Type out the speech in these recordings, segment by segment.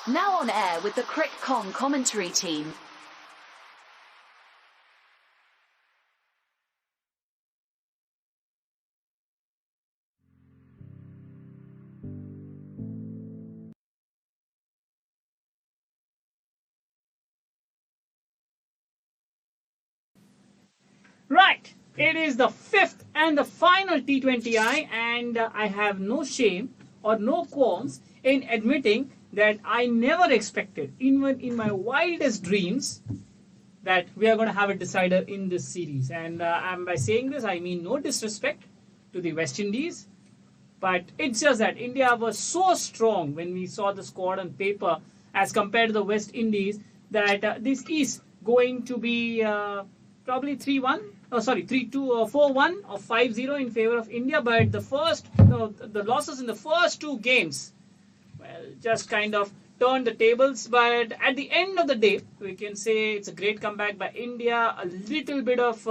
Now on air with the CricCom commentary team. Right, it is the fifth and the final T20I, and I have no shame or no qualms in admitting that I never expected, even in my wildest dreams, that we are going to have a decider in this series. And by saying this, I mean no disrespect to the West Indies, but it's just that India was so strong when we saw the squad on paper as compared to the West Indies that this is going to be probably 3-1. Oh, sorry, 3-2 or 4-1 or 5-0 in favor of India. But the losses in the first two games, well, just kind of turned the tables. But at the end of the day, we can say it's a great comeback by India. A little bit of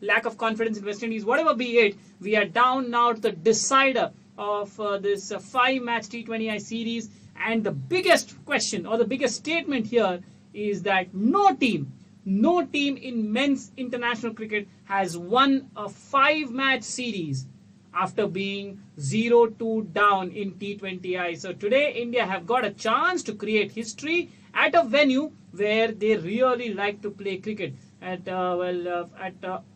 lack of confidence in West Indies. Whatever be it, we are down now to the decider of this 5-match T20I series. And the biggest question or the biggest statement here is that no team in men's international cricket has won a 5-match series after being 0-2 down in T20I. So today India have got a chance to create history at a venue where they really like to play cricket. at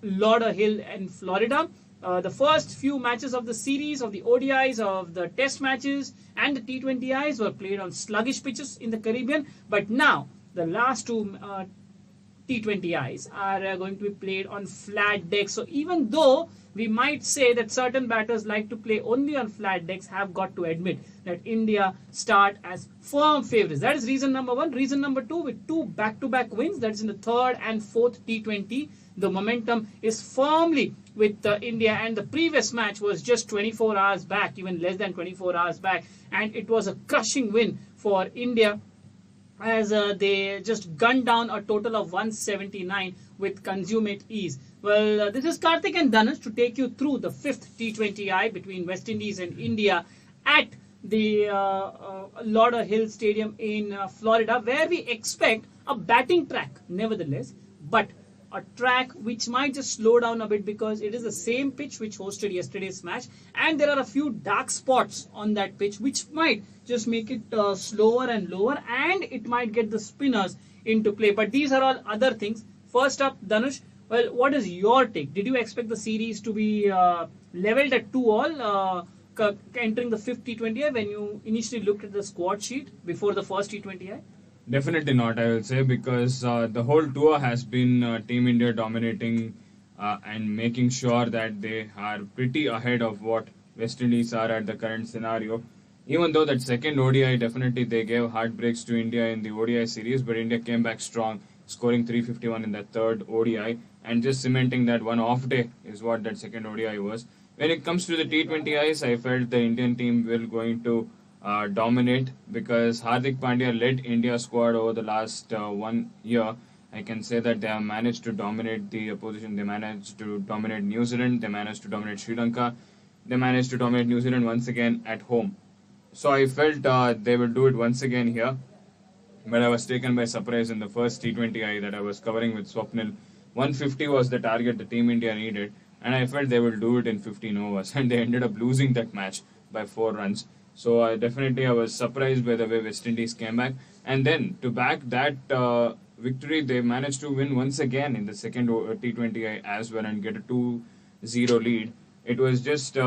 Lauderhill in Florida. The first few matches of the series, of the ODIs, of the Test matches, and the T20Is were played on sluggish pitches in the Caribbean. But now the last two T20Is are going to be played on flat decks. So even though we might say that certain batters like to play only on flat decks, have got to admit that India start as firm favourites. That is reason number one. Reason number two, with two back-to-back wins, that is in the third and fourth T20, the momentum is firmly with India, and the previous match was just 24 hours back, even less than 24 hours back, and it was a crushing win for India as they just gunned down a total of 179 with consummate ease. Well, this is Karthik and Dhanush to take you through the fifth T20I between West Indies and India at the Lauderhill Stadium in Florida, where we expect a batting track nevertheless, but a track which might just slow down a bit because it is the same pitch which hosted yesterday's match, and there are a few dark spots on that pitch which might just make it slower and lower, and it might get the spinners into play. But these are all other things. First up, Dhanush, well, what is your take? Did you expect the series to be leveled at 2-all entering the fifth T20I when you initially looked at the squad sheet before the first T20I? Definitely not, I will say, because the whole tour has been Team India dominating and making sure that they are pretty ahead of what West Indies are at the current scenario. Even though that second ODI, definitely they gave heartbreaks to India in the ODI series, but India came back strong, scoring 351 in that third ODI, and just cementing that one off day is what that second ODI was. When it comes to the T20Is, I felt the Indian team will going to dominate because Hardik Pandya led India squad over the last 1 year. I can say that they have managed to dominate the opposition. They managed to dominate New Zealand. They managed to dominate Sri Lanka. They managed to dominate New Zealand once again at home. So I felt they will do it once again here. But I was taken by surprise in the first T20I that I was covering with Swapnil. 150 was the target the Team India needed, and I felt they will do it in 15 overs, and they ended up losing that match by 4 runs. So I was surprised by the way West Indies came back. And then to back that victory, they managed to win once again in the second T20I as well and get a 2-0 lead. It was just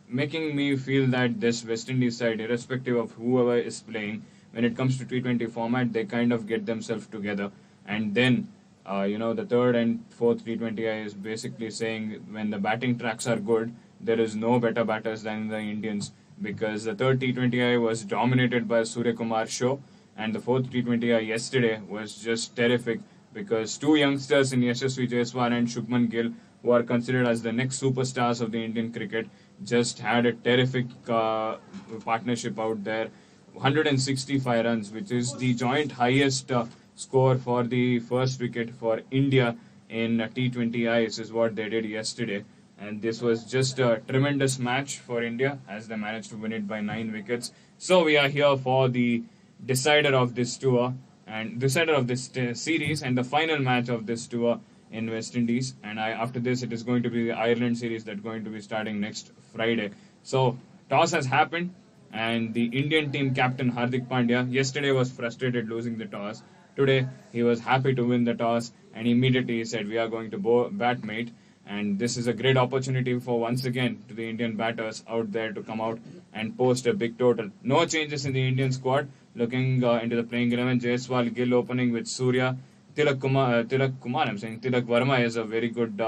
making me feel that this West Indies side, irrespective of whoever is playing, when it comes to T20 format, they kind of get themselves together. And then, the third and fourth T20I is basically saying when the batting tracks are good, there is no better batters than the Indians, because the third T20I was dominated by Surya Kumar Show, and the fourth T20I yesterday was just terrific because two youngsters in Yashasvi Jaiswal and Shubman Gill, who are considered as the next superstars of the Indian cricket, just had a terrific partnership out there. 165 runs, which is the joint highest score for the first wicket for India in T20Is, is what they did yesterday. And this was just a tremendous match for India as they managed to win it by 9 wickets. So we are here for the decider of this tour and decider of this series and the final match of this tour in West Indies. And after this, it is going to be the Ireland series that's going to be starting next Friday. So toss has happened, and the Indian team captain Hardik Pandya yesterday was frustrated losing the toss. Today, he was happy to win the toss, and immediately he said, "We are going to bat, mate." And this is a great opportunity for once again to the Indian batters out there to come out and post a big total. No changes in the Indian squad. Looking into the playing 11, Jaiswal, Gill opening with Surya. Tilak Verma is a very good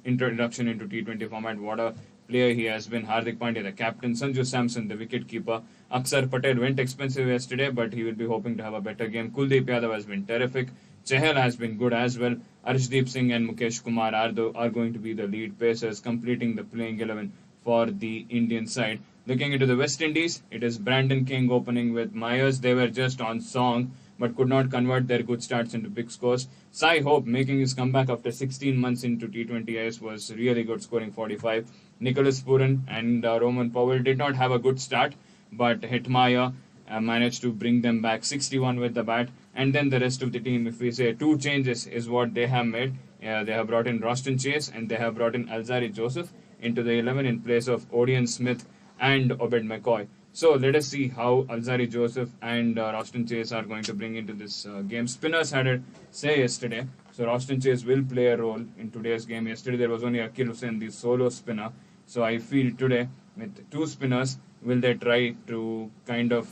introduction into T20 format. What a player he has been. Hardik Pandya, the captain. Sanju Samson, the wicket-keeper. Aksar Patel went expensive yesterday, but he will be hoping to have a better game. Kuldeep Yadav has been terrific. Chahal has been good as well. Arshdeep Singh and Mukesh Kumar are going to be the lead pacers, completing the playing 11 for the Indian side. Looking into the West Indies, it is Brandon King opening with Myers. They were just on song, but could not convert their good starts into big scores. Sai Hope making his comeback after 16 months into T20Is was really good, scoring 45. Nicholas Puran and Roman Powell did not have a good start, but Hetmyer managed to bring them back 61 with the bat. And then the rest of the team, if we say 2 changes is what they have made. They have brought in Roston Chase and they have brought in Alzari Joseph into the 11 in place of Odean Smith and Obed McCoy. So let us see how Alzari Joseph and Roston Chase are going to bring into this game. Spinners had a say yesterday, so Roston Chase will play a role in today's game. Yesterday there was only Akil Hussain, the solo spinner. So I feel today with two spinners, will they try to kind of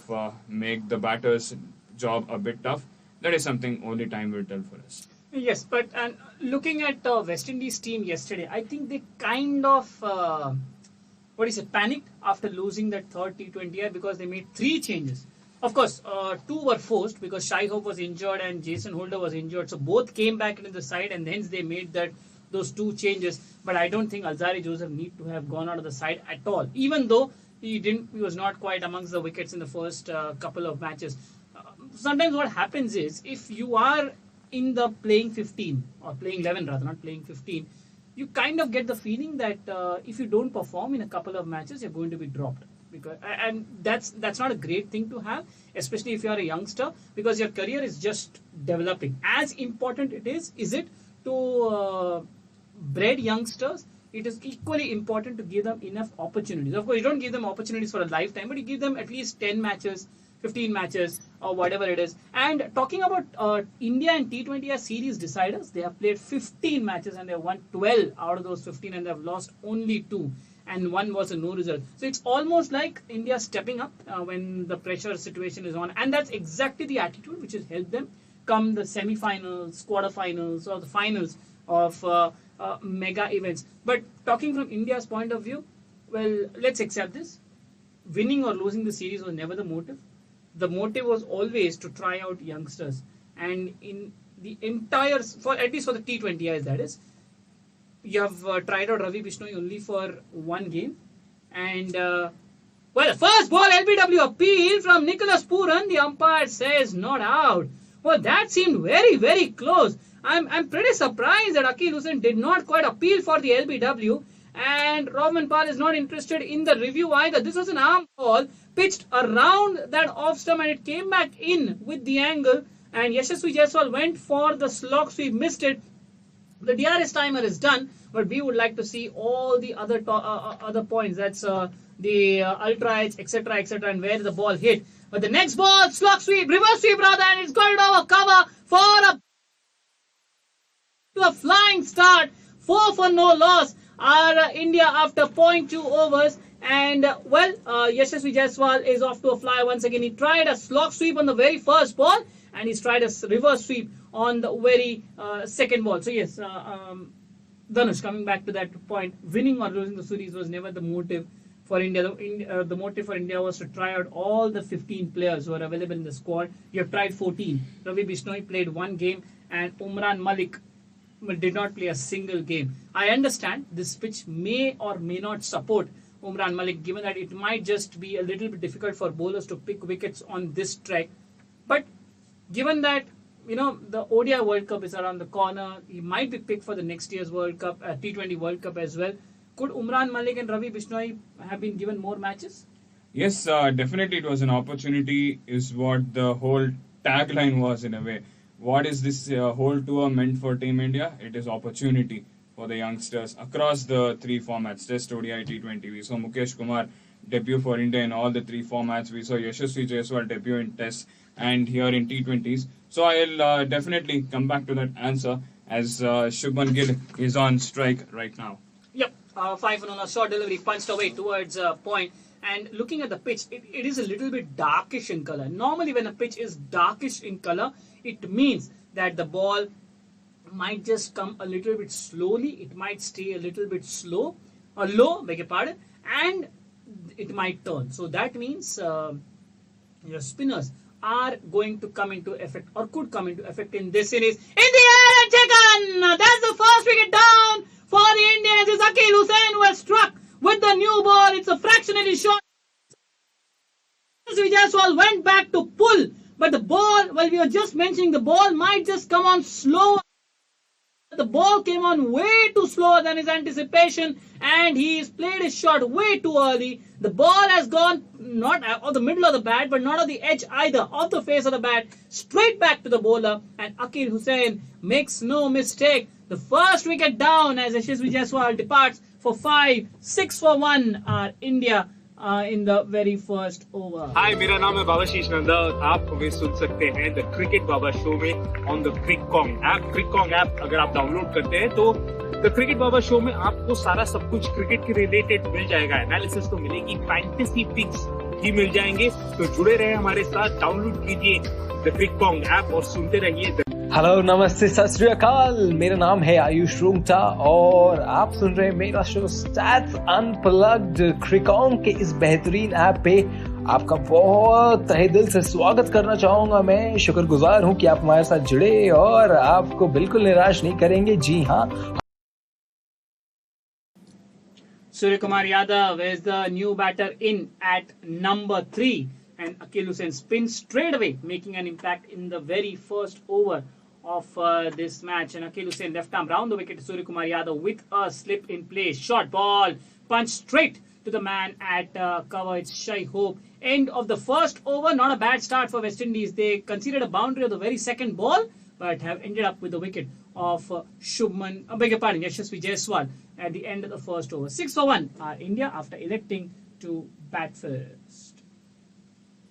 make the batter's job a bit tough? That is something only time will tell for us. Yes, but and looking at West Indies team yesterday, I think they kind of panicked after losing that third T20I because they made three changes. Of course, two were forced because Shai Hope was injured and Jason Holder was injured, so both came back into the side, and hence they made those two changes. But I don't think Alzari Joseph need to have gone out of the side at all, even though he was not quite amongst the wickets in the first couple of matches. Sometimes what happens is, if you are in the playing 15 or playing 11 rather, not playing 15, you kind of get the feeling that if you don't perform in a couple of matches, you're going to be dropped. And that's not a great thing to have, especially if you are a youngster, because your career is just developing. As important is it to bred youngsters, it is equally important to give them enough opportunities. Of course, you don't give them opportunities for a lifetime, but you give them at least 10 matches, 15 matches, or whatever it is. And talking about India and T20I series deciders, they have played 15 matches and they have won 12 out of those 15, and they have lost only 2. And one was a no result. So it's almost like India stepping up when the pressure situation is on. And that's exactly the attitude which has helped them come the semi-finals, quarter-finals, or the finals of mega events. But talking from India's point of view, well, let's accept this. Winning or losing the series was never the motive. The motive was always to try out youngsters. And in the entire, at least for the T20Is, that is, you have tried out Ravi Bishnoi only for one game. And, well, the first ball LBW appeal from Nicholas Pooran. The umpire says not out. Well, that seemed very, very close. I'm pretty surprised that Akil Hussain did not quite appeal for the LBW. And Rahman Pal is not interested in the review either. This was an arm ball pitched around that off stump, and it came back in with the angle. And Yashasvi Jaiswal went for the slog sweep, missed it. The DRS timer is done, but we would like to see all the other other points. That's the ultra edge, etc., etc., and where the ball hit. But the next ball, slog sweep, reverse sweep rather, and it's got it over cover for a flying start. 4 for no loss are India after 0.2 overs. And Yashasvi Jaiswal is off to a fly once again. He tried a slog sweep on the very first ball, and he's tried a reverse sweep on the very second ball. So yes, Dhanush, coming back to that point, winning or losing the series was never the motive for India. The motive for India was to try out all the 15 players who are available in the squad. You have tried 14. Ravi Bishnoi played one game, and Umran Malik did not play a single game. I understand this pitch may or may not support Umran Malik, given that it might just be a little bit difficult for bowlers to pick wickets on this track. But given that, the ODI World Cup is around the corner, he might be picked for the next year's World Cup, T20 World Cup as well. Could Umran Malik and Ravi Bishnoi have been given more matches? Yes, definitely it was an opportunity, is what the whole tagline was in a way. What is this whole tour meant for Team India? It is opportunity for the youngsters across the three formats, Test, ODI, T20. We saw Mukesh Kumar debut for India in all the three formats. We saw Yashasvi Jaiswal debut in Test and here in T20s. So I'll definitely come back to that answer as Shubman Gill is on strike right now. Yep, 5 on a short delivery punched away towards point. And looking at the pitch, it is a little bit darkish in color. Normally when a pitch is darkish in color, it means that the ball might just come a little bit slowly. It might stay a little bit low, beg your pardon, and it might turn. So that means your spinners are going to come into effect, or could come into effect in this series. In the air and taken! That's the first wicket down for the Indians. It's Akil Hussain who has struck with the new ball. It's a fractionally short. Jaiswal went back to pull, but the ball, well, we were just mentioning, the ball might just come on slow. The ball came on way too slower than his anticipation, and he's played his shot way too early. The ball has gone not on the middle of the bat, but not on the edge either, off the face of the bat, straight back to the bowler, and Akil Hussain makes no mistake. The first wicket down as Yashasvi Jaiswal departs for 5, 6 for 1 are India in the very first over. हाय, मेरा नाम है बाबाशीष नंदा। आप हमें सुन सकते हैं the cricket Baba show में on the क्रिककॉन्ग app. क्रिककॉन्ग app अगर आप डाउनलोड करते हैं तो द क्रिकेट बाबा शो में आपको सारा सब कुछ क्रिकेट के रिलेटेड मिल जाएगा। एनालिसिस तो मिलेगी, फैंटेसी पिक्स भी मिल जाएंगे। तो जुड़े रहे हमारे साथ, डाउनलोड कीजिए द क्रिककॉन्ग ऐप और सुनते रहिए। हेलो, नमस्ते, सत श्री अकाल। मेरा नाम है आयुष रूंगटा और आप सुन रहे हैं मेरा शो स्टैट्स अनप्लग्ड क्रिकॉन्ग के इस बेहतरीन ऐप पे। आपका बहुत तहे दिल से स्वागत करना चाहूंगा। मैं शुक्रगुजार हूं कि आप हमारे साथ जुड़े और आपको बिल्कुल निराश नहीं करेंगे। जी हाँ, Surya Kumar Yadav is the new batter in at number 3, and Akil Hussain spins straight away, making an impact in the very first over of this match. And Akil Hussain left arm round the wicket to Surya Kumar Yadav with a slip in place. Short ball, punch straight to the man at cover. It's Shai Hope. End of the first over. Not a bad start for West Indies. They conceded a boundary of the very second ball, but have ended up with the wicket of Yashasvi Jaiswal at the end of the first over. 6 for 1 India after electing to bat first.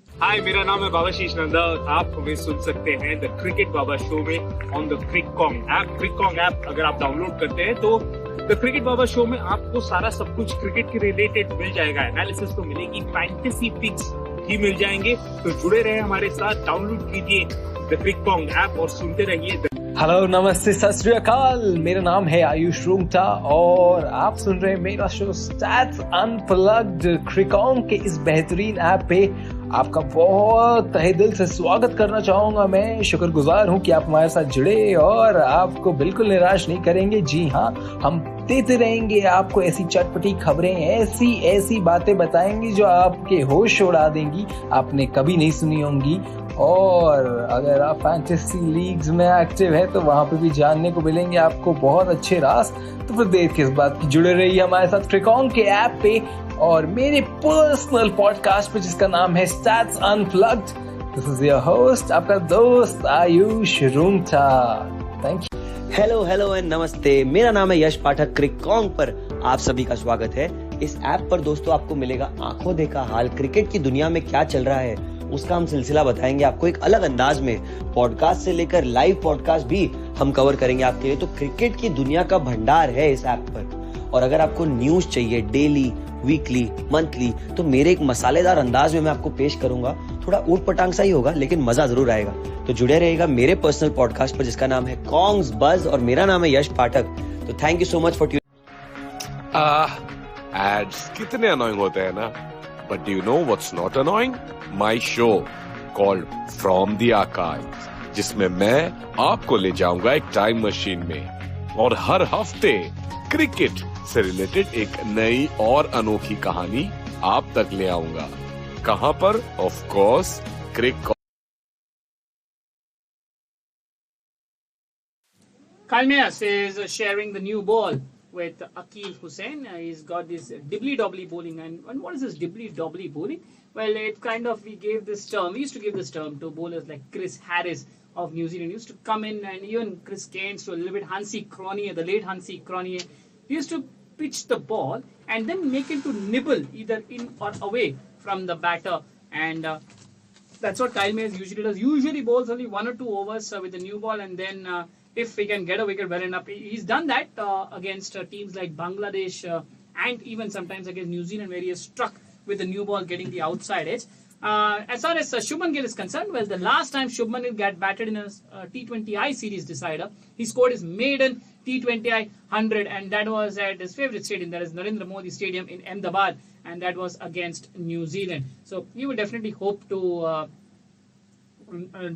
हाय, मेरा नाम है बाबाशीष नंदा। आप हमें सुन सकते हैं the cricket Baba show में on the क्रिककॉन्ग app. क्रिककॉन्ग app अगर आप डाउनलोड करते हैं तो द क्रिकेट बाबा शो में आपको सारा सब कुछ क्रिकेट के रिलेटेड मिल जाएगा। एनालिसिस तो मिलेगी, फैंटेसी पिक्स भी मिल जाएंगे। तो जुड़े रहे हमारे साथ, डाउनलोड कीजिए द क्रिककॉन्ग ऐप और सुनते रहिए। हेलो, नमस्ते, सत श्री अकाल। मेरा नाम है आयुष रूंगटा और आप सुन रहे हैं मेरा शो स्टैट्स अनप्लग्ड क्रिकॉन्ग के इस बेहतरीन ऐप पे। आपका बहुत तहे दिल से स्वागत करना चाहूंगा। मैं शुक्रगुजार हूं कि आप हमारे साथ जुड़े और आपको बिल्कुल निराश नहीं करेंगे। जी हाँ, हम देते रहेंगे आपको ऐसी चटपटी खबरें, ऐसी ऐसी बातें बताएंगे जो आपके होश उड़ा देंगी, आपने कभी नहीं सुनी होंगी। और अगर आप फैंटेसी लीग्स में एक्टिव है तो वहां पे भी जानने को मिलेंगे आपको बहुत अच्छे राज। तो फिर देर किस बात की, जुड़े रहिए हमारे साथ क्रिकॉन्ग के ऐप पे और मेरे पर्सनल पॉडकास्ट पे जिसका नाम है stats unplugged. This is your host, आपका दोस्त Ayush Rungta. Thank you. Hello and नमस्ते। मेरा नाम है यश पाठक। क्रिककॉन्ग पर आप सभी का स्वागत है। इस ऐप पर दोस्तों आपको मिलेगा आंखों देखा हाल, क्रिकेट की दुनिया में क्या चल रहा है उसका हम सिलसिला बताएंगे आपको एक अलग अंदाज में। पॉडकास्ट से लेकर लाइव पॉडकास्ट भी हम कवर करेंगे आपके लिए। तो क्रिकेट की दुनिया का भंडार है इस ऐप पर। और अगर आपको न्यूज चाहिए डेली, वीकली, मंथली, तो मेरे एक मसालेदार अंदाज में मैं आपको पेश करूंगा। थोड़ा ऊट पटांग सा ही होगा लेकिन मजा जरूर आएगा। तो जुड़े रहेगा मेरे पर्सनल पॉडकास्ट पर जिसका नाम है कॉन्ग्स बज और मेरा नाम है यश पाठक। तो thank you so much for ads कितने अनोइंग होते हैं ना, but do you know what's not annoying? My show called from the archives, जिसमें मैं आपको ले जाऊंगा एक टाइम मशीन में और हर हफ्ते क्रिकेट से रिलेटेड एक नई और अनोखी कहानी आप तक ले आऊंगा। कहां पर? ऑफ कोर्स क्रिक। Kalmias is sharing the new ball with Akil Hussain. He's got this dibbly-dobbly bowling. And what is this dibbly-dobbly bowling? Well, it kind of, we used to give this term to bowlers like Chris Harris of New Zealand. He used to come in, and even Chris Gaines, to a little bit Hansi Cronje, the late Hansi Cronje. He used to pitch the ball and then make it to nibble either in or away from the batter. And that's what Kyle Mayers usually does. Usually bowls only 1 or 2 overs with the new ball, and then if we can get a wicket well enough. He's done that against teams like Bangladesh and even sometimes against New Zealand, where he has struck with the new ball getting the outside edge. As far as Shubman Gill is concerned, well, the last time Shubman Gill got batted in a T20I series decider, he scored his maiden T20I 100, and that was at his favourite stadium, that is Narendra Modi Stadium in Ahmedabad, and that was against New Zealand. So he would definitely hope to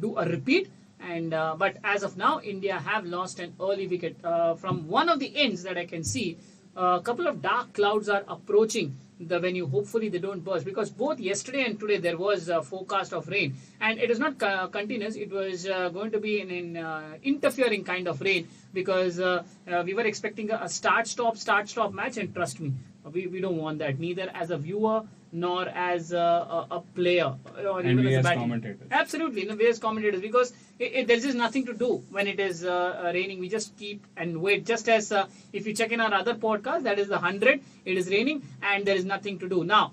do a repeat. And but as of now, India have lost an early wicket from one of the ends that I can see. A couple of dark clouds are approaching the venue. Hopefully they don't burst, because both yesterday and today there was a forecast of rain, and it is not continuous. It was going to be an interfering kind of rain, because we were expecting a start-stop match, and trust me, we don't want that, neither as a viewer nor as a player or And even we as a as batting. commentators. Absolutely, we as commentators, because there's just nothing to do when it is raining. We just keep and wait. Just as if you check in our other podcast, that is the 100, it is raining and there is nothing to do. Now,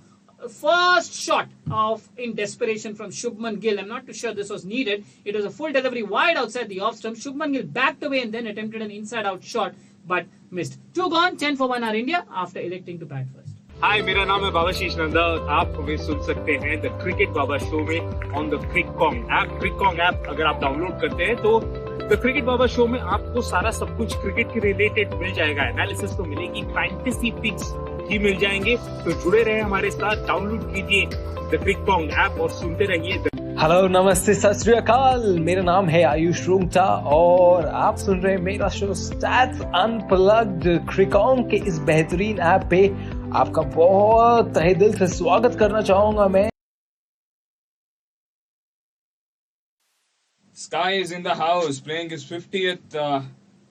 first shot of in desperation from Shubman Gill. I'm not too sure this was needed. It was a full delivery wide outside the off stump. Shubman Gill backed away and then attempted an inside-out shot, but missed. 2 gone, 10 for 1 are India after electing to bat first. हाय, मेरा नाम है बाबाशीष नंदा और आप हमें सुन सकते हैं the cricket Baba show में on the क्रिककॉन्ग app. क्रिककॉन्ग app अगर आप डाउनलोड करते हैं तो द क्रिकेट बाबा शो में आपको सारा सब कुछ क्रिकेट के रिलेटेड मिल जाएगा। एनालिसिस तो मिलेगी, फैंटेसी पिक्स ही मिल जाएंगे। तो जुड़े रहे हमारे साथ, डाउनलोड कीजिए द क्रिककॉन्ग ऐप और सुनते रहिए। हेलो, नमस्ते, सत श्री अकाल। मेरा नाम है आयुष रूंगटा और आप सुन रहे हैं मेरा शो स्टैट्स अनप्लग्ड। क्रिकॉन्ग के इस बेहतरीन ऐप पे आपका बहुत तहे दिल से स्वागत करना चाहूंगा मैं। Sky is in the house, playing his 50th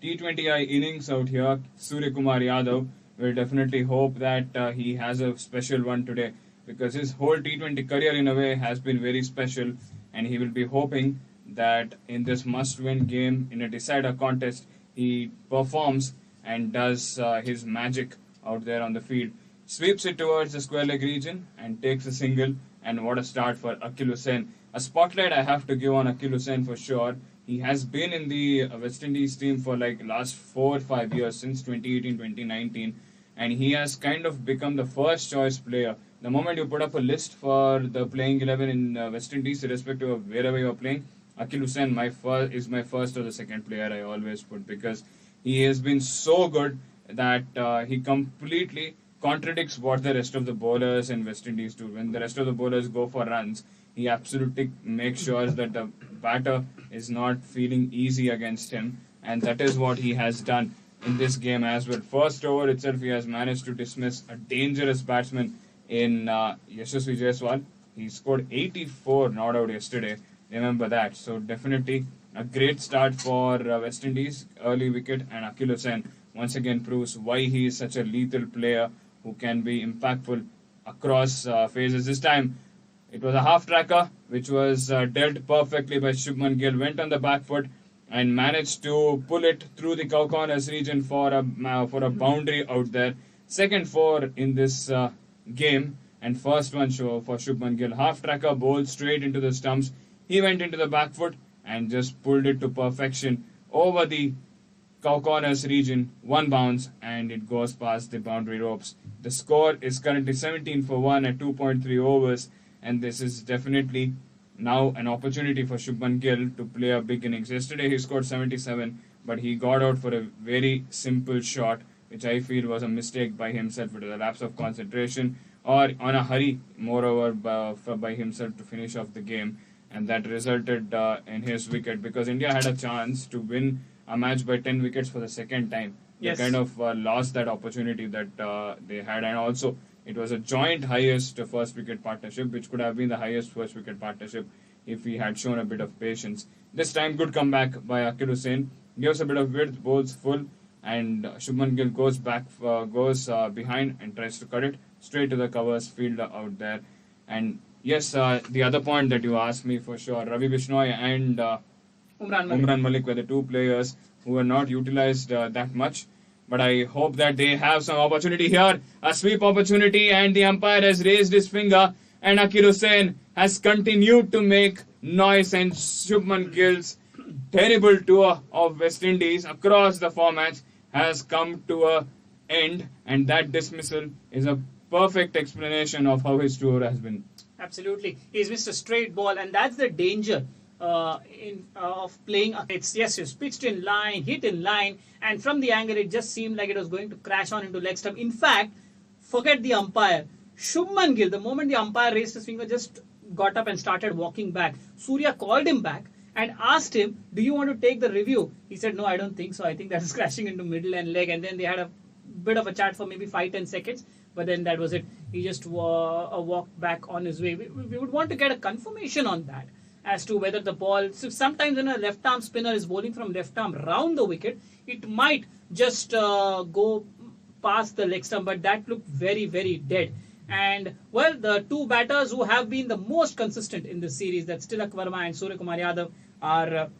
T20I innings out here. Surya Kumar Yadav. We'll definitely hope that he has a special one today, because his whole T20 career in a way has been very special, and he will be hoping that in this must-win game, in a decider contest, he performs and does his magic out there on the field. Sweeps it towards the square leg region and takes a single, and what a start for Akil Hussain. A spotlight I have to give on Akil Hussain for sure. He has been in the West Indies team for like last 4 or 5 years, since 2018-2019, and he has kind of become the first choice player. The moment you put up a list for the playing 11 in West Indies, irrespective of wherever you are playing, Akil Hussain is my first or the second player I always put, because he has been so good that he completely contradicts what the rest of the bowlers in West Indies do. When the rest of the bowlers go for runs, he absolutely makes sure that the batter is not feeling easy against him, and that is what he has done in this game as well. First over itself, he has managed to dismiss a dangerous batsman in Yashasvi Jaiswal. He scored 84 not out yesterday. Remember that. So definitely a great start for West Indies. Early wicket, and Akil Hussain once again proves why he is such a lethal player who can be impactful across phases. This time it was a half tracker which was dealt perfectly by Shubman Gill. Went on the back foot and managed to pull it through the cow corners region for a boundary out there. Second 4 in this game, and first one for Shubman Gill. Half tracker bowled straight into the stumps. He went into the back foot and just pulled it to perfection over the cow corners region. One bounce and it goes past the boundary ropes. The score is currently 17 for 1 at 2.3 overs, and this is definitely now an opportunity for Shubman Gill to play a big innings. Yesterday he scored 77, but he got out for a very simple shot, which I feel was a mistake by himself. It was a lapse of concentration or on a hurry, moreover, by himself to finish off the game, and that resulted in his wicket, because India had a chance to win a match by 10 wickets for the second time. Yes. They kind of lost that opportunity that they had, and also it was a joint highest first wicket partnership, which could have been the highest first wicket partnership if he had shown a bit of patience. This time, good comeback by Akil Hussain. Gives a bit of width, bowls full, and Shubman Gill goes behind and tries to cut it straight to the covers, fielder out there. And yes, the other point that you asked me for sure, Ravi Bishnoi and Umran Malik were the two players who were not utilized that much. But I hope that they have some opportunity here. A sweep opportunity, and the umpire has raised his finger, and Akil Hussain has continued to make noise, and Shubman Gill's terrible tour of West Indies across the formats has come to an end, and that dismissal is a perfect explanation of how his tour has been. Absolutely. He's missed a straight ball, and that's the danger of playing. It's pitched in line, hit in line, and from the angle it just seemed like it was going to crash on into leg stump. In fact, forget the umpire. Shubman Gill, the moment the umpire raised his finger, just got up and started walking back. Surya called him back and asked him, "Do you want to take the review?" He said, "No, I don't think so. I think that is crashing into middle and leg." And then they had a bit of a chat for maybe 5-10 seconds, but then that was it. He just walked back on his way. We would want to get a confirmation on that, as to whether the ball, so sometimes when a left arm spinner is bowling from left arm round the wicket, it might just go past the leg stump, but that looked very, very dead. And well, the two batters who have been the most consistent in this series, that's Tilak Verma and Surya Kumar Yadav, are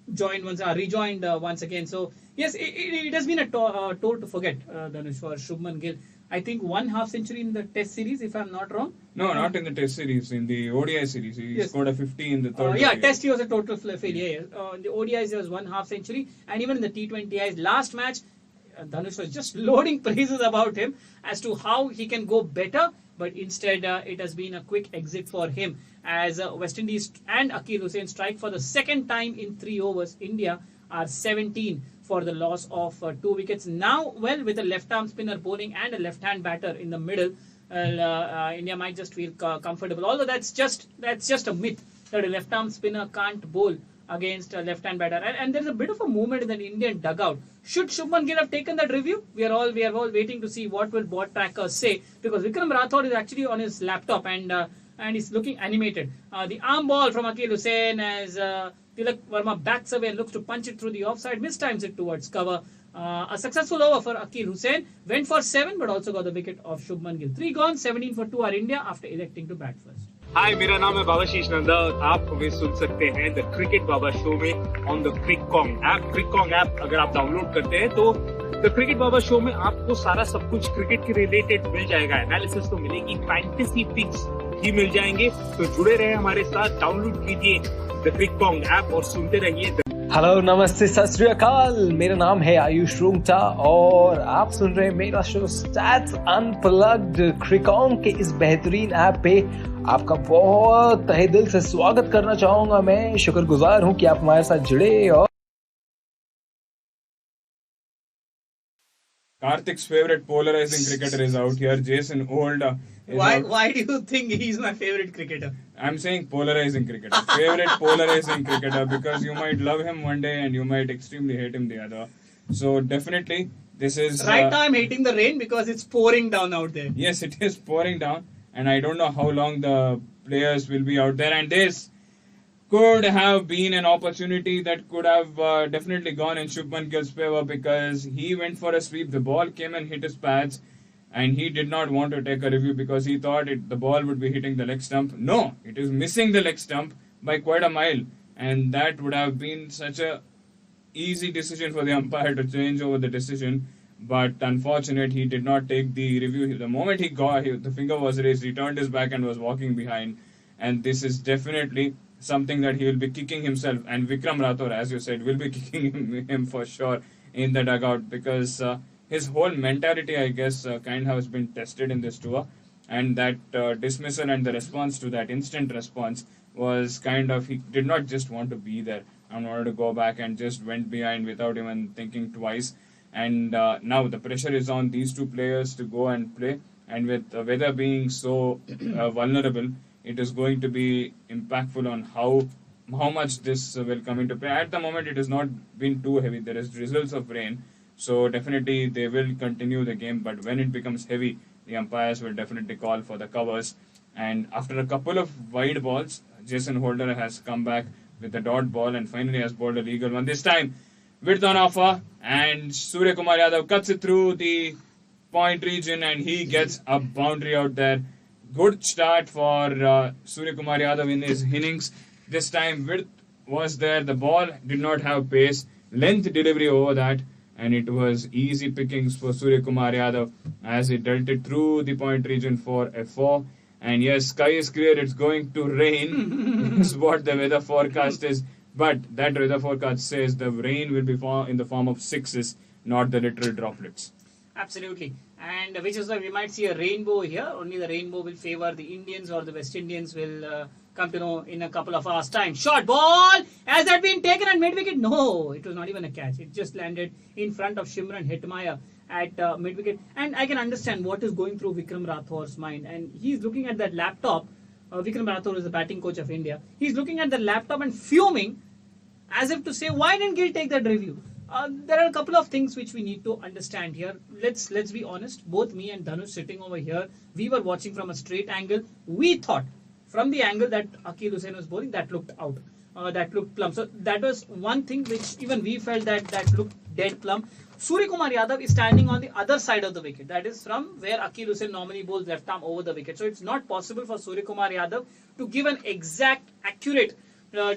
rejoined once again. So yes, it has been a toll to forget, Dhanush, for Shubman Gill. I think 1 half century in the Test series, if I'm not wrong. No, not in the Test series. In the ODI series, he Yes. scored a 50 in the third. Yeah, ODI. Test he was a total failure. Yes. In the ODIs he was 1 half century, and even in the T20Is last match, Dhanush was just loading praises about him as to how he can go better, but instead it has been a quick exit for him as West Indies and Akil Hussain strike for the second time in 3 overs. India are 17 for the loss of 2 wickets. Now, well, with a left-arm spinner bowling and a left-hand batter in the middle, India might just feel comfortable. Although that's just a myth that a left-arm spinner can't bowl against a left-hand batter. And there's a bit of a movement in the Indian dugout. Should Shubman Gill have taken that review? We are all waiting to see what will board trackers say, because Vikram Rathod is actually on his laptop and he's looking animated. The arm ball from Akil Hussain as Tilak Verma backs away and looks to punch it through the offside, mistimes it towards cover. A successful over for Akil Hussain, went for 7 but also got the wicket of Shubman Gill. 3 gone, 17 for 2 are India after electing to bat first. हाय, मेरा नाम है बाबाशीष नंदा और आप हमें सुन सकते हैं the cricket Baba show में on the क्रिककॉन्ग app. क्रिककॉन्ग app अगर आप डाउनलोड करते हैं तो द क्रिकेट बाबा शो में आपको सारा सब कुछ क्रिकेट के रिलेटेड मिल जाएगा। एनालिसिस तो मिलेगी, फैंटेसी पिक्स भी मिल जाएंगे। तो जुड़े रहे हमारे साथ, डाउनलोड कीजिए द क्रिककॉन्ग ऐप और सुनते रहिए। हेलो, नमस्ते, सत श्री अकाल। मेरा नाम है आयुष रूंगटा और आप सुन रहे हैं मेरा शो स्टैट्स अनप्लग्ड। क्रिकॉन्ग के इस बेहतरीन ऐप पे आपका बहुत तहे दिल से स्वागत करना चाहूंगा। मैं शुक्रगुजार हूं कि आप हमारे साथ जुड़े। और Karthik's favorite polarizing cricketer is out here. Jason Old is out. Why do you think he's my favorite cricketer? I'm saying polarizing cricketer. Favorite polarizing cricketer, because you might love him one day and you might extremely hate him the other. So definitely this is... Right now I'm hating the rain because it's pouring down out there. Yes, it is pouring down and I don't know how long the players will be out there, and this could have been an opportunity that could have definitely gone in Shubman Gill's favor, because he went for a sweep. The ball came and hit his pads and he did not want to take a review because he thought the ball would be hitting the leg stump. No, it is missing the leg stump by quite a mile, and that would have been such a easy decision for the umpire to change over the decision. But unfortunate, he did not take the review. The moment the finger was raised, he turned his back and was walking behind. And this is definitely something that he will be kicking himself, and Vikram Rathod, as you said, will be kicking him for sure in the dugout, because his whole mentality, I guess, kind of has been tested in this tour, and that dismissal and the response to that instant response was kind of, he did not just want to be there and wanted to go back and just went behind without even thinking twice. And now the pressure is on these two players to go and play, and with the weather being so vulnerable, it is going to be impactful on how much this will come into play. At the moment, it has not been too heavy. There is drizzles of rain, so definitely they will continue the game. But when it becomes heavy, the umpires will definitely call for the covers. And after a couple of wide balls, Jason Holder has come back with a dot ball and finally has bowled a legal one. This time, width on offer, and Surya Kumar Yadav cuts it through the point region and he gets a boundary out there. Good start for Surya Kumar Yadav in his innings. This time width was there, the ball did not have pace, length delivery over that, and it was easy pickings for Surya Kumar Yadav as he dealt it through the point region for a 4. And yes, sky is clear, it's going to rain is what the weather forecast is, but that weather forecast says the rain will be in the form of 6s, not the literal droplets. Absolutely. And which is why we might see a rainbow here. Only the rainbow will favor the Indians, or the West Indians will come to know in a couple of hours' time. Short ball! Has that been taken at mid-wicket? No, it was not even a catch. It just landed in front of Shimran Hetmaya at mid-wicket. And I can understand what is going through Vikram Rathod's mind. And he's looking at that laptop. Vikram Rathod is the batting coach of India. He's looking at the laptop and fuming as if to say, why didn't Gill take that review? There are a couple of things which we need to understand here. Let's be honest. Both me and Dhanush sitting over here, we were watching from a straight angle. We thought from the angle that Akil Hussain was bowling, that looked out. That looked plumb. So that was one thing which even we felt that looked dead plumb. Surya Kumar Yadav is standing on the other side of the wicket. That is from where Akil Hussain normally bowls left arm over the wicket. So it's not possible for Surya Kumar Yadav to give an exact, accurate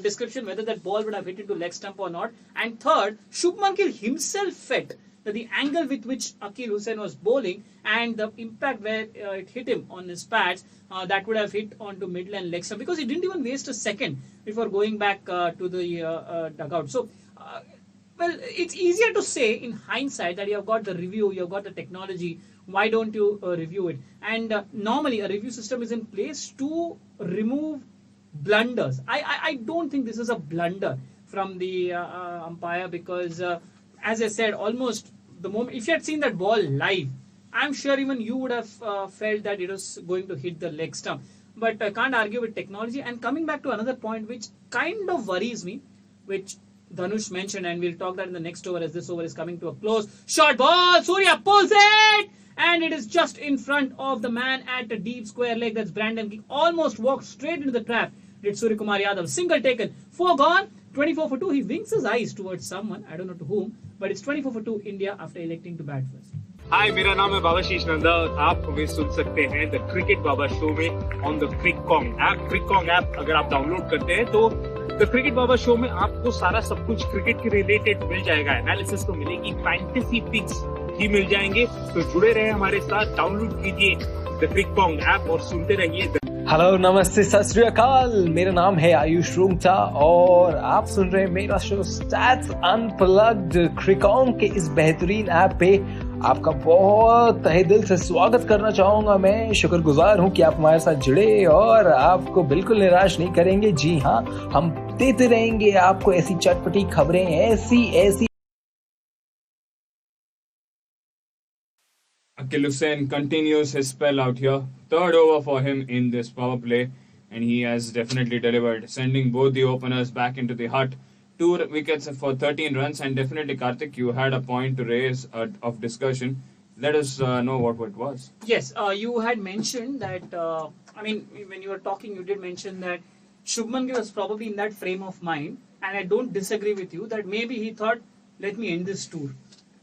description whether that ball would have hit into leg stump or not. And third, Shubman Gill himself felt the angle with which Akil Hussain was bowling and the impact where it hit him on his pads, that would have hit onto middle and leg stump, because he didn't even waste a second before going back to the dugout. So, well, it's easier to say in hindsight that you have got the review, you have got the technology. Why don't you review it? And normally a review system is in place to remove blunders. I don't think this is a blunder from the umpire, because as I said, almost the moment, if you had seen that ball live, I'm sure even you would have felt that it was going to hit the leg stump. But I can't argue with technology. And coming back to another point which kind of worries me, which Dhanush mentioned, and we'll talk that in the next over as this over is coming to a close. Short ball, Surya pulls it, and it is just in front of the man at the deep square leg. That's Brandon King. Almost walked straight into the trap. Did Surya Kumar Yadav. Single taken. 4 gone. 24 for 2. He winks his eyes towards someone. I don't know to whom. But it's 24 for 2 India after electing to bat first. हाय, मेरा नाम है बाबाशीष नंदा और आप हमें सुन सकते हैं the cricket Baba show में on the क्रिककॉन्ग app. क्रिककॉन्ग app अगर आप डाउनलोड करते हैं तो द क्रिकेट बाबा शो में आपको सारा सब कुछ क्रिकेट के रिलेटेड मिल जाएगा। एनालिसिस तो मिलेगी, फैंटेसी पिक्स भी मिल जाएंगे। तो जुड़े रहे हमारे साथ, डाउनलोड कीजिए द क्रिककॉन्ग ऐप और सुनते रहिए। हेलो, नमस्ते, सत श्री अकाल। मेरा नाम है आयुष रूंगटा और आप सुन रहे हैं मेरा शो स्टैट्स अनप्लग्ड। क्रिकॉन्ग के इस बेहतरीन ऐप पे आपका बहुत तहे दिल से स्वागत करना चाहूंगा। मैं शुक्रगुजार हूं कि आप हमारे साथ जुड़े और आपको बिल्कुल निराश नहीं करेंगे। जी हाँ, हम देते रहेंगे आपको ऐसी चटपटी खबरें, ऐसी Akil Hussain continues his spell out here. Third over for him in this power play, and he has definitely delivered, sending both the openers back into the hut. 2 wickets for 13 runs, and definitely, Karthik, you had a point to raise of discussion. Let us know what it was. Yes, you had mentioned that, when you were talking, you did mention that Shubman Gill was probably in that frame of mind, and I don't disagree with you that maybe he thought, let me end this tour.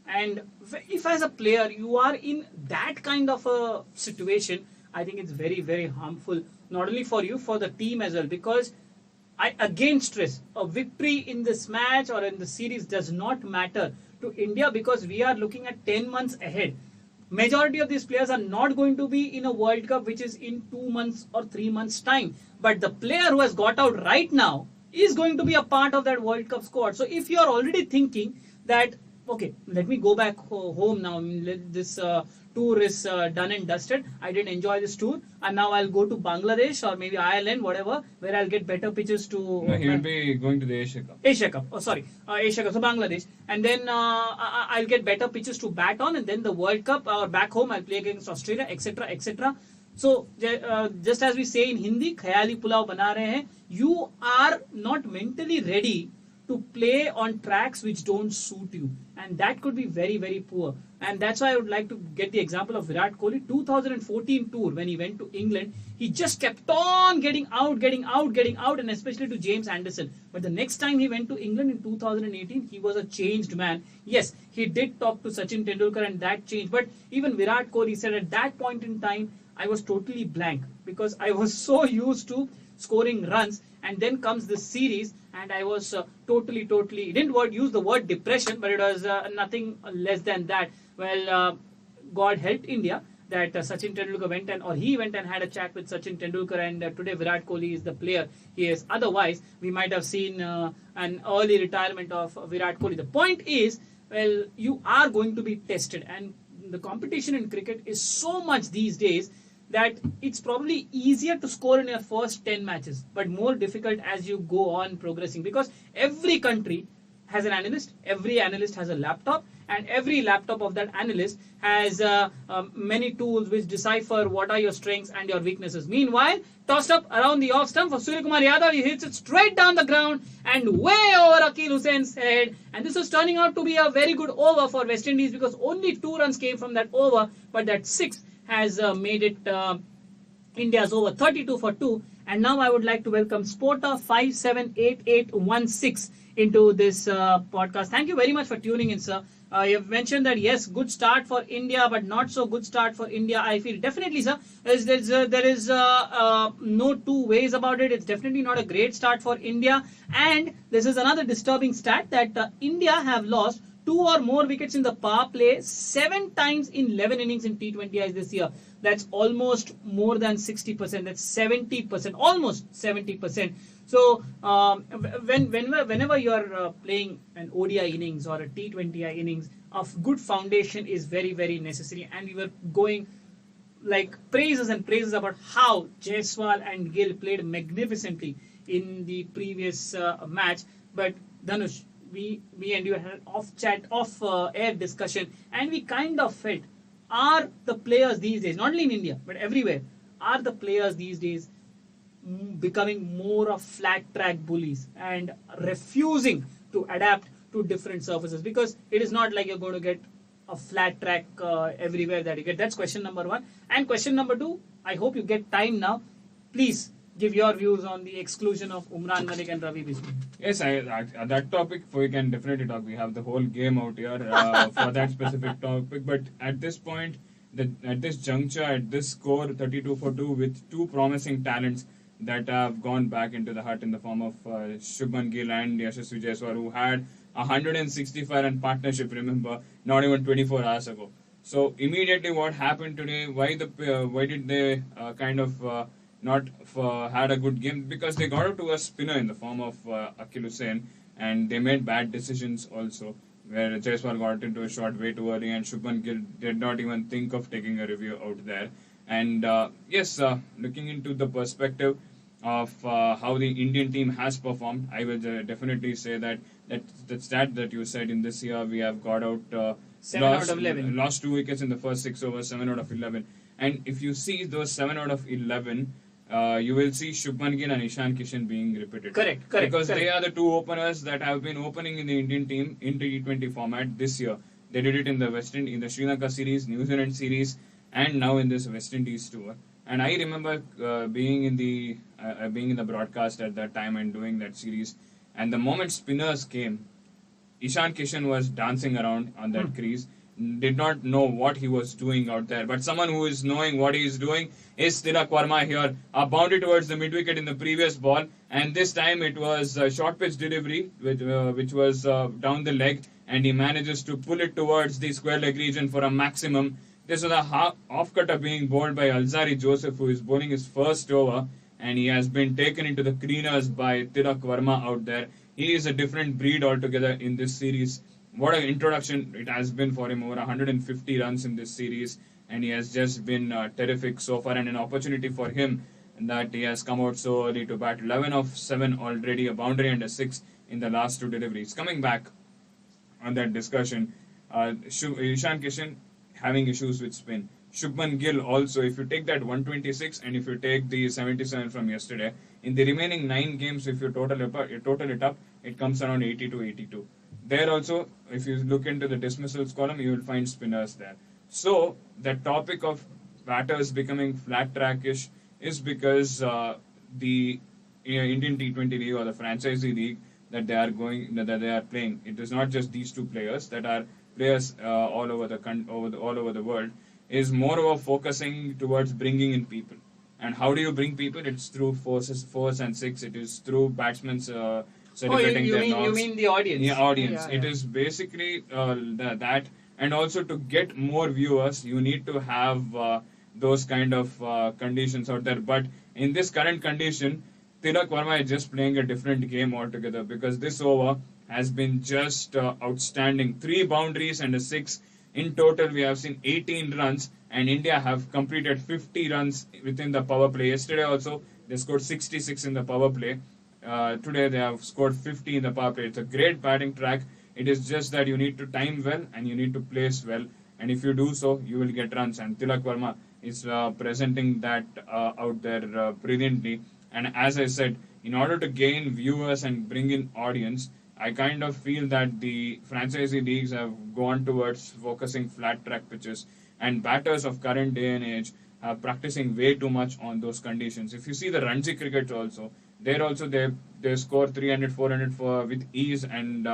And if as a player you are in that kind of a situation, I think it's very, very harmful, not only for you, for the team as well, because I again stress, a victory in this match or in the series does not matter to India, because we are looking at 10 months ahead. Majority of these players are not going to be in a World Cup which is in 2 months or 3 months time. But the player who has got out right now is going to be a part of that World Cup squad. So if you are already thinking that, okay, let me go back home now, this tour is done and dusted, I didn't enjoy this tour, and now I'll go to Bangladesh or maybe Ireland, whatever, where I'll get better pitches to... No, he will be going to the Asia Cup. Asia Cup, Asia Cup, so Bangladesh. And then I'll get better pitches to bat on, and then the World Cup, or back home I'll play against Australia, etc., etc. So, just as we say in Hindi, khayali pulao bana rahe hain, you are not mentally ready to play on tracks which don't suit you, and that could be very, very poor. And that's why I would like to get the example of Virat Kohli. 2014 tour, when he went to England, he just kept on getting out, and especially to James Anderson. But the next time he went to England in 2018, he was a changed man. Yes, he did talk to Sachin Tendulkar, and that changed. But even Virat Kohli said at that point in time, I was totally blank, because I was so used to scoring runs, and then comes this series, and I was totally, he didn't use the word depression, but it was nothing less than that. Well, God helped India that Sachin Tendulkar he went and had a chat with Sachin Tendulkar, and today Virat Kohli is the player he is. Otherwise, we might have seen an early retirement of Virat Kohli. The point is, well, you are going to be tested, and the competition in cricket is so much these days that it's probably easier to score in your first 10 matches, but more difficult as you go on progressing, because every country has an analyst, every analyst has a laptop, and every laptop of that analyst has many tools which decipher what are your strengths and your weaknesses. Meanwhile, tossed up around the off stump for Surya Kumar Yadav, he hits it straight down the ground and way over Akil Hussain's head, and this was turning out to be a very good over for West Indies, because only 2 runs came from that over, but that 6 has made it India's over. 32 for 2. And now I would like to welcome Sporter 578816 into this podcast. Thank you very much for tuning in, sir. You have mentioned that yes, good start for India, but not so good start for India. I feel definitely, sir, there is no two ways about it. It's definitely not a great start for India. And this is another disturbing stat that India have lost 2 or more wickets in the power play 7 times in 11 innings in T20Is this year. That's almost more than 60%. That's 70%, almost 70%. So whenever you are playing an ODI innings or a T20I innings, a good foundation is very, very necessary. And we were going like praises and praises about how Jaiswal and Gill played magnificently in the previous match. But Dhanush, me and you had an off air discussion, and we kind of felt, are the players these days, not only in India but everywhere, are the players these days becoming more of flat track bullies and refusing to adapt to different surfaces? Because it is not like you're going to get a flat track everywhere that you get. That's question number 1. And question number 2, I hope you get time now. Please give your views on the exclusion of Umran Malik and Ravi Bishnoi. Yes, that topic we can definitely talk. We have the whole game out here for that specific topic. But at this point, at this juncture, at this score, 32-2, with 2 promising talents that have gone back into the hut in the form of Shubman Gill and Yashasvi Jaiswal, who had 165 run partnership, remember, not even 24 hours ago. So immediately what happened today, why did they not had a good game? Because they got out to a spinner in the form of Akil Hussain, and they made bad decisions also, where Jaiswal got into a shot way too early and Shubman Gill did not even think of taking a review out there. And looking into the perspective of how the Indian team has performed, I will definitely say that the stat that you said, in this year we have got out 7 out of 11. Lost 2 wickets in the first 6 overs, 7 out of 11. And if you see those 7 out of 11, you will see Shubman Gill and Ishan Kishan being repeated. Correct. Because they are the 2 openers that have been opening in the Indian team in T20 format this year. They did it in the Sri Lanka series, New Zealand series, and now in this West Indies tour. And I remember being in the broadcast at that time and doing that series. And the moment spinners came, Ishan Kishan was dancing around on that crease, did not know what he was doing out there. But someone who is knowing what he is doing is Tilak Verma here. A boundary towards the mid-wicket in the previous ball, and this time it was a short pitch delivery, which was down the leg, and he manages to pull it towards the square leg region for a maximum. This was a off-cutter being bowled by Alzari Joseph, who is bowling his first over, and he has been taken into the cleaners by Tilak Verma out there. He is a different breed altogether in this series. What an introduction it has been for him, over 150 runs in this series, and he has just been terrific so far, and an opportunity for him that he has come out so early to bat. 11 of 7 already, a boundary and a 6 in the last 2 deliveries. Coming back on that discussion, Ishan Kishan having issues with spin. Shubman Gill also, if you take that 126 and if you take the 77 from yesterday, in the remaining 9 games, if you total it up, it comes around 80 to 82. There also, if you look into the dismissals column, you will find spinners there. So, the topic of batters becoming flat trackish is because the Indian T20 league or the franchisee league that they are playing, it is not just these 2 players that are players all over the world, is more of a focusing towards bringing in people. And how do you bring people? It's through fours and 6. It is through batsmen celebrating their knocks. You mean the audience? Yeah, audience. It is basically that. And also, to get more viewers, you need to have those kind of conditions out there. But in this current condition, Tilak Verma is just playing a different game altogether, because this over has been just outstanding. 3 boundaries and a 6. In total, we have seen 18 runs, and India have completed 50 runs within the power play. Yesterday also, they scored 66 in the power play. Today, they have scored 50 in the power play. It's a great batting track. It is just that you need to time well and you need to place well. And if you do so, you will get runs. And Tilak Verma is presenting that out there brilliantly. And as I said, in order to gain viewers and bring in audience, I kind of feel that the franchisee leagues have gone towards focusing flat track pitches, and batters of current day and age are practicing way too much on those conditions. If you see the Ranji cricket also, they score 300, 400 with ease, and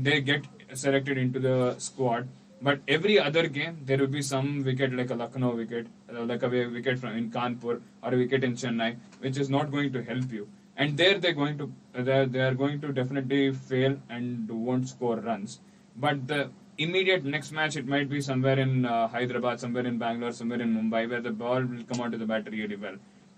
they get selected into the squad. But every other game, there will be some wicket, like a Lucknow wicket, like a wicket from in Kanpur or a wicket in Chennai, which is not going to help you. And there they are going to definitely fail and won't score runs. but the immediate next match, it might be somewhere in Hyderabad, somewhere in Bangalore, somewhere in Mumbai, where the ball will come onto the bat really well.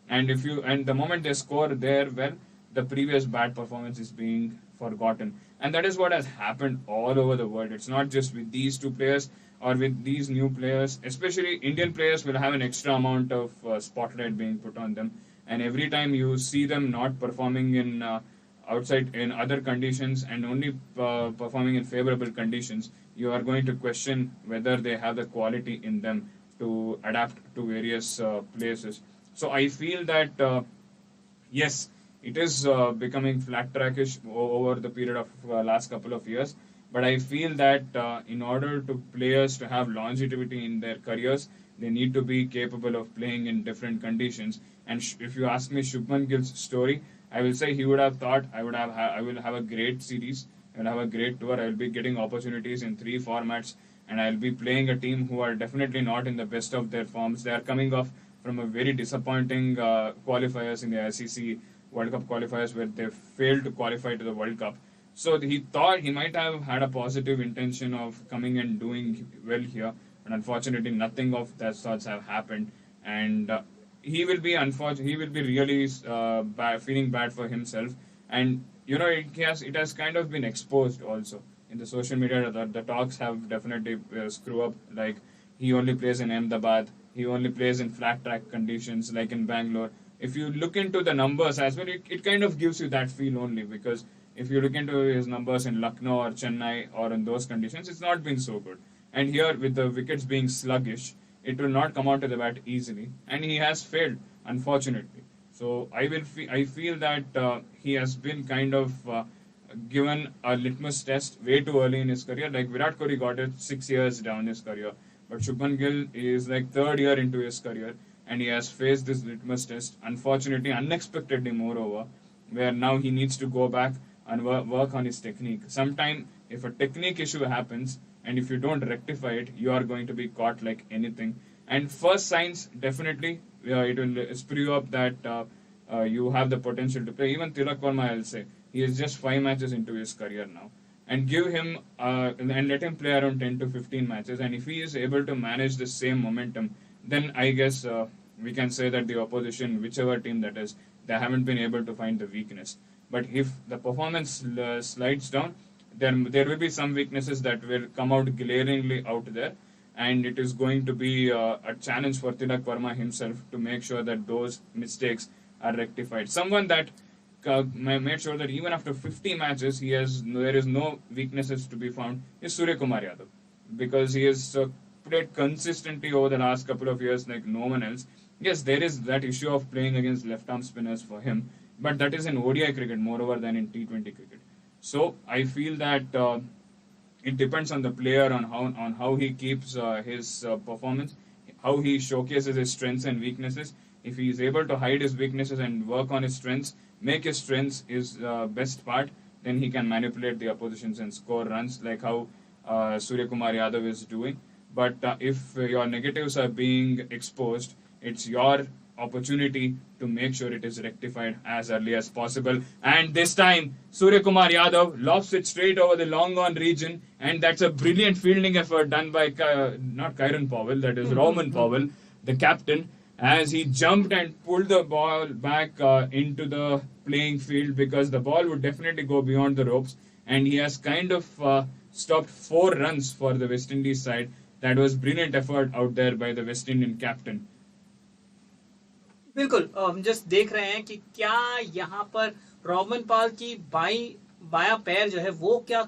And the moment they score there, well, the previous bad performance is being forgotten. And that is what has happened all over the world. It's not just with these two players or with these new players. Especially Indian players will have an extra amount of spotlight being put on them. And every time you see them not performing in outside in other conditions and only performing in favorable conditions, you are going to question whether they have the quality in them to adapt to various places. So I feel that yes, it is becoming flat trackish over the period of last couple of years. But I feel that in order to players to have longevity in their careers, they need to be capable of playing in different conditions. And if you ask me Shubman Gill's story, I will say he would have thought I will have a great series, I will have a great tour, I will be getting opportunities in 3 formats, and I will be playing a team who are definitely not in the best of their forms. They are coming off from a very disappointing qualifiers in the ICC World Cup qualifiers where they failed to qualify to the World Cup. So he thought he might have had a positive intention of coming and doing well here, but unfortunately nothing of that sorts have happened, and he will be really feeling bad for himself. And it has kind of been exposed also in the social media that the talks have definitely screw up. Like, he only plays in Ahmedabad, he only plays in flat track conditions like in Bangalore. If you look into the numbers as well, it kind of gives you that feel only, because if you look into his numbers in Lucknow or Chennai or in those conditions, it's not been so good. And here, with the wickets being sluggish, it will not come onto the bat easily, and he has failed, unfortunately. So I feel that he has been kind of given a litmus test way too early in his career. Like Virat Kohli got it 6 years down his career, but Shubman Gill is like 3rd year into his career, and he has faced this litmus test, unfortunately, unexpectedly moreover, where now he needs to go back and work on his technique. Sometime, if a technique issue happens, and if you don't rectify it, you are going to be caught like anything. And first signs, definitely, it will spur you up that you have the potential to play. Even Tilak Verma, I'll say, he is just 5 matches into his career now. And give him, and let him play around 10 to 15 matches. And if he is able to manage the same momentum, then I guess we can say that the opposition, whichever team that is, they haven't been able to find the weakness. But if the performance slides down, then there will be some weaknesses that will come out glaringly out there, and it is going to be a challenge for Tilak Verma himself to make sure that those mistakes are rectified. Someone that made sure that even after 50 matches, there is no weaknesses to be found is Surya Kumar Yadav, because he has played consistently over the last couple of years like no one else. Yes, there is that issue of playing against left-arm spinners for him, but that is in ODI cricket moreover than in T20 cricket. So I feel that it depends on the player on how he keeps his performance, how he showcases his strengths and weaknesses. If he is able to hide his weaknesses and work on his strengths, make his strengths his best part, then he can manipulate the oppositions and score runs like how Surya Kumar Yadav is doing. But if your negatives are being exposed, it's your opportunity to make sure it is rectified as early as possible. And this time, Surya Kumar Yadav lofts it straight over the long on region, and that's a brilliant fielding effort done by not Kyron Powell, that is Roman Powell, the captain, as he jumped and pulled the ball back into the playing field, because the ball would definitely go beyond the ropes, and he has kind of stopped 4 runs for the West Indies side. That was brilliant effort out there by the West Indian captain. बिल्कुल, हम just देख रहे हैं कि क्या यहाँ पर रॉबमन पाल की बाया पैर जो है वो क्या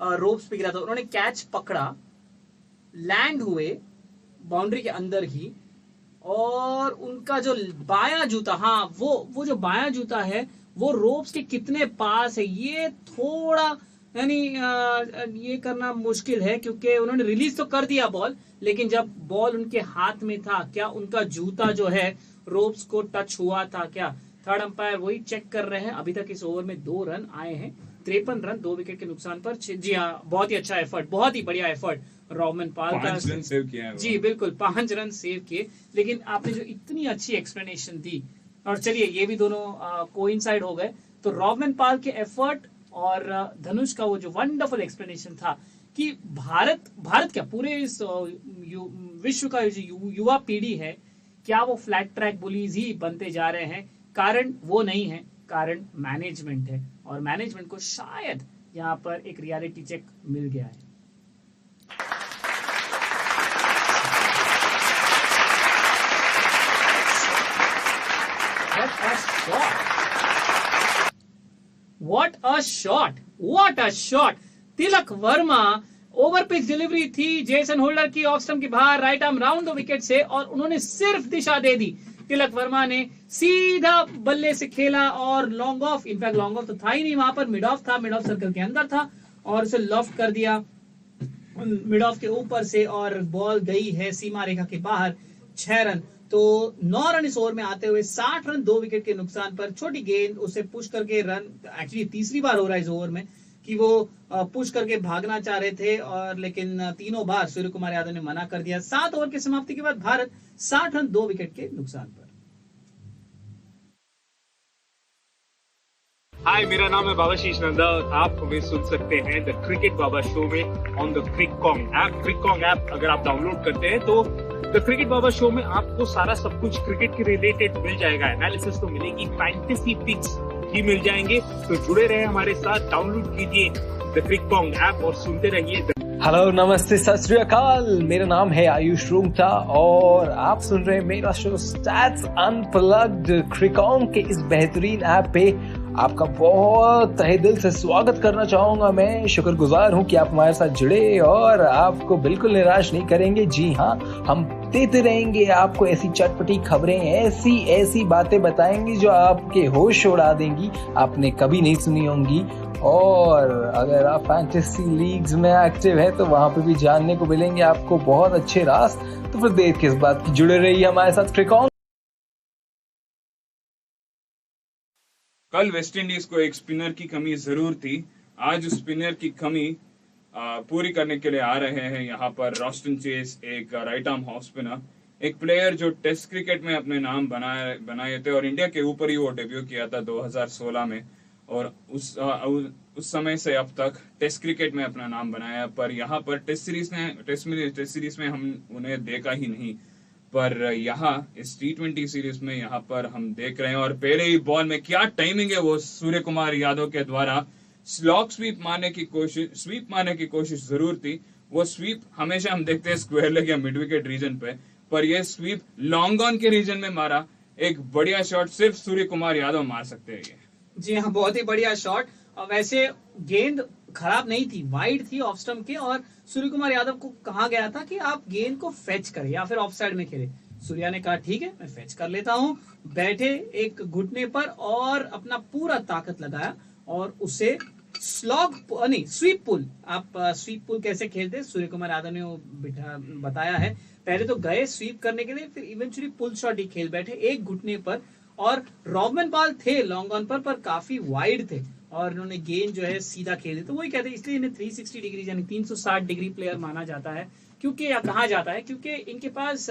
रोप्स पे गिरा था. उन्होंने कैच पकड़ा, लैंड हुए बाउंड्री के अंदर ही, और उनका जो बाया जूता, हाँ वो जो बाया जूता है वो रोप्स के कितने पास है, ये थोड़ा यानी ये करना मुश्किल है, क्योंकि उन्होंने रिलीज तो कर दिया बॉल, लेकिन जब बॉल उनके हाथ में था, क्या उनका जूता जो है रोप्स को टच हुआ था क्या? थर्ड अंपायर वही चेक कर रहे हैं. अभी तक इस ओवर में 2 रन आए हैं, 53 रन 2 विकेट के नुकसान पर. जी हाँ, बहुत ही अच्छा एफर्ट, बहुत ही बढ़िया एफर्ट रॉबमन पाल का. 5 रन सेव किया है. जी बिल्कुल, 5 रन सेव किए. लेकिन आपने जो इतनी अच्छी एक्सप्लेनेशन दी, और चलिए ये भी दोनों कोइंसाइड हो गए, तो रॉबमन पाल के एफर्ट और धनुष का वो जो वंडरफुल एक्सप्लेनेशन था कि भारत क्या पूरे इस विश्व का जो युवा पीढ़ी है, क्या वो फ्लैट ट्रैक बुलीज ही बनते जा रहे हैं? कारण वो नहीं है, कारण मैनेजमेंट है, और मैनेजमेंट को शायद यहाँ पर एक रियलिटी चेक मिल गया है। What a shot! Tilak Varma, over pitch delivery थी जेसन होल्डर की ऑफ स्टंप के बाहर, right arm round the wicket से, और उन्होंने सिर्फ दिशा दे दी। तिलक वर्मा ने सीधा बल्ले से खेला और long off, in fact long off तो था ही नहीं वहां पर, मिड ऑफ था, मिड ऑफ सर्कल के अंदर था, और उसे लॉफ्ट कर दिया मिड ऑफ के ऊपर से, और बॉल गई है सीमा रेखा के बाहर, 6 रन। तो 9 रन इस ओवर में आते हुए 60 रन 2 विकेट के नुकसान पर। छोटी गेंद, उसे पुश करके रन, एक्चुअली तीसरी बार हो रहा है इस ओवर में कि वो पुश करके भागना चाह रहे थे, और लेकिन तीनों बार सूर्य कुमार यादव ने मना कर दिया। 7 ओवर की समाप्ति के बाद भारत 60 रन 2 विकेट के नुकसान पर। हाय, मेरा नाम है बाबाशीष नंदा और आप हमें सुन सकते हैं द क्रिकेट बाबा शो में ऑन द क्रिककॉन्ग ऐप। क्रिककॉन्ग ऐप अगर आप डाउनलोड करते हैं तो द क्रिकेट बाबा शो में आपको सारा सब कुछ क्रिकेट के रिलेटेड मिल जाएगा। एनालिसिस तो मिलेगी, फैंटेसी पिक्स भी मिल जाएंगे। तो जुड़े रहे हमारे साथ, डाउनलोड कीजिए द क्रिककॉन्ग ऐप और सुनते रहिए। हेलो, नमस्ते, सत श्री अकाल। मेरा नाम है आयुष रूंगटा और आप सुन रहे हैं मेरा शो स्टैट्स अनप्लग्ड। क्रिकॉन्ग के इस बेहतरीन ऐप पे आपका बहुत तहे दिल से स्वागत करना चाहूंगा। मैं शुक्रगुजार हूं कि आप हमारे साथ जुड़े और आपको बिल्कुल निराश नहीं करेंगे। जी हाँ, हम देते रहेंगे आपको ऐसी चटपटी खबरें, ऐसी बातें बताएंगे जो आपके होश उड़ा देंगी, आपने कभी नहीं सुनी होंगी। और अगर आप फैंटेसी लीग्स में एक्टिव है तो वहां पे भी जानने को मिलेंगे आपको बहुत अच्छे राज। तो फिर देर किस बात की, जुड़े रहिए हमारे साथ क्रिकॉन्ग। कल वेस्टइंडीज को एक स्पिनर की कमी जरूर थी। आज उस स्पिनर की कमी पूरी करने के लिए आ रहे हैं यहाँ पर रॉस्टन चेज, एक राइट आर्म ऑफ स्पिनर, एक प्लेयर जो टेस्ट क्रिकेट में अपने नाम बनाए थे और इंडिया के ऊपर ही वो डेब्यू किया था 2016 में, और उस समय से अब तक टेस्ट क्रिकेट में अपना नाम बनाया। पर यहाँ पर टेस्ट सीरीज में हम उन्हें देखा ही नहीं, पर यहाँ इस T20 सीरीज में यहाँ पर हम देख रहे हैं। और पहले ही बॉल में क्या टाइमिंग है वो सूर्य कुमार यादव के द्वारा। स्लॉग स्वीप मारने की कोशिश जरूर थी। वो स्वीप हमेशा हम देखते हैं स्क्वायर लेग या मिड विकेट रीजन पे, पर यह स्वीप लॉन्ग ऑन के रीजन में मारा। एक बढ़िया शॉट सिर्फ सूर्य कुमार यादव मार सकते हैं ये। जी हाँ, बहुत ही बढ़िया शॉट। और वैसे गेंद खराब नहीं थी, वाइड थी ऑफ स्टंप के, और सूर्य कुमार यादव को कहा गया था कि आप गेंद को फेच करें या फिर ऑफ साइड में खेले। सूर्या ने कहा ठीक है, मैं फेच कर लेता हूँ। बैठे एक घुटने पर और अपना पूरा ताकत लगाया और उसे स्वीप पुल। आप स्वीप पुल कैसे खेलते हैं सूर्य कुमार यादव ने वो बताया है। पहले तो गए स्वीप करने के लिए, फिर इवेंचुअली पुल शॉट ही खेल बैठे एक घुटने पर, और रॉबमैन बॉल थे लॉन्ग ऑन पर काफी वाइड थे, और इन्होंने गेंद जो है सीधा खेली। तो वही कहते हैं, इसलिए इन्हें 360 डिग्री यानी 360 डिग्री प्लेयर माना जाता है, क्योंकि या कहा जाता है क्योंकि इनके पास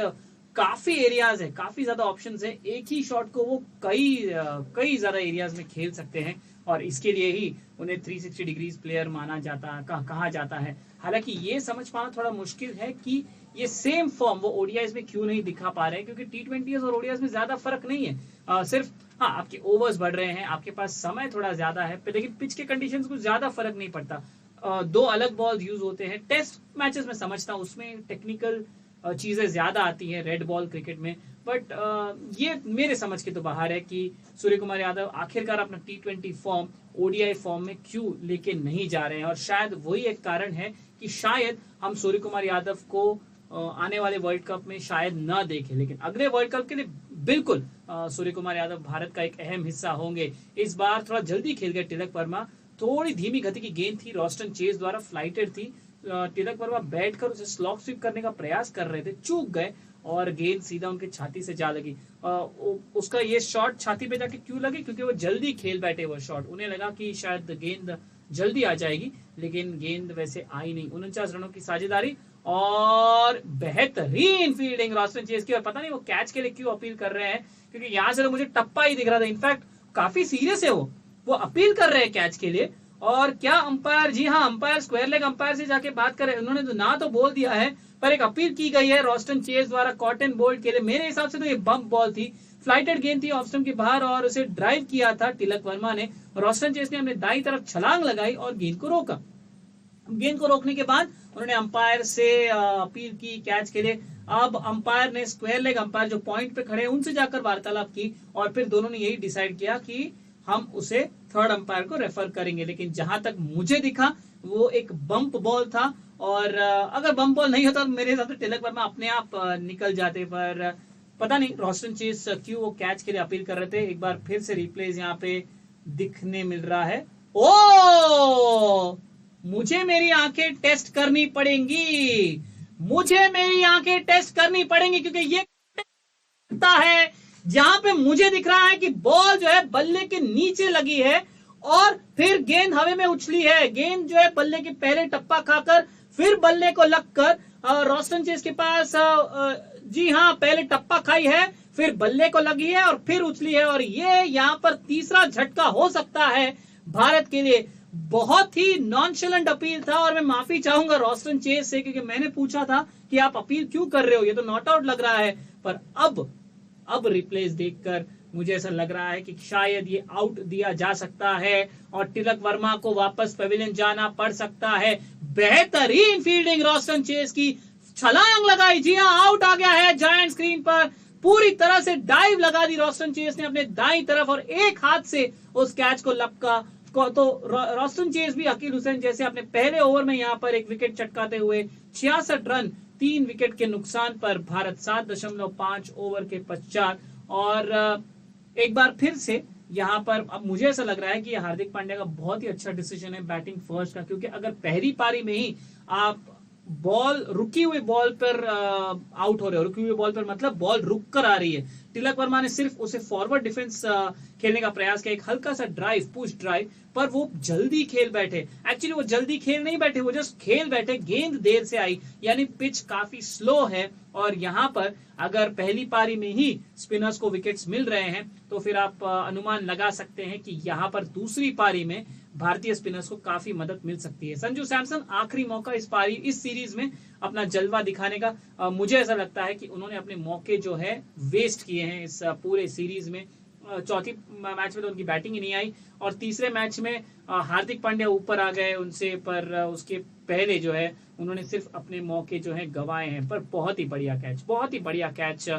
काफी एरियाज है, काफी ज्यादा ऑप्शंस है। एक ही शॉट को वो कई ज्यादा एरियाज में खेल सकते हैं, और इसके लिए ही उन्हें 360 डिग्रीज प्लेयर माना जाता कहा जाता है। हालांकि ये समझ पाना थोड़ा मुश्किल है कि ये सेम फॉर्म वो ओडीआईज में क्यों नहीं दिखा पा रहे हैं, क्योंकि T20 और ओडीआईज में ज्यादा फर्क नहीं है। सिर्फ हाँ, आपके ओवर्स बढ़ रहे हैं, आपके पास समय थोड़ा ज्यादा है, लेकिन पिच के कंडीशंस को ज्यादा फर्क नहीं पड़ता। 2 अलग बॉल यूज होते हैं। टेस्ट मैचेस में समझता हूँ उसमें टेक्निकल चीजें ज्यादा आती है रेड बॉल क्रिकेट में, बट ये मेरे समझ के तो बाहर है कि सूर्य कुमार यादव आखिरकार अपना T20 फॉर्म ओडीआई फॉर्म में क्यों लेके नहीं जा रहे हैं। और शायद वही एक कारण है कि शायद हम सूर्य कुमार यादव को आने वाले वर्ल्ड कप में शायद ना देखें, लेकिन अगले वर्ल्ड कप के लिए बिल्कुल सूर्य कुमार यादव भारत का एक अहम हिस्सा होंगे। इस बार थोड़ा जल्दी खेल गए तिलक वर्मा, थोड़ी धीमी गति की गेंद थी, रॉस्टन चेज द्वारा फ्लाइटेड थी। तिलक वर्मा बैठकर उसे स्लॉग स्वीप करने का प्रयास कर रहे थे, चूक गए और गेंद सीधा उनके छाती से जा लगी। उसका ये शॉट छाती पे जाके क्यों लगी, क्योंकि वो जल्दी खेल बैठे वो शॉट। उन्हें लगा कि शायद गेंद जल्दी आ जाएगी, लेकिन गेंद वैसे आई नहीं। 49 रनों की साझेदारी और बेहतरीन फील्डिंग रॉस्टन चेज की। और पता नहीं वो कैच के लिए क्यों अपील कर रहे हैं, क्योंकि यहां से तो मुझे टप्पा ही दिख रहा था। इनफैक्ट काफी सीरियस है वो अपील कर रहे हैं कैच के लिए, और क्या अंपायर, जी हाँ, अंपायर स्क्वायर लेग अंपायर से जाके बात करें, उन्होंने तो ना तो बोल दिया है, पर एक अपील की गई है रॉस्टन चेज द्वारा कॉटन बोल्ट के लिए। मेरे हिसाब से तो ये बम्प बॉल थी, फ्लाइटेड गेंद थी ऑफ स्टंप के बाहर और उसे ड्राइव किया था तिलक वर्मा ने। रॉस्टन चेज ने अपने दाई तरफ छलांग लगाई और गेंद को रोका। गेंद को रोकने के बाद उन्होंने अंपायर से अपील की कैच के लिए। अब अंपायर ने, स्क्वायर लेग अंपायर जो पॉइंट पे खड़े हैं, उनसे जाकर वार्तालाप की और फिर दोनों ने यही डिसाइड किया कि हम उसे थर्ड अंपायर को रेफर करेंगे। लेकिन जहां तक मुझे दिखा वो एक बम्प बॉल था और अगर बम्प बॉल नहीं होता तो मेरे हिसाब से तिलक वर्मा अपने आप निकल जाते, पर पता नहीं रॉस्टन चेज क्यों वो कैच के लिए अपील कर रहे थे। एक बार फिर से रिप्लेस यहाँ पे दिखने मिल रहा है। ओ, मुझे मेरी आंखें टेस्ट करनी पड़ेंगी, मुझे मेरी आंखें टेस्ट करनी पड़ेंगी, क्योंकि ये लगता है जहां पे मुझे दिख रहा है कि बॉल जो है बल्ले के नीचे लगी है और फिर गेंद हवा में उछली है। गेंद जो है बल्ले के पहले टप्पा खाकर फिर बल्ले को लगकर रॉस्टन चेज के पास जी हाँ पहले टप्पा खाई है, फिर बल्ले को लगी है और फिर उछली है। और ये यहाँ पर तीसरा झटका हो सकता है भारत के लिए। बहुत ही नॉनशलेंट अपील था और मैं माफी चाहूंगा रॉस्टन चेज से, क्योंकि मैंने पूछा था कि आप अपील क्यों कर रहे हो, ये तो नॉट आउट लग रहा है। पर अब रिप्लेस देखकर मुझे ऐसा लग रहा है कि शायद ये आउट दिया जा सकता है और तिलक वर्मा को वापस पवेलियन जाना पड़ सकता है। बेहतरीन फील्डिंग रॉस्टन चेज की, छलांग लगाई, जी हाँ आउट आ गया है जायंट स्क्रीन पर। पूरी तरह से डाइव लगा दी रॉस्टन चेज ने अपने दाईं तरफ और एक हाथ से उस कैच को लपका। तो रॉस्टन चेज भी अकील हुसैन जैसे अपने पहले ओवर में यहाँ पर एक विकेट चटकाते हुए 66 रन 3 विकेट के नुकसान पर भारत 7.5 ओवर के पश्चात। और एक बार फिर से यहाँ पर अब मुझे ऐसा लग रहा है कि ये हार्दिक पांड्या का बहुत ही अच्छा डिसीजन है बैटिंग फर्स्ट का, क्योंकि अगर पहली पारी में ही आप बॉल रुकी हुई बॉल पर आउट हो रहे हो, रुकी हुई बॉल पर मतलब बॉल रुक कर आ रही है, तिलक वर्मा ने सिर्फ उसे फॉरवर्ड डिफेंस खेलने का प्रयास किया, एक हल्का सा ड्राइव, पुश ड्राइव, पर वो जल्दी खेल बैठे। एक्चुअली वो जल्दी खेल नहीं बैठे, वो जस्ट खेल बैठे, गेंद देर से आई, यानी पिच काफी स्लो है। और यहाँ पर अगर पहली पारी में ही स्पिनर्स को विकेट्स मिल रहे हैं तो फिर आप अनुमान लगा सकते हैं कि यहाँ पर दूसरी पारी में भारतीय स्पिनर्स को काफी मदद मिल सकती है। संजू सैमसन आखिरी मौका इस सीरीज में अपना जलवा दिखाने का। मुझे ऐसा लगता है कि उन्होंने अपने मौके जो है वेस्ट किए हैं इस पूरे सीरीज में। चौथी मैच में तो उनकी बैटिंग ही नहीं आई और तीसरे मैच में हार्दिक पांड्या ऊपर आ गए उनसे, पर उसके पहले जो है उन्होंने सिर्फ अपने मौके जो है गंवाए हैं। पर बहुत ही बढ़िया कैच, बहुत ही बढ़िया कैच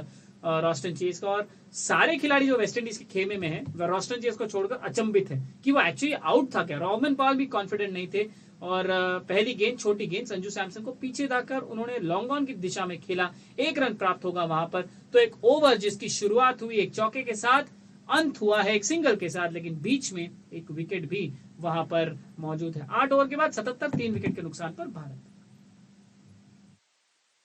रॉस्टन चेज का। और सारे खिलाड़ी जो वेस्ट इंडीज के खेमे में हैं वह रॉस्टन चेज को छोड़कर अचंभित है कि वो एक्चुअली आउट था क्या। रोहमन पॉल भी कॉन्फिडेंट नहीं थे और पहली गेंद, छोटी गेंद, संजू सैमसन को पीछे दाकर उन्होंने लॉन्ग ऑन की दिशा में खेला, 1 रन प्राप्त होगा वहां पर। तो एक ओवर जिसकी शुरुआत हुई एक चौके के साथ, अंत हुआ है एक सिंगल के साथ, लेकिन बीच में एक विकेट भी वहां पर मौजूद है। 8 ओवर के बाद 77, 3 विकेट के नुकसान पर भारत।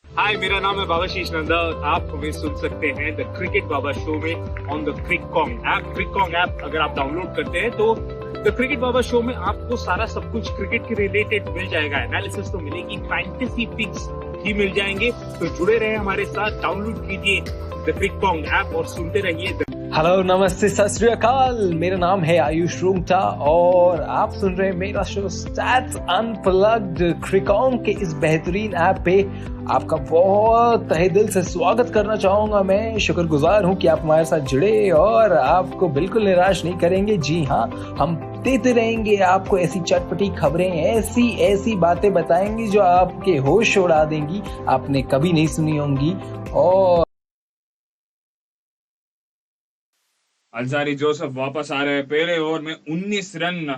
हाय, मेरा नाम है बाबाशीष नंदा और आप हमें सुन सकते हैं द क्रिकेट बाबा शो में ऑन द क्रिककॉम ऐप। क्रिककॉम ऐप अगर आप डाउनलोड करते हैं तो द क्रिकेट बाबा शो में आपको सारा सब कुछ क्रिकेट के रिलेटेड मिल जाएगा। एनालिसिस तो मिलेगी, फैंटेसी पिक्स भी मिल जाएंगे। तो जुड़े रहे हमारे साथ, डाउनलोड कीजिए द क्रिककॉम ऐप और सुनते रहिए। हेलो, नमस्ते, सत श्री अकाल। मेरा नाम है आयुष रूंगटा और आप सुन रहे हैं मेरा शो स्टैट्स अनप्लग्ड। क्रिकॉम के इस बेहतरीन ऐप पे आपका बहुत तहे दिल से स्वागत करना चाहूंगा। मैं शुक्रगुजार हूं कि आप हमारे साथ जुड़े और आपको बिल्कुल निराश नहीं करेंगे। जी हाँ, हम देते रहेंगे आपको ऐसी चटपटी खबरें, ऐसी बातें बताएंगे जो आपके होश उड़ा देंगी, आपने कभी नहीं सुनी होंगी। और अलजारी जोसेफ वापस आ रहे हैं। पहले ओवर में 19 रन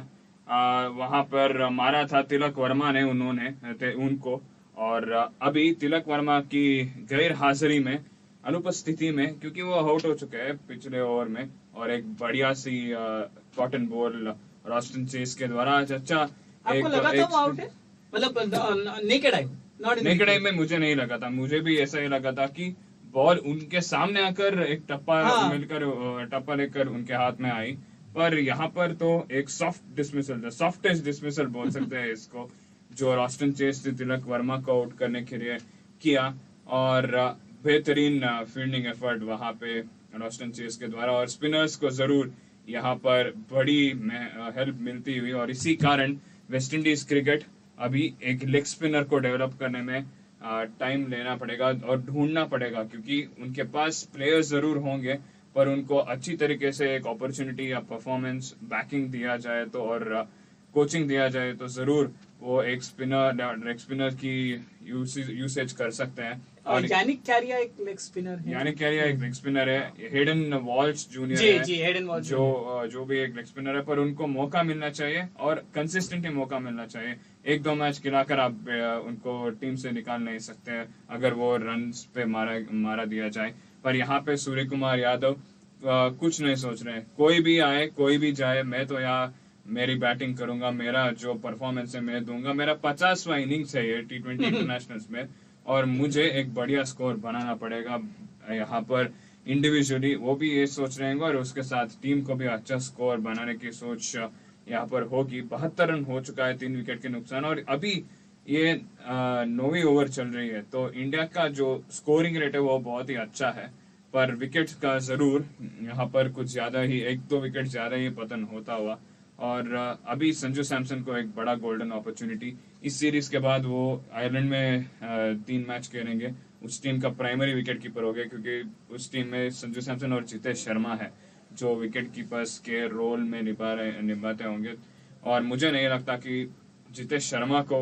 वहां पर मारा था तिलक वर्मा ने उनको। और अभी तिलक वर्मा की गैर हाजिरी में, अनुपस्थिति में, क्योंकि वो आउट हो चुके हैं पिछले ओवर में, और एक बढ़िया सी कॉटन बॉल रॉस्टन चेज के द्वारा। अच्छा, आपको लगा था वो आउट है? मतलब नेकेड आई में मुझे नहीं लगा था, मुझे भी ऐसा ही लगा था कि बॉल उनके सामने आकर एक टप्पा लेकर उनके हाथ में आई। पर यहाँ पर तो एक सॉफ्टेस्ट डिसमिसल बोल सकते हैं इसको, जो रॉस्टन चेज ने तिलक वर्मा को आउट करने के लिए किया। और बेहतरीन फील्डिंग एफर्ट वहां पे रॉस्टन चेज के द्वारा। और स्पिनर्स को जरूर यहाँ पर बड़ी हेल्प मिलती हुई, और इसी कारण वेस्ट इंडीज क्रिकेट अभी एक लेग स्पिनर को डेवलप करने में टाइम लेना पड़ेगा और ढूंढना पड़ेगा, क्योंकि उनके पास प्लेयर्स जरूर होंगे पर उनको अच्छी तरीके से एक अपॉर्चुनिटी या परफॉर्मेंस बैकिंग दिया जाए तो, और कोचिंग दिया जाए तो जरूर वो एक स्पिनर की यूसेज कर सकते हैं। और यानिक कैरिया एक लेग स्पिनर है। यानिक कैरिया एक लेग स्पिनर है, हेडन वॉल्श जूनियर जी है, जी हेडन वॉल्श जो भी एक लेग स्पिनर है, पर उनको मौका मिलना चाहिए और कंसिस्टेंटली मौका मिलना चाहिए। एक दो मैच खिलाकर आप उनको टीम से निकाल नहीं सकते अगर वो रन्स पे मारा दिया जाए। पर यहाँ पे सूर्य कुमार यादव कुछ नहीं सोच रहे हैं, कोई भी आए कोई भी जाए, मैं तो यहाँ मेरी बैटिंग करूंगा, मेरा जो परफॉर्मेंस है मैं दूंगा। मेरा 50वां इनिंग्स है ये T20 इंटरनेशनल्स में, और मुझे एक बढ़िया स्कोर बनाना पड़ेगा यहाँ पर इंडिविजुअली। वो भी ये सोच रहे हैं और उसके साथ टीम को भी अच्छा स्कोर बनाने की सोच यहाँ पर होगी। 72 रन हो चुका है 3 विकेट के नुकसान, और अभी ये 9वीं ओवर चल रही है, तो इंडिया का जो स्कोरिंग रेट है वो बहुत ही अच्छा है, पर विकेट का जरूर यहाँ पर कुछ ज्यादा ही, 1-2 विकेट ज्यादा ही पतन होता हुआ। और अभी संजू सैमसन को एक बड़ा गोल्डन अपॉर्चुनिटी, इस सीरीज के बाद वो आयरलैंड में 3 मैच खेलेंगे, उस टीम का प्राइमरी विकेट कीपर हो गया, क्योंकि उस टीम में संजू सैमसन और जितेश शर्मा है जो विकेट कीपर्स के रोल में निभाते होंगे। और मुझे नहीं लगता कि जितेश शर्मा को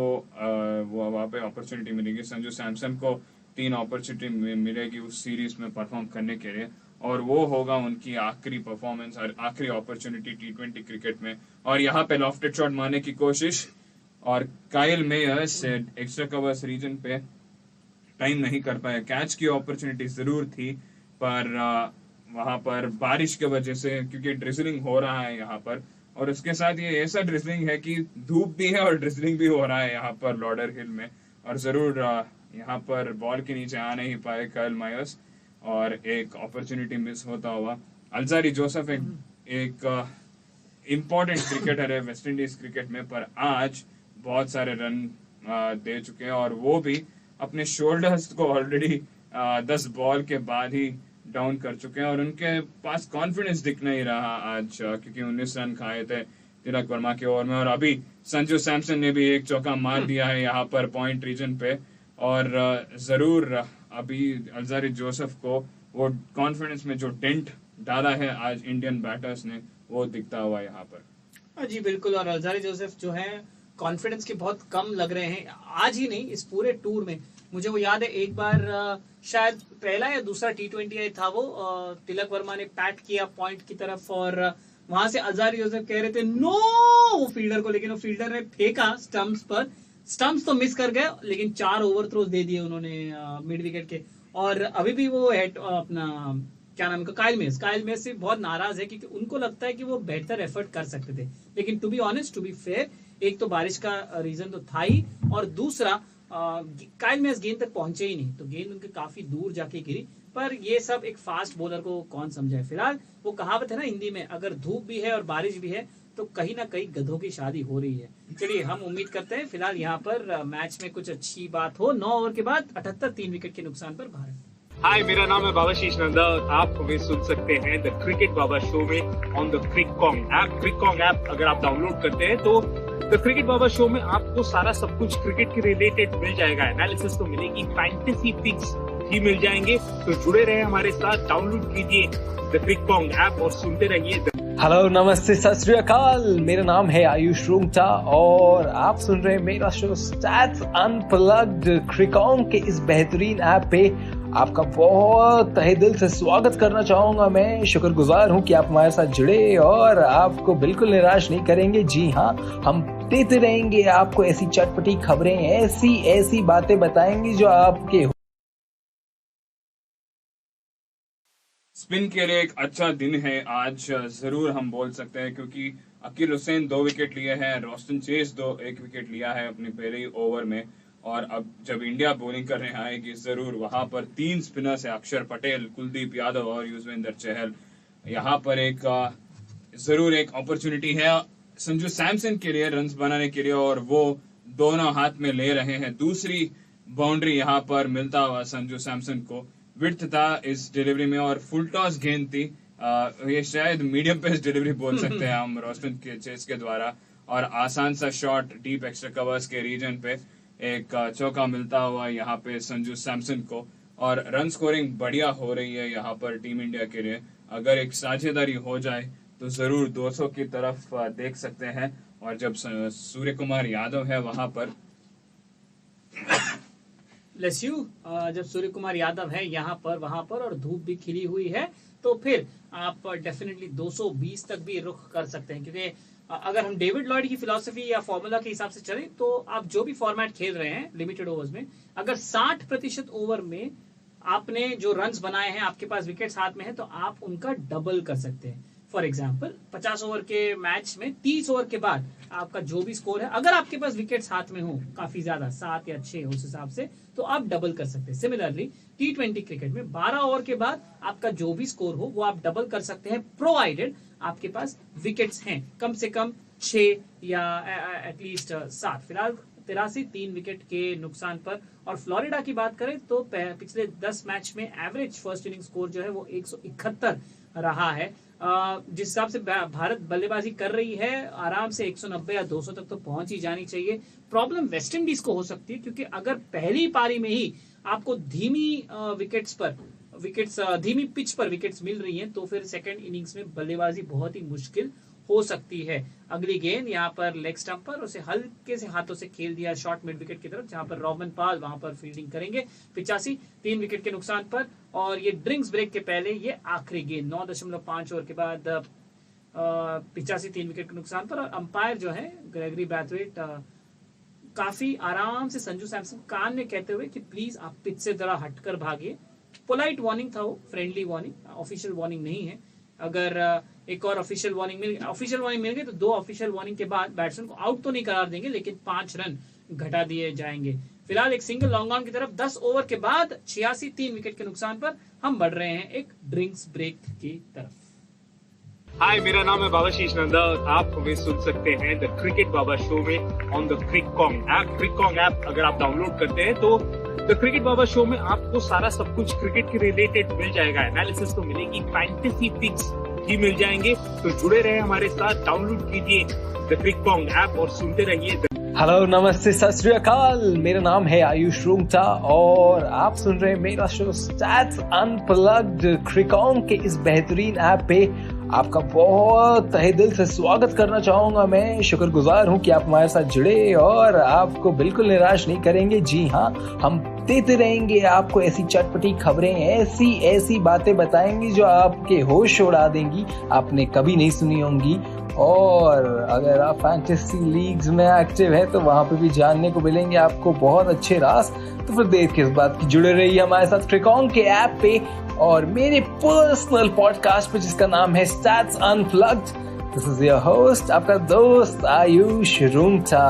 वो वहाँ पे अपॉर्चुनिटी मिलेगी। संजू सैमसन को 3 अपॉर्चुनिटी मिलेगी उस सीरीज में परफॉर्म करने के लिए, और वो होगा उनकी आखिरी परफॉर्मेंस और आखिरी अपॉर्चुनिटी T20 क्रिकेट में। और यहाँ पे लॉफ्टेड शॉट मारने की कोशिश, और Kyle Mayers extra covers region पे टाइम नहीं कर पाए। कैच की अपॉर्चुनिटी जरूर थी, पर वहां पर बारिश की वजह से, क्योंकि ड्रिजलिंग हो रहा है यहाँ पर, और उसके साथ ये ऐसा ड्रिजलिंग है कि धूप भी है और ड्रिजलिंग भी हो रहा है यहाँ पर लॉडर हिल में, और जरूर यहाँ पर बॉल के नीचे आ नहीं पाए काइल मेयर्स, और एक अपॉर्चुनिटी मिस होता हुआ। अल्जारी जोसेफ एक इम्पोर्टेंट क्रिकेटर है वेस्ट इंडीज क्रिकेट में, पर आज बहुत सारे रन दे चुके हैं, और वो भी अपने शोल्डर्स को ऑलरेडी 10 बॉल के बाद ही डाउन कर चुके हैं, और उनके पास कॉन्फिडेंस दिख नहीं रहा आज, क्योंकि 19 रन खाए थे तिलक वर्मा के ओवर में। और अभी संजू सैमसन ने भी एक चौका मार दिया है यहाँ पर पॉइंट रीजन पे, और जरूर अभी अल्जारी जोसेफ को वो कॉन्फिडेंस में जो डेंट डाला है आज इंडियन बैटर्स ने, वो दिखता हुआ यहाँ पर। जी बिल्कुल, और अल्जारी जोसेफ जो है कॉन्फिडेंस के बहुत कम लग रहे हैं, आज ही नहीं इस पूरे टूर में। मुझे वो याद है एक बार शायद पहला या दूसरा T20I था वो, तिलक वर्मा ने पैट किया पॉइंट की तरफ, और वहां से अल्जारी जोसेफ कह रहे थे नो वो फील्डर को, लेकिन वो फील्डर ने फेंका स्टंप्स पर, स्टंप्स तो मिस कर गए, लेकिन 4 ओवर थ्रोज दे दिए उन्होंने मिड विकेट के। और अभी भी वो अपना क्या नाम है काइल मेयर्स से बहुत नाराज है, क्योंकि उनको लगता है कि वो बेहतर एफर्ट कर सकते थे। लेकिन to be honest, to be fair, एक तो बारिश का रीजन तो था ही, और दूसरा काइल मेयर्स गेंद तक पहुंचे ही नहीं, तो गेंद उनके काफी दूर जाके गिरी। पर ये सब एक फास्ट बॉलर को कौन समझाए। फिलहाल वो कहावत है ना हिंदी में, अगर धूप भी है और बारिश भी है तो कहीं ना कहीं गधों की शादी हो रही है। चलिए हम उम्मीद करते हैं फिलहाल यहाँ पर मैच में कुछ अच्छी बात हो। 9 ओवर के बाद 78 3 विकेट के नुकसान पर भारत। हाय, मेरा नाम है बाबाशीष नंदा और आप हमें सुन सकते हैं द क्रिकेट बाबा शो में ऑन द क्रिककॉन्ग ऐप। क्रिककॉन्ग ऐप अगर आप डाउनलोड करते हैं तो द क्रिकेट बाबा शो में आपको सारा सब कुछ क्रिकेट के रिलेटेड मिल जाएगा। एनालिसिस तो मिलेगी, फैंटेसी पिक्स भी मिल जाएंगे, तो जुड़े रहे हमारे साथ। डाउनलोड कीजिए द क्रिककॉन्ग ऐप और सुनते रहिए। हेलो, नमस्ते, सत श्री अकाल। मेरा नाम है आयुष रूंगटा और आप सुन रहे हैं मेरा शो स्टैट्स अनप्लग्ड। क्रिकॉन्ग के इस बेहतरीन ऐप पे आपका बहुत तहे दिल से स्वागत करना चाहूंगा। मैं शुक्रगुजार हूं कि आप हमारे साथ जुड़े और आपको बिल्कुल निराश नहीं करेंगे। जी हाँ, हम देते रहेंगे आपको ऐसी चटपटी खबरें, ऐसी बातें बताएंगे जो आपके स्पिन के लिए एक अच्छा दिन है आज, जरूर हम बोल सकते हैं, क्योंकि अकील हुसैन 2 विकेट लिए हैं, रोस्टन चेस 1 विकेट लिया है अपने पहले ही ओवर में। और अब जब इंडिया बॉलिंग करने आएगी जरूर वहां पर 3 स्पिनर्स है, अक्षर पटेल, कुलदीप यादव और युजवेंद्र चहल। यहाँ पर एक जरूर एक अपॉर्चुनिटी है संजू सैमसन के लिए रन्स बनाने के लिए, और वो दोनों हाथ में ले रहे हैं। दूसरी बाउंड्री यहाँ पर मिलता हुआ संजू सैमसन को, विड्थ था इस डिलीवरी में और फुल टॉस गेंद थी ये शायद मीडियम पेस डिलीवरी बोल सकते हैं हम रोस्टन के चेस के द्वारा, और आसान सा शॉट डीप एक्स्ट्रा कवर्स के रीजन पे एक चौका मिलता हुआ यहाँ पे संजू सैमसन को, और रन स्कोरिंग बढ़िया हो रही है यहाँ पर टीम इंडिया के लिए। अगर एक साझेदारी हो जाए तो जरूर 200 की तरफ देख सकते हैं। और जब सूर्य कुमार यादव है वहां पर ब्लेस यू, जब सूर्य कुमार यादव है यहाँ पर वहां पर और धूप भी खिली हुई है, तो फिर आप डेफिनेटली 220 तक भी रुख कर सकते हैं। क्योंकि अगर हम डेविड लॉयड की फिलॉसफी या फॉर्मूला के हिसाब से चलें तो आप जो भी फॉर्मेट खेल रहे हैं लिमिटेड ओवर्स में, अगर 60% ओवर में आपने जो रन्स बनाए हैं, आपके पास विकेट्स हाथ में है, तो आप उनका डबल कर सकते हैं। फॉर एग्जाम्पल 50 ओवर के मैच में 30 ओवर के बाद आपका जो भी स्कोर है, अगर आपके पास विकेट्स हाथ में हो काफी ज्यादा 7 या 6 उस हिसाब से, तो आप डबल कर सकते हैं। सिमिलरली T20 क्रिकेट में 12 ओवर के बाद आपका जो भी स्कोर हो वो आप डबल कर सकते हैं, प्रोवाइडेड आपके पास विकेट्स हैं कम से कम 6 या एटलीस्ट 7। फिलहाल 83 3 विकेट के नुकसान पर। और फ्लोरिडा की बात करें तो पिछले 10 मैच में एवरेज फर्स्ट इनिंग स्कोर जो है वो 171 रहा है। जिस हिसाब से भारत बल्लेबाजी कर रही है, आराम से 190 या 200 तक तो पहुंच ही जानी चाहिए। प्रॉब्लम वेस्ट इंडीज को हो सकती है, क्योंकि अगर पहली पारी में ही आपको धीमी पिच पर विकेट्स मिल रही हैं, तो फिर सेकंड इनिंग्स में बल्लेबाजी बहुत ही मुश्किल हो सकती है। अगली गेंद यहाँ पर लेग स्टंप पर, उसे हल्के से हाथों से खेल दिया शॉर्ट मिड विकेट की तरफ, जहां पर रॉबन पाल वहां पर फील्डिंग करेंगे। 85 3 विकेट के नुकसान पर। और ये ड्रिंक्स ब्रेक के पहले ये आखिरी गेंद 9.5 ओवर के बाद 85 3 विकेट के नुकसान पर। और अंपायर जो है ग्रेगरी बैथवेट काफी आराम से संजू सैमसन कान में कहते हुए कि प्लीज आप पिच से जरा हटकर भागिए। पोलाइट वार्निंग था वो, फ्रेंडली वार्निंग, ऑफिशियल वार्निंग नहीं है। अगर एक और ऑफिशियल वार्निंग मिल गई तो 2 ऑफिशियल वार्निंग के बाद बैट्समैन को आउट तो नहीं करार देंगे, लेकिन 5 रन घटा दिए जाएंगे। फिलहाल एक सिंगल लॉन्ग ऑन की तरफ 10 ओवर के बाद 86 3 विकेट के नुकसान पर हम बढ़ रहे हैं एक ड्रिंक्स ब्रेक की तरफ। हाय, मेरा नाम है बाबाशीष नंदा और आप हमें सुन सकते हैं द क्रिकेट बाबा शो में ऑन द क्रिककॉन्ग ऐप। क्रिककॉन्ग ऐप अगर आप डाउनलोड करते हैं तो द क्रिकेट बाबा शो में आपको सारा सब कुछ क्रिकेट के रिलेटेड मिल जाएगा। एनालिसिस तो मिलेगी, फैंटेसी पिक्स भी मिल जाएंगे। तो जुड़े रहे हमारे साथ, डाउनलोड कीजिए द क्रिककॉन्ग ऐप और सुनते रहिए। हेलो, नमस्ते, सत श्री अकाल। मेरा नाम है आयुष रूंगटा और आप सुन रहे हैं मेरा शो स्टैट्स अनप्लग्ड। क्रिकॉन्ग के इस बेहतरीन ऐप पे आपका बहुत तहे दिल से स्वागत करना चाहूंगा। मैं शुक्रगुजार हूं कि आप हमारे साथ जुड़े और आपको बिल्कुल निराश नहीं करेंगे। जी हाँ, हम देते रहेंगे आपको ऐसी चटपटी खबरें, ऐसी बातें बताएंगे जो आपके होश उड़ा देंगी, आपने कभी नहीं सुनी होंगी। और अगर आप फैंटेसी लीग्स में एक्टिव है तो वहां पे भी जानने को मिलेंगे आपको बहुत अच्छे राज। तो फिर देर किस बात की, जुड़े रहिए हमारे साथ क्रिकॉन्ग के ऐप पे और मेरे पर्सनल पॉडकास्ट पे जिसका नाम है stats unplugged. This is your host, आपका दोस्त Ayush Rungta.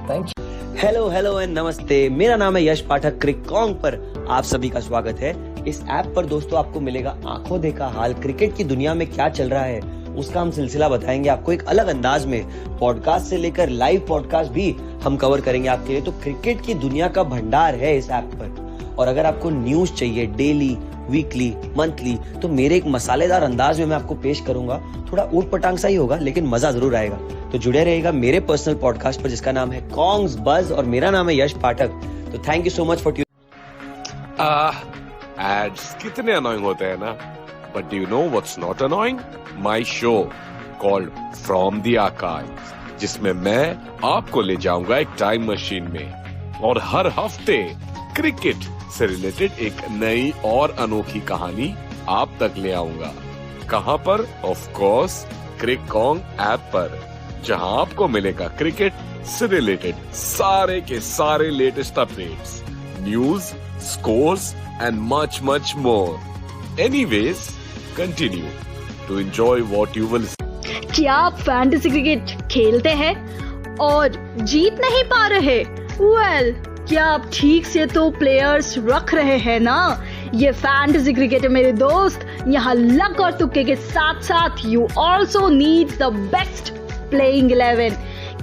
Thank you. Hello and नमस्ते, मेरा नाम है यश पाठक। क्रिककॉन्ग पर आप सभी का स्वागत है। इस ऐप पर दोस्तों आपको मिलेगा आंखों देखा हाल, क्रिकेट की दुनिया में क्या चल रहा है उसका हम सिलसिला बताएंगे आपको एक अलग अंदाज में। पॉडकास्ट से लेकर लाइव पॉडकास्ट भी हम कवर करेंगे आपके लिए। तो क्रिकेट की दुनिया का भंडार है इस ऐप पर। और अगर आपको न्यूज चाहिए डेली, वीकली, मंथली, तो मेरे एक मसालेदार अंदाज में मैं आपको पेश करूंगा। थोड़ा ऊट पटांग सा ही होगा लेकिन मजा जरूर आएगा। तो जुड़े रहेगा मेरे पर्सनल पॉडकास्ट पर जिसका नाम है कॉन्ग्स बज और मेरा नाम है यश पाठक। तो thank you so much for ads कितने अनोइंग होते हैं ना, but do you know what's not annoying? My show called from the archives, जिसमें मैं आपको ले जाऊंगा एक टाइम मशीन में और हर हफ्ते क्रिकेट से रिलेटेड एक नई और अनोखी कहानी आप तक ले आऊंगा। कहां पर? ऑफ कोर्स क्रिककॉन्ग ऐप पर, जहां आपको मिलेगा क्रिकेट से रिलेटेड सारे के सारे latest updates, news, scores and much more. Anyways, continue to enjoy what you will. क्या आप फैंटेसी क्रिकेट खेलते हैं और जीत नहीं पा रहे? वेल, क्या आप ठीक से तो प्लेयर्स रख रहे हैं ना? ये फैंटेसी क्रिकेट है मेरे दोस्त। यहाँ लक और तुक्के के साथ साथ you also need the best playing 11।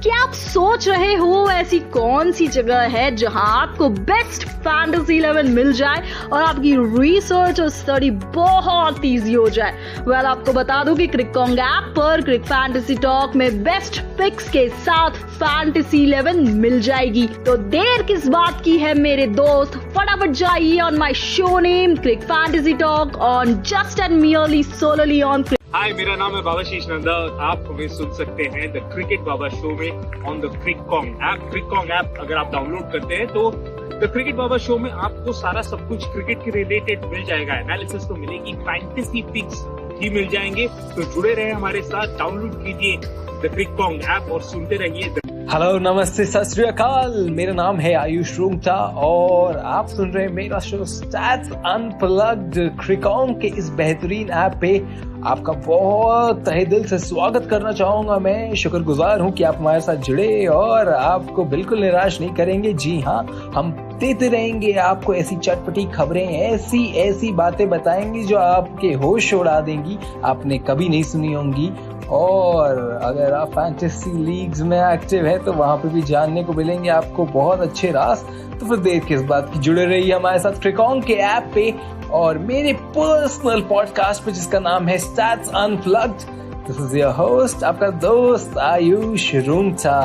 क्या आप सोच रहे हो ऐसी कौन सी जगह है जहां आपको बेस्ट फैंटेसी 11 मिल जाए और आपकी रिसर्च और स्टडी बहुत इजी हो जाए? वेल, आपको बता दूं कि क्रिककॉन्ग ऐप पर क्रिक फैंटेसी टॉक में बेस्ट पिक्स के साथ फैंटेसी 11 मिल जाएगी। तो देर किस बात की है मेरे दोस्त, फटाफट जाइए on my show name Cric Fantasy Talk on just and merely solely on. Hi, मेरा नाम है बाबाशीष नंदा और आप हमें सुन सकते हैं द क्रिकेट बाबा शो में ऑन द क्रिककॉन्ग ऐप। क्रिककॉन्ग ऐप अगर आप डाउनलोड करते हैं तो द क्रिकेट बाबा शो में आपको सारा सब कुछ क्रिकेट के रिलेटेड मिल जाएगा। एनालिसिस तो मिलेगी, फैंटेसी पिक्स भी मिल जाएंगे। तो जुड़े रहे हमारे साथ, डाउनलोड कीजिए द क्रिककॉन्ग ऐप और सुनते रहिए। हेलो, नमस्ते, सत श्री अकाल। मेरा नाम है आयुष रूंगटा और आप सुन रहे हैं मेरा शो स्टैट्स अनप्लग्ड। क्रिकॉन्ग के इस बेहतरीन ऐप पे आपका बहुत तहे दिल से स्वागत करना चाहूंगा। मैं शुक्रगुजार हूं कि आप हमारे साथ जुड़े और आपको बिल्कुल निराश नहीं करेंगे। जी हाँ, हम देते रहेंगे आपको ऐसी चटपटी खबरें, ऐसी ऐसी बातें बताएंगे जो आपके होश उड़ा देंगी, आपने कभी नहीं सुनी होंगी। और अगर आप फैंटेसी लीग्स में एक्टिव है तो वहां पे भी जानने को मिलेंगे आपको बहुत अच्छे राज। तो फिर देर किस बात की, जुड़े रहिए हमारे साथ क्रिकॉन्ग के ऐप पे और मेरे पर्सनल पॉडकास्ट पे जिसका नाम है stats unplugged. This is your host, आपका दोस्त Ayush Rungta.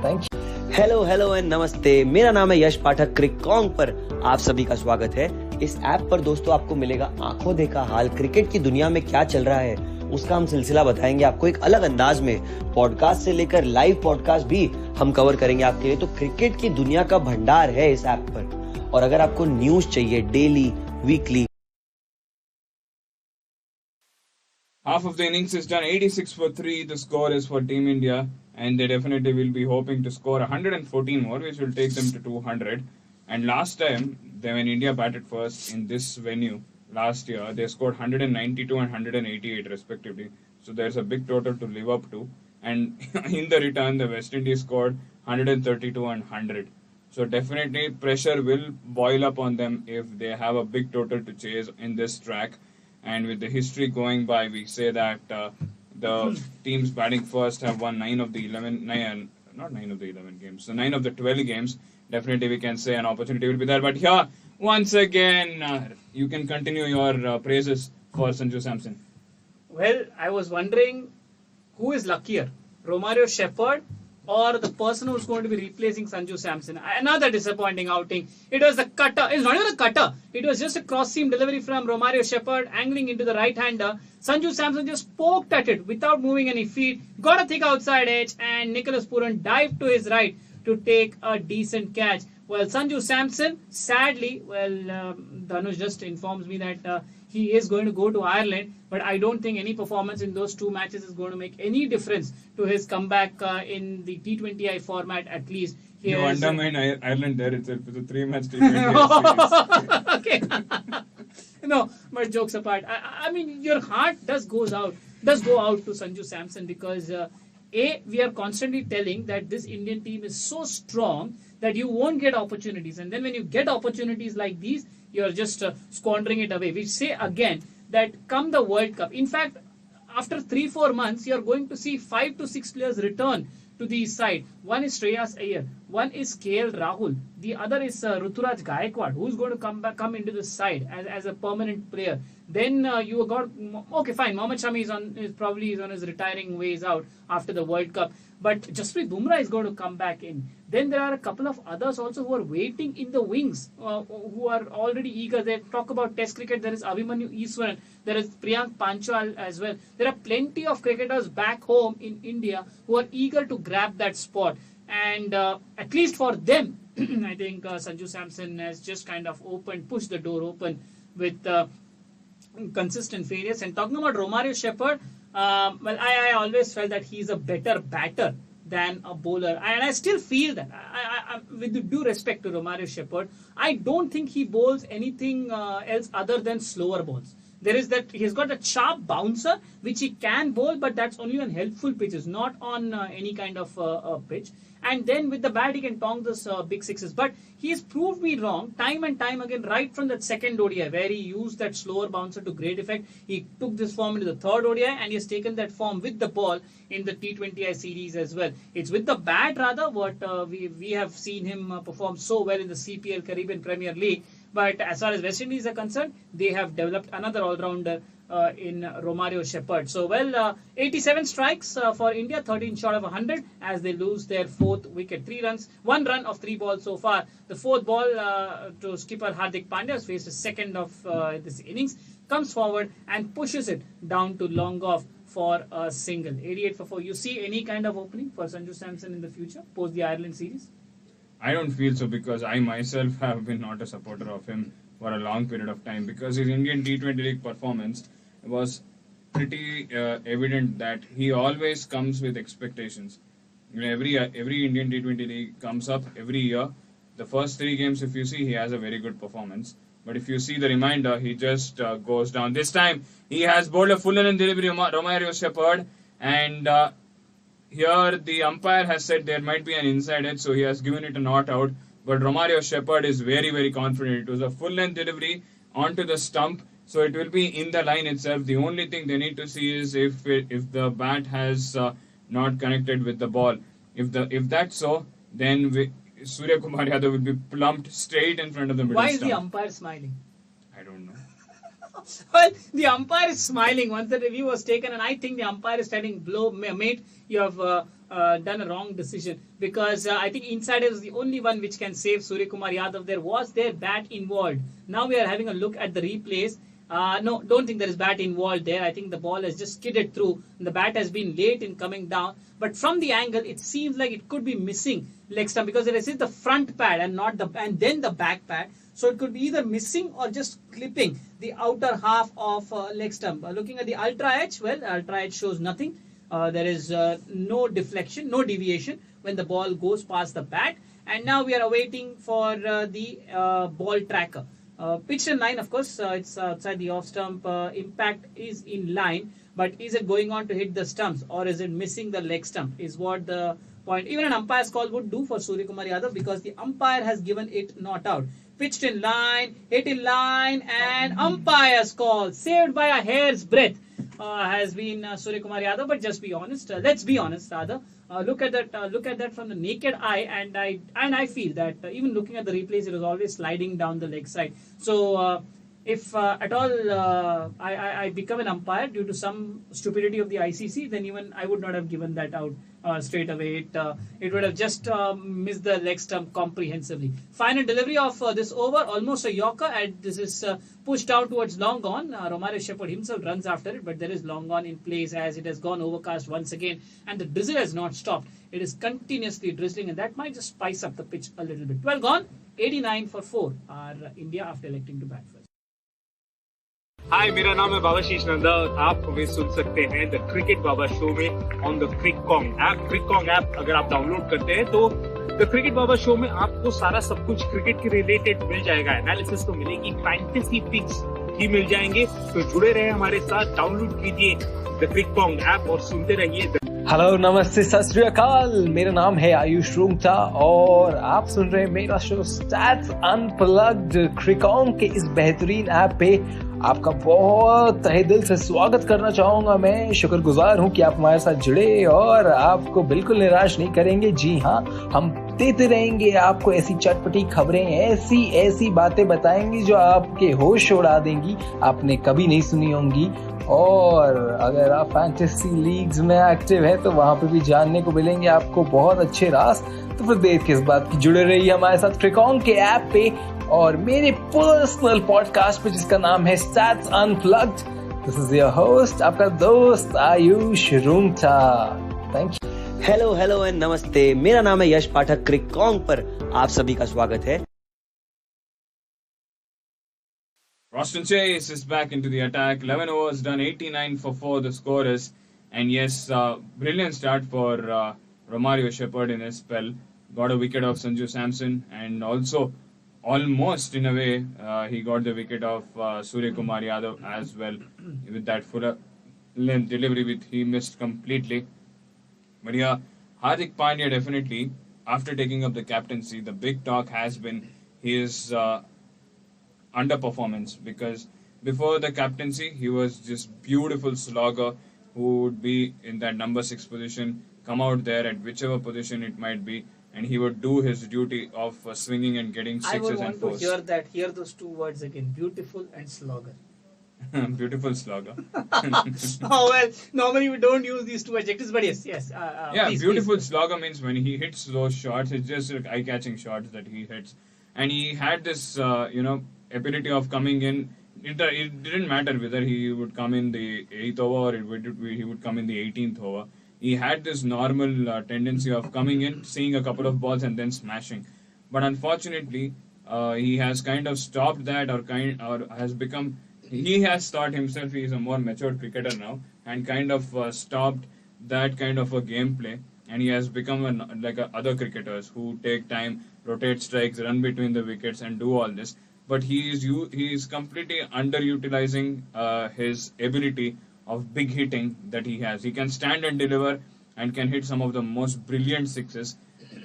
Thank you. Hello and नमस्ते, मेरा नाम है यश पाठक। क्रिककॉन्ग पर आप सभी का स्वागत है। इस ऐप पर दोस्तों आपको मिलेगा आंखों देखा हाल, क्रिकेट की दुनिया में क्या चल रहा है उसका हम सिलसिला बताएंगे आपको एक अलग अंदाज में। पॉडकास्ट से लेकर लाइव पॉडकास्ट भी हम कवर करेंगे आपके लिए। तो क्रिकेट की दुनिया का भंडार है इस ऐप पर। और अगर आपको न्यूज चाहिए daily, weekly, Half of the innings is done, 86 for 3. The score is for Team India, and they definitely will be hoping to score 114 more, which will take them to 200. And last time, when India batted first in this venue last year, they scored 192 and 188 respectively. So there's a big total to live up to. And in the return, the West Indies scored 132 and 100. So definitely pressure will boil up on them if they have a big total to chase in this track. And with the history going by, we say that the teams batting first have won 9 of the 11 games. So 9 of the 12 games, definitely we can say an opportunity will be there. But here, once again, you can continue your praises for Sanju Samson. Well, I was wondering who is luckier, Romario Shepherd or the person who's going to be replacing Sanju Samson. Another disappointing outing. It was the cutter. It's not even a cutter. It was just a cross-seam delivery from Romario Shepherd angling into the right-hander. Sanju Samson just poked at it without moving any feet, got a thick outside edge, and Nicholas Pooran dived to his right to take a decent catch. Well, Sanju Samson, sadly, Dhanush just informs me that he is going to go to Ireland, but I don't think any performance in those two matches is going to make any difference to his comeback in the T20I format, at least. You undermine Ireland there itself with a 3-match T20I series. Okay. No, but jokes apart, I mean, your heart does go out to Sanju Samson because we are constantly telling that this Indian team is so strong that you won't get opportunities, and then when you get opportunities like these, you're just squandering it away. We say again that come the World Cup, in fact, after 3-4 months, you're going to see 5 to 6 players return to the side. One is Shreyas Iyer, one is KL Rahul, the other is Ruturaj Gaikwad, who's going to come into the side as a permanent player. Then you got, okay fine, Mohammad Shami is probably on his retiring ways out after the World Cup, but Jasprit Bumrah is going to come back in. Then there are a couple of others also who are waiting in the wings, who are already eager. They talk about Test cricket. There is Abhimanyu Easwaran, there is Priyank Panchal as well. There are plenty of cricketers back home in India who are eager to grab that spot. And at least for them, I think Sanju Samson has just kind of pushed the door open with consistent failures. And talking about Romario Shepherd, I always felt that he's a better batter than a bowler, and I still feel that. I with due respect to Romario Shepherd, I don't think he bowls anything else other than slower balls. there is that he has got a sharp bouncer which he can bowl, but that's only on helpful pitches, not on any kind of pitch. And then with the bat he can tong this big sixes. But he has proved me wrong time and time again, right from that second ODI where he used that slower bouncer to great effect. He took this form into the third ODI and he has taken that form with the ball in the T20I series as well. It's with the bat rather what we have seen him perform so well in the CPL Caribbean Premier League. But as far as West Indies are concerned, they have developed another all-rounder in Romario Shepherd. So, 87 strikes for India, 13 short of 100 as they lose their fourth wicket. 3 runs, 1 run of 3 balls so far. The fourth ball to skipper Hardik Pandya, has faced a second of this innings, comes forward and pushes it down to long off for a single. 88 for 4. You see any kind of opening for Sanju Samson in the future post the Ireland series? I don't feel so because I myself have been not a supporter of him for a long period of time because his Indian T20 League performance was pretty evident that he always comes with expectations. Every Indian T20 League comes up every year. The first 3 games, if you see, he has a very good performance. But if you see the remainder, he just goes down. This time, he has bowled a full and delivery Romario Shepherd, and here the umpire has said there might be an inside edge, so he has given it a not out. But Romario Shepherd is very, very confident. It was a full length delivery onto the stump, so it will be in the line itself. The only thing they need to see is if the bat has not connected with the ball. If that's so, then Surya Kumar Yadav will be plumped straight in front of the middle Why is stump. the umpire smiling? I don't know. Well, the umpire is smiling once the review was taken, and I think the umpire is telling, mate, you have done a wrong decision because I think inside is the only one which can save Surya Kumar Yadav. There was their bat involved. Now we are having a look at the replays. No, don't think there is bat involved there. I think the ball has just skidded through and the bat has been late in coming down. But from the angle, it seems like it could be missing leg stump because there is the front pad and then the back pad. So it could be either missing or just clipping the outer half of leg stump. Looking at the ultra edge, well, ultra edge shows nothing. There is no deflection, no deviation when the ball goes past the bat. And now we are awaiting for the ball tracker. Pitched in line, of course, it's outside the off stump. Impact is in line, but is it going on to hit the stumps or is it missing the leg stump is what the point. Even an umpire's call would do for Surya Kumar Yadav because the umpire has given it not out. Pitched in line, hit in line, and umpire's call, saved by a hair's breadth, has been Surya Kumar Yadav. But just be honest, let's be honest rather. Look at that from the naked eye, and I feel that even looking at the replays, it was always sliding down the leg side. So if at all I become an umpire due to some stupidity of the ICC, then even I would not have given that out straight away. It would have just missed the leg stump comprehensively. Final delivery of this over, almost a yorker, and this is pushed down towards long on. Romario Shepherd himself runs after it, but there is long on in place as it has gone overcast once again, and the drizzle has not stopped. It is continuously drizzling, and that might just spice up the pitch a little bit. 12 gone, 89 for 4 are India after electing to bat first. हाय, मेरा नाम है बाबाशीष नंदा और आप हमें सुन सकते हैं the cricket Baba show में on the क्रिककॉन्ग app. क्रिककॉन्ग app अगर आप डाउनलोड करते हैं तो द क्रिकेट बाबा शो में आपको सारा सब कुछ क्रिकेट के रिलेटेड मिल जाएगा। एनालिसिस तो मिलेगी, फैंटेसी पिक्स भी मिल जाएंगे। तो जुड़े रहे हमारे साथ, डाउनलोड कीजिए द क्रिककॉन्ग ऐप और सुनते रहिए। हेलो, नमस्ते, सत श्री अकाल। मेरा नाम है आयुष रूंगटा और आप सुन रहे हैं मेरा शो स्टैट्स अनप्लग्ड। क्रिकॉन्ग के इस बेहतरीन ऐप पे आपका बहुत तहे दिल से स्वागत करना चाहूंगा। मैं शुक्रगुजार हूं कि आप हमारे साथ जुड़े और आपको बिल्कुल निराश नहीं करेंगे। जी हाँ, हम देते रहेंगे आपको ऐसी चटपटी खबरें, ऐसी बातें बताएंगे जो आपके होश उड़ा देंगी, आपने कभी नहीं सुनी होंगी। और अगर आप फैंटेसी लीग्स में एक्टिव हैं तो वहां पे भी जानने को मिलेंगे आपको बहुत अच्छे राज। तो फिर देर किस बात की, जुड़े रहिए हमारे साथ क्रिकॉन्ग के ऐप पे और मेरे पर्सनल पॉडकास्ट पे जिसका नाम है stats unplugged. This is your host, आपका दोस्त Ayush Rungta. Thank you. Hello and नमस्ते, मेरा नाम है यश पाठक। क्रिकॉन्ग पर आप सभी का स्वागत है। Roston Chase is back into the attack. 11 overs done, 89 for 4 the score is. And yes, brilliant start for Romario Shepherd in his spell. Got a wicket of Sanju Samson and also almost in a way he got the wicket of Surya Kumar Yadav as well with that full length delivery which he missed completely. But yeah, Hardik Pandya definitely, after taking up the captaincy, the big talk has been his underperformance, because before the captaincy he was just beautiful slogger who would be in that number 6 position, come out there at whichever position it might be, and he would do his duty of swinging and getting I would sixes and want to fours. hear those two words again: beautiful and slogger. Beautiful slogger. Oh well, normally we don't use these two adjectives, but yes. Yeah, please, beautiful please. slogger means when he hits those shots, it's just like eye-catching shots that he hits, and he had this, ability of coming in. It didn't matter whether he would come in the 8th over or he would come in the 18th over. He had this normal tendency of coming in, seeing a couple of balls, and then smashing. But unfortunately, he has kind of stopped that, or has become. He has thought himself he is a more matured cricketer now, and kind of stopped that kind of a gameplay, and he has become like other cricketers who take time, rotate strikes, run between the wickets, and do all this. But he is completely underutilizing his ability of big hitting that he has. He can stand and deliver, and can hit some of the most brilliant sixes.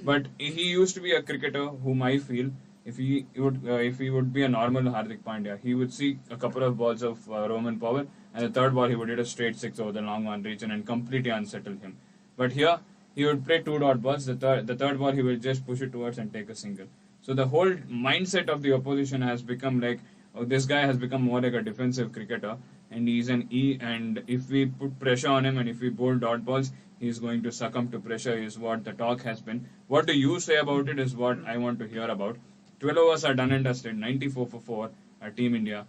But he used to be a cricketer whom I feel, if he would be a normal Hardik Pandya, he would see a couple of balls of Roman power, and the third ball he would hit a straight six over the long one region and completely unsettle him. But here he would play two dot balls. The third ball he will just push it towards and take a single. So the whole mindset of the opposition has become like, oh, this guy has become more like a defensive cricketer, and he's an E. And if we put pressure on him and if we bowl dot balls, he's going to succumb to pressure. Is what the talk has been. What do you say about it? Is what I want to hear about. 12 overs are done and dusted. 94 for 4. Team India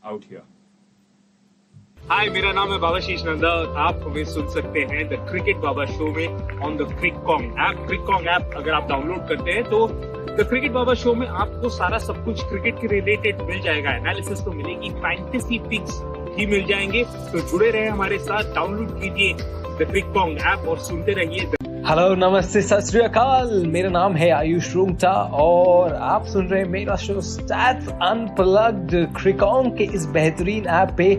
out here. हाय, मेरा नाम है बाबाशीष नंदा और आप हमें सुन सकते हैं the cricket Baba show में on the क्रिककॉन्ग app. क्रिककॉन्ग app अगर आप डाउनलोड करते हैं तो द क्रिकेट बाबा शो में आपको सारा सब कुछ क्रिकेट के रिलेटेड मिल जाएगा। एनालिसिस तो मिलेगी, फैंटेसी पिक्स भी मिल जाएंगे। तो जुड़े रहे हमारे साथ, डाउनलोड कीजिए द क्रिककॉन्ग ऐप और सुनते रहिए। हेलो, नमस्ते, सत श्री अकाल। मेरा नाम है आयुष रूंगटा और आप सुन रहे हैं मेरा शो स्टैट्स अनप्लग्ड क्रिकॉन्ग के इस बेहतरीन ऐप पे।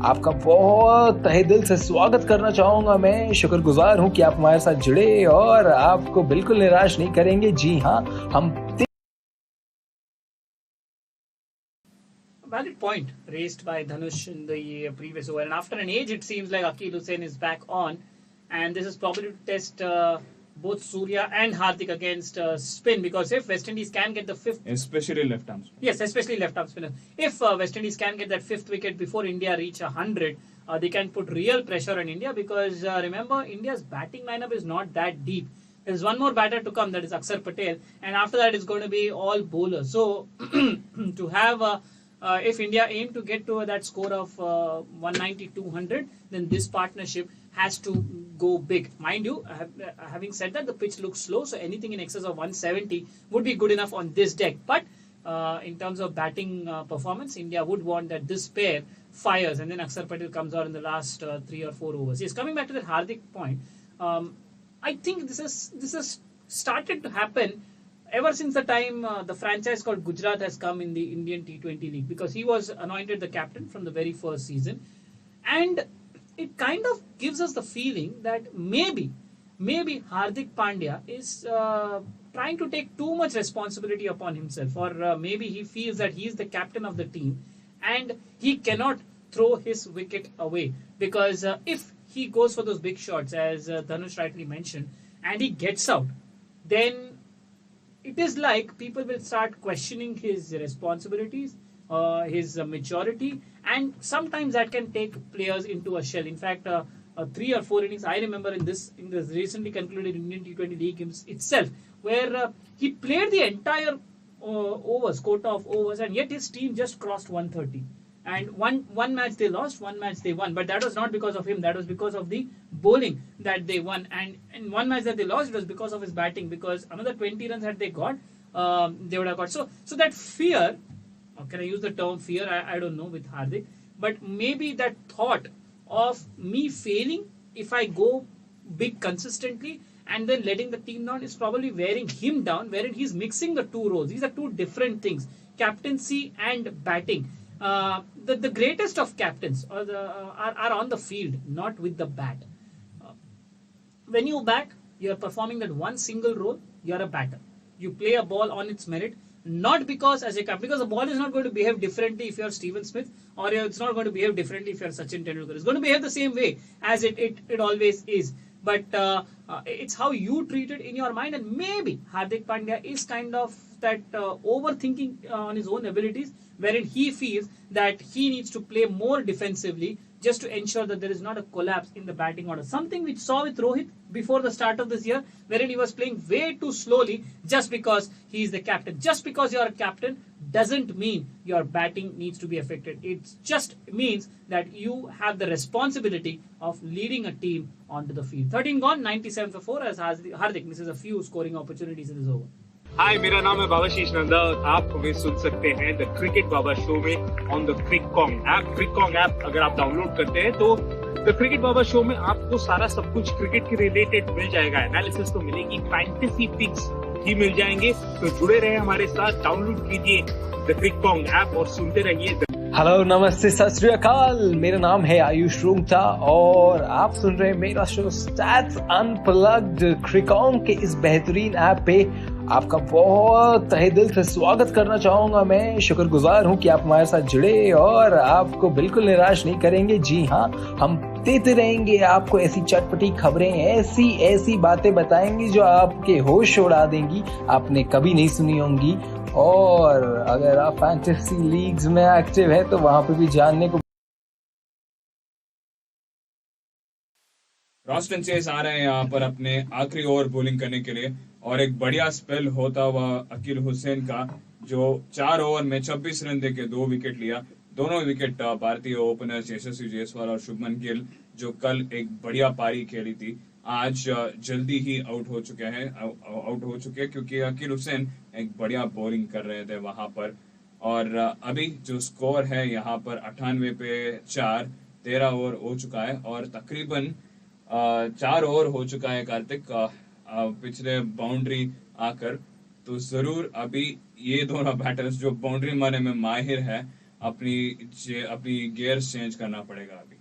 आपका बहुत तहे दिल से स्वागत करना चाहूंगा। मैं शुक्रगुजार हूं कि आप हमारे साथ जुड़े और आपको बिल्कुल निराश नहीं करेंगे। जी हाँ, हम Valid point raised by Dhanush in the previous over, and after an age it seems like Aqil Hussain is back on, and this is probably to test both Surya and Hardik against spin, because if West Indies can get the fifth, Especially left arm spin. yes, especially left arm spinners, if West Indies can get that fifth wicket before India reach 100, they can put real pressure on India, because remember, India's batting lineup is not that deep. There's one more batter to come, that is Akshar Patel, and after that it's going to be all bowlers. So to have if India aim to get to that score of 190-200, then this partnership has to go big. Mind you, having said that, the pitch looks slow, so anything in excess of 170 would be good enough on this deck. But in terms of batting performance, India would want that this pair fires, and then Akshar Patel comes out in the last 3 or 4 overs. Yes, coming back to that Hardik point, I think this has started to happen ever since the time the franchise called Gujarat has come in the Indian T20 League, because he was anointed the captain from the very first season, and it kind of gives us the feeling that maybe Hardik Pandya is trying to take too much responsibility upon himself, or maybe he feels that he is the captain of the team and he cannot throw his wicket away, because if he goes for those big shots, as Dhanush rightly mentioned, and he gets out, then it is like people will start questioning his responsibilities, his maturity, and sometimes that can take players into a shell. In fact, 3 or 4 innings I remember in this recently concluded Indian T20 League itself, where he played the entire quota of overs, and yet his team just crossed 130. And one match they lost, one match they won. But that was not because of him. That was because of the bowling that they won. And in one match that they lost, it was because of his batting. Because another 20 runs that they got, they would have got. So that fear, or can I use the term fear? I don't know with Hardik. But maybe that thought of me failing if I go big consistently, and then letting the team down is probably wearing him down, wherein he's mixing the two roles. These are two different things, captaincy and batting. The greatest of captains are on the field, not with the bat. When you bat, you're performing that one single role, you're a batter. You play a ball on its merit, not because as a captain, because the ball is not going to behave differently if you're Steven Smith, or it's not going to behave differently if you're Sachin Tendulkar. It's going to behave the same way as it always is. But it's how you treat it in your mind, and maybe Hardik Pandya is kind of that overthinking on his own abilities, wherein he feels that he needs to play more defensively just to ensure that there is not a collapse in the batting order. Something we saw with Rohit before the start of this year, wherein he was playing way too slowly just because he is the captain. Just because you are a captain doesn't mean your batting needs to be affected. It just means that you have the responsibility of leading a team onto the field. 13 gone, 97 for 4 as Hardik misses a few scoring opportunities in this over. हाय, मेरा नाम है बाबाशीष नंदा और आप हमें सुन सकते हैं the cricket Baba show में on the क्रिककॉन्ग app. क्रिककॉन्ग app अगर आप डाउनलोड करते हैं तो द क्रिकेट बाबा शो में आपको सारा सब कुछ क्रिकेट के रिलेटेड मिल जाएगा। एनालिसिस तो मिलेगी, फैंटेसी पिक्स भी मिल जाएंगे। तो जुड़े रहे हमारे साथ, डाउनलोड कीजिए द क्रिककॉन्ग ऐप और सुनते रहिए। हेलो, नमस्ते, सत श्री अकाल। मेरा नाम है आयुष रूंगटा और आप सुन रहे हैं मेरा शो स्टैट्स अनप्लग्ड। क्रिककॉन्ग के इस बेहतरीन ऐप पे आपका बहुत तहे दिल से स्वागत करना चाहूंगा। मैं शुक्रगुजार हूं कि आप हमारे साथ जुड़े और आपको बिल्कुल निराश नहीं करेंगे। जी हाँ, हम देते रहेंगे आपको ऐसी चटपटी खबरें, ऐसी बातें बताएंगे जो आपके होश उड़ा देंगी, आपने कभी नहीं सुनी होंगी। और अगर आप फैंटेसी लीग्स में एक्टिव है तो वहां पे भी जानने को। रॉस्टन चेस आ रहे हैं यहाँ पर अपने आखिरी ओवर बॉलिंग करने के लिए, और एक बढ़िया स्पेल होता हुआ अकील हुसैन का, जो 4 ओवर में 26 रन देके 2 विकेट लिया। दोनों विकेट भारतीय ओपनर्स यशस्वी जायसवाल और शुभमन गिल, जो कल एक बढ़िया पारी खेली थी, आज जल्दी ही आउट हो चुके हैं क्योंकि अकील हुसैन एक बढ़िया बॉलिंग कर रहे थे वहां पर। और अभी जो स्कोर है यहाँ पर 98 पे 4, 13 ओवर हो चुका है और तकरीबन 4 ओवर हो चुका है कार्तिक पिछले बाउंड्री आकर। तो जरूर अभी ये दोनों बैटर्स जो बाउंड्री मारने में माहिर है, अपनी गियर चेंज करना पड़ेगा अभी।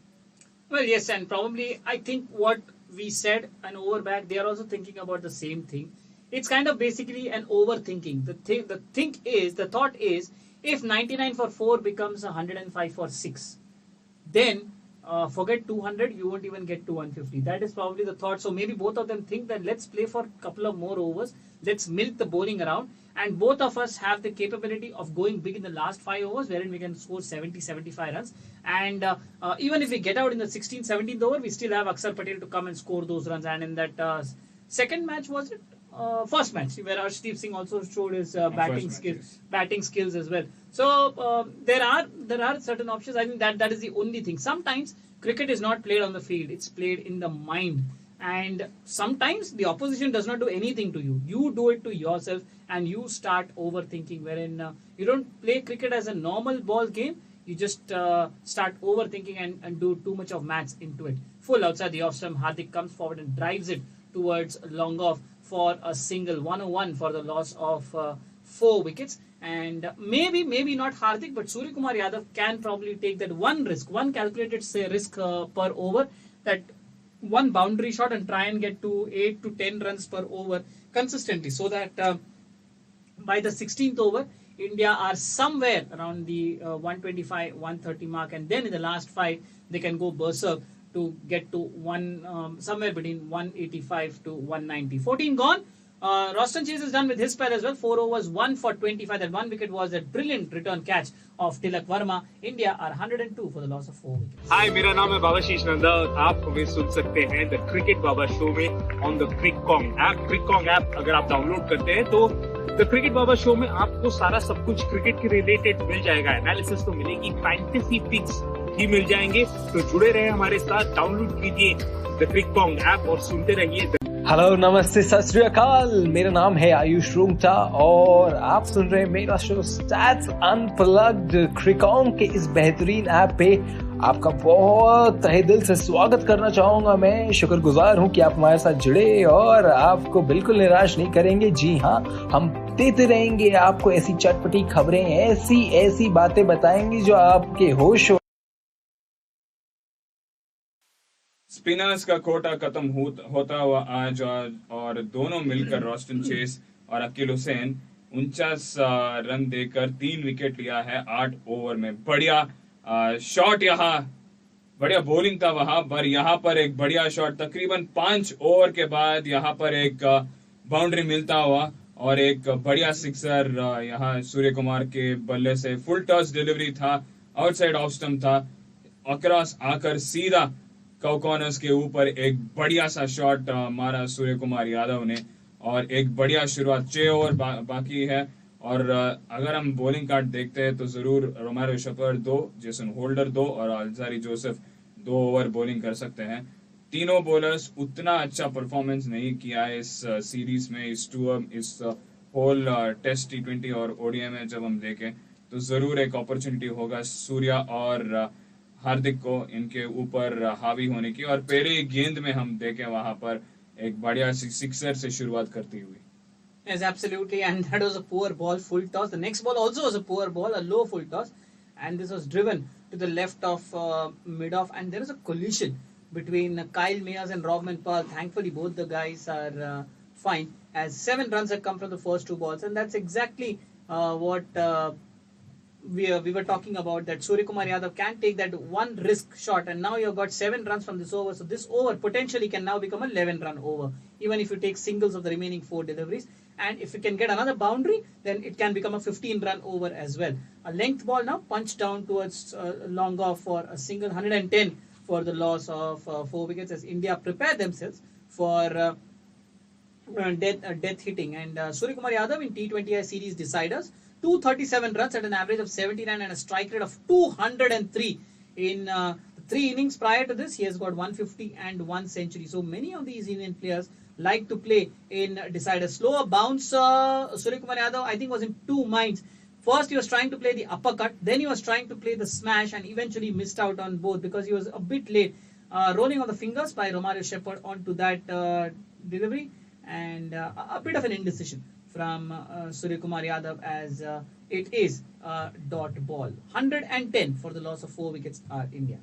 Well, yes, and probably I think what we said an over back, they are also thinking about the same thing. It's kind of basically an overthinking. The thought is, if 99 for 4 becomes 105 for 6, then forget 200, you won't even get to 150. That is probably the thought. So maybe both of them think that let's play for a couple of more overs, let's milk the bowling around, and both of us have the capability of going big in the last 5 overs, wherein we can score 70-75 runs. And even if we get out in the 16th, 17th over, we still have Akshar Patel to come and score those runs. And in that second match, was it? First match, where Arshdeep Singh also showed his batting skills as well. So there are certain options. I think that is the only thing. Sometimes cricket is not played on the field; it's played in the mind. And sometimes the opposition does not do anything to you. You do it to yourself, and you start overthinking. Wherein you don't play cricket as a normal ball game. You just start overthinking and do too much of maths into it. Full outside the off-stump, Hardik comes forward and drives it towards long off for a single. 101 for the loss of 4 wickets. And maybe not Hardik, but Surya Kumar Yadav can probably take that one calculated risk per over, that one boundary shot, and try and get to 8 to 10 runs per over consistently, so that by the 16th over, India are somewhere around the 125, 130 mark, and then in the last 5, they can go berserk to get to somewhere between 185 to 190. 14 gone. Roston Chase is done with his spell as well. 4 overs, 1 for 25. That 1 wicket was a brilliant return catch of Tilak Verma. India are 102 for the loss of 4 wickets. हाय, मेरा नाम है बाबाशीष नंदा और आप हमें सुन सकते हैं the cricket Baba show में on the क्रिककॉन्ग app. क्रिककॉन्ग app अगर आप डाउनलोड करते हैं तो द क्रिकेट बाबा शो में आपको सारा सब कुछ क्रिकेट के रिलेटेड मिल जाएगा। एनालिसिस तो मिलेगी, फैंटेसी पिक्स भी मिल जाएंगे। तो जुड़े रहे हमारे साथ, डाउनलोड कीजिए द क्रिककॉन्ग ऐप और सुनते रहिए। हेलो, नमस्ते, सत श्री अकाल। मेरा नाम है आयुष रूंगटा और आप सुन रहे हैं मेरा शो स्टैट्स अनप्लग्ड। क्रिककॉन्ग के इस बेहतरीन ऐप पे आपका बहुत तहे दिल से स्वागत करना चाहूंगा। मैं शुक्रगुजार हूं कि आप हमारे साथ जुड़े और आपको बिल्कुल निराश नहीं करेंगे। जी हाँ, हम देते रहेंगे आपको ऐसी चटपटी खबरें, ऐसी बातें बताएंगे जो आपके होश स्पिनर्स का कोटा खत्म होता हुआ आज और दोनों मिलकर रोस्टन चेस और अकील हुसैन 49 रन देकर 3 विकेट लिया है 8 ओवर में। बढ़िया शॉट, यहाँ बढ़िया बॉलिंग था वहां पर, यहाँ पर एक बढ़िया शॉट तकरीबन 5 ओवर के बाद यहाँ पर एक बाउंड्री मिलता हुआ और एक बढ़िया सिक्सर यहाँ सूर्य कुमार के बल्ले से। फुल टॉस डिलीवरी था, आउटसाइड ऑफ स्टंप था, अक्रॉस आकर सीधा कॉर्नर्स के ऊपर एक बढ़िया सा शॉट मारा सूर्य कुमार यादव ने और एक बढ़िया शुरुआत। 6 ओवर बाकी है और अगर हम बॉलिंग कार्ड देखते हैं तो जरूर रोमारो शेपर्ड 2, जेसन होल्डर 2 और अल्जारी जोसेफ 2 ओवर बॉलिंग कर सकते हैं। तीनों बॉलर्स उतना अच्छा परफॉर्मेंस नहीं किया है इस सीरीज में, इस होल टेस्ट T20 और ओडीआई में। जब हम देखें तो जरूर एक अपॉर्चुनिटी होगा सूर्या और हार्दिक को इनके ऊपर हावी होने की, और पहले गेंद में हम देखें वहां पर एक बढ़िया सिक्सर से शुरुआत करती हुई। Yes, absolutely, and that was a poor ball, full toss. The next ball also was a poor ball, a low full toss, and this was driven to the left of mid-off, and there is a collision between Kyle Mayers and Robman Paul. Thankfully, both the guys are fine, as 7 runs have come from the first 2 balls, and that's exactly what we were talking about, that Surya Kumar Yadav can take that one risk shot, and now you've got 7 runs from this over. So this over potentially can now become a 11-run over, even if you take singles of the remaining 4 deliveries. And if you can get another boundary, then it can become a 15-run over as well. A length ball now punched down towards long off for a single, 110 for the loss of 4 wickets as India prepare themselves for death hitting. And Surya Kumar Yadav in T20I series deciders, 237 runs at an average of 79 and a strike rate of 203 in the 3 innings prior to this. He has got 150 and 1 century. So many of these Indian players like to play in deciders. Slower bounce, Surya Kumar Yadav I think was in 2 minds. First he was trying to play the uppercut, then he was trying to play the smash, and eventually missed out on both because he was a bit late. Rolling on the fingers by Romario Shepherd onto that delivery, and a bit of an indecision from Surya Kumar Yadav as it is a dot ball. 110 for the loss of 4 wickets India.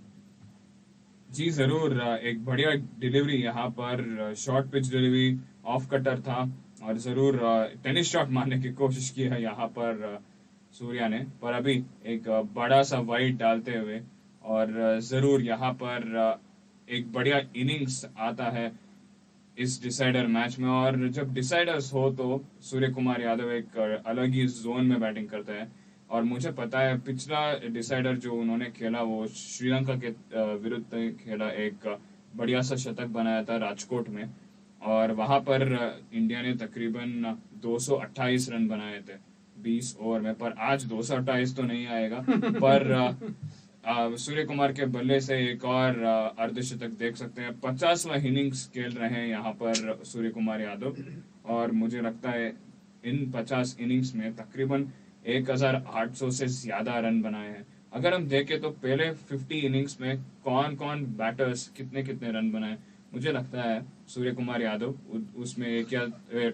जी जरूर, एक बढ़िया delivery यहाँ पर, short pitch delivery, off cutter था और जरूर tennis shot मारने की कोशिश की है यहाँ पर सूर्या ने, पर अभी एक बड़ा सा वाइड डालते हुए और जरूर यहाँ पर एक बढ़िया इनिंग्स आता है इस डिसाइडर मैच में। और जब डिसाइडर्स हो तो सूर्य कुमार यादव एक अलग ही जोन में बैटिंग करता है, और मुझे पता है पिछला डिसाइडर जो उन्होंने खेला वो श्रीलंका के विरुद्ध खेला, एक बढ़िया सा शतक बनाया था राजकोट में, और वहां पर इंडिया ने तकरीबन 228 रन बनाए थे 20 ओवर में। पर आज 228 तो नहीं आएगा, पर सूर्य कुमार के बल्ले से एक और अर्धशतक देख सकते हैं। 50वां इनिंग्स खेल रहे हैं यहाँ पर सूर्य कुमार यादव, और मुझे लगता है इन 50 इनिंग्स में तकरीबन 1800 से ज्यादा रन बनाए हैं। अगर हम देखें तो पहले 50 इनिंग्स में कौन कौन बैटर्स कितने रन बनाए, मुझे लगता है सूर्य कुमार यादव उसमें क्या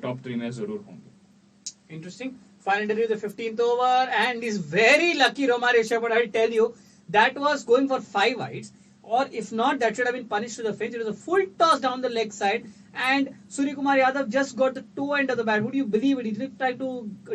टॉप 3 में जरूर होंगे। Interesting. Final delivery the 15th over, and is very lucky Romario Shepherd. I'll tell you, that was going for 5 wides, or if not, that should have been punished to the fence. It was a full toss down the leg side, and Surya Kumar Yadav just got the toe end of the bat. Would you believe it? He looked like to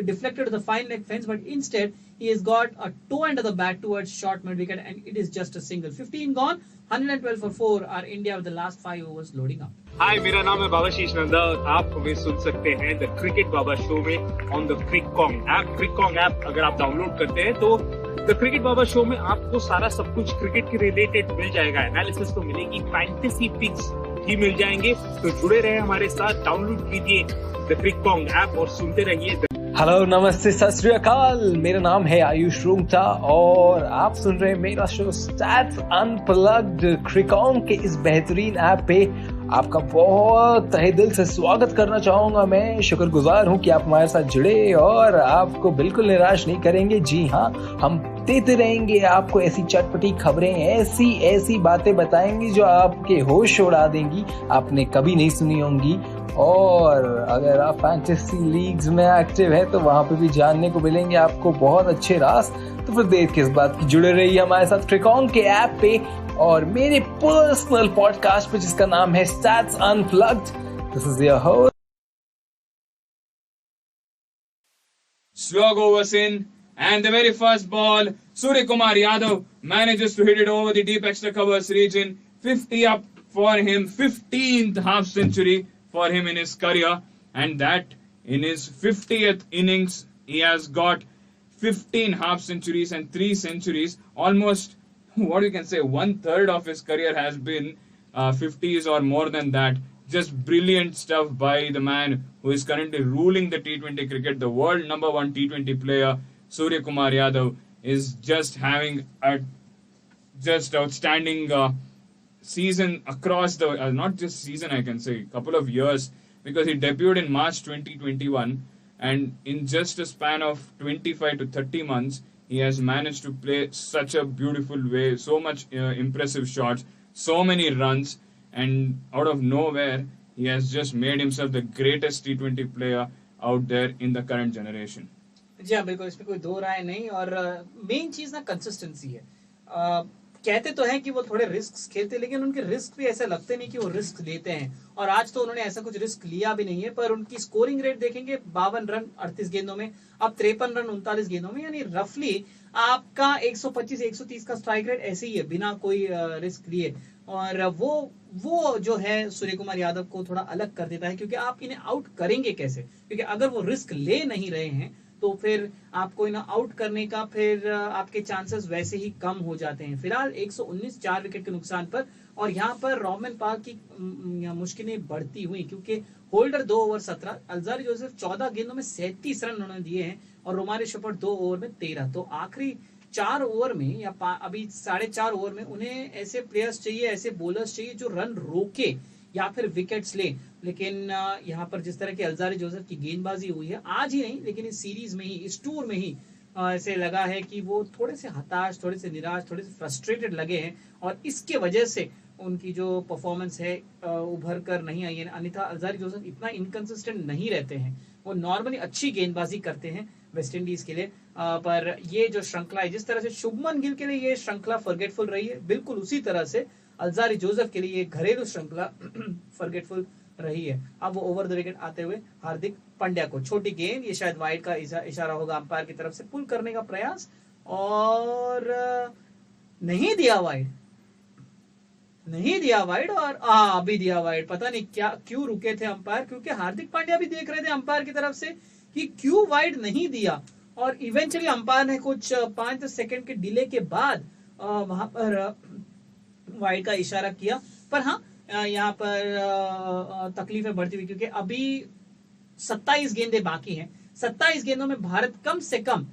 deflect it to the fine leg fence, but instead he has got a toe end of the bat towards short mid wicket, and it is just a single. 15 gone, 112 for 4 are India with the last 5 overs loading up. हाय, मेरा नाम है बाबाशीष नंदा और आप हमें सुन सकते हैं the cricket Baba show में on the क्रिककॉन्ग app. क्रिककॉन्ग app अगर आप डाउनलोड करते हैं तो द क्रिकेट बाबा शो में आपको सारा सब कुछ क्रिकेट के रिलेटेड मिल जाएगा। एनालिसिस तो मिलेगी, फैंटेसी पिक्स भी मिल जाएंगे, तो जुड़े रहे हमारे साथ। डाउनलोड कीजिए द क्रिककॉन्ग ऐप और सुनते रहिए। हेलो, नमस्ते, सत श्री अकाल। मेरा नाम है आयुष रूंगटा और आप सुन रहे हैं मेरा शो स्टैट्स अनप्लग्ड। क्रिकॉन्ग के इस बेहतरीन ऐप पे आपका बहुत तहे दिल से स्वागत करना चाहूंगा। मैं शुक्रगुजार हूं कि आप हमारे साथ जुड़े और आपको बिल्कुल निराश नहीं करेंगे। जी हाँ, हम देते रहेंगे आपको ऐसी चटपटी खबरें, ऐसी ऐसी बातें बताएंगे जो आपके होश उड़ा देंगी, आपने कभी नहीं सुनी होंगी। और अगर आप फैंटेसी लीग्स में एक्टिव है तो वहां पे भी जानने को मिलेंगे आपको बहुत अच्छे राज। तो फिर देर किस बात की, जुड़े रहिए हमारे साथ क्रिकॉन के ऐप पे और मेरे पर्सनल पॉडकास्ट पे जिसका नाम है stats unplugged. This is your host. Slog overs in, and the very first ball, Surya Kumar Yadav manages to hit it over the deep extra covers region. 50 up for him, 15th half century for him in his career, and that in his 50th innings, he has got 15 half centuries and 3 centuries. Almost, what you can say, 1/3 of his career has been 50s or more than that. Just brilliant stuff by the man who is currently ruling the T20 cricket, the world number 1 T20 player, Surya Kumar Yadav, is just having a just outstanding season across the, not just season, I can say, couple of years, because he debuted in March 2021, and in just a span of 25 to 30 months, he has managed to play such a beautiful way, so much impressive shots, so many runs, and out of nowhere, he has just made himself the greatest T20 player out there in the current generation. जी हाँ, बिल्कुल, इसमें कोई दो राय नहीं। और main चीज ना consistency है। कहते तो हैं कि वो थोड़े रिस्क खेलते, लेकिन उनके रिस्क भी ऐसे लगते नहीं कि वो रिस्क लेते हैं। और आज तो उन्होंने ऐसा कुछ रिस्क लिया भी नहीं है। पर उनकी स्कोरिंग रेट देखेंगे, 52 रन 38 गेंदों में, अब 53 रन 39 गेंदों में, यानी रफली आपका 125-130 का स्ट्राइक रेट ऐसे ही है, बिना कोई रिस्क लिए। और वो जो है सूर्य कुमार यादव को थोड़ा अलग कर देता है, क्योंकि आप इन्हें आउट करेंगे कैसे? क्योंकि अगर वो रिस्क ले नहीं रहे हैं तो फिर आपको इन्हें आउट करने का फिर आपके चांसेस वैसे ही कम हो जाते हैं। फिलहाल 119 4 विकेट के नुकसान पर, और यहाँ पर रोमन पार्क की मुश्किलें बढ़ती हुई, क्योंकि होल्डर 2 ओवर 17, अल्जारी जोसेफ 14 गेंदों में 37 रन उन्होंने दिए हैं, और रोमारी शेफर्ड 2 ओवर में 13। तो आखिरी 4 ओवर में या अभी 4.5 ओवर में उन्हें ऐसे प्लेयर्स चाहिए, ऐसे बॉलर्स चाहिए जो रन रोके या फिर विकेट्स ले। लेकिन यहाँ पर जिस तरह की अल्जारी जोसेफ की गेंदबाजी हुई है, आज ही नहीं लेकिन इस सीरीज में ही, इस टूर में ही ऐसे लगा है कि वो थोड़े से हताश, थोड़े से निराश, थोड़े से फ्रस्ट्रेटेड लगे हैं, और इसके वजह से उनकी जो परफॉर्मेंस है उभर कर नहीं आई है। अन्यथा अल्जारी जोसेफ इतना इनकंसिस्टेंट नहीं रहते हैं, वो नॉर्मली अच्छी गेंदबाजी करते हैं वेस्ट इंडीज के लिए। पर ये जो श्रृंखला है, जिस तरह से शुभमन गिल के लिए ये श्रृंखला फॉरगेटफुल रही है, बिल्कुल उसी तरह से अल्जारी जोसेफ के लिए ये घरेलू श्रृंखला फॉरगेटफुल रही है। अब वो ओवर द विकेट आते हुए हार्दिक पांड्या को, छोटी गेंद, ये शायद वाइड का इशारा होगा अंपायर की तरफ से, पुल करने का प्रयास, और नहीं दिया वाइड, नहीं दिया वाइड, और अभी दिया वाइड। पता नहीं क्या क्यों रुके थे अंपायर, क्योंकि हार्दिक पांड्या भी देख रहे थे अंपायर की तरफ से कि क्यों वाइड नहीं दिया, और इवेंचुअली अंपायर ने कुछ 5 सेकंड के डिले के बाद वहां पर वाइड का इशारा किया। पर हाँ, यहाँ पर तकलीफें बढ़ती हुई, क्योंकि अभी 27 गेंदें बाकी हैं। 27 गेंदों में भारत कम से कम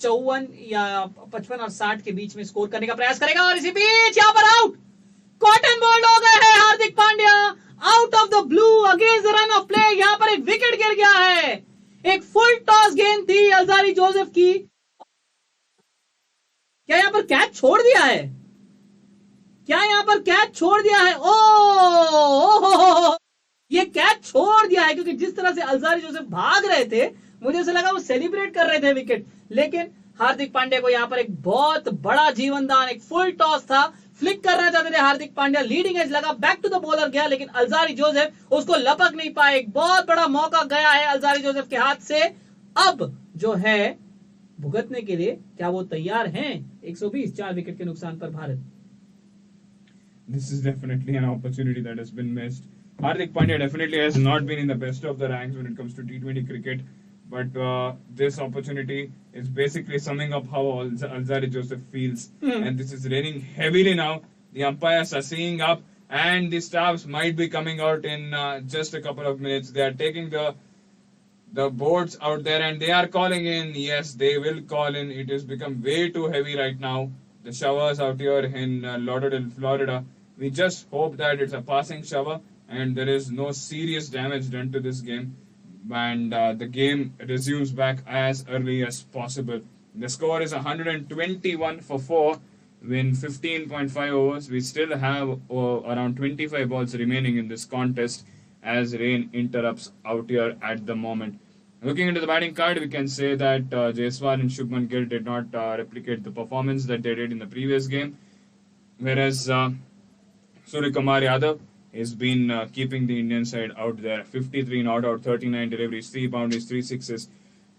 54 या 55 और 60 के बीच में स्कोर करने का प्रयास करेगा, और इसी बीच यहाँ पर आउट, कॉटन बॉल्ड हो गए हैं Hardik Pandya, out of the blue against the run of play. यहाँ पर एक विकेट गिर गया है, एक फुल टॉस गेंद थी अल्जारी जोसेफ की। क्या यहाँ पर कैच छोड़ दिया है? क्या यहाँ पर कैच छोड़ दिया है? ओ ये कैच छोड़ दिया है, क्योंकि जिस तरह से अल्जारी जोसेफ भाग रहे थे, मुझे ऐसा लगा वो सेलिब्रेट कर रहे थे विकेट, लेकिन हार्दिक पांड्या को यहाँ पर एक बहुत बड़ा जीवनदान, एक फुल टॉस था, फ्लिक करना चाहते थे हार्दिक पांड्या, लीडिंग एज लगा, बैक टू द बॉलर गया, लेकिन अल्जारी जोसेफ उसको लपक नहीं पाए। एक बहुत बड़ा मौका गया है अल्जारी जोसेफ के हाथ से। अब जो है भुगतने के लिए, क्या वो तैयार हैं? 120 4 विकेट के नुकसान पर Bharat. This is definitely an opportunity that has been missed. Hardik Pandya definitely has not been in the best of the ranks when it comes to T20 cricket, but this opportunity is basically summing up how Alzari Joseph feels. And this is raining heavily now. The umpires are seeing up, and the staffs might be coming out in just a couple of minutes. They are taking the boards out there, and they are calling in. Yes, they will call in. It has become way too heavy right now. The showers out here in Lauderdale, Florida. We just hope that it's a passing shower and there is no serious damage done to this game. And the game resumes back as early as possible. The score is 121 for 4, win 15.5 overs. We still have around 25 balls remaining in this contest as rain interrupts out here at the moment. Looking into the batting card, we can say that Jaiswal and Shubman Gill did not replicate the performance that they did in the previous game, whereas Suryakumar Yadav has been keeping the Indian side out there. 53 not out, 39 deliveries, 3 boundaries, 3 sixes.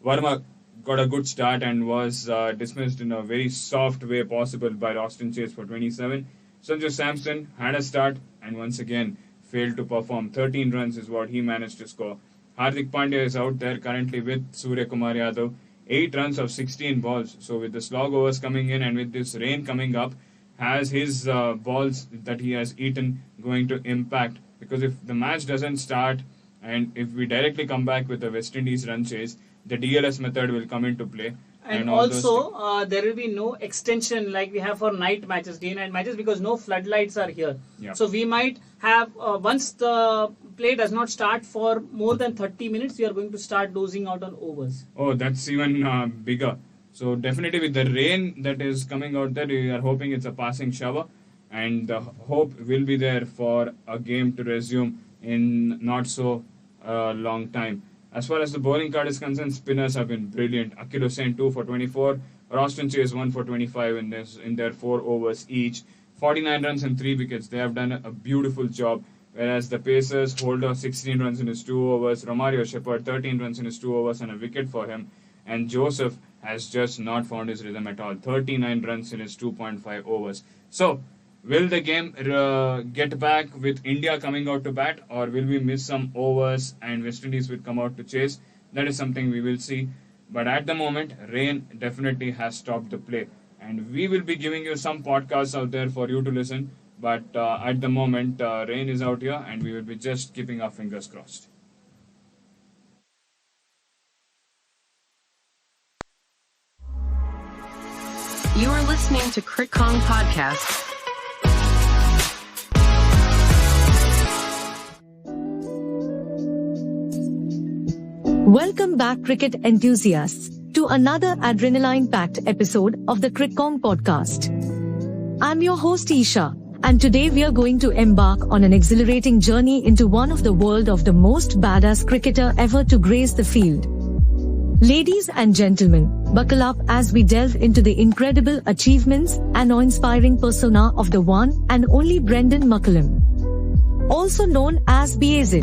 Verma got a good start and was dismissed in a very soft way possible by Austin Chase for 27. Sanju Samson had a start and once again failed to perform. 13 runs is what he managed to score. Hardik Pandya is out there currently with Suryakumar Yadav. 8 runs of 16 balls. So with the slog overs coming in and with this rain coming up, has his balls that he has eaten going to impact? Because if the match doesn't start and if we directly come back with the West Indies run chase, the DLS method will come into play. And also, there will be no extension like we have for night matches, day-night matches, because no floodlights are here. Yeah. So we might have, once the play does not start for more than 30 minutes, we are going to start dozing out on overs. Oh, that's even bigger. So definitely with the rain that is coming out there, we are hoping it's a passing shower. And the hope will be there for a game to resume in not so long time. As far as the bowling card is concerned, spinners have been brilliant. Akil Hussain 2 for 24, Austin Chase 1 for 25 in their 4 overs each. 49 runs and 3 wickets. They have done a beautiful job. Whereas the Pacers, Holder 16 runs in his 2 overs, Romario Shepherd 13 runs in his 2 overs and a wicket for him. And Joseph has just not found his rhythm at all. 39 runs in his 2.5 overs. So, will the game get back with India coming out to bat, or will we miss some overs and West Indies will come out to chase? That is something we will see. But at the moment, rain definitely has stopped the play. And we will be giving you some podcasts out there for you to listen. But at the moment, rain is out here and we will be just keeping our fingers crossed. You are listening to Cricket Kong Podcast. Welcome back, cricket enthusiasts, to another adrenaline-packed episode of the Cricket Kong Podcast. I'm your host Isha, and today we are going to embark on an exhilarating journey into one of the world of the most badass cricketer ever to grace the field. Ladies and gentlemen, buckle up as we delve into the incredible achievements and awe-inspiring persona of the one and only Brendan McCullum, also known as BAZ.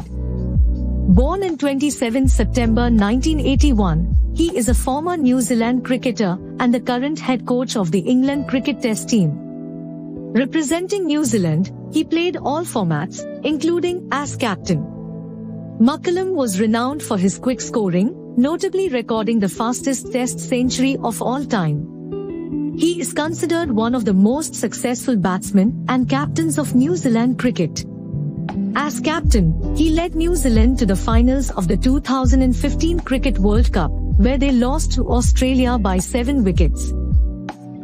Born in 27 September 1981, he is a former New Zealand cricketer and the current head coach of the England cricket test team. Representing New Zealand, he played all formats, including as captain. McCullum was renowned for his quick scoring, notably recording the fastest test century of all time. He is considered one of the most successful batsmen and captains of New Zealand cricket. As captain, he led New Zealand to the finals of the 2015 Cricket World Cup, where they lost to Australia by 7 wickets.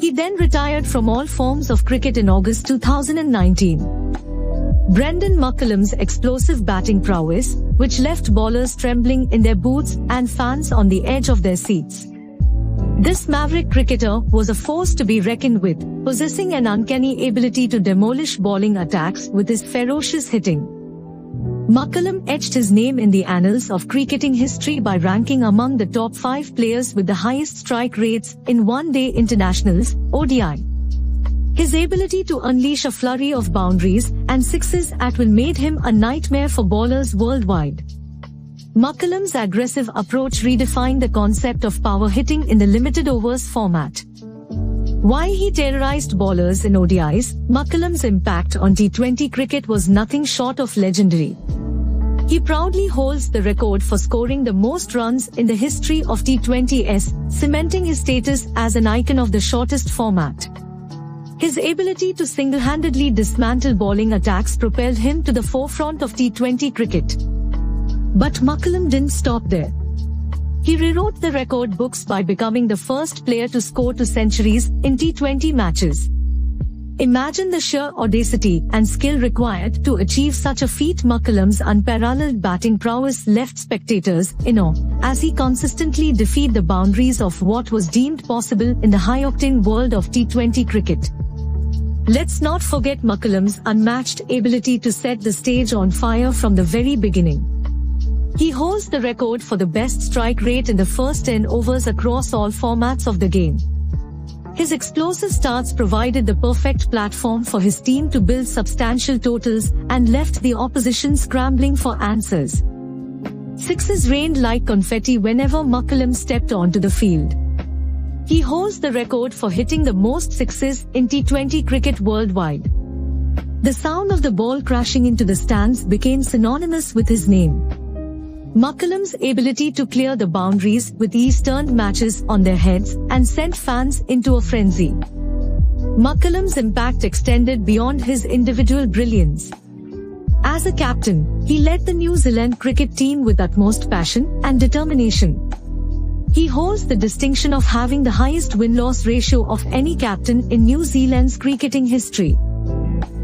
He then retired from all forms of cricket in August 2019. Brendan McCullum's explosive batting prowess, which left bowlers trembling in their boots and fans on the edge of their seats. This maverick cricketer was a force to be reckoned with, possessing an uncanny ability to demolish bowling attacks with his ferocious hitting. McCullum etched his name in the annals of cricketing history by ranking among the top 5 players with the highest strike rates in one-day internationals, ODI. His ability to unleash a flurry of boundaries and sixes at will made him a nightmare for bowlers worldwide. McCullum's aggressive approach redefined the concept of power hitting in the limited overs format. While he terrorized bowlers in ODIs, McCullum's impact on T20 cricket was nothing short of legendary. He proudly holds the record for scoring the most runs in the history of T20s, cementing his status as an icon of the shortest format. His ability to single-handedly dismantle bowling attacks propelled him to the forefront of T20 cricket. But McCullum didn't stop there. He rewrote the record books by becoming the first player to score 2 centuries in T20 matches. Imagine the sheer audacity and skill required to achieve such a feat. McCullum's unparalleled batting prowess left spectators in awe, as he consistently defied the boundaries of what was deemed possible in the high-octane world of T20 cricket. Let's not forget McCullum's unmatched ability to set the stage on fire from the very beginning. He holds the record for the best strike rate in the first 10 overs across all formats of the game. His explosive starts provided the perfect platform for his team to build substantial totals and left the opposition scrambling for answers. Sixes rained like confetti whenever McCullum stepped onto the field. He holds the record for hitting the most sixes in T20 cricket worldwide. The sound of the ball crashing into the stands became synonymous with his name. McCullum's ability to clear the boundaries with ease turned matches on their heads and sent fans into a frenzy. McCullum's impact extended beyond his individual brilliance. As a captain, he led the New Zealand cricket team with utmost passion and determination. He holds the distinction of having the highest win-loss ratio of any captain in New Zealand's cricketing history.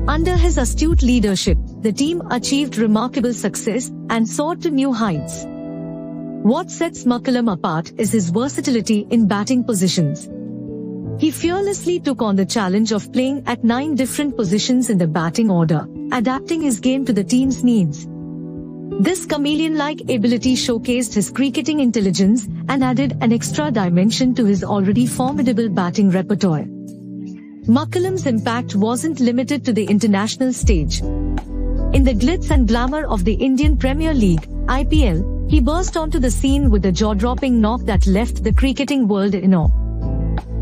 Under his astute leadership, the team achieved remarkable success and soared to new heights. What sets McCullum apart is his versatility in batting positions. He fearlessly took on the challenge of playing at 9 different positions in the batting order, adapting his game to the team's needs. This chameleon-like ability showcased his cricketing intelligence and added an extra dimension to his already formidable batting repertoire. McCullum's impact wasn't limited to the international stage. In the glitz and glamour of the Indian Premier League, IPL, he burst onto the scene with a jaw-dropping knock that left the cricketing world in awe.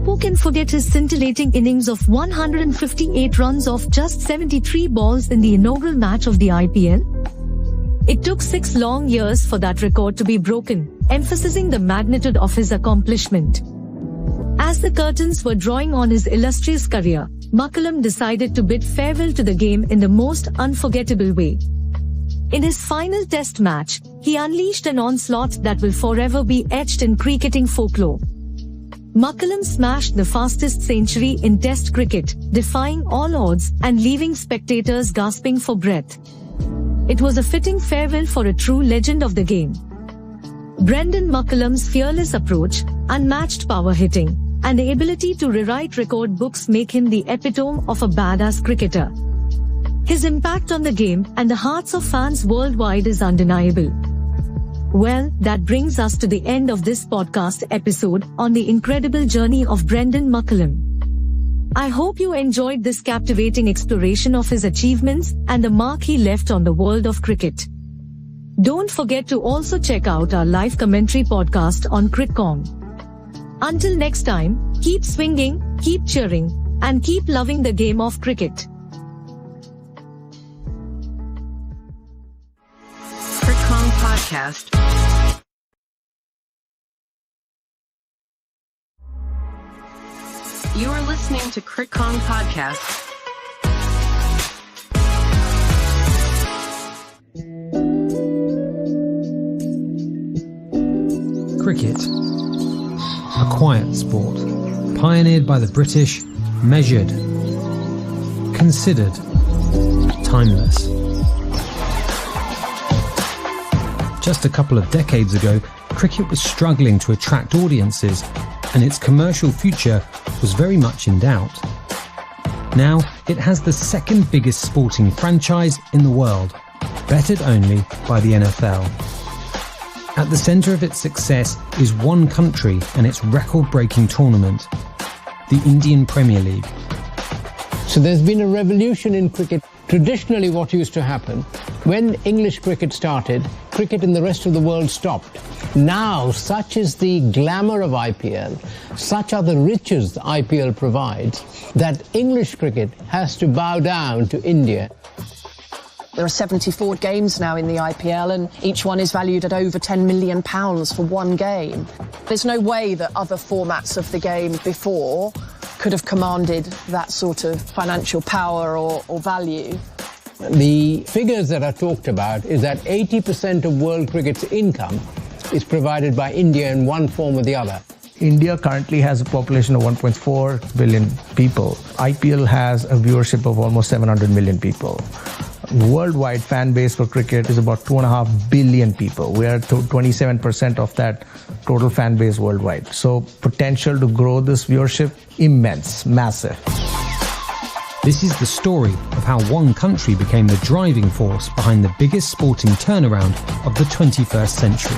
Who can forget his scintillating innings of 158 runs off just 73 balls in the inaugural match of the IPL? It took 6 long years for that record to be broken, emphasizing the magnitude of his accomplishment. As the curtains were drawing on his illustrious career, McCullum decided to bid farewell to the game in the most unforgettable way. In his final test match, he unleashed an onslaught that will forever be etched in cricketing folklore. McCullum smashed the fastest century in Test cricket, defying all odds and leaving spectators gasping for breath. It was a fitting farewell for a true legend of the game. Brendan McCullum's fearless approach, unmatched power hitting, and the ability to rewrite record books make him the epitome of a badass cricketer. His impact on the game and the hearts of fans worldwide is undeniable. Well, that brings us to the end of this podcast episode on the incredible journey of Brendan McCullum. I hope you enjoyed this captivating exploration of his achievements and the mark he left on the world of cricket. Don't forget to also check out our live commentary podcast on CritCom. Until next time, keep swinging, keep cheering, and keep loving the game of cricket. CritCom Podcast. You are listening to CritCom Podcast. Cricket, a quiet sport, pioneered by the British, measured, considered, timeless. Just a couple of decades ago, cricket was struggling to attract audiences, and its commercial future was very much in doubt. Now, it has the second biggest sporting franchise in the world, bettered only by the NFL. At the centre of its success is one country and its record-breaking tournament, the Indian Premier League. So there's been a revolution in cricket. Traditionally, what used to happen, when English cricket started, cricket in the rest of the world stopped. Now, such is the glamour of IPL, such are the riches IPL provides, that English cricket has to bow down to India. There are 74 games now in the IPL, and each one is valued at over £10 million for one game. There's no way that other formats of the game before could have commanded that sort of financial power or value. The figures that are talked about is that 80% of world cricket's income is provided by India in one form or the other. India currently has a population of 1.4 billion people. IPL has a viewership of almost 700 million people. Worldwide fan base for cricket is about 2.5 billion people. We are 27% of that total fan base worldwide. So potential to grow this viewership, immense, massive. This is the story of how one country became the driving force behind the biggest sporting turnaround of the 21st century.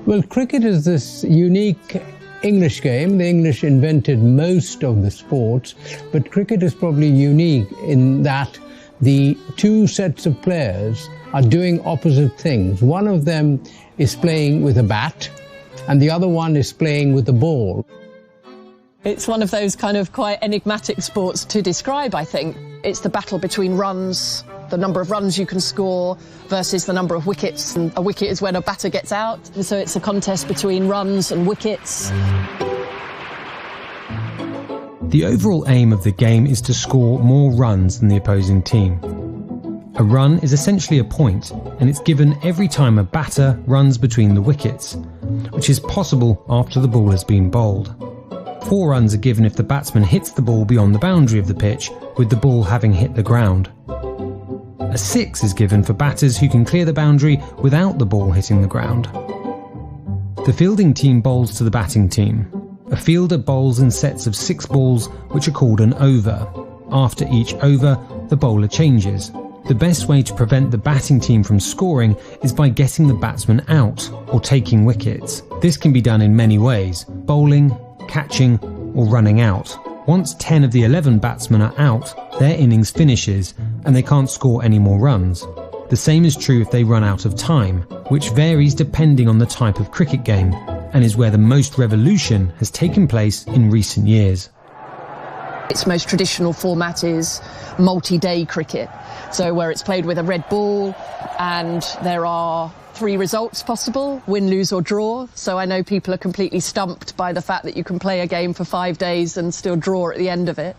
Well, cricket is this unique English game. The English invented most of the sports, but cricket is probably unique in that the two sets of players are doing opposite things. One of them is playing with a bat, and the other one is playing with a ball. It's one of those kind of quite enigmatic sports to describe, I think. It's the battle between runs, the number of runs you can score versus the number of wickets. And a wicket is when a batter gets out. So it's a contest between runs and wickets. The overall aim of the game is to score more runs than the opposing team. A run is essentially a point, and it's given every time a batter runs between the wickets, which is possible after the ball has been bowled. 4 runs are given if the batsman hits the ball beyond the boundary of the pitch, with the ball having hit the ground. A 6 is given for batters who can clear the boundary without the ball hitting the ground. The fielding team bowls to the batting team. A fielder bowls in sets of 6 balls, which are called an over. After each over, the bowler changes. The best way to prevent the batting team from scoring is by getting the batsman out or taking wickets. This can be done in many ways: bowling, catching, or running out. Once 10 of the 11 batsmen are out, their innings finishes and they can't score any more runs. The same is true if they run out of time, which varies depending on the type of cricket game and is where the most revolution has taken place in recent years. Its most traditional format is multi-day cricket, so where it's played with a red ball and there are 3 results possible: win, lose or draw. So I know people are completely stumped by the fact that you can play a game for 5 days and still draw at the end of it.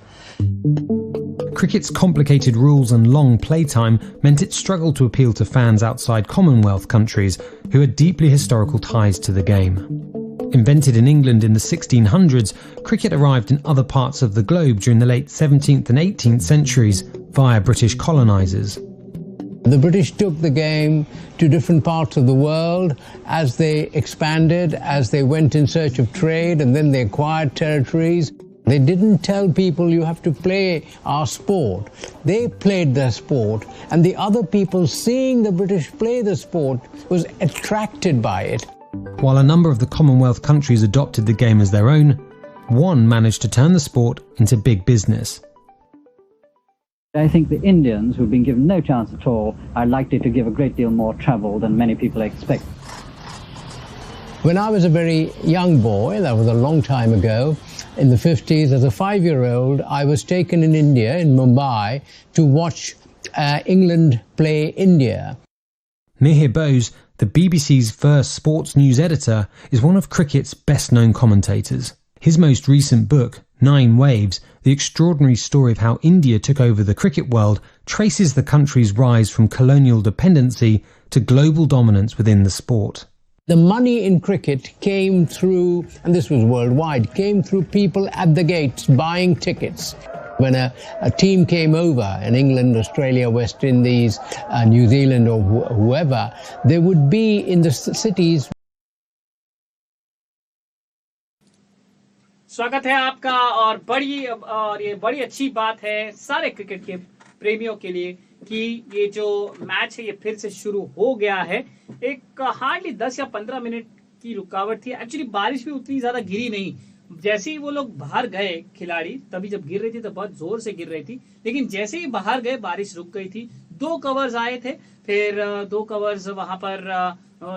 Cricket's complicated rules and long playtime meant it struggled to appeal to fans outside Commonwealth countries who had deeply historical ties to the game. Invented in England in the 1600s, cricket arrived in other parts of the globe during the late 17th and 18th centuries via British colonisers. The British took the game to different parts of the world as they expanded, as they went in search of trade, and then they acquired territories. They didn't tell people you have to play our sport. They played their sport, and the other people seeing the British play the sport was attracted by it. While a number of the Commonwealth countries adopted the game as their own, one managed to turn the sport into big business. I think the Indians, who've been given no chance at all, are likely to give a great deal more trouble than many people expect. When I was a very young boy, that was a long time ago, in the 50s, as a 5-year-old, I was taken in India, in Mumbai, to watch England play India. Mihir Bose, the BBC's first sports news editor, is one of cricket's best-known commentators. His most recent book, 9 Waves, The Extraordinary Story of How India Took Over the Cricket World, traces the country's rise from colonial dependency to global dominance within the sport. The money in cricket came through, and this was worldwide, came through people at the gates buying tickets. When a team came over in England, Australia, West Indies, New Zealand or whoever, they would be in the cities. स्वागत है आपका और ये बड़ी अच्छी बात है सारे क्रिकेट के प्रेमियों के लिए कि ये जो मैच है ये फिर से शुरू हो गया है। एक हार्डली 10 या 15 मिनट की रुकावट थी। एक्चुअली बारिश भी उतनी ज्यादा गिरी नहीं। जैसे ही वो लोग बाहर गए खिलाड़ी, तभी जब गिर रही थी तो बहुत जोर से गिर रही थी, लेकिन जैसे ही बाहर गए बारिश रुक गई थी। 2 कवर्स आए थे, फिर 2 कवर्स वहां पर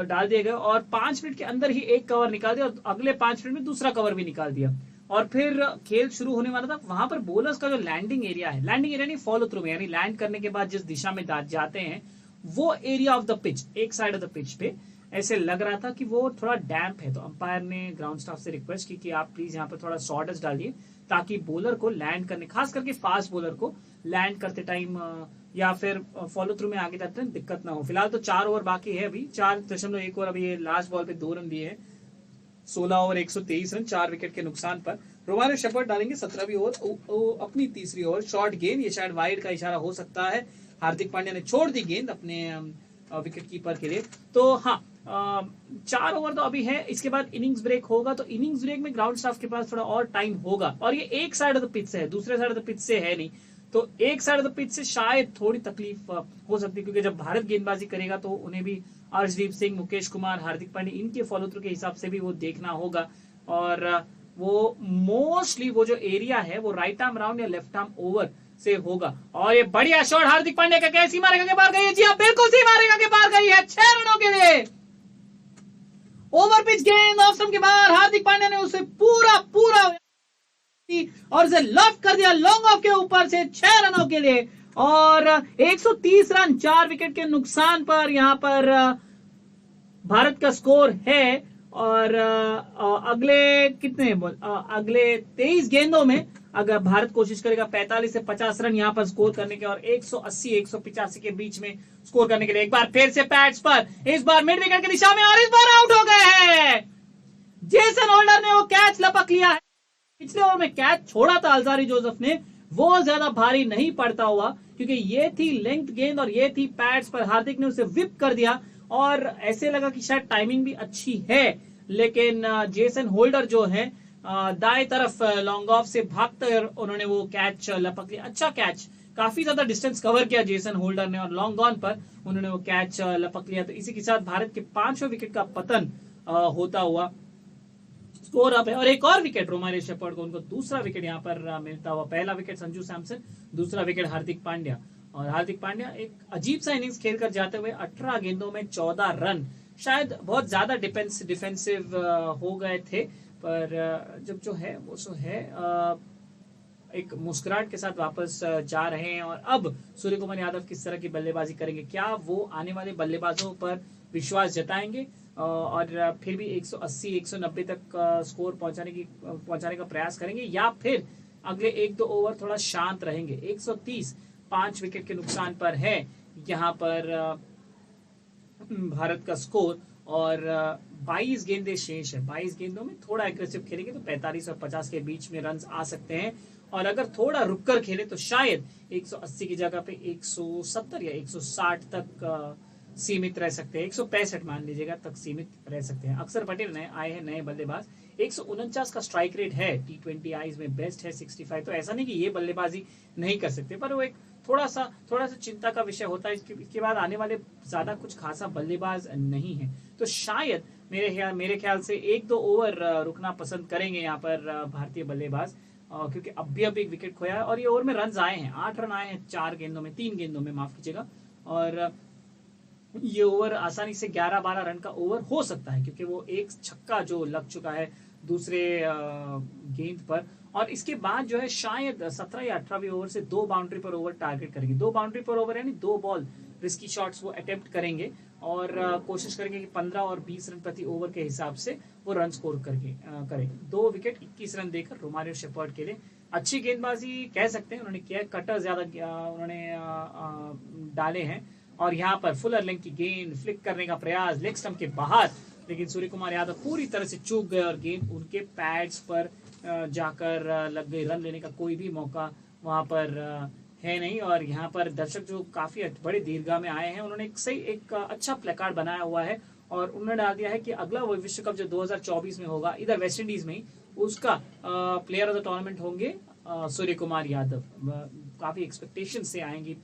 डाल दिए गए और 5 मिनट के अंदर ही 1 कवर निकाल दिया और अगले 5 मिनट में दूसरा कवर भी निकाल दिया और फिर खेल शुरू होने वाला था। वहां पर बॉलर्स का जो लैंडिंग एरिया नहीं फॉलो थ्रू में, यानी लैंड करने के बाद जिस दिशा में जाते हैं वो एरिया ऑफ द पिच, एक साइड ऑफ द पिच पे ऐसे लग रहा था कि वो थोड़ा डैम्प है। तो अंपायर ने ग्राउंड स्टाफ से रिक्वेस्ट की कि आप प्लीज यहाँ पर थोड़ा सॉडस्ट डालिए ताकि बॉलर को लैंड करने, खास करके फास्ट बॉलर को लैंड करते टाइम या फिर फॉलो थ्रू में आगे जाते हैं दिक्कत ना हो। फिलहाल तो 4 ओवर बाकी है अभी, 4.1 ओवर अभी, ये लास्ट बॉल पे 2 रन दिए हैं, 16 ओवर 123 रन 4 विकेट के नुकसान पर। रोमारियो शेफर्ड डालेंगे 17वीं ओवर अपनी तीसरी ओवर, शॉर्ट गेंद, ये शायद वाइड का इशारा हो सकता है। हार्दिक पांड्या ने छोड़ दी गेंद अपने विकेट कीपर के लिए। तो हाँ, 4 ओवर तो अभी है, इसके बाद इनिंग्स ब्रेक होगा, तो इनिंग्स ब्रेक में ग्राउंड स्टाफ के पास थोड़ा और टाइम होगा, और ये एक साइड ऑफ द पिच से है, दूसरे साइड ऑफ द पिच से है नहीं, तो एक साइड ऑफ द पिच से शायद थोड़ी तकलीफ हो सकती है, क्योंकि जब भारत गेंदबाजी करेगा तो उन्हें भी अर्शदीप सिंह, मुकेश कुमार, हार्दिक पांड्या इनके फॉलो थ्रू के हिसाब से भी वो देखना होगा। और वो मोस्टली वो जो एरिया है वो राइट आर्म राउंड या लेफ्ट आर्म ओवर से होगा। और ये बढ़िया शॉट हार्दिक पांड्या का, क्या सीमा रेखा के पार गई है? जी हाँ, बिल्कुल सीमा रेखा के पार गई है, 6 रनों के लिए। ओवर पिच गेंद ऑफ स्टंप के बाहर, हार्दिक पांड्या ने उसे पूरा और इसे लॉफ्ट कर दिया लॉन्ग ऑफ के ऊपर से, 6 रनों के लिए। और 130 रन 4 विकेट के नुकसान पर यहां पर भारत का स्कोर है। और अगले अगले 23 गेंदों में अगर भारत कोशिश करेगा 45 से 50 रन यहां पर स्कोर करने के, और 180-185 के बीच में स्कोर करने के लिए। एक बार फिर से पैड्स पर, इस बार मिड विकेट की दिशा में, और इस बार आउट हो गए हैं। जेसन होल्डर ने वो कैच लपक लिया है, पिछले ओवर में कैच छोड़ा था अल्जारी जोसेफ ने, वो ज्यादा भारी नहीं पड़ता हुआ, क्योंकि ये थी लेंथ गेंद और ये थी पैड्स पर, हार्दिक ने उसे विप कर दिया और ऐसे लगा कि शायद टाइमिंग भी अच्छी है, लेकिन जेसन होल्डर जो है दाएं तरफ लॉन्ग ऑफ से भागते उन्होंने वो कैच लपक लिया। अच्छा कैच, काफी ज्यादा डिस्टेंस कवर किया जेसन होल्डर ने और लॉन्ग ऑन पर उन्होंने वो कैच लपक लिया। तो इसी के साथ भारत के 5वें विकेट का पतन होता हुआ स्कोर अप है। और एक और विकेट रोमारियो शेफर्ड को, उनको दूसरा विकेट यहाँ पर मिलता हुआ। पहला विकेट संजू सैमसन, दूसरा विकेट हार्दिक पांड्या। और हार्दिक पांड्या एक अजीब सा इनिंग्स खेलकर जाते हुए 18 गेंदों में 14 रन, शायद बहुत ज्यादा डिफेंसिव हो गए थे, पर जब जो है वो सो है, एक मुस्कुराहट के साथ वापस जा रहे हैं। और अब सूर्य कुमार यादव किस तरह की बल्लेबाजी करेंगे, क्या वो आने वाले बल्लेबाजों पर विश्वास जताएंगे और फिर भी 180-190 तक स्कोर पहुंचाने का प्रयास करेंगे, या फिर अगले 1-2 ओवर थोड़ा शांत रहेंगे। 130 5 विकेट के नुकसान पर है यहाँ पर भारत का स्कोर, और 22 गेंदें शेष है। 22 गेंदों में थोड़ा एग्रेसिव खेलेंगे तो 45 और 50 के बीच में रन आ सकते हैं, और अगर थोड़ा रुककर खेले तो शायद 180 की जगह पे 170 या 160 तक सीमित रह सकते हैं, 165 मान लीजिएगा तक सीमित रह सकते हैं। अक्सर पटेल आए हैं नए बल्लेबाज, 149 का स्ट्राइक रेट है, T20I में बेस्ट है 65, तो ऐसा नहीं कि ये बल्लेबाजी नहीं कर सकते, पर वो एक थोड़ा सा चिंता का विषय होता है। इसके बाद आने वाले ज्यादा कुछ खासा बल्लेबाज नहीं है, तो शायद मेरे ख्याल से 1-2 ओवर रुकना पसंद करेंगे यहाँ पर भारतीय बल्लेबाज, क्योंकि अभी एक विकेट खोया है और ये ओवर में रन आए हैं, 8 रन आए हैं 3 गेंदों में माफ कीजिएगा, और ये ओवर आसानी से 11-12 रन का ओवर हो सकता है, क्योंकि वो एक छक्का जो लग चुका है दूसरे गेंद पर। और इसके बाद जो है शायद 17 या 18वीं ओवर से 2 बाउंड्री पर ओवर टारगेट करेंगे। 2 बाउंड्री पर ओवर यानी 2 बॉल रिस्की शॉट्स वो अटेम्प्ट करेंगे, और कोशिश करेंगे कि 15 और 20 रन प्रति ओवर के हिसाब से वो रन स्कोर करें। 2 विकेट 21 रन देकर रोमारियो शेफर्ड के लिए अच्छी गेंदबाजी कह सकते हैं, उन्होंने किया, कटर ज्यादा उन्होंने डाले हैं, और यहाँ पर फुलर लेंथ की गेंद फ्लिक करने का प्रयास लेग स्टंप के बाहर, लेकिन सूर्य कुमार यादव पूरी तरह से चूक गए और गेंद उनके पैड्स पर जाकर लग गई। रन लेने का कोई भी मौका वहां पर है नहीं, और यहाँ पर दर्शक जो काफी बड़े दीर्घा में आए हैं, उन्होंने एक अच्छा प्लेकार्ड बनाया हुआ है, और उन्होंने डाल दिया है कि अगला विश्व कप जो 2024 में होगा इधर वेस्ट इंडीज में ही, उसका प्लेयर ऑफ द टूर्नामेंट होंगे सूर्य कुमार यादव। काफी एक्सपेक्टेशन से आएंगी,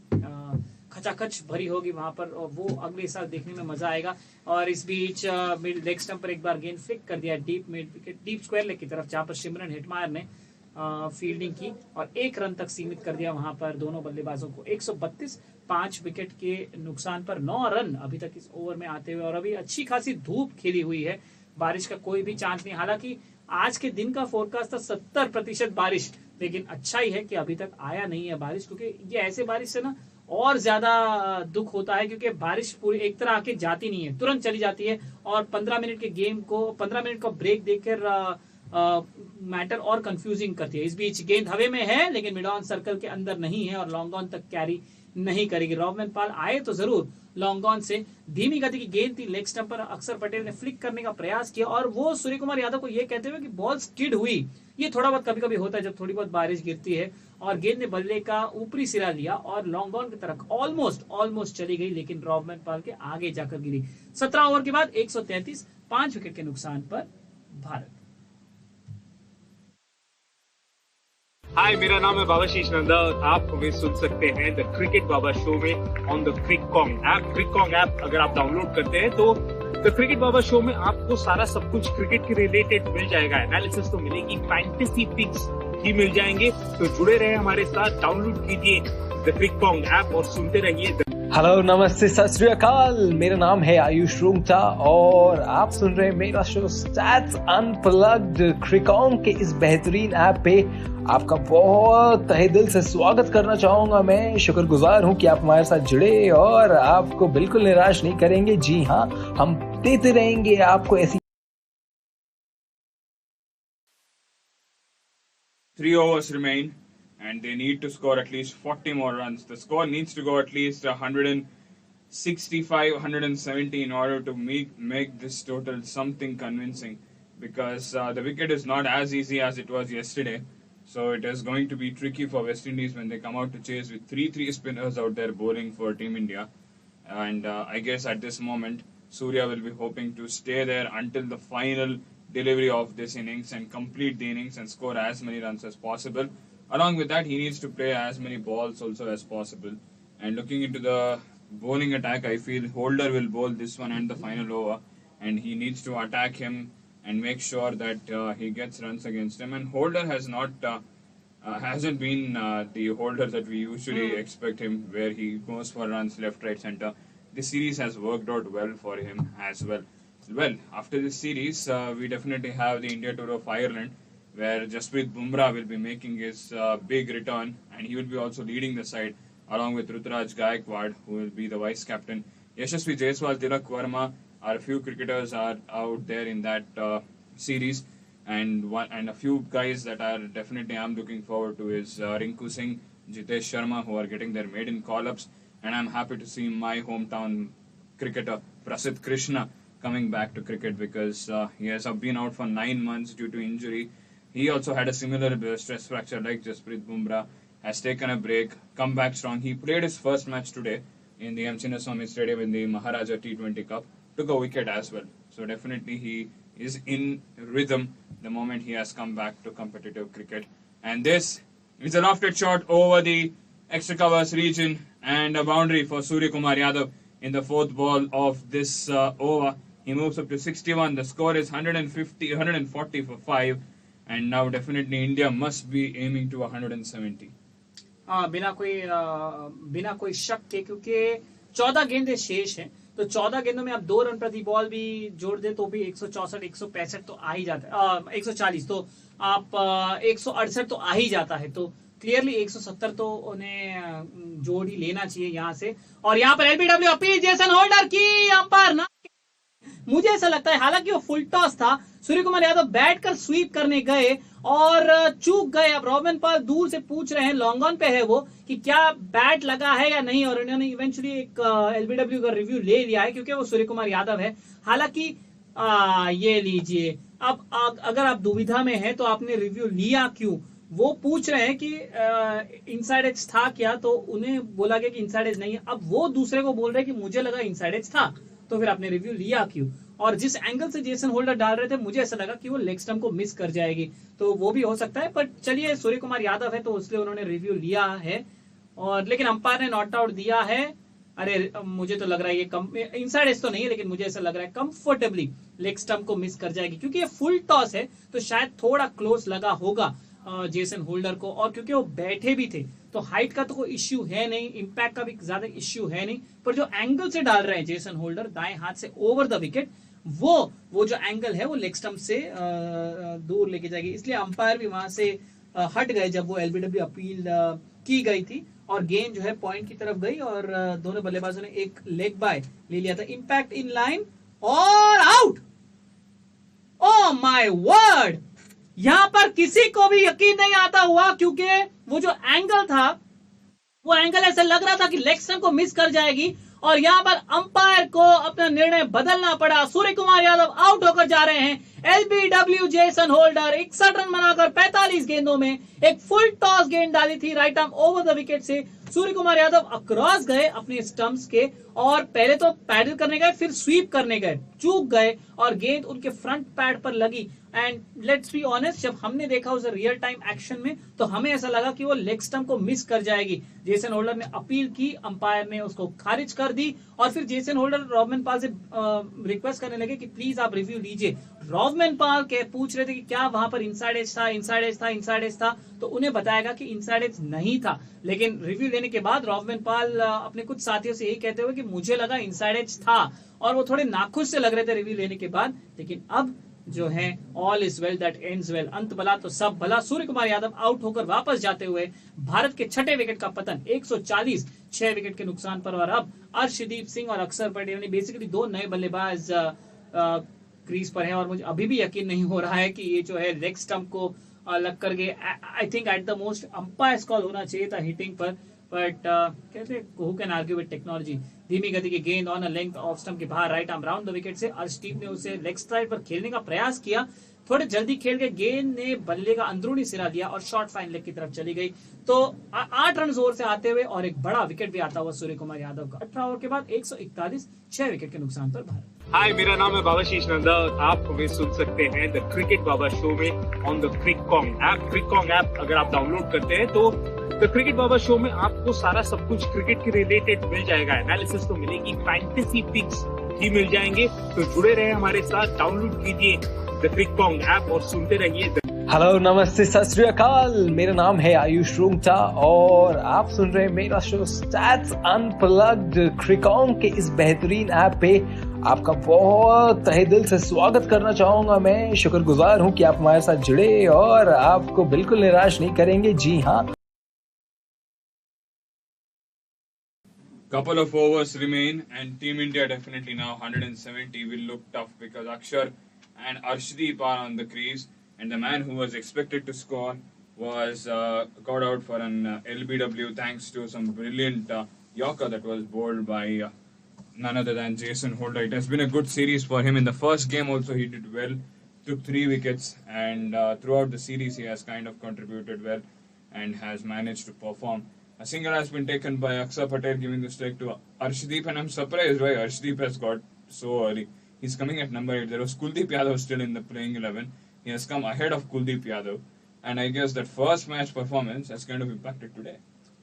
खचाखच भरी होगी वहां पर, और वो अगले साल देखने में मजा आएगा। और इस बीच मिड लेग स्टंप पर एक बार गेंद फ्लिक कर दिया डीप स्क्वायर लेग की तरफ, जहां पर सिमरन हेटमायर ने फील्डिंग की और 1 रन तक सीमित कर दिया वहां पर दोनों बल्लेबाजों को। 132 5 विकेट के नुकसान पर 9 रन अभी तक इस ओवर में आते हुए, और अभी अच्छी खासी धूप खिली हुई है, बारिश का कोई भी चांस नहीं। हालांकि आज के दिन का फोरकास्ट था 70% बारिश, लेकिन अच्छा ही है कि अभी तक आया नहीं है बारिश, क्योंकि ये ऐसे बारिश से ना और ज्यादा दुख होता है, क्योंकि बारिश पूरी एक तरह आके जाती नहीं है, तुरंत चली जाती है, और 15 मिनट के गेम को 15 मिनट का ब्रेक देकर मैटर और कंफ्यूजिंग करती है। इस बीच गेंद हवे में है, लेकिन मिड ऑन सर्कल के अंदर नहीं है, और लॉन्ग ऑन तक कैरी नहीं करेगी। रॉबमैन पाल आए तो जरूर लॉन्ग ऑन से, धीमी गति की गेंद थी, लेग स्टंप पर अक्षर पटेल ने फ्लिक करने का प्रयास किया और वो सूर्य कुमार यादव को ये कहते हुए कि बॉल स्किड हुई। ये थोड़ा बहुत कभी कभी होता है जब थोड़ी बहुत बारिश गिरती है, और गेंद ने बल्ले का ऊपरी सिरा लिया और लॉन्ग ऑन की तरफ ऑलमोस्ट चली गई, लेकिन रॉबमैन पाल के आगे जाकर गिरी। 17 ओवर के बाद 133, 5 विकेट के नुकसान पर भारत। हाय, मेरा नाम है बाबाशीष नंदा और आप हमें सुन सकते हैं द क्रिकेट बाबा शो में ऑन द क्रिककॉन्ग ऐप। क्रिककॉन्ग ऐप अगर आप डाउनलोड करते हैं तो द क्रिकेट बाबा शो में आपको सारा सब कुछ क्रिकेट के रिलेटेड मिल जाएगा। एनालिसिस तो मिलेगी, फैंटेसी पिक्स भी मिल जाएंगे। तो जुड़े रहे हमारे साथ, डाउनलोड कीजिए द क्रिककॉन्ग ऐप और सुनते रहिए। हेलो, नमस्ते, सत श्री अकाल। मेरा नाम है आयुष रूंगटा और आप सुन रहे हैं मेरा शो स्टैट्स अनप्लग्ड। क्रिकॉन्ग के इस बेहतरीन ऐप पे आपका बहुत तहे दिल से स्वागत करना चाहूंगा। मैं शुक्रगुजार हूं कि आप हमारे साथ जुड़े और आपको बिल्कुल निराश नहीं करेंगे। जी हाँ, हम देते रहेंगे आपको ऐसी 3 overs remain and they need to score at least 40 more runs. The score needs to go at least 165, 170 in order to make this total something convincing, because the wicket is not as easy as it was yesterday. So it is going to be tricky for West Indies when they come out to chase with 3 spinners out there bowling for Team India. And I guess at this moment, Surya will be hoping to stay there until the final delivery of this innings and complete the innings and score as many runs as possible. Along with that, he needs to play as many balls also as possible. And looking into the bowling attack, I feel Holder will bowl this one and the final over, and he needs to attack him and make sure that he gets runs against him. And Holder hasn't been the Holder that we usually expect him, where he goes for runs left, right, center. This series has worked out well for him as well. Well, after this series, we definitely have the India tour of Ireland, where Jasprit Bumrah will be making his big return, and he will be also leading the side along with Ruturaj Gaikwad, who will be the vice captain. Yashasvi Jaiswal, Tilak Verma are a few cricketers are out there in that series, and a few guys that are definitely I'm looking forward to is Rinku Singh, Jitesh Sharma, who are getting their maiden call-ups, and I'm happy to see my hometown cricketer Prasidh Krishna coming back to cricket, because he has been out for 9 months due to injury. He also had a similar stress fracture like Jasprit Bumrah, has taken a break, come back strong. He played his first match today in the M. Chinnaswamy Stadium in the Maharaja T20 Cup, took a wicket as well. So definitely he is in rhythm the moment he has come back to competitive cricket. And this is a lofted shot over the extra covers region and a boundary for Surya Kumar Yadav in the 4th ball of this over. He moves up to 61. The score is 140 for 5. And now definitely India must be aiming to 170. बिना कोई शक के, क्योंकि 14 गेंदें शेष हैं, तो 14 गेंदों में आप 2 रन प्रति बॉल भी जोड़ दे तो भी 164, 165 तो आ ही जाता है, 140 तो आप 168 तो आ ही जाता है। तो क्लियरली 170 तो उन्हें जोड़ ही लेना चाहिए यहाँ से। और यहाँ पर एलबीडब्ल्यू अपील जेसन होल्डर की, अंपायर ना, मुझे ऐसा लगता है, हालांकि वो फुल टॉस था, सूर्य कुमार यादव बैट कर स्वीप करने गए और चूक गए। अब रॉबमैन पाल दूर से पूछ रहे हैं, लॉन्ग ऑन पे है वो, कि क्या बैट लगा है या नहीं, और उन्होंने इवेंचुअली एक एलबीडब्ल्यू का रिव्यू ले लिया है, क्योंकि वो सूर्य कुमार यादव है। हालांकि ये लीजिए, अब अगर आप दुविधा में है तो आपने रिव्यू लिया क्यों, वो पूछ रहे हैं कि इनसाइड एज था क्या, तो उन्हें बोला गया कि इनसाइड एज नहीं है। अब वो दूसरे को बोल रहे हैं कि मुझे लगा इनसाइड एज था, तो फिर आपने रिव्यू लिया क्यों। और जिस एंगल से जेसन होल्डर डाल रहे थे, मुझे ऐसा लगा कि वो लेग स्टंप को मिस कर जाएगी, तो वो भी हो सकता है। पर चलिए, सूर्य कुमार यादव है तो इसलिए उन्होंने रिव्यू लिया है, और लेकिन अंपायर ने नॉट आउट दिया है। अरे मुझे तो लग रहा है ये इनसाइड एज तो नहीं है, लेकिन मुझे ऐसा लग रहा है कंफर्टेबली लेग स्टंप को मिस कर जाएगी, क्योंकि ये फुल टॉस है तो शायद थोड़ा क्लोज लगा होगा जेसन होल्डर को, और क्योंकि वो बैठे भी थे तो हाइट का तो कोई इश्यू है नहीं, इंपैक्ट का भी ज्यादा इश्यू है नहीं, पर जो एंगल से डाल रहे हैं जेसन होल्डर दाएं हाथ से ओवर द विकेट, वो जो एंगल है वो लेग स्टंप से दूर लेके जाएगी। इसलिए अंपायर भी वहां से हट गए जब वो एलबीडब्ल्यू अपील की गई थी, और गेंद जो है पॉइंट की तरफ गई, और दोनों बल्लेबाजों ने एक लेग बाय ले लिया था। इंपैक्ट इन लाइन और आउट। ओ माय वर्ड, यहां पर किसी को भी यकीन नहीं आता हुआ, क्योंकि वो जो एंगल था वो एंगल ऐसा लग रहा था कि लेग स्टंप को मिस कर जाएगी और यहाँ पर अंपायर को अपना निर्णय बदलना पड़ा। सूर्य कुमार यादव आउट होकर जा रहे हैं। एलबीडब्ल्यू जेसन होल्डर 61 रन बनाकर 45 गेंदों में एक फुल टॉस गेंद डाली थी right arm over the wicket से। सूर्य कुमार यादव अक्रॉस गए अपने स्टंप्स के और पहले तो पैडल करने गए, फिर स्वीप करने गए, चूक गए और गेंद उनके फ्रंट पैड पर लगी। एंड लेट्स बी ऑनेस्ट, जब हमने देखा उसे रियल टाइम एक्शन में तो हमें ऐसा लगा कि वो लेग स्टंप को मिस कर जाएगी। जेसन होल्डर ने अपील की, अंपायर ने उसको खारिज कर दी और फिर जेसन होल्डर रॉबमैन पाल से रिक्वेस्ट करने लगे कि प्लीज आप रिव्यू लीजिए। रॉबमैन पाल के पूछ रहे थे कि क्या वहां पर इनसाइड एज था, इनसाइड एज था, इनसाइड एज था, तो उन्हें बताएगा कि इनसाइड एज नहीं था। लेकिन रिव्यू लेने के बाद रॉबमैन पाल अपने कुछ साथियों से यही कहते हुए कि मुझे लगा इनसाइड एज था और वो थोड़े नाखुश से लग रहे थे रिव्यू लेने के बाद। लेकिन अब जो है all is well that ends well, अंत भला तो सब भला। सूर्य कुमार यादव आउट होकर वापस जाते हुए भारत के छठे विकेट का पतन 140 6 विकेट के नुकसान पर। और अब अर्शदीप सिंह और अक्षर पटेल बेसिकली दो नए बल्लेबाज क्रीज पर हैं और मुझे अभी भी यकीन नहीं हो रहा है कि ये जो है लेग स्टंप को लग कर गए। I think at the most umpire call होना चाहिए था हिटिंग पर, बट कहते हैं who can argue with technology. धीमी गति की गेंद on a length off stump के बाहर right arm round the wicket से अर्शदीप ने उसे लेग स्ट्राइड पर खेलने का प्रयास किया, थोड़े जल्दी खेल के गेंद ने बल्ले का अंदरूनी सिरा दिया और शॉर्ट फाइन लेग की तरफ चली गई। तो 8 रन जोर से आते हुए और एक बड़ा विकेट भी आता हुआ सूर्य कुमार यादव का। 18 ओवर के बाद 141 6 विकेट के नुकसान पर भारत। हाय, मेरा नाम है बाबाशीष नंदा। आप हमें सुन सकते हैं द क्रिकेट बाबा शो में ऑन द क्रिककॉन्ग ऐप। क्रिककॉन्ग ऐप अगर आप डाउनलोड करते हैं तो द क्रिकेट बाबा शो में आपको सारा सब कुछ क्रिकेट के रिलेटेड मिल जाएगा। एनालिसिस तो मिलेगी, फैंटेसी पिक्स भी मिल जाएंगे। तो जुड़े रहे हमारे साथ, डाउनलोड कीजिए द क्रिककॉन्ग ऐप और सुनते रहिए। हेलो, नमस्ते, सत श्री अकाल। मेरा नाम है आयुष रूंगटा और आप सुन रहे हैं मेरा शो स्टैट्स अनप्लग्ड। क्रिकॉन्ग के इस बेहतरीन ऐप पे आपका बहुत तहे दिल से स्वागत करना चाहूंगा। मैं शुक्रगुजार हूं कि आप हमारे साथ जुड़े और आपको बिल्कुल निराश नहीं करेंगे। जी हाँ, Couple of overs remain and Team India definitely now 170 will look tough because Akshar and Arshdeep are on the crease and the man who was expected to score was got out for an LBW thanks to some brilliant yorker that was bowled by none other than Jason Holder. It has been a good series for him. In the first game also he did well, took 3 wickets and throughout the series he has kind of contributed well and has managed to perform. A single has been taken by Akshar Patel, giving the strike to Arshdeep, and I'm surprised why Arshdeep has got so early. He's coming at number 8. There was Kuldeep Yadav still in the playing 11. He has come ahead of Kuldeep Yadav, and I guess that first match performance has kind of impacted today.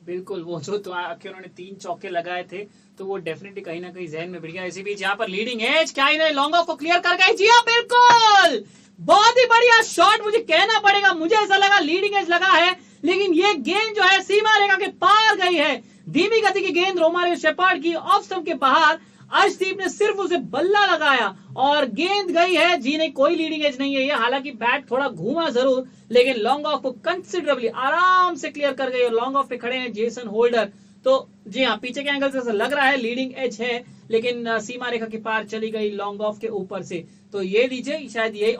बिल्कुल, वो जो तो आके उन्होंने 3 चौके लगाए थे तो वो डेफिनेटली कहीं ना कहीं जहन में बढ़ गया। इसी बीच यहाँ पर लीडिंग एज क्या इन्हें लॉन्ग ऑफ को क्लियर कर गए। जी हाँ, बिल्कुल, बहुत ही बढ़िया शॉट। मुझे कहना पड़ेगा, मुझे ऐसा लगा लीडिंग एज लगा है लेकिन ये गेंद जो है सीमा रेखा के पार गई है। धीमी गति की गेंद रोमारियो शेपर्ड की ऑफ स्टंप के बाहर। अर्शदीप ने सिर्फ उसे बल्ला लगाया और गेंद गई है। जी नहीं, कोई लीडिंग एज नहीं है ये। हालांकि बैट थोड़ा घूमा जरूर लेकिन लॉन्ग ऑफ को कंसिडरेबली आराम से क्लियर कर गई और लॉन्ग ऑफ पे खड़े हैं जेसन होल्डर। तो जी हाँ, पीछे के एंगल से ऐसा लग रहा है लीडिंग एज है लेकिन सीमा रेखा के पार चली गई लॉन्ग ऑफ के ऊपर से। तो ये लीजिए, शायद यही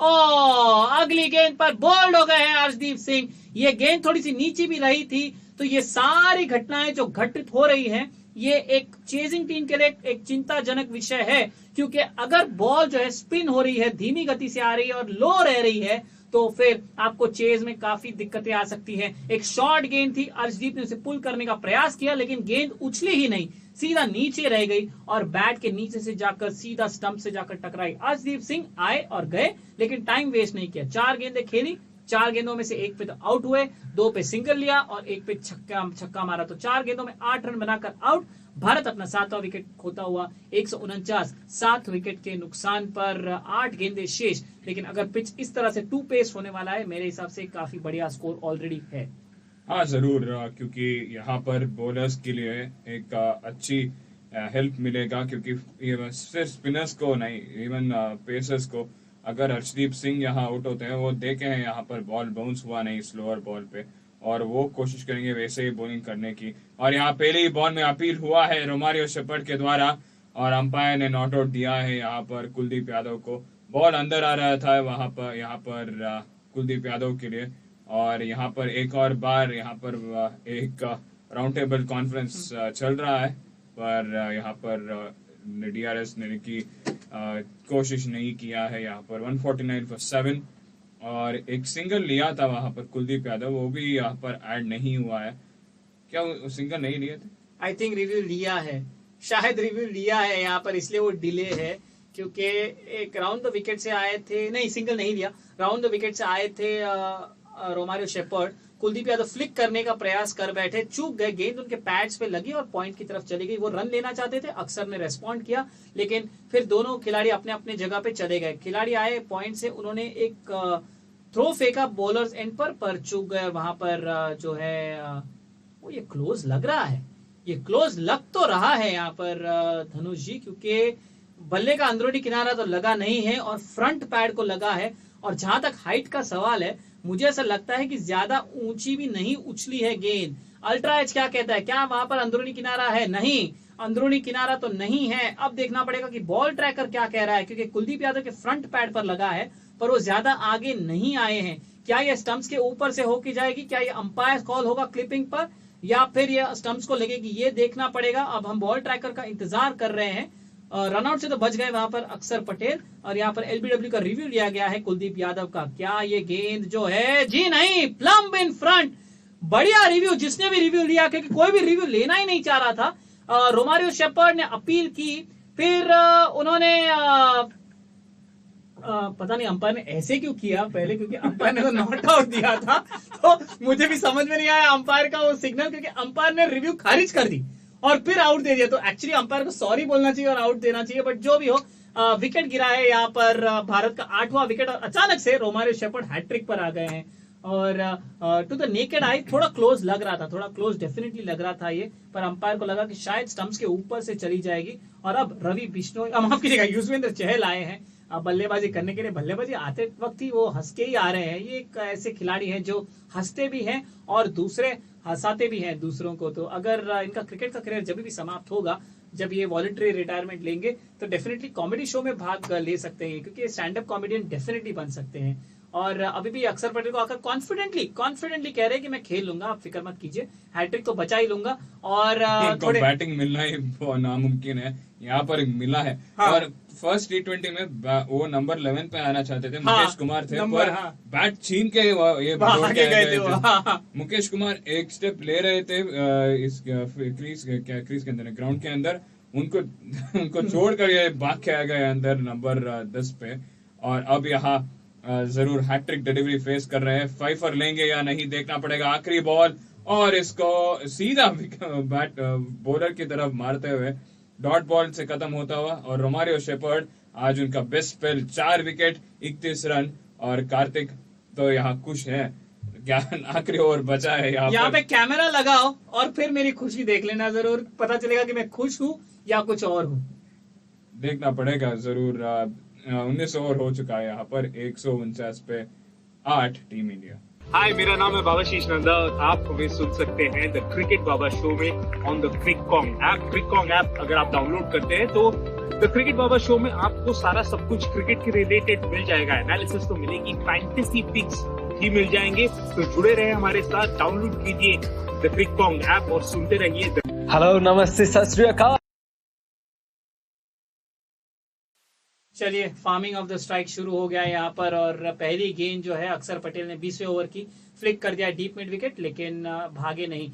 अगली गेंद पर बोल्ड हो गए हैं अर्शदीप सिंह। ये गेंद थोड़ी सी नीचे भी रही थी। तो ये सारी घटनाएं जो घटित हो रही हैं ये एक चेजिंग टीम के लिए एक चिंताजनक विषय है, क्योंकि अगर बॉल जो है स्पिन हो रही है, धीमी गति से आ रही है और लो रह रही है तो फिर आपको चेज में काफी दिक्कतें आ सकती हैं। एक शॉर्ट गेंद थी, अर्शदीप ने उसे पुल करने का प्रयास किया लेकिन गेंद उछली ही नहीं, सीधा नीचे रह गई और बैट के नीचे से जाकर सीधा स्टंप से जाकर टकराई। अर्शदीप सिंह आए और गए लेकिन टाइम वेस्ट नहीं किया। 4 गेंदें खेली, 4 गेंदों में से 1 पे तो आउट हुए, 2 पे सिंगल लिया और 1 पे छक्का मारा। तो 4 गेंदों में 8 रन बनाकर आउट। भारत अपना 7वां विकेट खोता हुआ 149 7 विकेट के नुकसान पर 8 गेंदें शेष। लेकिन अगर पिच इस तरह से 2 पेस होने वाला है, मेरे हिसाब से काफी बढ़िया स्कोर ऑलरेडी है। हाँ जरूर, क्योंकि यहाँ पर बॉलर्स के लिए एक अच्छी हेल्प मिलेगा, क्योंकि सिर्फ स्पिनर्स को नहीं, इवन पेसर्स को अगर अर्शदीप सिंह यहाँ आउट होते हैं, वो देखे हैं यहाँ पर बॉल बाउंस हुआ नहीं स्लोअर बॉल पे और वो कोशिश करेंगे वैसे ही बॉलिंग करने की। और यहाँ पहले ही बॉल में अपील हुआ है रोमारियो शेपर्ड के द्वारा और अंपायर ने नॉट आउट दिया है यहाँ पर कुलदीप यादव को। बॉल अंदर आ रहा था वहां पर यहाँ पर कुलदीप यादव के लिए और यहाँ पर एक और बार यहाँ पर एक राउंड टेबल कॉन्फ्रेंस चल रहा है, पर यहाँ पर DRS ने की कोशिश नहीं किया है। यहाँ पर 149 for 7 और एक सिंगल लिया था वहां पर कुलदीप यादव, वो भी यहाँ पर ऐड नहीं हुआ है। क्या वो सिंगल नहीं लिए थे? आई थिंक रिव्यू लिया है, शायद रिव्यू लिया है यहाँ पर, इसलिए वो डिले है, क्योंकि एक राउंड द विकेट से आए थे, नहीं सिंगल नहीं लिया, राउंड द विकेट से आए थे Romario Shepherd. Kuldeep Yadav flick करने का प्रयास कर बैठे, चूक गए, गेंद उनके पैड्स पे लगी और पॉइंट की तरफ चली गई। वो रन लेना चाहते थे, अक्सर ने रेस्पॉन्ड किया, लेकिन फिर दोनों खिलाड़ी अपने अपने जगह पे चले गए। खिलाड़ी आए पॉइंट से, उन्होंने एक थ्रो फेंका बॉलर्स एंड पर चूक गए। वहां पर जो है वो ये क्लोज लग रहा है, ये क्लोज लग तो रहा है यहाँ पर धनुष जी, क्योंकि बल्ले का अंदरूनी किनारा तो लगा नहीं है और फ्रंट पैड को लगा है। और जहां तक हाइट का सवाल है, मुझे ऐसा लगता है कि ज्यादा ऊंची भी नहीं उछली है गेंद। अल्ट्रा एज क्या कहता है, क्या वहां पर अंदरूनी किनारा है? नहीं, अंदरूनी किनारा तो नहीं है। अब देखना पड़ेगा कि बॉल ट्रैकर क्या कह रहा है, क्योंकि कुलदीप यादव के फ्रंट पैड पर लगा है, पर वो ज्यादा आगे नहीं आए हैं। क्या ये स्टंप्स के ऊपर से होके जाएगी? क्या ये अंपायर कॉल होगा क्लिपिंग पर, या फिर ये स्टंप्स को लगेगी? ये देखना पड़ेगा। अब हम बॉल ट्रैकर का इंतजार कर रहे हैं। रनआउट से तो बच गए वहां पर अक्षर पटेल, और यहाँ पर LBW का रिव्यू लिया गया है कुलदीप यादव का। क्या ये गेंद जो है, जी नहीं, प्लम्ब इन फ्रंट। बढ़िया रिव्यू, जिसने भी रिव्यू लिया, क्योंकि कोई भी रिव्यू लेना ही नहीं चाह रहा था। रोमारियो शेपर्ड ने अपील की, फिर उन्होंने पता नहीं अंपायर ने ऐसे क्यों किया पहले, क्योंकि अंपायर ने तो नॉट आउट दिया था, तो मुझे भी समझ में नहीं आया अंपायर का वो सिग्नल, क्योंकि अंपायर ने रिव्यू खारिज कर दी और फिर आउट दे दिया। तो एक्चुअली अंपायर को सॉरी बोलना चाहिए और आउट देना चाहिए, बट जो भी हो, विकेट गिरा है यहाँ पर भारत का 8वां विकेट, और अचानक से रोमारियो शेपर्ड हैट्रिक पर आ गए हैं। और टू द नेकेड आई थोड़ा क्लोज लग रहा था, थोड़ा क्लोज डेफिनेटली लग रहा था ये, पर अंपायर को लगा कि शायद स्टंप्स के ऊपर से चली जाएगी। और अब रवि बिश्नोई, माफ कीजिएगा, युजवेंद्र चहल आए हैं बल्लेबाजी करने के लिए। बल्लेबाजी आते वक्त ही वो हंस के ही आ रहे हैं। ये एक ऐसे खिलाड़ी हैं जो हंसते भी हैं और दूसरे हंसाते भी हैं दूसरों को। तो अगर इनका क्रिकेट का करियर जब भी समाप्त होगा, जब ये वॉलंटरी रिटायरमेंट लेंगे, तो डेफिनेटली कॉमेडी शो में भाग ले सकते हैं, क्योंकि स्टैंड अप कॉमेडियन डेफिनेटली बन सकते हैं। और अभी भी अक्षर पटेल को आकर कॉन्फिडेंटली कह रहे हैं कि मैं खेल लूंगा, आप फिक्र मत कीजिए, हैट्रिक तो बचा ही लूंगा। और थोड़े बैटिंग मिलना ही नामुमकिन है, यहाँ पर मिला है। हाँ। और फर्स्ट T20 में वो नंबर 11 पे आना चाहते थे, हाँ, मुकेश कुमार थे, पर बैट छीन के ये गए थे। हाँ। मुकेश कुमार एक स्टेप ले रहे थे इस क्रीज के अंदर, ग्राउंड के अंदर, उनको छोड़कर ये भाग के आ गए अंदर नंबर 10 पे। और अब यहाँ जरूर हैट्रिक डिलीवरी फेस कर रहे हैं। फाइफर लेंगे या नहीं देखना पड़ेगा। आखिरी बॉल और इसको सीधा बैट बॉलर की तरफ मारते हुए डॉट बॉल से खत्म होता हुआ। और रोमारियो शेपर्ड आज उनका बेस्ट स्पेल, 4 विकेट 31 रन। और कार्तिक तो यहाँ खुश है, क्या आखिरी ओवर बचा है। यहाँ पे कैमरा लगाओ और फिर मेरी खुशी देख लेना, जरूर पता चलेगा कि मैं खुश हूँ या कुछ और हूँ। देखना पड़ेगा जरूर। 19 ओवर हो चुका है यहाँ पर, 149 पे 8 टीम इंडिया। हाय, मेरा नाम है बाबाशीष नंदा और आप हमें सुन सकते हैं द क्रिकेट बाबा शो में ऑन द क्रिककॉन्ग ऐप। क्रिककॉन्ग ऐप अगर आप डाउनलोड करते हैं तो द क्रिकेट बाबा शो में आपको सारा सब कुछ क्रिकेट के रिलेटेड मिल जाएगा। एनालिसिस तो मिलेगी, फैंटेसी पिक्स भी मिल जाएंगे। तो जुड़े रहे हमारे साथ, डाउनलोड कीजिए द क्रिककॉन्ग ऐप और सुनते रहिए। हेलो, नमस्ते, सत श्री अकाल। चलिए, फार्मिंग ऑफ द स्ट्राइक शुरू हो गया है यहाँ पर। और पहली गेंद जो है अक्षर पटेल ने 20वें ओवर की फ्लिक कर दिया डीप मिड विकेट, लेकिन भागे नहीं।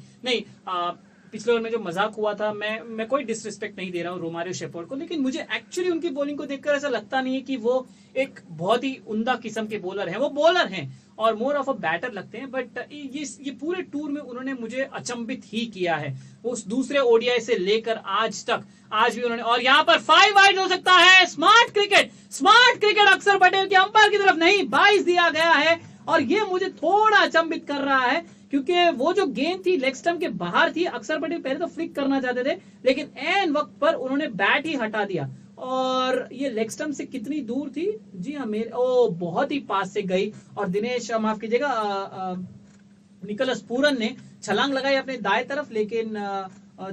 पिछले ओवर में जो मजाक हुआ था, मैं कोई डिसरिस्पेक्ट नहीं दे रहा हूँ रोमारियो शेपर्ड को, लेकिन मुझे एक्चुअली उनकी बॉलिंग को देखकर ऐसा लगता नहीं है कि वो एक बहुत ही उम्दा किस्म के बॉलर हैं। वो बॉलर हैं और मोर ऑफ अ बैटर लगते हैं, बट ये पूरे टूर में उन्होंने मुझे अचंभित ही किया है। उस दूसरे ODI से लेकर आज तक, आज भी उन्होंने, और यहाँ पर 5 वाइड हो सकता है। स्मार्ट क्रिकेट अक्षर पटेल के अंपायर की तरफ नहीं, 22 दिया गया है। और ये मुझे थोड़ा अचंभित कर रहा है, क्योंकि वो जो गेंद थी लेग स्टंप के बाहर थी। अक्षर पटेल पहले तो फ्लिक करना चाहते थे, लेकिन एन वक्त पर उन्होंने बैट ही हटा दिया। और ये लेग स्टंप से कितनी दूर थी? जी हाँ, बहुत ही पास से गई। और दिनेश, माफ कीजिएगा, निकोलस पूरन ने छलांग लगाई अपने दाएं तरफ, लेकिन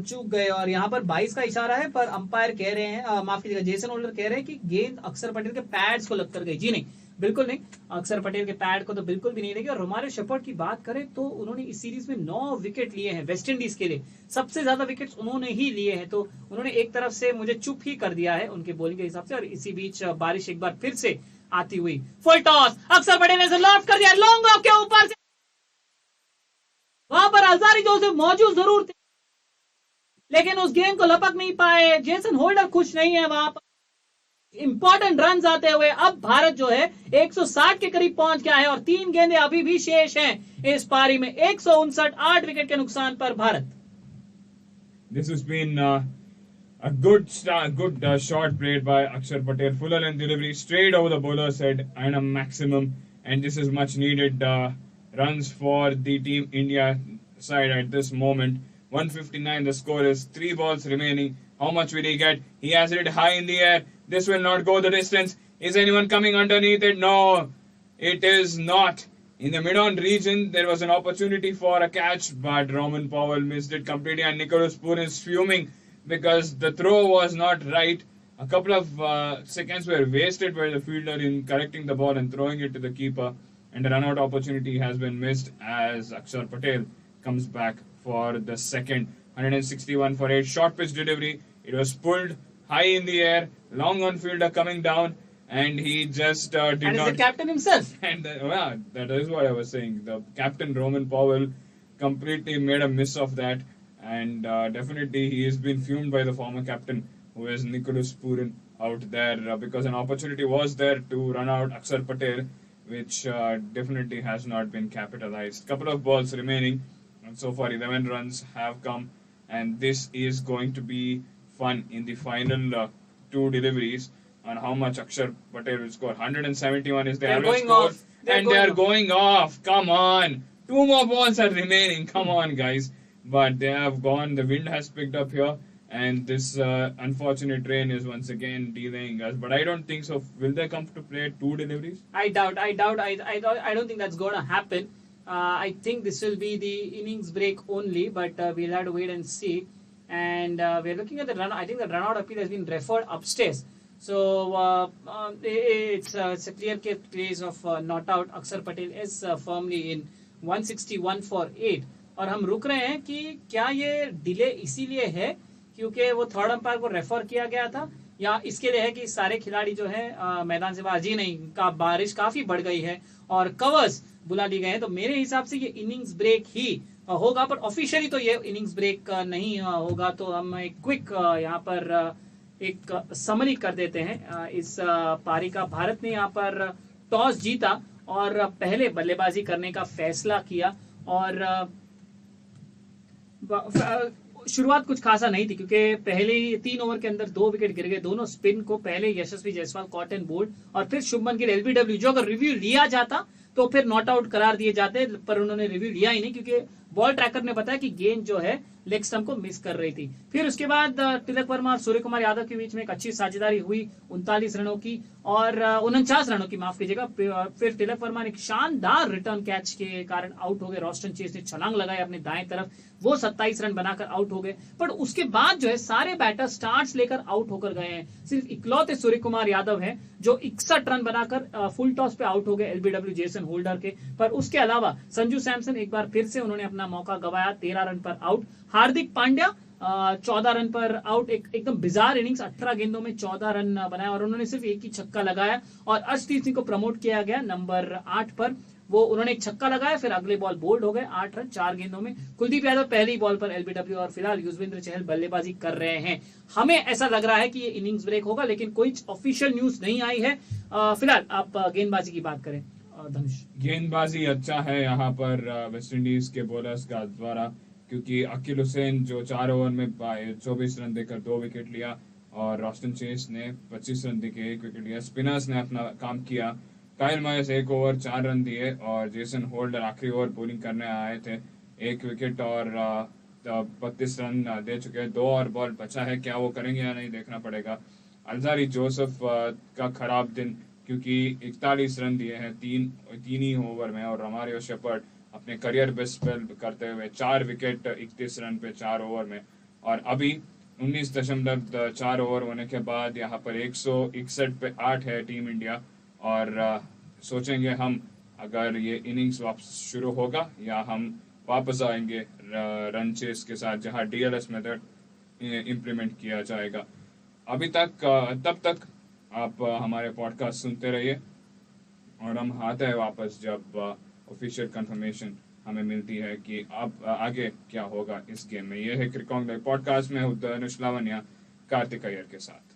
चूक गए। और यहाँ पर 22 का इशारा है, पर अंपायर कह रहे हैं, माफ कीजिएगा, जेसन होल्डर कह रहे हैं कि गेंद अक्षर पटेल के पैड्स को लगकर गई। जी नहीं, बिल्कुल नहीं, अक्षर पटेल के पैड को तो बिल्कुल भी नहीं लगी। और रोमारियो शेपर्ड की बात करें तो उन्होंने इस सीरीज में 9 विकेट लिए हैं वेस्ट इंडीज के लिए, सबसे ज्यादा विकेट्स उन्होंने ही लिए हैं। तो उन्होंने एक तरफ से मुझे चुप ही कर दिया है उनके बॉलिंग के हिसाब से। और इसी बीच बारिश एक बार फिर से आती हुई, फुल टॉस, अक्षर पटेल ने लॉफ्ट कर दिया लॉन्ग ऑफ के ऊपर से, वहां पर अलजारी जोसेफ मौजूद जरूर थे लेकिन उस गेम को लपक नहीं पाए। जेसन होल्डर खुश नहीं है वहां पर। इंपॉर्टेंट रन आते हुए अब भारत जो है 160 के करीब पहुंच गया है और 3 गेंदें अभी भी शेष हैं इस पारी में। 159, 8 विकेट के नुकसान पर Bharat. This has been a good start, good shot played by Akshar Patel. Fuller and delivery straight over the bowler's head and a maximum. And this is much needed runs for the Team India side at this moment. 159 the score is, 3 balls remaining. How much will he get? He has it high in the air. This will not go the distance. Is anyone coming underneath it? No, it is not. In the mid-on region, there was an opportunity for a catch, but Roman Powell missed it completely, and Nicholas Poon is fuming because the throw was not right. A couple of seconds were wasted by the fielder in correcting the ball and throwing it to the keeper, and the run-out opportunity has been missed as Akshar Patel comes back for the second. 161 for 8. Short pitch delivery. It was pulled high in the air. Long on fielder coming down. And he just did and not... And the captain himself. And that is what I was saying. The captain, Roman Powell, completely made a miss of that. And definitely he has been fumed by the former captain, who is Nicholas Purin, out there. Because an opportunity was there to run out Akshar Patel, which definitely has not been capitalized. Couple of balls remaining. And so far 11 runs have come. And this is going to be fun in the final 2 deliveries. On how much Akshar Patel will score. 171 is the average score. They are going off. Come on. 2 more balls are remaining. Come on, guys. But they have gone. The wind has picked up here. And this unfortunate rain is once again delaying us. But I don't think so. Will they come to play 2 deliveries? I doubt. I don't think that's going to happen. I think this will be the innings break only. But we'll have to wait and see. And we're looking at the run. I think the run-out appeal has been referred upstairs. So it's a clear case of not out. Akshar Patel is firmly in. 161 for 8. और हम रुक रहे हैं कि क्या ये delay इसीलिए है क्योंकि वो थर्ड अंपायर को रेफर किया गया था, या इसके लिए है कि सारे खिलाड़ी जो है मैदान से बाहर, जी नहीं, का बारिश काफी बढ़ गई है और कवर्स बुला ली गए हैं। तो मेरे हिसाब से ये इनिंग्स ब्रेक ही होगा, पर ऑफिशियली तो ये इनिंग्स ब्रेक नहीं होगा। तो हम एक क्विक यहाँ पर एक समरी कर देते हैं इस पारी का। भारत ने यहाँ पर टॉस जीता और पहले बल्लेबाजी करने का फैसला किया और शुरुआत कुछ खासा नहीं थी क्योंकि पहले 3 ओवर के अंदर 2 विकेट गिर गए। दोनों स्पिन को पहले यशस्वी जायसवाल कॉट एंड बोल्ड और फिर शुभमन गिल एलबीडब्ल्यू, जो अगर रिव्यू लिया जाता तो फिर नॉट आउट करार दिए जाते, पर उन्होंने रिव्यू लिया ही नहीं क्योंकि बॉल ट्रैकर ने बताया कि गेंद जो है लेग स्टंप को मिस कर रही थी। फिर उसके बाद तिलक वर्मा और सूर्य कुमार यादव के बीच में एक अच्छी साझेदारी हुई 39 रनों की और 49 रनों की, माफ कीजिएगा। फिर तिलक वर्मा ने एक शानदार रिटर्न कैच के कारण आउट हो गए। रॉस्टन चेस ने छलांग लगाई अपने दाएं तरफ, वो 27 रन बनाकर आउट हो गए। पर उसके बाद जो है सारे बैटर स्टार्ट्स लेकर आउट होकर गए हैं। सिर्फ इकलौते सूर्य कुमार यादव हैं जो 61 रन बनाकर फुल टॉस पे आउट हो गए एलबीडब्ल्यू जेसन होल्डर के। पर उसके अलावा संजू सैमसन एक बार फिर से उन्होंने अपना मौका गवाया, 13 रन पर आउट। हार्दिक पांड्या 14 रन पर आउट। एकदम बिजार इनिंग्स, 18 गेंदों में 14 रन बनाया और उन्होंने सिर्फ एक ही छक्का लगाया। और अर्शदीप सिंह को प्रमोट किया गया नंबर 8 पर, वो उन्होंने एक छक्का लगाया, फिर अगले बॉल बोल्ड हो गए, 8 रन 4 गेंदों में। कुलदीप यादव पहली बॉल पर एलबीडब्ल्यू और फिलहाल युजवेंद्र चहल बल्लेबाजी कर रहे हैं। हमें ऐसा लग रहा है कि ये इनिंग्स ब्रेक होगा, लेकिन कोई ऑफिशियल न्यूज नहीं आई है। फिलहाल आप गेंदबाजी की बात करें धनुष। गेंदबाजी अच्छा है यहाँ पर वेस्ट इंडीज के बॉलर्स का द्वारा, क्योंकि अकील हुसैन जो 4 ओवर में 24 रन देकर 2 विकेट लिया और रॉस्टन चेस ने 25 रन देकर 1 विकेट लिया। स्पिनर्स ने अपना काम किया। काइल मायस 1 ओवर 4 रन दिए और जेसन होल्डर आखिरी ओवर बॉलिंग करने आए थे, 1 विकेट और 32 रन दे चुके हैं। 2 और बॉल बचा है, क्या वो करेंगे या नहीं देखना पड़ेगा। अलजारी जोसेफ का खराब दिन, क्योंकि 41 रन दिए हैं 3 ही ओवर में और रोमारियो शेपर्ड अपने करियर बेस्ट स्पेल करते हुए 4 विकेट 31 रन पे 4 ओवर में। और अभी 19.4 ओवर होने के बाद यहाँ पर 161 पे 8 है टीम इंडिया और सोचेंगे हम अगर ये इनिंग्स वापस शुरू होगा या हम वापस आएंगे रन चेस के साथ जहां डीएलएस मेथड इम्प्लीमेंट किया जाएगा। अभी तक तब तक आप हमारे पॉडकास्ट सुनते रहिए और हम आते हैं वापस जब ऑफिशियल कंफर्मेशन हमें मिलती है कि अब आगे क्या होगा इस गेम में। यह है क्रिकॉन्ग लाइव पॉडकास्ट में धनुष लावण्या कार्तिक अय्यर के साथ।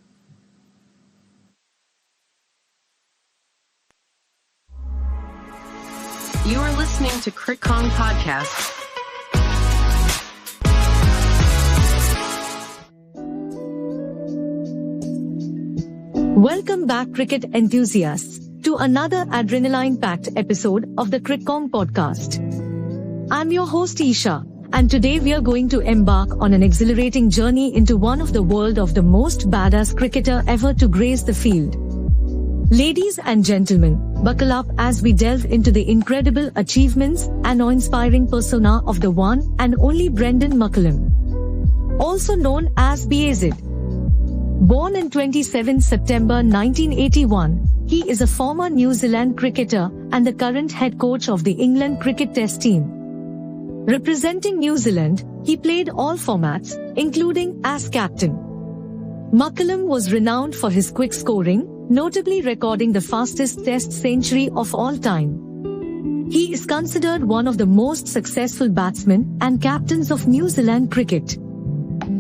You are listening to CritCong Podcast. Welcome back, cricket enthusiasts, to another adrenaline-packed episode of the CritCong podcast. I'm your host Isha, and today we are going to embark on an exhilarating journey into one of the world of the most badass cricketer ever to grace the field. Ladies and gentlemen, buckle up as we delve into the incredible achievements and awe-inspiring persona of the one and only Brendan McCullum, also known as BAZ. Born on 27 September 1981, he is a former New Zealand cricketer and the current head coach of the England cricket test team. Representing New Zealand, he played all formats, including as captain. McCullum was renowned for his quick scoring, notably recording the fastest test century of all time. He is considered one of the most successful batsmen and captains of New Zealand cricket.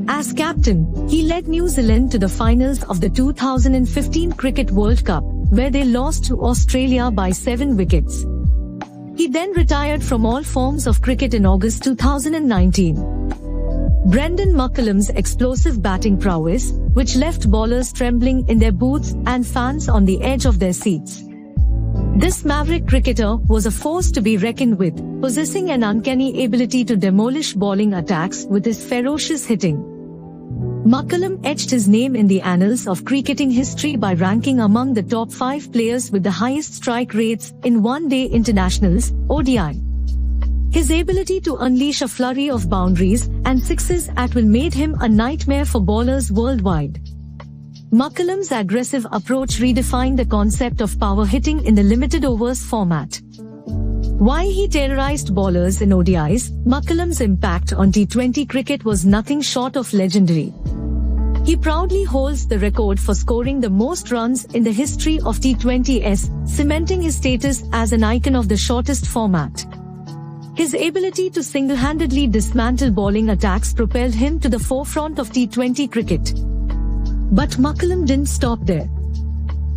As captain, he led New Zealand to the finals of the 2015 Cricket World Cup, where they lost to Australia by 7 wickets. He then retired from all forms of cricket in August 2019. Brendan McCullum's explosive batting prowess, which left bowlers trembling in their boots and fans on the edge of their seats. This maverick cricketer was a force to be reckoned with, possessing an uncanny ability to demolish bowling attacks with his ferocious hitting. McCullum etched his name in the annals of cricketing history by ranking among the top 5 players with the highest strike rates in one-day internationals, ODI. His ability to unleash a flurry of boundaries and sixes at will made him a nightmare for bowlers worldwide. McCullum's aggressive approach redefined the concept of power hitting in the limited overs format. While he terrorized bowlers in ODIs, McCullum's impact on T20 cricket was nothing short of legendary. He proudly holds the record for scoring the most runs in the history of T20s, cementing his status as an icon of the shortest format. His ability to single-handedly dismantle bowling attacks propelled him to the forefront of T20 cricket. But McCullum didn't stop there.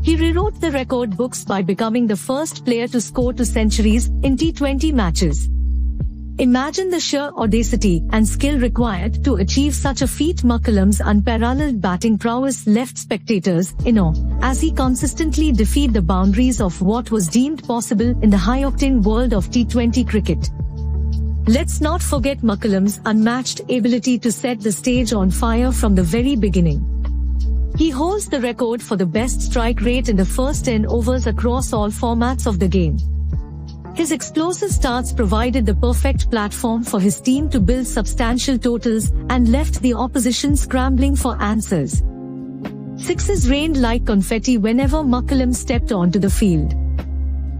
He rewrote the record books by becoming the first player to score 2 centuries in T20 matches. Imagine the sheer audacity and skill required to achieve such a feat. McCullum's unparalleled batting prowess left spectators in awe, as he consistently defied the boundaries of what was deemed possible in the high-octane world of T20 cricket. Let's not forget McCullum's unmatched ability to set the stage on fire from the very beginning. He holds the record for the best strike rate in the first 10 overs across all formats of the game. His explosive starts provided the perfect platform for his team to build substantial totals and left the opposition scrambling for answers. Sixes rained like confetti whenever McCullum stepped onto the field.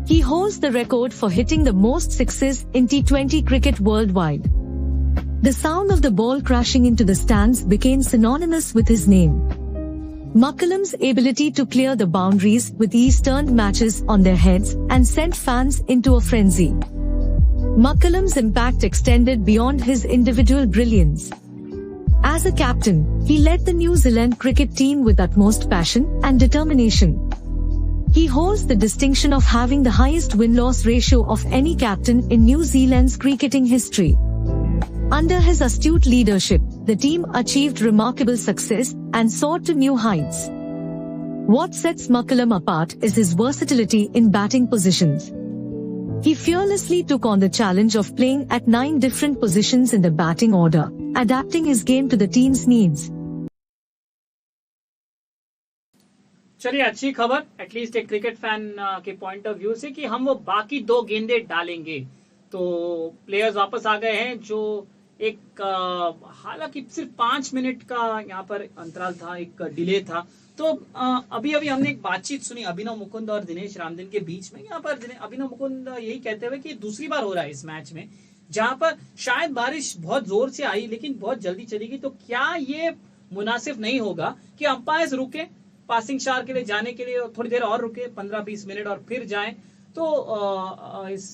He holds the record for hitting the most sixes in T20 cricket worldwide. The sound of the ball crashing into the stands became synonymous with his name. McCullum's ability to clear the boundaries with ease turned matches on their heads and sent fans into a frenzy. McCullum's impact extended beyond his individual brilliance. As a captain, he led the New Zealand cricket team with utmost passion and determination. He holds the distinction of having the highest win-loss ratio of any captain in New Zealand's cricketing history. Under his astute leadership, the team achieved remarkable success and soared to new heights. What sets McCullum apart is his versatility in batting positions. He fearlessly took on the challenge of playing at 9 different positions in the batting order, adapting his game to the team's needs. चलिए अच्छी खबर at least एक cricket fan के point of view से कि हम वो बाकी 2 गेंदे डालेंगे। तो प्लेयर्स वापस आ गए हैं जो एक हालांकि सिर्फ 5 मिनट का यहाँ पर अंतराल था, एक डिले था, तो अभी हमने एक बातचीत सुनी अभिनव मुकुंद और दिनेश रामदिन के बीच में। यहाँ पर अभिनव मुकुंद यही कहते हुए कि दूसरी बार हो रहा है इस मैच में जहां पर शायद बारिश बहुत जोर से आई लेकिन बहुत जल्दी चली गई, तो क्या ये मुनासिब नहीं होगा कि अंपायर्स रुके पासिंग शार के लिए जाने के लिए, थोड़ी देर और रुके 15-20 मिनट और फिर जाएं। तो इस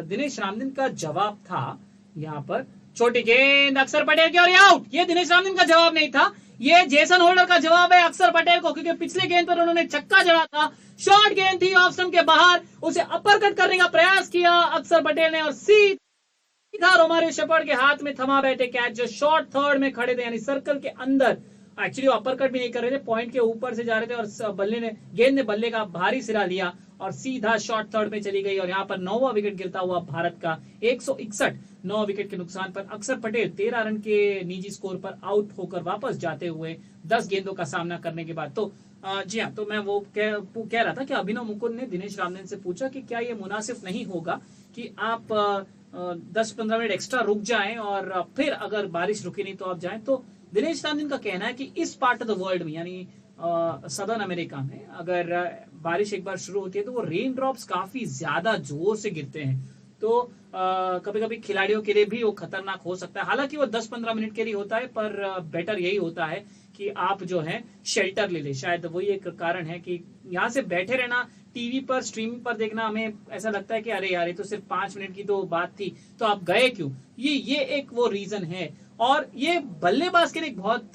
दिनेश रामदिन का जवाब था यहाँ पर छोटी गेंद अक्षर पटेल की और ये आउट। ये दिनेश रामदिन का जवाब नहीं था, ये जेसन होल्डर का जवाब है अक्षर पटेल को, क्योंकि पिछले गेंद पर उन्होंने छक्का जड़ा था, शॉर्ट गेंद थी ऑफ स्टंप के बाहर, उसे अपर कट करने का प्रयास किया अक्षर पटेल ने और सीधा रोमारियो शेपर्ड के हाथ में थमा बैठे कैच, जो शॉर्ट थर्ड में खड़े थे यानी सर्कल के अंदर। एक्चुअली अपर कट भी नहीं कर रहे थे, पॉइंट के ऊपर से जा रहे थे और गेंद ने बल्ले का भारी सिरा लिया और सीधा शॉर्ट थर्ड में चली गई। और यहाँ पर 9वां विकेट गिरता हुआ भारत का 161 9 विकेट के नुकसान पर अक्षर पटेल 13 रन के निजी स्कोर पर आउट होकर वापस जाते हुए 10 गेंदों का सामना करने के बाद। तो जी हाँ, तो मैं वो कह रहा था कि अभिनव मुकुंद ने दिनेश रामदिन से पूछा कि क्या ये मुनासिब नहीं होगा कि आप 10-15 मिनट एक्स्ट्रा रुक जाएं और फिर अगर बारिश रुकी नहीं तो आप जाएं। तो दिनेश रामदिन का कहना है कि इस पार्ट ऑफ द वर्ल्ड में यानी सदर्न अमेरिका में अगर बारिश एक बार शुरू होती है तो वो रेन ड्रॉप्स काफी ज्यादा जोर से गिरते हैं, तो कभी कभी खिलाड़ियों के लिए भी वो खतरनाक हो सकता है। हालांकि वो 10-15 मिनट के लिए होता है, पर बेटर यही होता है कि आप जो है शेल्टर ले ले। शायद वही एक कारण है कि यहाँ से बैठे रहना, टीवी पर स्ट्रीमिंग पर देखना, हमें ऐसा लगता है कि अरे यार ये तो सिर्फ 5 मिनट की तो बात थी, तो आप गए क्यों, ये एक वो रीजन है। और ये बल्लेबाज के लिए बहुत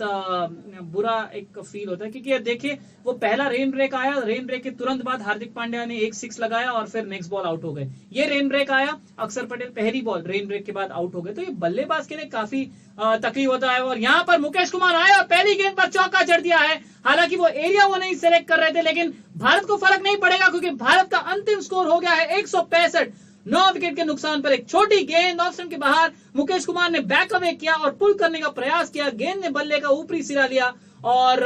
बुरा एक फील होता है, क्योंकि ये देखिए वो पहला रेन ब्रेक आया, रेन ब्रेक के तुरंत बाद हार्दिक पांड्या ने 1 6 लगाया और फिर नेक्स्ट बॉल आउट हो गए। ये रेन ब्रेक आया, अक्षर पटेल पहली बॉल रेन ब्रेक के बाद आउट हो गए, तो ये बल्लेबाज के लिए काफी तकलीफ होता है। और यहाँ पर मुकेश कुमार आए और पहली गेंद पर चौका जड़ दिया है। हालांकि वो एरिया वो नहीं सिलेक्ट कर रहे थे, लेकिन भारत को फर्क नहीं पड़ेगा क्योंकि भारत का अंतिम स्कोर हो गया है 165 9 विकेट के नुकसान पर। एक छोटी गेंद ऑफ स्टंप के बाहर, मुकेश कुमार ने बैक अवे किया और पुल करने का प्रयास किया, गेंद ने बल्ले का ऊपरी सिरा लिया और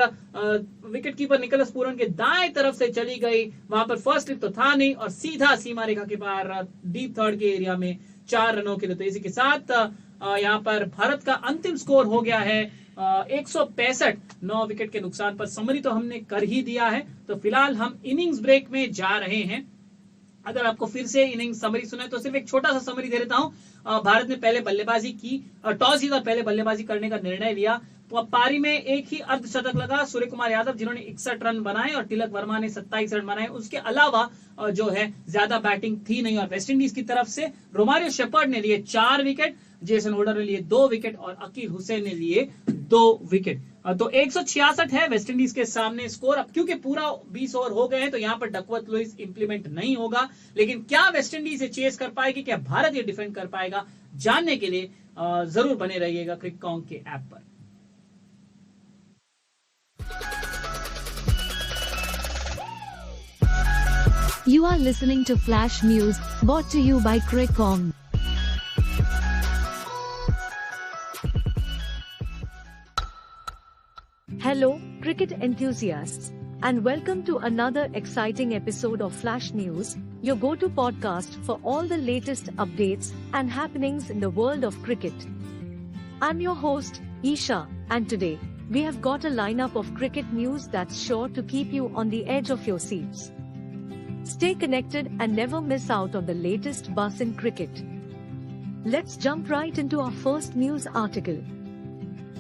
विकेट कीपर निकोलस पूरन के दाएं तरफ से चली गई। वहां पर फर्स्ट स्लिप तो था नहीं और सीधा सीमा रेखा के बाहर डीप थर्ड के एरिया में 4 रनों के लिए। तो इसी के साथ यहाँ पर भारत का अंतिम स्कोर हो गया है 165 9 विकेट के नुकसान पर। समरी तो हमने कर ही दिया है, तो फिलहाल हम इनिंग्स ब्रेक में जा रहे हैं। अगर आपको फिर से इनिंग्स समरी सुना है तो सिर्फ एक छोटा सा समरी दे देता हूं। भारत ने पहले बल्लेबाजी की, टॉस जीता, पहले बल्लेबाजी करने का निर्णय लिया। पारी में एक ही अर्धशतक लगा सूर्य कुमार यादव जिन्होंने 61 रन बनाए और तिलक वर्मा ने 27 रन बनाए। उसके अलावा जो है ज्यादा बैटिंग थी नहीं। और वेस्टइंडीज की तरफ से रोमारियो शेपर्ड ने लिए 4 विकेट, जेसन होल्डर ने लिए 2 विकेट और अकील हुसैन ने लिए 2 विकेट। तो 166 है वेस्टइंडीज के सामने स्कोर। अब क्योंकि पूरा 20 ओवर हो गए हैं तो यहाँ पर डकवर्थ लुइस इंप्लीमेंट नहीं होगा, लेकिन क्या वेस्टइंडीज चेस कर पाएगी, क्या भारत ये डिफेंड कर पाएगा, जानने के लिए जरूर बने रहिएगा क्रिककॉम के ऐप पर। You are listening to Flash News, brought to you by CricCom. Hello, cricket enthusiasts, and welcome to another exciting episode of Flash News, your go-to podcast for all the latest updates and happenings in the world of cricket. I'm your host, Isha, and today, we have got a lineup of cricket news that's sure to keep you on the edge of your seats. Stay connected and never miss out on the latest buzz in cricket. Let's jump right into our first news article.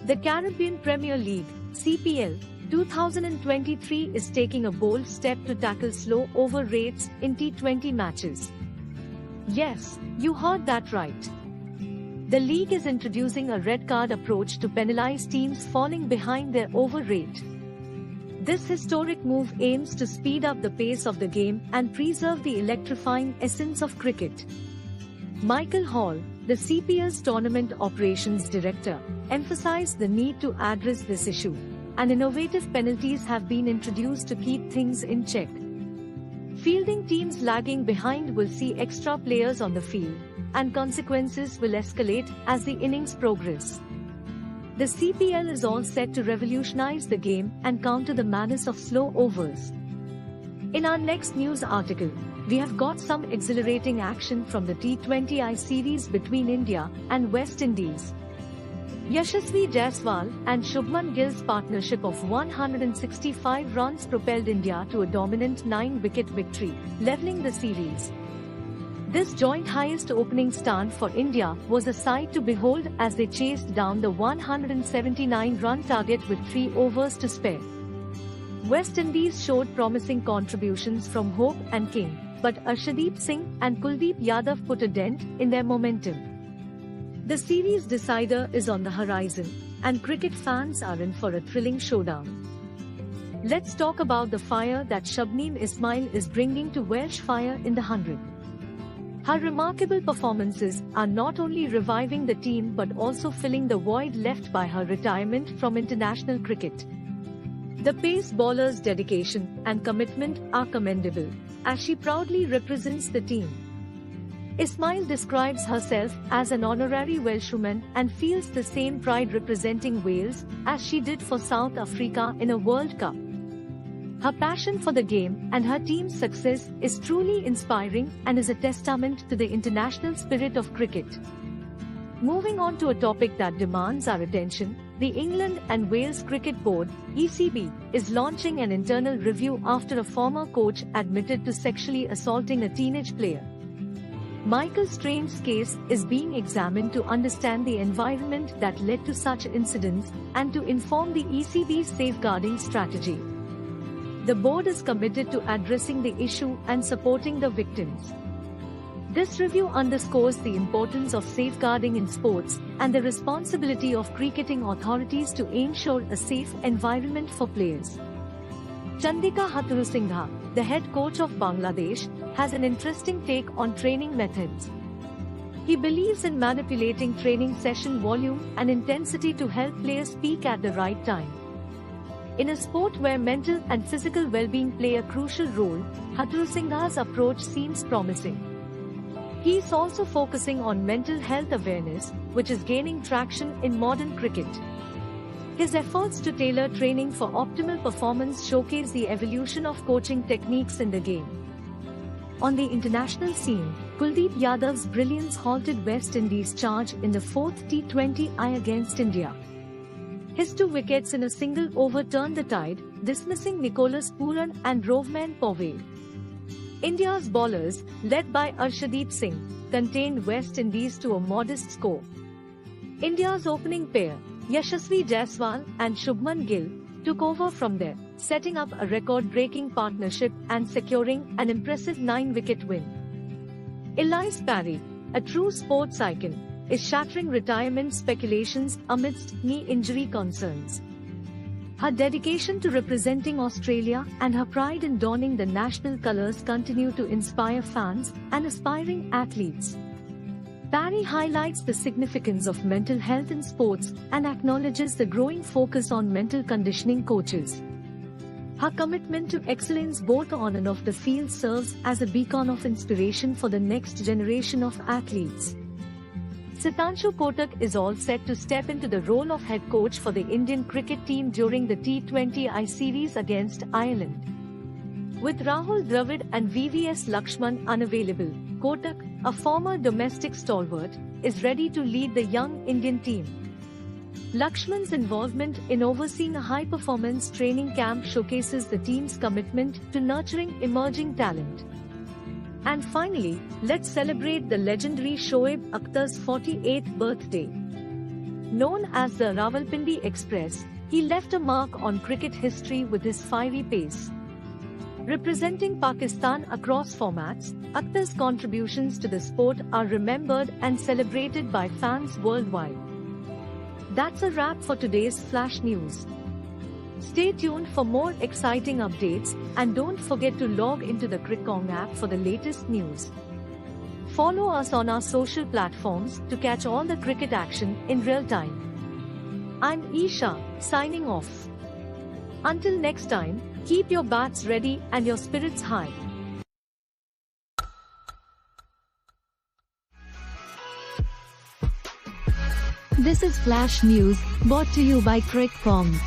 The Caribbean Premier League, CPL, 2023 is taking a bold step to tackle slow over rates in T20 matches. Yes, you heard that right. The league is introducing a red card approach to penalize teams falling behind their over rate. This historic move aims to speed up the pace of the game and preserve the electrifying essence of cricket. Michael Hall, the CPL's Tournament Operations Director, emphasized the need to address this issue, and innovative penalties have been introduced to keep things in check. Fielding teams lagging behind will see extra players on the field, and consequences will escalate as the innings progress. The CPL is all set to revolutionize the game and counter the madness of slow overs. In our next news article, we have got some exhilarating action from the T20I series between India and West Indies. Yashasvi Jaiswal and Shubman Gill's partnership of 165 runs propelled India to a dominant 9-wicket victory, levelling the series. This joint highest opening stand for India was a sight to behold as they chased down the 179-run target with 3 overs to spare. West Indies showed promising contributions from Hope and King, but Arshdeep Singh and Kuldeep Yadav put a dent in their momentum. The series decider is on the horizon, and cricket fans are in for a thrilling showdown. Let's talk about the fire that Shabneem Ismail is bringing to Welsh fire in the 100. Her remarkable performances are not only reviving the team but also filling the void left by her retirement from international cricket. The pace bowler's dedication and commitment are commendable, as she proudly represents the team. Ismail describes herself as an honorary Welshwoman and feels the same pride representing Wales as she did for South Africa in a World Cup. Her passion for the game and her team's success is truly inspiring and is a testament to the international spirit of cricket. Moving on to a topic that demands our attention, the England and Wales Cricket Board, ECB, is launching an internal review after a former coach admitted to sexually assaulting a teenage player. Michael Strain's case is being examined to understand the environment that led to such incidents and to inform the ECB's safeguarding strategy. The board is committed to addressing the issue and supporting the victims. This review underscores the importance of safeguarding in sports and the responsibility of cricketing authorities to ensure a safe environment for players. Chandika Hathurusingha, the head coach of Bangladesh, has an interesting take on training methods. He believes in manipulating training session volume and intensity to help players peak at the right time. In a sport where mental and physical well-being play a crucial role, Hathurusingha's approach seems promising. He is also focusing on mental health awareness, which is gaining traction in modern cricket. His efforts to tailor training for optimal performance showcase the evolution of coaching techniques in the game. On the international scene, Kuldeep Yadav's brilliance halted West Indies' charge in the 4th T20I against India. His 2 wickets in a single over turned the tide, dismissing Nicholas Pooran and Rovman Povey. India's bowlers, led by Arshdeep Singh, contained West Indies to a modest score. India's opening pair, Yashasvi Jaiswal and Shubman Gill, took over from there, setting up a record-breaking partnership and securing an impressive 9-wicket win. Elise Parry, a true sports icon, is shattering retirement speculations amidst knee injury concerns. Her dedication to representing Australia and her pride in donning the national colours continue to inspire fans and aspiring athletes. Parry highlights the significance of mental health in sports and acknowledges the growing focus on mental conditioning coaches. Her commitment to excellence both on and off the field serves as a beacon of inspiration for the next generation of athletes. Sitanshu Kotak is all set to step into the role of head coach for the Indian cricket team during the T20I series against Ireland. With Rahul Dravid and VVS Lakshman unavailable, Kotak, a former domestic stalwart, is ready to lead the young Indian team. Lakshman's involvement in overseeing a high-performance training camp showcases the team's commitment to nurturing emerging talent. And finally, let's celebrate the legendary Shoaib Akhtar's 48th birthday. Known as the Rawalpindi Express, he left a mark on cricket history with his fiery pace. Representing Pakistan across formats, Akhtar's contributions to the sport are remembered and celebrated by fans worldwide. That's a wrap for today's Flash News. Stay tuned for more exciting updates and don't forget to log into the CrickKong app for the latest news. Follow us on our social platforms to catch all the cricket action in real time. I'm Isha, signing off. Until next time, keep your bats ready and your spirits high. This is Flash News, brought to you by CrickKong.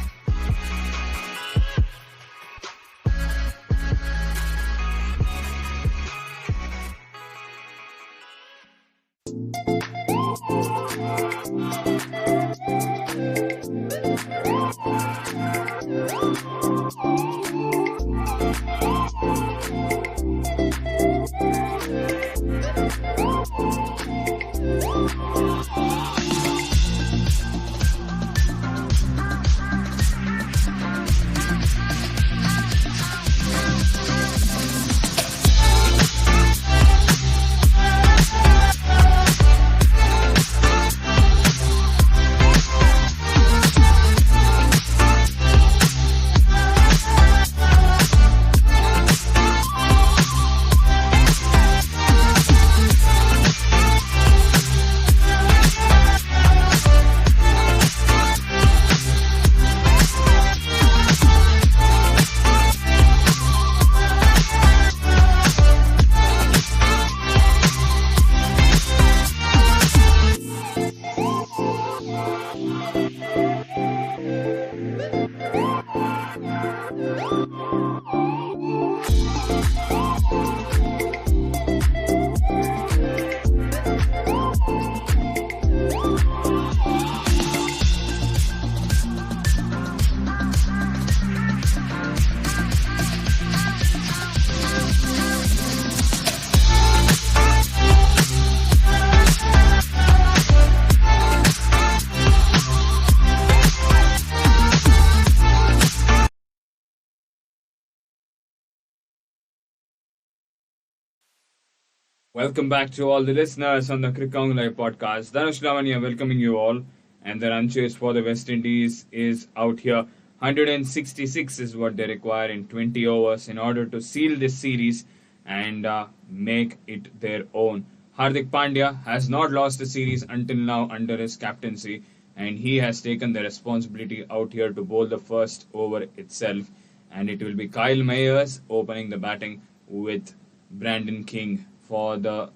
Welcome back to all the listeners on the Krikong Live podcast. Dhanush Lavanya welcoming you all. And the run chase for the West Indies is out here. 166 is what they require in 20 overs in order to seal this series and make it their own. Hardik Pandya has not lost the series until now under his captaincy, and he has taken the responsibility out here to bowl the first over itself. And it will be Kyle Mayers opening the batting with Brandon King for the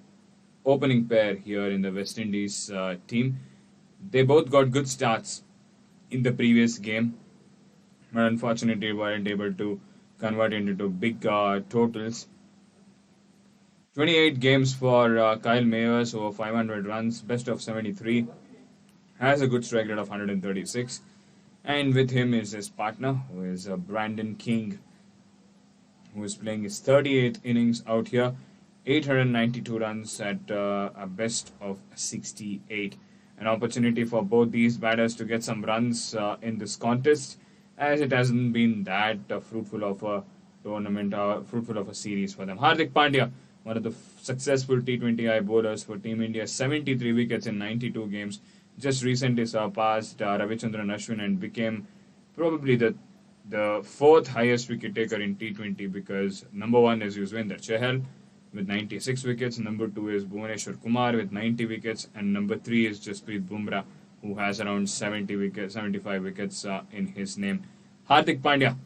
opening pair here in the West Indies team. They both got good starts in the previous game, but unfortunately weren't able to convert it into big totals. 28 games for Kyle Mayers, over 500 runs, best of 73, has a good strike rate of 136, and with him is his partner, who is Brandon King, who is playing his 38th innings out here. 892 runs at a best of 68. An opportunity for both these batters to get some runs in this contest, as it hasn't been that fruitful of a tournament, fruitful of a series for them. Hardik Pandya, one of the successful T20I bowlers for Team India, 73 wickets in 92 games, just recently surpassed Ravichandran Ashwin and became probably the fourth highest wicket taker in T20, because number one is Yuzvendra Chahal with 96 wickets, number 2 is Bhuvaneshwar Kumar with 90 wickets, and number 3 is Jasprit Bumrah, who has around 75 wickets in his name. Hardik Pandya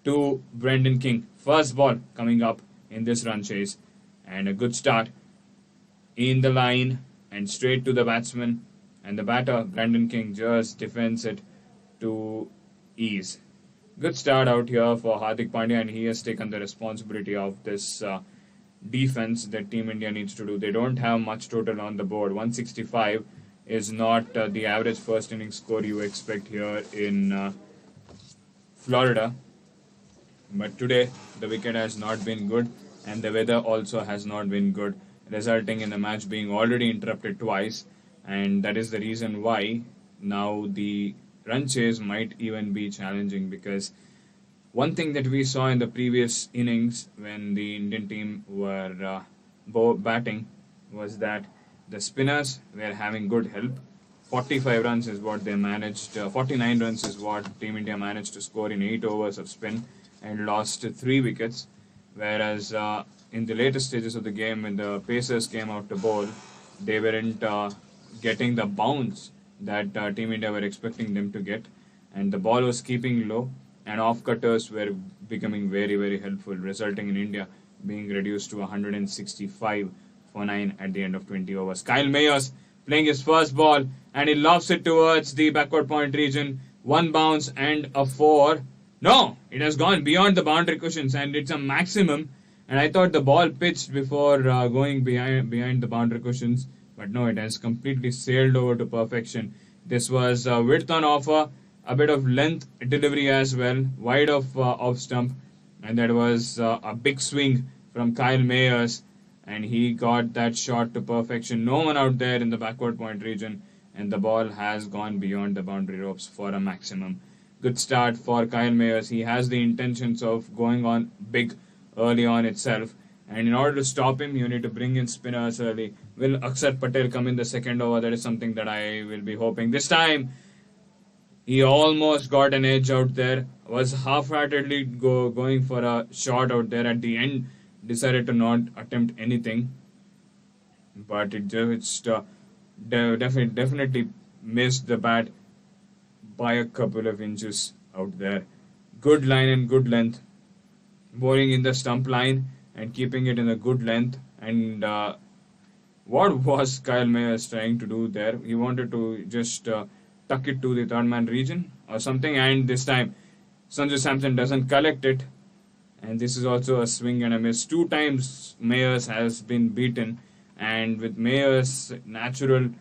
to Brendan King. First ball coming up in this run chase, and a good start in the line and straight to the batsman, and the batter Brendan King just defends it to ease. Good start out here for Hardik Pandya, and he has taken the responsibility of this defense that Team India needs to do. They don't have much total on the board. 165 is not the average first inning score you expect here in Florida. But today the wicket has not been good, and the weather also has not been good, resulting in the match being already interrupted twice, and that is the reason why now the run chase might even be challenging, because one thing that we saw in the previous innings when the Indian team were batting was that the spinners were having good help. 45 runs is what they managed, 49 runs is what Team India managed to score in 8 overs of spin and lost 3 wickets. Whereas in the later stages of the game, when the Pacers came out to bowl, they weren't getting the bounce that Team India were expecting them to get, and the ball was keeping low, and off-cutters were becoming very, very helpful, resulting in India being reduced to 165 for 9 at the end of 20 overs. Kyle Mayers playing his first ball, and he lofts it towards the backward point region. 1 bounce and a 4. No, it has gone beyond the boundary cushions, and it's a maximum. And I thought the ball pitched before going behind the boundary cushions, but no, it has completely sailed over to perfection. This was width on offer, a bit of length delivery as well, wide of off stump, and that was a big swing from Kyle Mayers, and he got that shot to perfection. No one out there in the backward point region, and the ball has gone beyond the boundary ropes for a maximum. Good start for Kyle Mayers. He has the intentions of going on big early on itself, and in order to stop him, you need to bring in spinners early. Will Akshar Patel come in the second over? That is something that I will be hoping. This time, he almost got an edge out there. Was half-heartedly going for a shot out there. At the end, decided to not attempt anything. But it just definitely missed the bat by a couple of inches out there. Good line and good length. Bowling in the stump line and keeping it in a good length. And what was Kyle Mayers trying to do there? He wanted to just tuck it to the third man region or something, and this time Sanju Samson doesn't collect it, and this is also a swing and a miss. 2 times Mayers has been beaten, and with Mayers' natural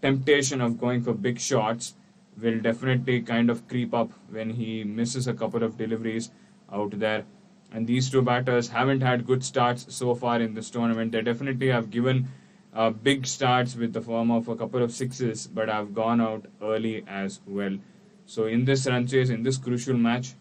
temptation of going for big shots will definitely kind of creep up when he misses a couple of deliveries out there. And these 2 batters haven't had good starts so far in this tournament. They definitely have given big starts with the form of a couple of sixes, but have gone out early as well. So in this run chase, in this crucial match,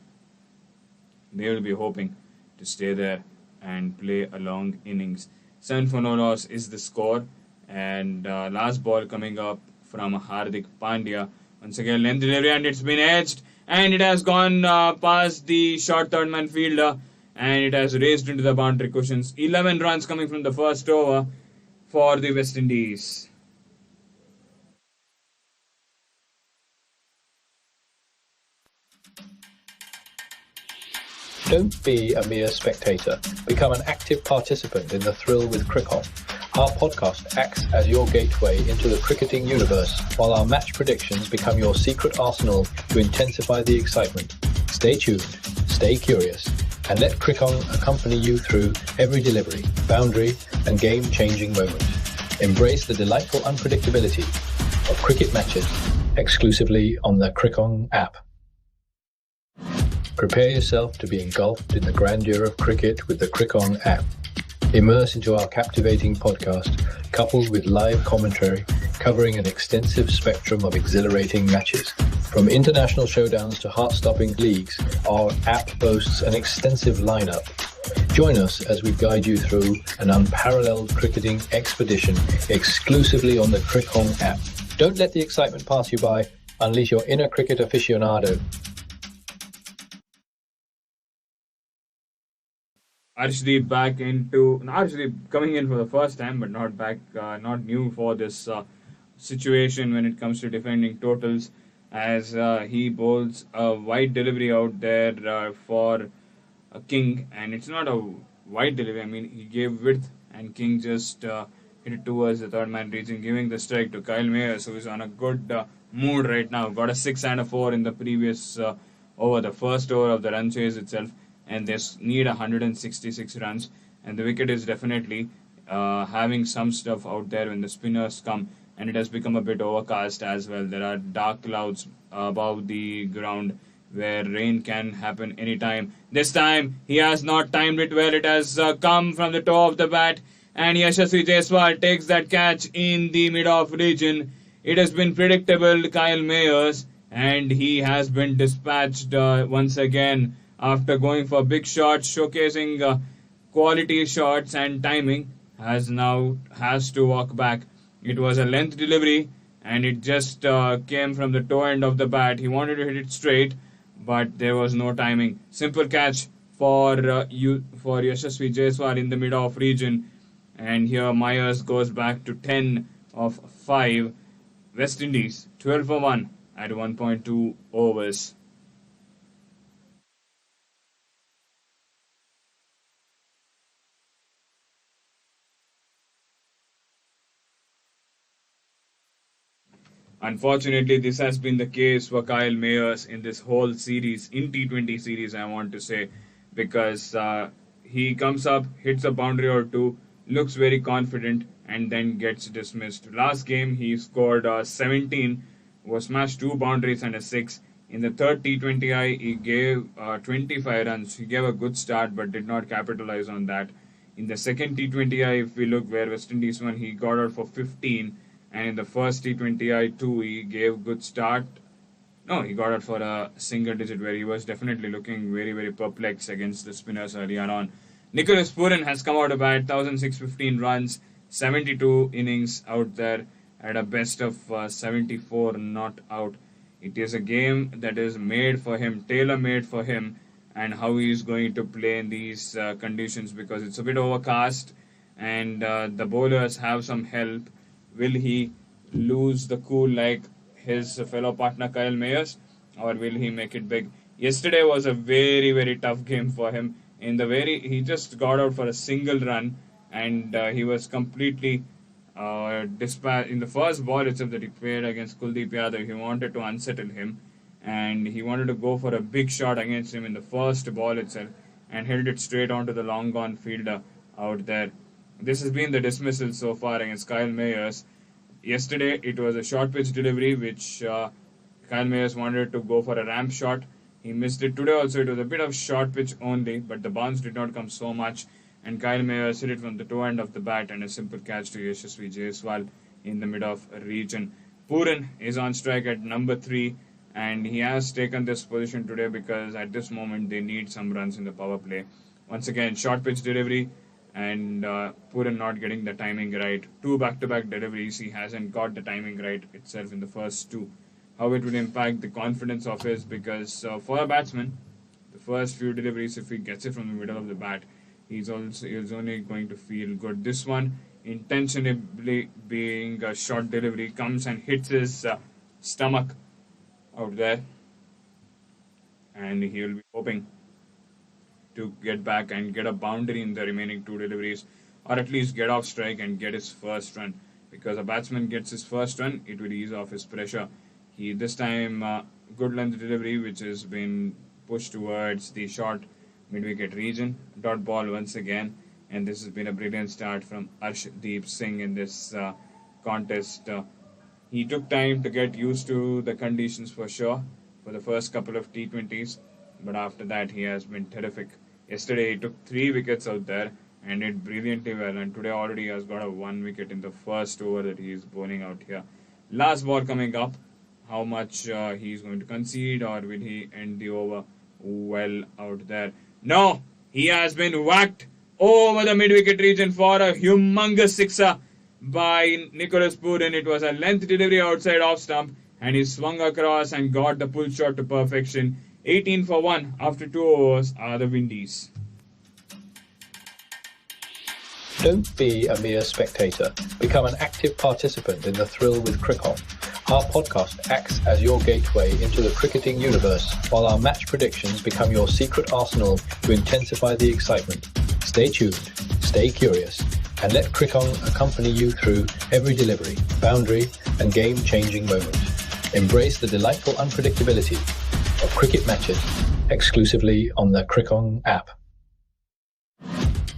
they will be hoping to stay there and play a long innings. 7 for no loss is the score, and last ball coming up from Hardik Pandya. Once again, length delivery, and it's been edged, and it has gone past the short third man fielder, and it has raced into the boundary cushions. 11 runs coming from the first over for the West Indies. Don't be a mere spectator. Become an active participant in the thrill with Crick-On. Our podcast acts as your gateway into the cricketing universe, while our match predictions become your secret arsenal to intensify the excitement. Stay tuned, stay curious, and let Crick-On accompany you through every delivery, boundary, and game-changing moment. Embrace the delightful unpredictability of cricket matches exclusively on the Crick-On app. Prepare yourself to be engulfed in the grandeur of cricket with the Crick-On app. Immerse into our captivating podcast, coupled with live commentary covering an extensive spectrum of exhilarating matches. From international showdowns to heart-stopping leagues, our app boasts an extensive lineup. Join us as we guide you through an unparalleled cricketing expedition exclusively on the Crick-On app. Don't let the excitement pass you by. Unleash your inner cricket aficionado. Arshdeep coming in for the first time, but not new for this situation when it comes to defending totals, as he bowls a wide delivery out there for King, and it's not a wide delivery. I mean, he gave width, and King just hit it towards the third man region, giving the strike to Kyle Mayers, who is on a good mood right now. Got a 6 and a 4 in the previous over, the first over of the run chase itself, and they need 166 runs, and the wicket is definitely having some stuff out there when the spinners come, and it has become a bit overcast as well. There are dark clouds above the ground where rain can happen anytime. This time, he has not timed it well. It has come from the toe of the bat, and Yashasvi Jaiswal takes that catch in the mid-off region. It has been predictable, Kyle Mayers, and he has been dispatched once again after going for big shots, showcasing quality shots and timing. Has to walk back. It was a length delivery, and it just came from the toe end of the bat. He wanted to hit it straight, but there was no timing. Simple catch for Yashasvi Jaiswal in the mid-off region, and here Myers goes back to 10 of 5. West Indies 12 for 1 at 1.2 overs. Unfortunately, this has been the case for Kyle Mayers in this whole series, in T20 series, I want to say, because he comes up, hits a boundary or two, looks very confident, and then gets dismissed. Last game, he scored 17, was smashed 2 boundaries and a 6. In the third T20I, he gave 25 runs. He gave a good start, but did not capitalize on that. In the second T20I, if we look where West Indies won, he got out for 15, and in the first T20I too, he gave good start. No, he got out for a single digit where he was definitely looking very, very perplexed against the spinners earlier on. Nicholas Pooran has come out to bat, 1,615 runs, 72 innings out there at a best of 74 not out. It is a game that is made for him, tailor-made for him, and how he is going to play in these conditions, because it's a bit overcast and the bowlers have some help. Will he lose the cool like his fellow partner Kyle Mayers, or will he make it big? Yesterday was a very, very tough game for him. He just got out for a single run, and he was completely dispatched in the first ball itself that he played against Kuldeep Yadav. He wanted to unsettle him, and he wanted to go for a big shot against him in the first ball itself, and held it straight onto the long gone fielder out there. This has been the dismissal so far against Kyle Mayers. Yesterday, it was a short pitch delivery, which Kyle Mayers wanted to go for a ramp shot. He missed it. Today also, it was a bit of short pitch only, but the bounce did not come so much, and Kyle Mayers hit it from the toe end of the bat, and a simple catch to Yashasvi Jaiswal in the mid-off region. Pooran is on strike at number 3, and he has taken this position today because at this moment they need some runs in the power play. Once again, short pitch delivery, and Pooran not getting the timing right. 2 back-to-back deliveries, he hasn't got the timing right itself in the first 2. How it will impact the confidence of his, because for a batsman, the first few deliveries, if he gets it from the middle of the bat, he's only going to feel good. This one, intentionally being a short delivery, comes and hits his stomach out there, and he will be hoping to get back and get a boundary in the remaining 2 deliveries, or at least get off strike and get his first run, because a batsman gets his first run, it will ease off his pressure. He this time good length delivery, which has been pushed towards the short mid-wicket region. Dot ball once again, and this has been a brilliant start from Arshdeep Singh in this contest. He took time to get used to the conditions for sure for the first couple of T20s, but after that he has been terrific. Yesterday he took 3 wickets out there and did brilliantly well, and today already has got a 1 wicket in the first over that he is bowling out here. Last ball coming up, how much he is going to concede, or will he end the over well out there? No, he has been whacked over the mid-wicket region for a humongous sixer by Nicholas Pooran. It was a length delivery outside off stump, and he swung across and got the pull shot to perfection. 18 for 1 after 2 overs are the Windies. Don't be a mere spectator. Become an active participant in the thrill with Crick-On. Our podcast acts as your gateway into the cricketing universe, while our match predictions become your secret arsenal to intensify the excitement. Stay tuned, stay curious, and let Crick-On accompany you through every delivery, boundary, and game-changing moment. Embrace the delightful unpredictability of cricket matches exclusively on the Crick-On app.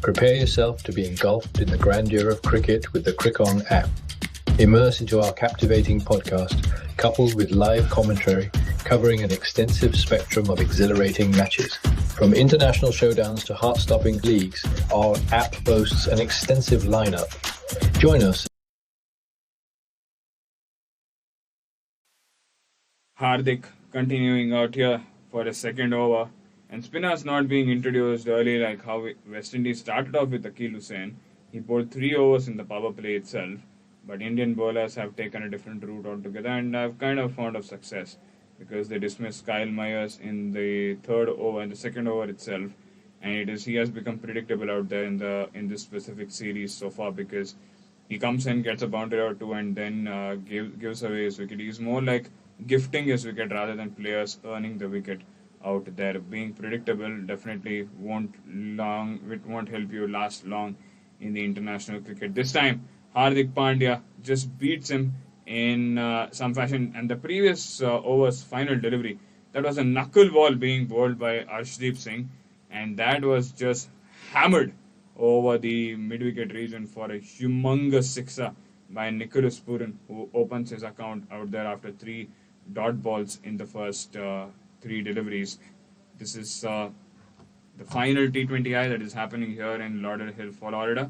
Prepare yourself to be engulfed in the grandeur of cricket with the Crick-On app. Immerse into our captivating podcast, coupled with live commentary covering an extensive spectrum of exhilarating matches. From international showdowns to heart-stopping leagues, our app boasts an extensive lineup. Join us. Hardik continuing out here for a second over, and spinners not being introduced early like how West Indies started off with Akeal Hussain. He bowled 3 overs in the power play itself, but Indian bowlers have taken a different route altogether, and I've kind of found of success because they dismissed Kyle Mayers in the 3rd over, in the 2nd over itself, and he has become predictable out there in this specific series so far, because he comes in, gets a boundary or 2, and then gives away his wicket. He's more like gifting his wicket rather than players earning the wicket out there. Being predictable definitely won't help you last long in the international cricket. This time, Hardik Pandya just beats him in some fashion, and the previous over's final delivery, that was a knuckle ball being bowled by Arshdeep Singh, and that was just hammered over the mid-wicket region for a humongous sixer by Nicholas Pooran, who opens his account out there after 3 dot balls in the first 3 deliveries. This is the final T20I that is happening here in Lauderhill, Florida,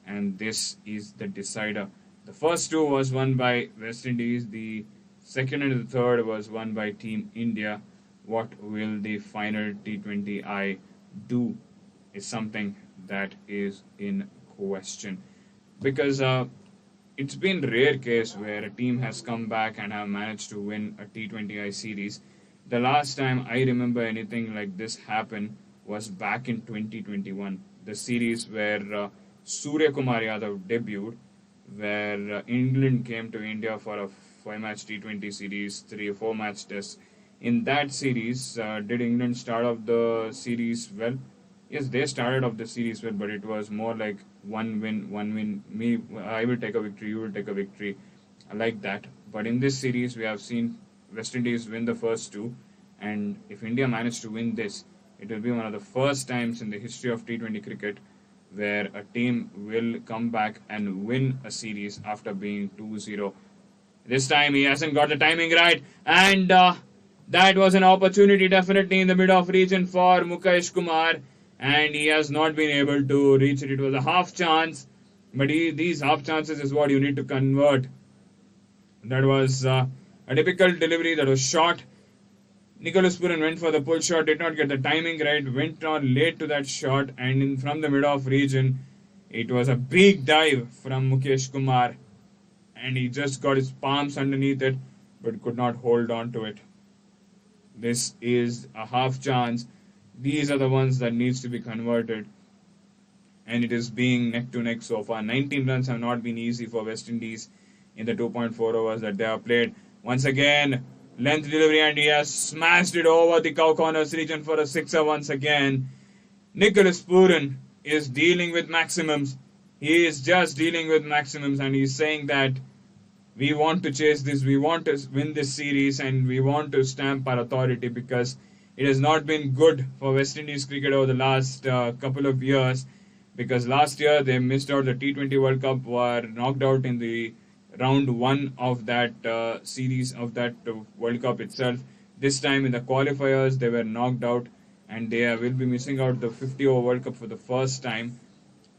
and this is the decider. The first two was won by West Indies, the second and the third was won by Team India. What will the final T20I do is something that is in question, because it's been rare case where a team has come back and have managed to win a T20I series. The last time I remember anything like this happen was back in 2021, the series where Surya Kumar Yadav debuted, where England came to India for a 5-match T20 series, 3 or 4 match test. In that series, did England start off the series well? Yes, they started off the series well, but it was more like one win. I will take a victory, you will take a victory, like that. But in this series, we have seen West Indies win the first two, and if India managed to win this, it will be one of the first times in the history of T20 cricket where a team will come back and win a series after being 2-0. This time he hasn't got the timing right, and that was an opportunity definitely in the mid-off region for Mukesh Kumar, and he has not been able to reach it. It was a half chance, but these half chances is what you need to convert. That was a difficult delivery, that was short. Nicholas Pooran went for the pull shot, did not get the timing right, went on late to that shot, and from the mid-off region, it was a big dive from Mukesh Kumar, and he just got his palms underneath it, but could not hold on to it. This is a half chance. These are the ones that needs to be converted, and it is being neck to neck so far. 19 runs have not been easy for West Indies in the 2.4 overs that they have played. Once again, length delivery, and he has smashed it over the cow corners region for a sixer once again. Nicholas Pooran is dealing with maximums. He is just dealing with maximums, and he's saying that we want to chase this, we want to win this series, and we want to stamp our authority, because it has not been good for West Indies cricket over the last couple of years, because last year they missed out the T20 World Cup, were knocked out in the round 1 of that series, of that World Cup itself. This time in the qualifiers they were knocked out, and they will be missing out the 50 over World Cup for the first time,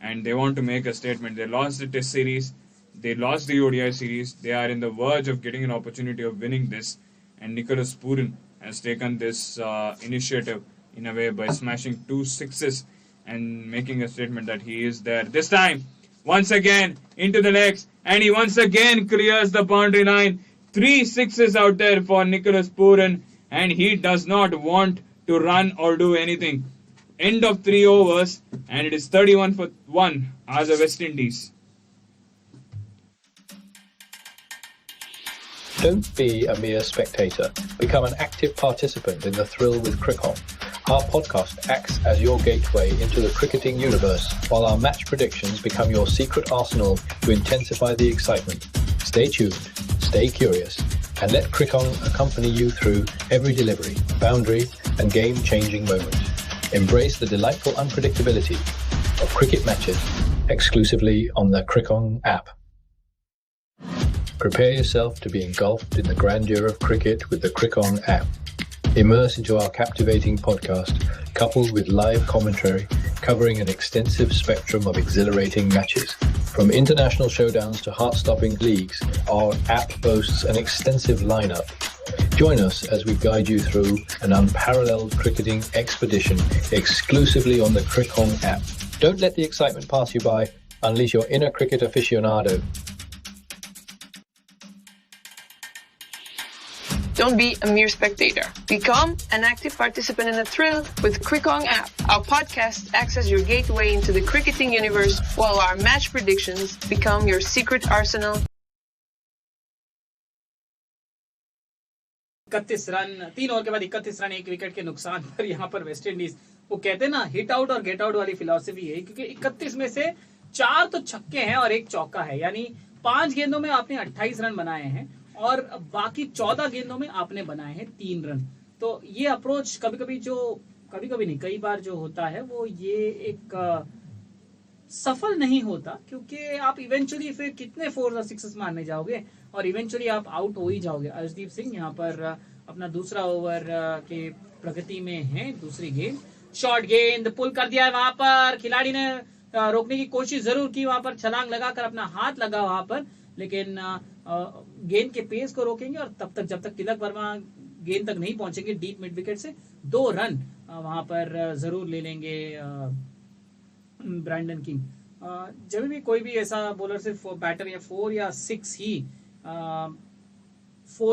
and they want to make a statement. They lost the Test series, they lost the ODI series, they are in the verge of getting an opportunity of winning this, and Nicholas Pooran has taken this initiative in a way by smashing 2 sixes and making a statement that he is there. This time, once again, into the legs, and he once again clears the boundary line. 3 sixes out there for Nicholas Pooran, and he does not want to run or do anything. End of 3 overs, and it is 31 for 1 as a West Indies. Don't be a mere spectator. Become an active participant in the thrill with Crick-On. Our podcast acts as your gateway into the cricketing universe, while our match predictions become your secret arsenal to intensify the excitement. Stay tuned, stay curious, and let Crick-On accompany you through every delivery, boundary, and game-changing moment. Embrace the delightful unpredictability of cricket matches exclusively on the Crick-On app. Prepare yourself to be engulfed in the grandeur of cricket with the Crick-On app. Immerse into our captivating podcast, coupled with live commentary covering an extensive spectrum of exhilarating matches. From international showdowns to heart-stopping leagues, our app boasts an extensive lineup. Join us as we guide you through an unparalleled cricketing expedition exclusively on the Crick-On app. Don't let the excitement pass you by. Unleash your inner cricket aficionado. Don't be a mere spectator. Become an active participant in the thrill with Crick-On app. Our podcast acts as your gateway into the cricketing universe, while our match predictions become your secret arsenal. 31 run 3 over के बाद 31 run 1 विकेट के नुकसान पर यहाँ पर West Indies, वो कहते हैं ना, हिट आउट और गेट आउट वाली फिलॉसफी है, क्योंकि 31 में से 4 तो छक्के हैं और 1 चौका है, यानी 5 गेंदों में आपने 28 रन बनाए हैं और बाकी 14 गेंदों में आपने बनाए हैं 3 रन। तो ये अप्रोच कभी नहीं, कई बार जो होता है वो ये एक सफल नहीं होता, क्योंकि आप इवेंचुअली फिर कितने 4 और 6 मारने जाओगे और इवेंचुअली आप आउट हो ही जाओगे। अर्शदीप सिंह यहाँ पर अपना दूसरा ओवर के प्रगति में है, दूसरी गेंद, शॉर्ट गेंद पुल कर दिया है वहां पर, खिलाड़ी ने रोकने की कोशिश जरूर की, वहां पर छलांग लगाकर अपना हाथ लगा वहां पर, लेकिन गेंद के पेस को रोकेंगे और तब तक जब तक तिलक वर्मा गेंद तक नहीं पहुंचेंगे डीप मिड विकेट से 2 रन वहां पर जरूर ले लेंगे ब्रैंडन किंग। जब भी कोई भी ऐसा बॉलर सिर्फ बैटर या 4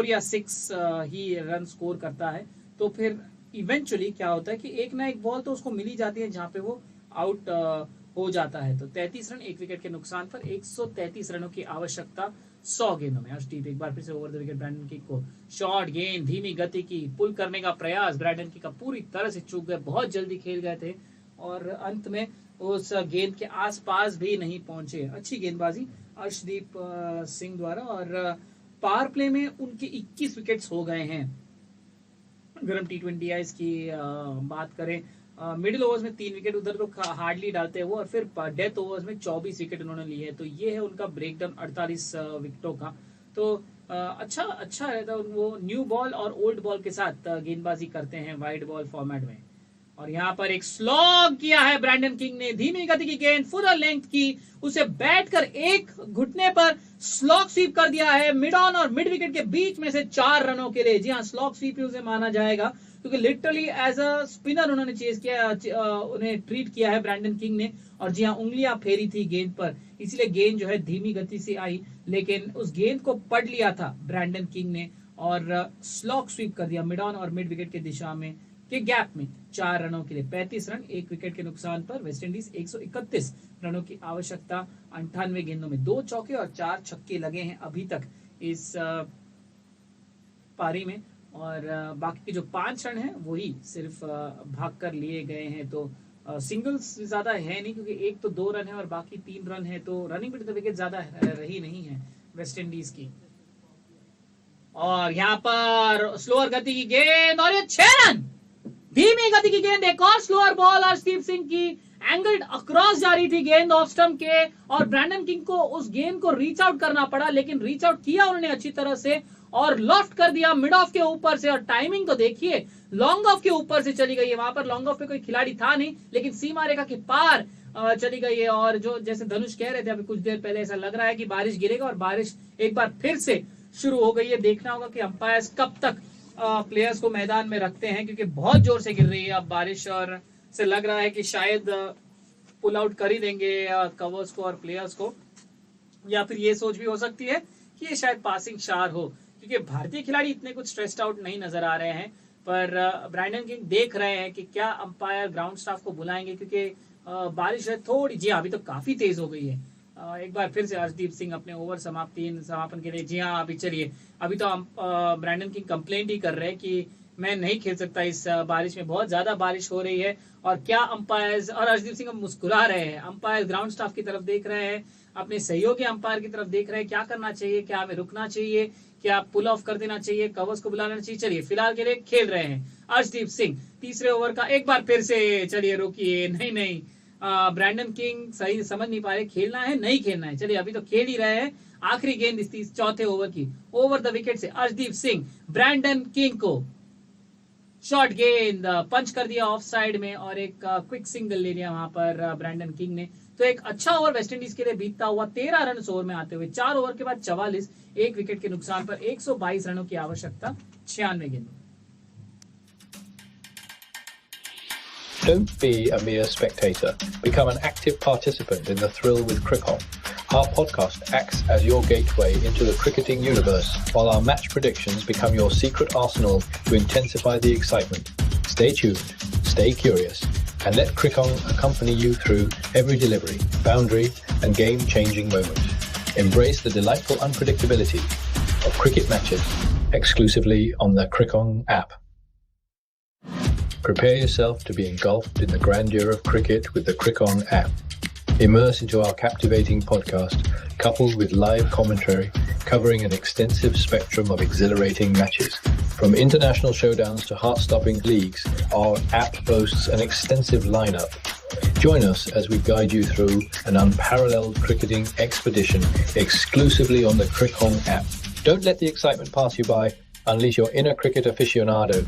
या 6 ही रन स्कोर करता है तो फिर इवेंचुअली क्या होता है कि एक ना एक बॉल तो उसको मिल ही जाती है जहां पे वो आउट हो जाता है। तो 33 रन 1 विकेट के नुकसान पर 133 रनों की आवश्यकता 100 गेंदों में। अर्शदीप एक बार फिर से over the wicket Brandon King को, शॉर्ट गेंद धीमी गति की पुल करने का प्रयास, ब्रैंडन किंग का पूरी तरह से चूक गए, बहुत जल्दी खेल गए थे और अंत में उस गेंद के आसपास भी नहीं पहुंचे। अच्छी गेंदबाजी अर्शदीप सिंह द्वारा और पावर प्ले में उनके 21 विकेट्स हो गए हैं। अगर हम T20I की बात करें, मिडिल ओवर्स में 3 विकेट उधर तो हार्डली डालते हैं वो, और फिर डेथ ओवर्स में 24 विकेट उन्होंने लिए है। तो ये है उनका ब्रेकडाउन 48 विकेटों का। तो अच्छा रहता है, वो न्यू बॉल और ओल्ड बॉल के साथ गेंदबाजी करते हैं वाइड बॉल फॉर्मेट में। और यहाँ पर एक स्लॉग किया है ब्रैंडन किंग ने, धीमी गति की गेंद फुल लेंथ की, उसे बैठ कर एक घुटने पर स्लॉग स्वीप कर दिया है मिड ऑन और मिड विकेट के बीच में से 4 रनों के लिए। जी हाँ, स्लॉग स्वीप ही उसे माना जाएगा क्योंकि लिटरली एज अ स्पिनर उन्होंने चेज किया, उन्हें ट्रीट किया है ब्रैंडन किंग ने। और जी हाँ, उंगलियां फेरी थी गेंद पर, इसलिए गेंद जो है धीमी गति से आई, लेकिन उस गेंद को पढ़ लिया था ब्रैंडन किंग ने और स्लॉग स्वीप कर दिया मिड ऑन और मिड विकेट की दिशा में के गैप में 4 रनों के लिए। 35 रन 1 विकेट के नुकसान पर वेस्टइंडीज 131 रनों की आवश्यकता, 98 गेंदों में 2 चौके और 4 छक्के लगे हैं अभी तक इस पारी में। और बाकी के जो 5 रन हैं वही सिर्फ भाग कर लिए गए हैं। तो सिंगल्स ज्यादा है नहीं क्योंकि एक तो 2 रन है और बाकी 3 रन है, तो रनिंग बिटवीन द विकेट ज्यादा रही नहीं है वेस्टइंडीज की। और यहाँ पर स्लोअर गति की गेंद और ये 6 रन, धीमी गति की गेंद, एक और स्लोअर बॉल अर्शदीप सिंह की, एंगल्ड अक्रॉस जा रही थी गेंद ऑफ स्टंप के और ब्रैंडन किंग को उस गेंद को रीच आउट करना पड़ा, लेकिन रीच आउट किया उन्होंने अच्छी तरह से और लॉफ्ट कर दिया मिड ऑफ के ऊपर से। और टाइमिंग तो देखिए, लॉन्ग ऑफ के ऊपर से चली गई है, वहां पर लॉन्ग ऑफ पे कोई खिलाड़ी था नहीं, लेकिन सीमा रेखा के पार चली गई है। और जो जैसे धनुष कह रहे थे अभी कुछ देर पहले, ऐसा लग रहा है कि बारिश गिरेगा और बारिश एक बार फिर से शुरू हो गई है। देखना होगा कि अंपायर्स कब तक प्लेयर्स को मैदान में रखते हैं क्योंकि बहुत जोर से गिर रही है अब बारिश, और से लग रहा है कि शायद पुल आउट कर ही देंगे कवर्स को और प्लेयर्स को, या फिर ये सोच भी हो सकती है कि ये शायद पासिंग शार हो क्योंकि भारतीय खिलाड़ी इतने कुछ स्ट्रेस्ड आउट नहीं नजर आ रहे हैं। पर ब्रैंडन किंग देख रहे हैं कि क्या अंपायर ग्राउंड स्टाफ को बुलाएंगे क्योंकि बारिश है थोड़ी, जी अभी तो काफी तेज हो गई है। एक बार फिर से अर्शदीप सिंह अपने ओवर समापन के लिए, जी हाँ अभी चलिए, अभी तो ब्रैंडन किंग कंप्लेंट ही कर रहे हैं कि मैं नहीं खेल सकता इस बारिश में, बहुत ज्यादा बारिश हो रही है। और क्या अंपायर्स, और अर्शदीप सिंह मुस्कुरा रहे हैं, अंपायर ग्राउंड स्टाफ की तरफ देख रहे हैं, अपने सहयोगी अंपायर की तरफ देख रहे हैं, क्या करना चाहिए, क्या हमें रुकना चाहिए, क्या पुल ऑफ कर देना चाहिए, कवर्स को बुलाना चाहिए। चलिए फिलहाल के लिए खेल रहे हैं अर्शदीप सिंह तीसरे ओवर का। एक बार फिर से चलिए रुकिए, नहीं ब्रैंडन किंग सही समझ नहीं पा रहे खेलना है नहीं खेलना है। चलिए अभी तो खेल ही रहे हैं, आखिरी गेंद इस चौथे ओवर की, ओवर द विकेट से अर्शदीप सिंह ब्रैंडन किंग को शॉर्ट गेंद पंच कर दिया ऑफ साइड में और एक क्विक सिंगल ले लिया वहां पर ब्रैंडन किंग ने। तो एक अच्छा ओवर वेस्टइंडीज के लिए बीतता हुआ 13 रन ओवर में आते हुए 4 ओवर के बाद 44, 1 विकेट के नुकसान पर 122 रनों की आवश्यकता, 96 गेंदों। Don't be a mere spectator. Become an active participant in the thrill with Crick-On. Our podcast acts as your gateway into the cricketing universe, while our match predictions become your secret arsenal to intensify the excitement. Stay tuned, stay curious, and let Crick-On accompany you through every delivery, boundary, and game-changing moment. Embrace the delightful unpredictability of cricket matches exclusively on the Crick-On app. Prepare yourself to be engulfed in the grandeur of cricket with the Crick-On app. Immerse into our captivating podcast, coupled with live commentary covering an extensive spectrum of exhilarating matches. From international showdowns to heart-stopping leagues, our app boasts an extensive lineup. Join us as we guide you through an unparalleled cricketing expedition exclusively on the Crick-On app. Don't let the excitement pass you by. Unleash your inner cricket aficionado.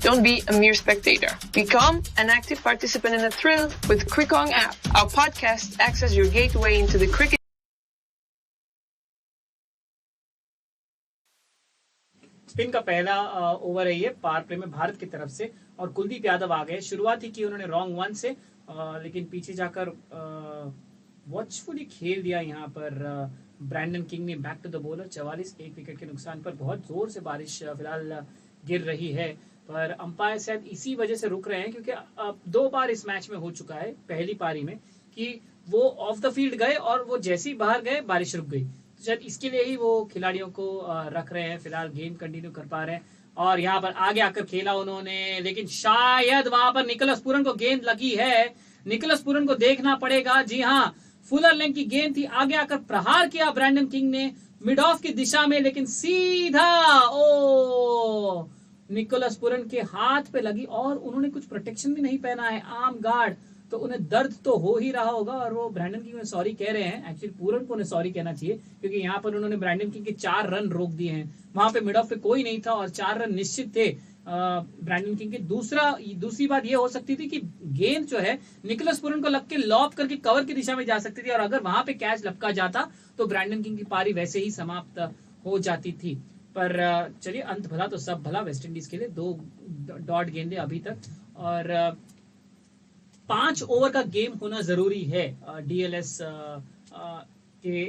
Don't be a mere spectator. Become an active participant in the thrill with Crickong app. Our podcast acts as your gateway into the cricket. Spin का पहला over है ये power play में भारत की तरफ से, और कुलदीप यादव आ गए। शुरुआत ही की उन्होंने रॉन्ग वन से, लेकिन पीछे जाकर वॉचफुली खेल दिया यहाँ पर ब्रैंडन किंग ने। बैक टू द बॉलर 44, 1 विकेट के नुकसान पर। बहुत जोर से बारिश फिलहाल गिर रही है, पर अंपायर शायद इसी वजह से रुक रहे हैं, क्योंकि 2 बार इस मैच में हो चुका है पहली पारी में कि वो ऑफ द फील्ड गए और वो जैसे ही बाहर गए बारिश रुक गई। तो शायद इसके लिए ही वो खिलाड़ियों को रख रहे हैं, फिलहाल गेम कंटिन्यू कर पा रहे हैं। और यहाँ पर आगे आकर खेला उन्होंने, लेकिन शायद वहां पर निकोलस पूरन को गेंद लगी है। निकोलस पूरन को देखना पड़ेगा। जी हाँ, फुलर लेंथ की गेंद थी, आगे आकर प्रहार किया ब्रैंडन किंग ने मिड ऑफ की दिशा में, लेकिन सीधा निकोलस पूरन के हाथ पे लगी, और उन्होंने कुछ प्रोटेक्शन भी नहीं पहना है, आर्म गार्ड, तो उन्हें दर्द तो हो ही रहा होगा। और वो ब्रैंडन किंग ने सॉरी कह रहे हैं। एक्चुअली पूरन को उन्हें सॉरी कहना चाहिए, क्योंकि यहाँ पर उन्होंने ब्रैंडन किंग के 4 रन रोक दिए हैं। वहां पे मिड ऑफ पे कोई नहीं था और 4 रन निश्चित थे ब्रैंडन किंग के। दूसरी बात ये हो सकती थी कि गेंद जो है निकोलस पूरन को लग के लॉब करके कवर की दिशा में जा सकती थी, और अगर वहां पे कैच लपका जाता तो ब्रैंडन किंग की पारी वैसे ही समाप्त हो जाती थी। पर चलिए, अंत भला तो सब भला। वेस्ट इंडीज के लिए 2 डॉट गेंदे अभी तक, और 5 ओवर का गेम होना जरूरी है डीएलएस के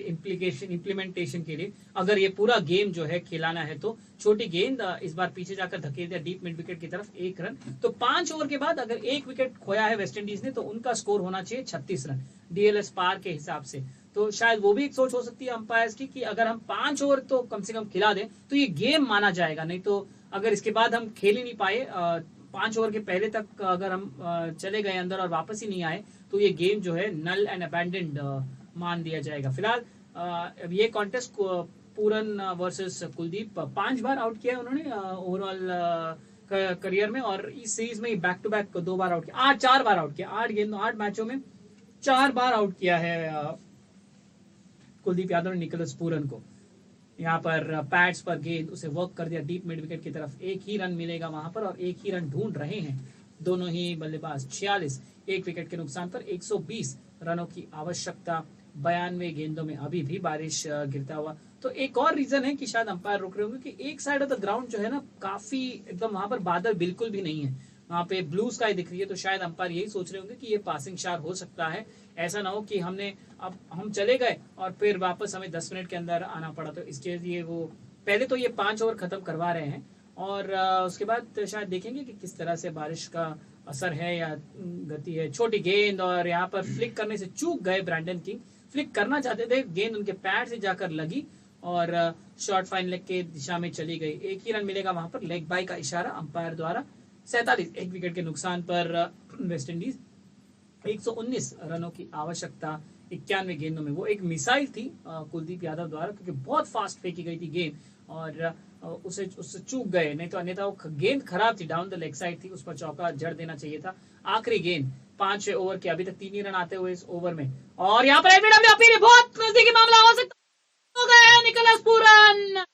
इम्प्लीमेंटेशन के लिए। अगर ये पूरा गेम जो है खिलाना है तो छोटी गेंद इस बार पीछे जाकर धकेल दिया डीप मिड विकेट की तरफ, 1 रन। तो 5 ओवर के बाद अगर 1 विकेट खोया है वेस्ट इंडीज ने, तो उनका स्कोर होना चाहिए 36 रन डीएलएस पार के हिसाब से। तो शायद वो भी एक सोच हो सकती है अंपायर्स की कि अगर हम 5 ओवर तो कम से कम खिला दें तो ये गेम माना जाएगा। नहीं तो अगर इसके बाद हम खेल ही नहीं पाए, 5 ओवर के पहले तक अगर हम चले गए अंदर और वापस ही नहीं आए, तो ये गेम जो है नल एंड अबैंडन्ड मान दिया जाएगा। फिलहाल अब ये कॉन्टेस्ट पूरन वर्सेस कुलदीप 5 बार आउट किया है उन्होंने ओवरऑल करियर में, और इस सीरीज में बैक टू बैक 2 बार आउट किया, 4 बार आउट किया। 8 मैचों में 4 बार आउट किया है कुलदीप यादव ने निकोलस पूरन को। यहाँ पर पैड्स पर गेंद उसे वर्क कर दिया डीप मिड विकेट की तरफ, 1 ही रन मिलेगा वहां पर, और 1 ही रन ढूंढ रहे हैं दोनों ही बल्लेबाज। 46, 1 विकेट के नुकसान पर 120 रनों की आवश्यकता 92 गेंदों में, अभी भी बारिश गिरता हुआ। तो एक और रीजन है कि शायद अंपायर रुक रहे होंगे कि एक साइड ऑफ द ग्राउंड जो है ना, काफी एकदम वहां पर बादल बिल्कुल भी नहीं है, वहां पे ब्लू स्काई दिख रही है। तो शायद अंपायर यही सोच रहे होंगे कि ये पासिंग शार हो सकता है। ऐसा ना हो कि हम चले गए और फिर वापस हमें 10 मिनट के अंदर आना पड़ा। तो इसके लिए वो पहले तो ये 5 ओवर खत्म करवा रहे हैं, और उसके बाद शायद देखेंगे कि किस तरह से बारिश का असर है या गति है। छोटी गेंद, और यहाँ पर फ्लिक करने से चूक गए ब्रैंडन किंग। फ्लिक करना चाहते थे, गेंद उनके पैड से जाकर लगी और शॉर्ट फाइन लेग के दिशा में चली गई। 1 ही रन मिलेगा वहां पर, लेग बाय का इशारा अंपायर द्वारा। 47, 1 विकेट के नुकसान पर वेस्ट इंडीज, 119 रनों की आवश्यकता 91 गेंदों में। वो एक मिसाइल थी कुलदीप यादव द्वारा, क्योंकि बहुत फास्ट फेंकी गई थी गेंद और उससे चूक गए, नहीं तो अन्यथा वो गेंद खराब थी, डाउन द लेग साइड थी, उस पर चौका जड़ देना चाहिए था। आखिरी गेंद 5 ओवर के, अभी तक 3 ही रन आते हुए इस ओवर में, और यहाँ पर एलबीडब्ल्यू अपील, बहुत नजदीकी मामला हो सकता हो गया है। निकोलस पूरन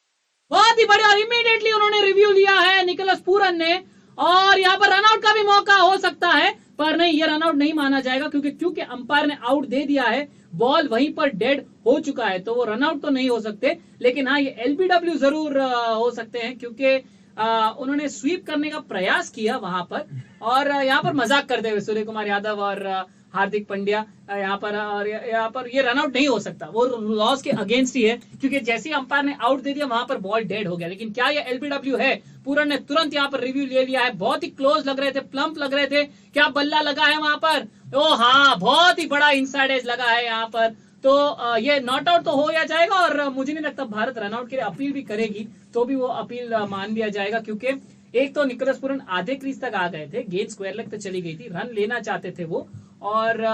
बहुत ही बढ़िया, इमीडिएटली उन्होंने रिव्यू लिया है निकोलस पूरन ने, और यहाँ पर रनआउट का भी मौका हो सकता है, पर नहीं, ये रनआउट नहीं माना जाएगा, क्योंकि अंपायर ने आउट दे दिया है, बॉल वहीं पर डेड हो चुका है, तो वो रनआउट तो नहीं हो सकते। लेकिन हाँ, ये एलबीडब्ल्यू जरूर हो सकते हैं, क्योंकि उन्होंने स्वीप करने का प्रयास किया वहां पर, और यहाँ पर मजाक करते हुए सूर्य कुमार यादव और हार्दिक पांड्या यहाँ पर ये रनआउट नहीं हो सकता, वो लॉस के अगेंस्ट ही है, क्योंकि जैसे ही अंपायर ने आउट दे दिया वहां पर बॉल डेड हो गया। लेकिन क्या ये एलबीडब्ल्यू है? पूरन ने तुरंत यहाँ पर रिव्यू ले लिया है, बहुत ही क्लोज लग रहे थे, प्लम्प लग रहे थे, क्या बल्ला लगा है वहां पर? ओ हाँ, बहुत ही बड़ा इनसाइड एज लगा है यहाँ पर, तो ये नॉट आउट तो हो या जाएगा, और मुझे नहीं लगता भारत रनआउट के लिए अपील भी करेगी, तो भी वो अपील मान लिया जाएगा, क्योंकि एक तो निकोलस पूरन आधे क्रीज तक आ गए थे, गेंद स्क्वायर लेग तक चली गई थी, रन लेना चाहते थे वो, और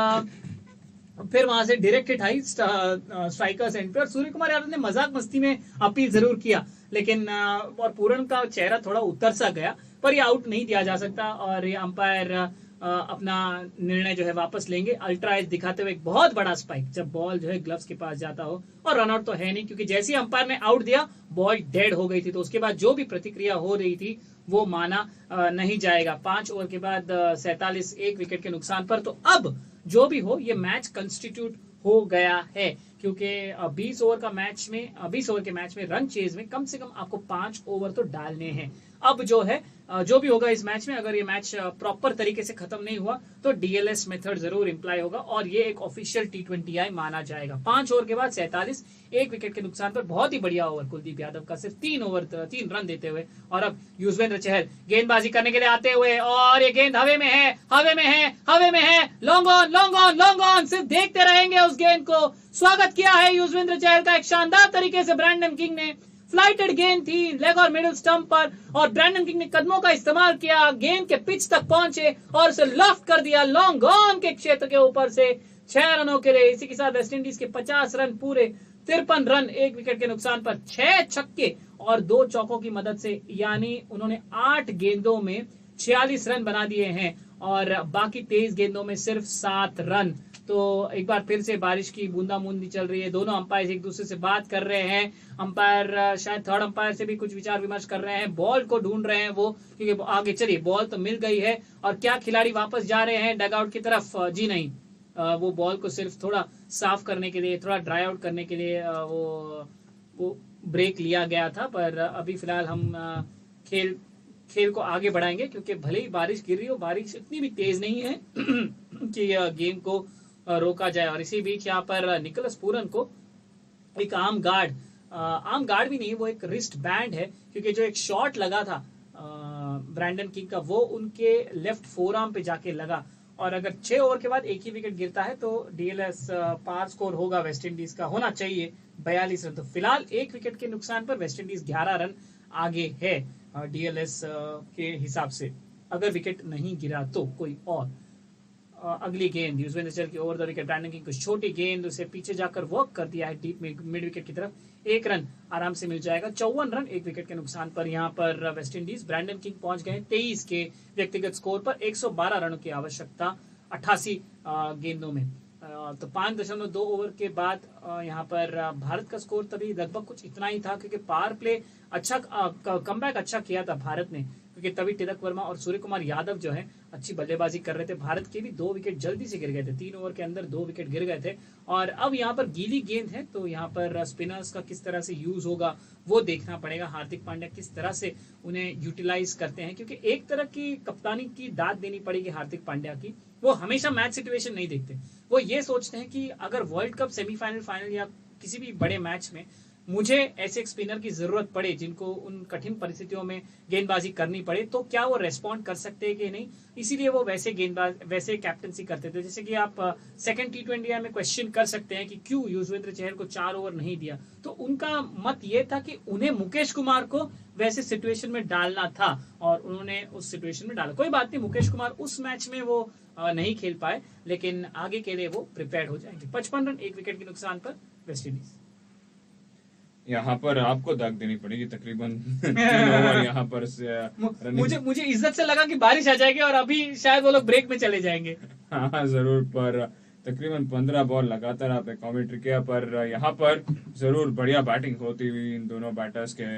फिर वहां से direct hit I strikers and पे, और सूर्य कुमार यादव ने मजाक मस्ती में अपील जरूर किया, लेकिन और पूरन का चेहरा थोड़ा उतर सा गया, पर ये आउट नहीं दिया जा सकता, और ये अंपायर अपना निर्णय जो है वापस लेंगे। अल्ट्रा एज दिखाते हुए एक बहुत बड़ा स्पाइक, जब बॉल जो है ग्लव्स के पास जाता हो, और रनआउट तो है नहीं क्योंकि जैसे ही अंपायर ने आउट दिया बॉल डेड हो गई थी, तो उसके बाद जो भी प्रतिक्रिया हो रही थी वो माना नहीं जाएगा। 5 ओवर के बाद 47 1 विकेट के नुकसान पर। तो अब जो भी हो ये मैच कंस्टिट्यूट हो गया है, क्योंकि 20 ओवर के मैच में रन चेज में कम से कम आपको 5 ओवर तो डालने हैं। अब जो है जो भी होगा इस मैच में, अगर ये मैच प्रॉपर तरीके से खत्म नहीं हुआ तो डीएलएस मेथड जरूर इम्प्लाई होगा और ये एक ऑफिशियल T20I माना जाएगा। 5 ओवर के बाद 47 1 विकेट के नुकसान पर बहुत ही बढ़िया ओवर कुलदीप यादव का, सिर्फ 3 रन देते हुए। और अब युजवेंद्र चहल गेंदबाजी करने के लिए आते हुए, और ये गेंद हवे में है, लॉन्ग ऑन, सिर्फ देखते रहेंगे उस गेंद को। स्वागत किया है युजवेंद्र चहल का एक शानदार तरीके से ब्रैंडन किंग ने। फ्लाइटेड गेंद थी लेग और मिडिल स्टंप पर, और ब्रैंडन किंग ने कदमों का इस्तेमाल किया, गेंद के पिच तक पहुंचे और उसे लॉफ्ट कर दिया लॉन्ग ऑन के क्षेत्र के ऊपर से 6 रनों के लिए। इसी के साथ वेस्टइंडीज के 50 रन पूरे, 53 रन 1 विकेट के नुकसान पर, 6 छक्के और 2 चौकों की मदद से, यानी उन्होंने 8 गेंदों में 46 रन बना दिए हैं और बाकी 23 गेंदों में सिर्फ 7 रन। तो एक बार फिर से बारिश की बूंदाबूंदी चल रही है, दोनों अंपायर एक दूसरे से बात कर रहे हैं। अंपायर शायद थर्ड अंपायर से भी कुछ विचार विमर्श कर रहे हैं, बॉल को ढूंढ रहे हैं वो, क्योंकि आगे चलिए बॉल तो मिल गई है। और क्या खिलाड़ी वापस जा रहे हैं डगआउट की तरफ? जी नहीं, वो बॉल को सिर्फ थोड़ा साफ करने के लिए, थोड़ा ड्राई आउट करने के लिए वो ब्रेक लिया गया था। पर अभी फिलहाल हम खेल को आगे बढ़ाएंगे, क्योंकि भले ही बारिश गिर रही हो, बारिश इतनी भी तेज नहीं है कि गेम को रोका जाए। और इसी बीच यहाँ पर निकोलस पूरन को एक आर्म गार्ड भी नहीं, वो एक रिस्ट बैंड है, क्योंकि जो एक शॉट लगा था ब्रैंडन किंग का वो उनके लेफ्ट फोर आर्म पे जाके लगा। और अगर 6 ओवर के बाद एक ही विकेट गिरता है तो डीएलएस पार स्कोर होगा वेस्ट इंडीज का, होना चाहिए 42 रन। तो फिलहाल 1 विकेट के नुकसान पर वेस्ट इंडीज 11 रन आगे है डीएलएस के हिसाब से, अगर विकेट नहीं गिरा तो कोई और। अगली गेंद युजवेंद्र चहल की over the wicket, Brandon King कुछ छोटी गेंद, उसे पीछे जाकर वर्क कर दिया है डीप मिड विकेट की तरफ, 1 रन आराम से मिल जाएगा। 54 रन 1 विकेट के नुकसान पर यहाँ पर वेस्ट इंडीज। ब्रैंडन किंग पहुंच गए 23 के व्यक्तिगत स्कोर पर, 112 रनों की आवश्यकता 88 गेंदों में। तो 5.2 ओवर के बाद यहाँ पर भारत का स्कोर तभी लगभग कुछ इतना ही था, क्योंकि पावर प्ले अच्छा कमबैक अच्छा किया था भारत ने, क्योंकि तभी तिलक वर्मा और सूर्य कुमार यादव जो है अच्छी बल्लेबाजी कर रहे थे। भारत के भी 2 विकेट जल्दी से गिर गए थे, 3 ओवर के अंदर 2 विकेट गिर गए थे। और अब यहाँ पर गीली गेंद है, तो यहाँ पर स्पिनर्स का किस तरह से यूज होगा वो देखना पड़ेगा। हार्दिक पांड्या किस तरह से उन्हें यूटिलाइज करते हैं, क्योंकि एक तरह की कप्तानी की दाद देनी पड़ेगी हार्दिक पांड्या की। वो हमेशा मैच सिचुएशन नहीं देखते, वो ये सोचते हैं कि अगर वर्ल्ड कप सेमीफाइनल, फाइनल या किसी भी बड़े मैच में मुझे ऐसे एक स्पिनर की जरूरत पड़े जिनको उन कठिन परिस्थितियों में गेंदबाजी करनी पड़े, तो क्या वो रेस्पॉन्ड कर सकते हैं कि नहीं। इसीलिए वो वैसे कैप्टनसी करते थे। जैसे कि आप सेकंड T20I में क्वेश्चन कर सकते हैं कि क्यों युजवेंद्र चहल को 4 ओवर नहीं दिया, तो उनका मत ये था कि उन्हें मुकेश कुमार को वैसे सिचुएशन में डालना था और उन्होंने उस सिचुएशन में डाला। कोई बात नहीं, मुकेश कुमार उस मैच में वो नहीं खेल पाए, लेकिन आगे के लिए वो प्रिपेयर्ड हो जाएंगे। 55 रन 1 विकेट के नुकसान पर वेस्ट इंडीज। यहाँ पर आपको दाग देनी पड़ेगी तकरीबन 3 ओवर यहाँ पर से मुझे इज्जत से लगा कि बारिश आ जाएगी और अभी शायद वो लोग ब्रेक में चले जाएंगे। हाँ जरूर, पर तकरीबन 15 बॉल लगातार आपने कमेंट्री किया, पर यहाँ पर जरूर बढ़िया बैटिंग होती हुई इन दोनों बैटर्स के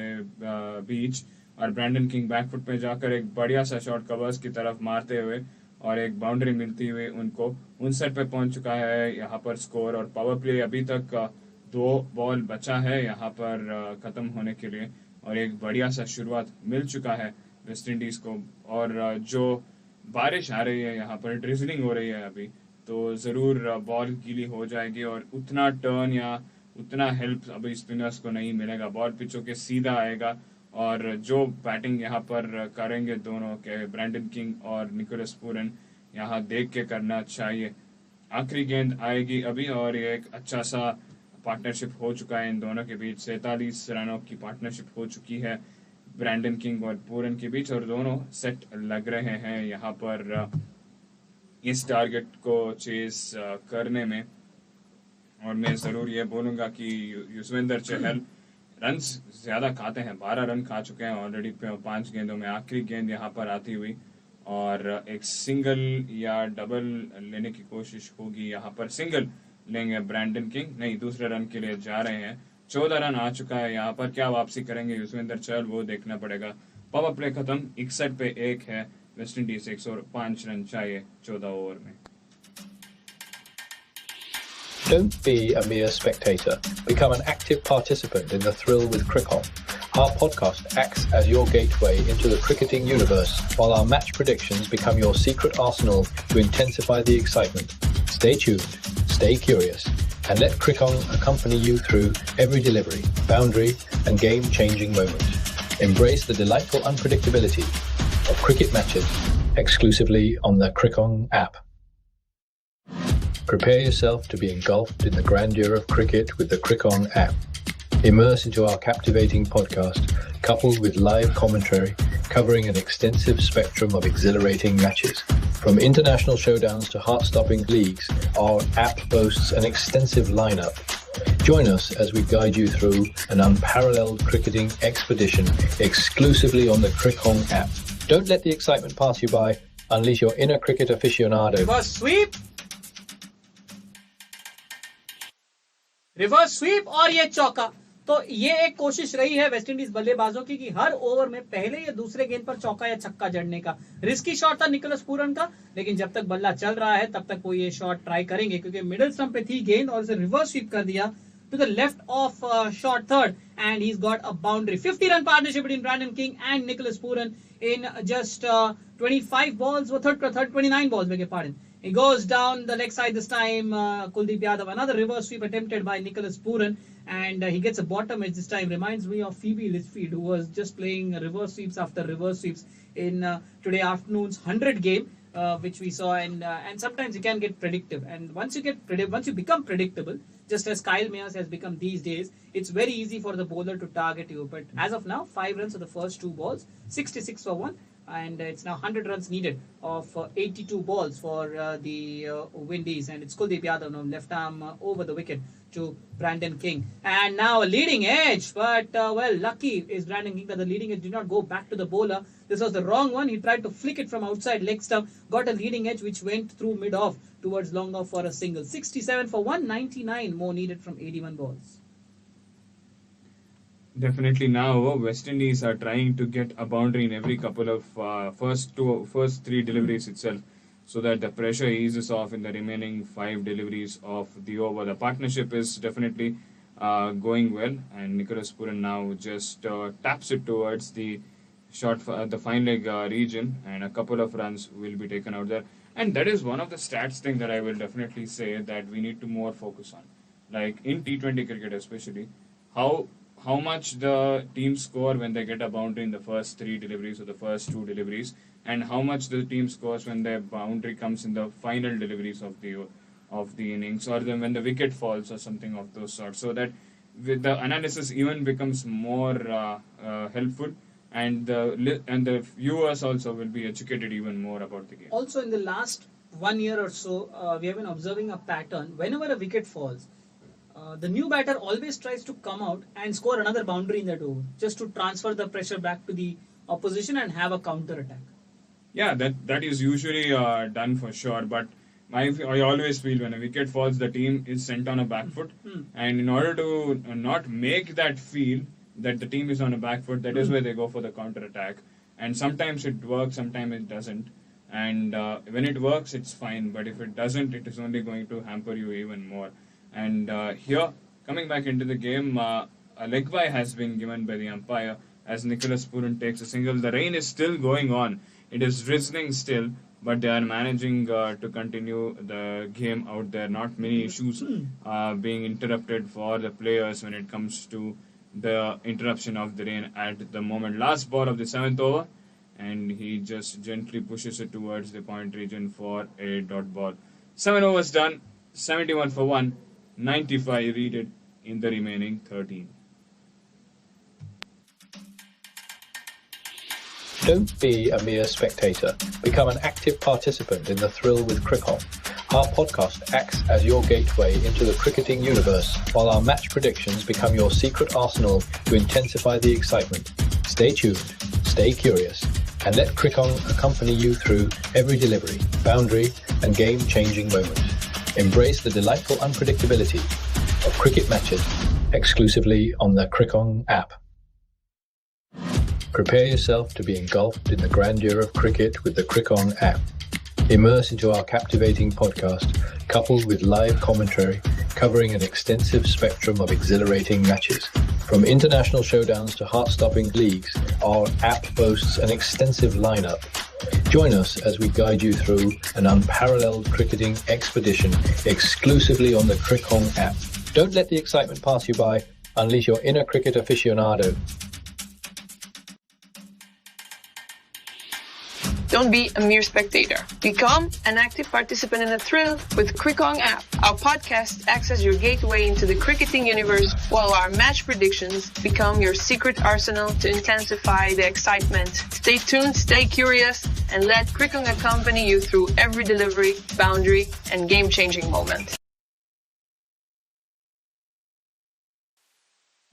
बीच। और ब्रैंडन किंग बैकफुट पे जाकर एक बढ़िया सा शॉट कवर्स की तरफ मारते हुए और एक बाउंड्री मिलती हुई उनको 59 पे पहुंच चुका है यहाँ पर स्कोर। और पावर प्ले अभी तक 2 बॉल बचा है यहाँ पर खत्म होने के लिए, और एक बढ़िया सा शुरुआत मिल चुका है वेस्ट इंडीज को। और जो बारिश आ रही है यहाँ पर, ड्रिजलिंग हो रही है अभी, तो जरूर बॉल गीली हो जाएगी और उतना टर्न या उतना हेल्प अभी स्पिनर्स को नहीं मिलेगा। बॉल पिचों के सीधा आएगा और जो बैटिंग यहाँ पर करेंगे दोनों के, ब्रैंडन किंग और निकोलस पूरन, यहाँ देख के करना चाहिए। आखिरी गेंद आएगी अभी और ये एक अच्छा सा पार्टनरशिप हो चुका है इन दोनों के बीच। 47 रनों की पार्टनरशिप हो चुकी है ब्रैंडन किंग और पूरन के बीच, और दोनों सेट लग रहे हैं यहाँ पर इस टारगेट को चेज करने में। और मैं जरूर ये बोलूंगा कि युजवेंद्र चहल रन्स ज्यादा खाते हैं, 12 रन खा चुके हैं ऑलरेडी 5 गेंदों में। आखिरी गेंद यहाँ पर आती हुई और एक सिंगल या डबल लेने की कोशिश होगी। यहाँ पर सिंगल लेंगे ब्रैंडन किंग, नहीं दूसरे रन के लिए जा रहे हैं। 14 रन आ चुका है, यहाँ पर क्या वापसी करेंगे युजवेंद्र चहल वो देखना पड़ेगा। पावर प्ले खत्म, 61 पे 1 है वेस्ट इंडीज, 105 रन चाहिए 14 ओवर में। Don't be a mere spectator. Become an active participant in the thrill with Crick-On. Our podcast acts as your gateway into the cricketing universe, while our match predictions become your secret arsenal to intensify the excitement. Stay tuned, stay curious, and let Crick-On accompany you through every delivery, boundary, and game-changing moment. Embrace the delightful unpredictability of cricket matches exclusively on the Crick-On app. Prepare yourself to be engulfed in the grandeur of cricket with the Crick-On app. Immerse into our captivating podcast, coupled with live commentary covering an extensive spectrum of exhilarating matches. From international showdowns to heart-stopping leagues, our app boasts an extensive lineup. Join us as we guide you through an unparalleled cricketing expedition exclusively on the Crick-On app. Don't let the excitement pass you by. Unleash your inner cricket aficionado. Reverse sweep और ये चौका। तो ये एक कोशिश रही है West Indies बल्लेबाजों की कि हर ओवर में पहले या दूसरे गेंद पर चौका या छक्का जड़ने का। रिस्की शॉट था निकोलस पूरन का, लेकिन जब तक बल्ला चल रहा है तब तक वो ये शॉट ट्राई करेंगे, क्योंकि मिडिल स्टंप पे थी गेंद और इसे रिवर्स स्वीप कर दिया to the left of short third, and he's got a boundary. 50-run partnership between Brandon King and Nicholas Pooran in just 25 balls, or 29 balls, beg your pardon. He goes down the leg side this time. Kuldeep Yadav, another reverse sweep attempted by Nicholas Pooran, and he gets a bottom edge this time. Reminds me of Phoebe Litchfield, who was just playing reverse sweeps after reverse sweeps in today afternoon's 100 game, which we saw, and sometimes you can get predictive, and once you become predictable, just as Kyle Mayers has become these days, it's very easy for the bowler to target you. But as of now, 5 runs of the first 2 balls, 66 for 1, and it's now 100 runs needed of 82 balls for the Windies, and it's Kuldeep Yadav now left arm over the wicket to Brandon King, and now a leading edge, but well, lucky is Brandon King that the leading edge did not go back to the bowler. This was the wrong one. He tried to flick it from outside leg stump, got a leading edge which went through mid-off towards long off for a single. 67 for 199 more needed from 81 balls. Definitely now West Indies are trying to get a boundary in every couple of first 3 deliveries itself, so that the pressure eases off in the remaining 5 deliveries of the over. The partnership is definitely going well, and Nicholas Pooran now just taps it towards the the fine leg region, and a couple of runs will be taken out there. And that is one of the stats thing that I will definitely say that we need to more focus on, like in T20 cricket especially, how much the team score when they get a boundary in the first 3 deliveries or the first 2 deliveries, and how much the team scores when their boundary comes in the final deliveries of the innings, or then when the wicket falls or something of those sorts, so that with the analysis even becomes more helpful, and the viewers also will be educated even more about the game. Also, in the last 1 year or so, we have been observing a pattern. Whenever a wicket falls, the new batter always tries to come out and score another boundary in that over, just to transfer the pressure back to the opposition and have a counter attack. Yeah, that is usually done for sure, but I always feel when a wicket falls, the team is sent on a back foot, and in order to not make that feel that the team is on a back foot, that is where they go for the counter attack, and sometimes it works, sometimes it doesn't, and when it works, it's fine, but if it doesn't, it is only going to hamper you even more. And here, coming back into the game, a leg bye has been given by the umpire as Nicholas Pooran takes a single. The rain is still going on. It is drizzling still, but they are managing to continue the game out there. Not many issues being interrupted for the players when it comes to the interruption of the rain at the moment. Last ball of the 7th over, and he just gently pushes it towards the point region for a dot ball. 7 overs done, 71 for 1. 95 needed in the remaining 13. Don't be a mere spectator. Become an active participant in the thrill with Crick-On. Our podcast acts as your gateway into the cricketing universe, while our match predictions become your secret arsenal to intensify the excitement. Stay tuned, stay curious, and let Crickon accompany you through every delivery, boundary, and game-changing moment. Embrace the delightful unpredictability of cricket matches exclusively on the Crickon app. Prepare yourself to be engulfed in the grandeur of cricket with the Crickon app. Immerse into our captivating podcast, coupled with live commentary covering an extensive spectrum of exhilarating matches. From international showdowns to heart-stopping leagues, our app boasts an extensive lineup. Join us as we guide you through an unparalleled cricketing expedition exclusively on the Crickon app. Don't let the excitement pass you by. Unleash your inner cricket aficionado. Don't be a mere spectator. Become an active participant in the thrill with Crickon app. Our podcast acts as your gateway into the cricketing universe, while our match predictions become your secret arsenal to intensify the excitement. Stay tuned, stay curious, and let Crickon accompany you through every delivery, boundary, and game-changing moment.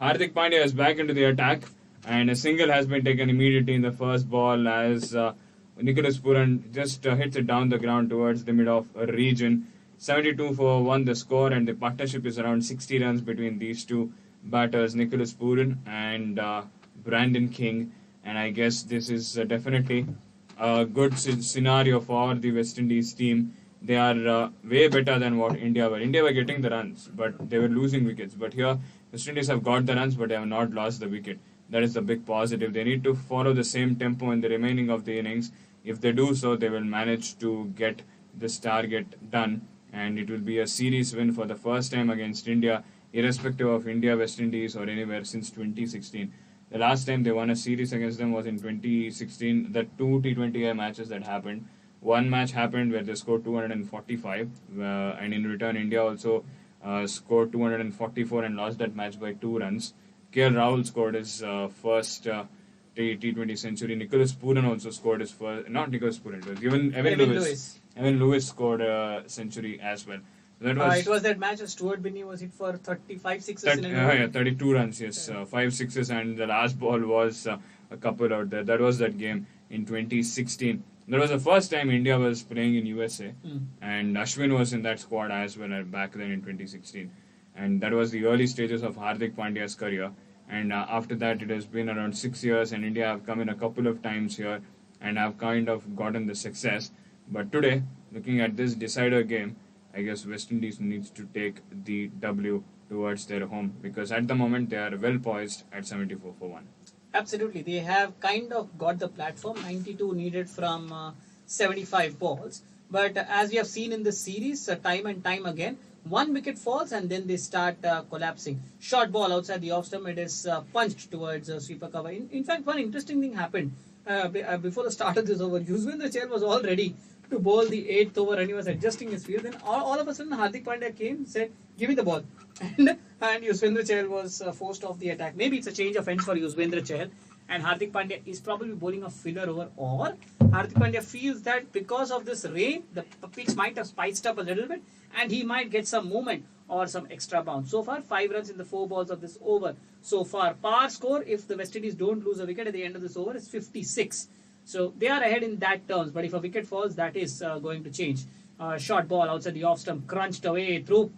Hardik Pandya is back into the attack, and a single has been taken immediately in the first ball as Nicholas Pooran just hits it down the ground towards the mid-off region. 72 for 1 the score, and the partnership is around 60 runs between these two batters, Nicholas Pooran and Brandon King. And I guess this is definitely a good scenario for the West Indies team. They are way better than what India were. India were getting the runs, but they were losing wickets. But here, West Indies have got the runs, but they have not lost the wicket. That is the big positive. They need to follow the same tempo in the remaining of the innings. If they do so, they will manage to get this target done. And it will be a series win for the first time against India, irrespective of India, West Indies or anywhere since 2016. The last time they won a series against them was in 2016. The two T20I matches that happened. One match happened where they scored 245, and in return India also scored 244 and lost that match by 2 runs. KL Rahul scored his first T20 century. Nicholas Pooran also scored his first, not Nicholas Pooran, it was given Evan Lewis. Evan Lewis scored a century as well. That was, it was that match of Stuart Binney was hit for 35 sixes in a row. Yeah, 32 runs, yes. 5 sixes, and the last ball was a couple out there. That was that game in 2016. That was the first time India was playing in USA, and Ashwin was in that squad as well back then in 2016. And that was the early stages of Hardik Pandya's career. And after that, it has been around 6 years, and India have come in a couple of times here and have kind of gotten the success. But today, looking at this decider game, I guess West Indies needs to take the W towards their home, because at the moment they are well poised at 74 for 1. Absolutely. They have kind of got the platform, 92 needed from 75 balls. But as we have seen in this series, time and time again, 1 wicket falls and then they start collapsing. Short ball outside the off stump, it is punched towards sweeper cover. In fact, one interesting thing happened before the start of this over. Yuzvendra Chahal was all ready to bowl the 8th over and he was adjusting his field. Then all of a sudden Hardik Pandya came, said, "Give me the ball." And Yuzvendra Chahal was forced off the attack. Maybe it's a change of ends for Yuzvendra Chahal. And Hardik Pandya is probably bowling a filler over, or Hardik Pandya feels that because of this rain, the pitch might have spiced up a little bit and he might get some movement or some extra bounce. So far, 5 runs in the 4 balls of this over. So far, par score, if the West Indies don't lose a wicket at the end of this over, is 56. So they are ahead in that terms. But if a wicket falls, that is going to change. Short ball outside the off stump, crunched away through,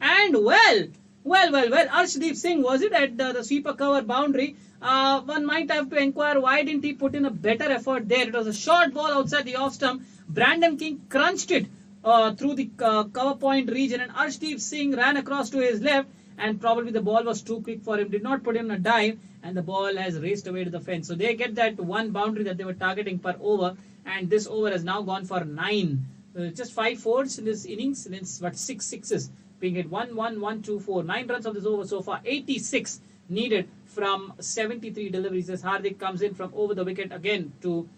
and well, Arshdeep Singh, was it at the sweeper cover boundary? One might have to inquire why didn't he put in a better effort there. It was a short ball outside the off stump. Brandon King crunched it through the cover point region, and Arshdeep Singh ran across to his left, and probably the ball was too quick for him, did not put in a dive, and the ball has raced away to the fence. So they get that one boundary that they were targeting per over, and this over has now gone for 9. Just 5 fours in this innings, and it's 6 sixes being hit. 1, 1, 1, 2, 4. 9 runs of this over so far. 86 needed from 73 deliveries as Hardik comes in from over the wicket again to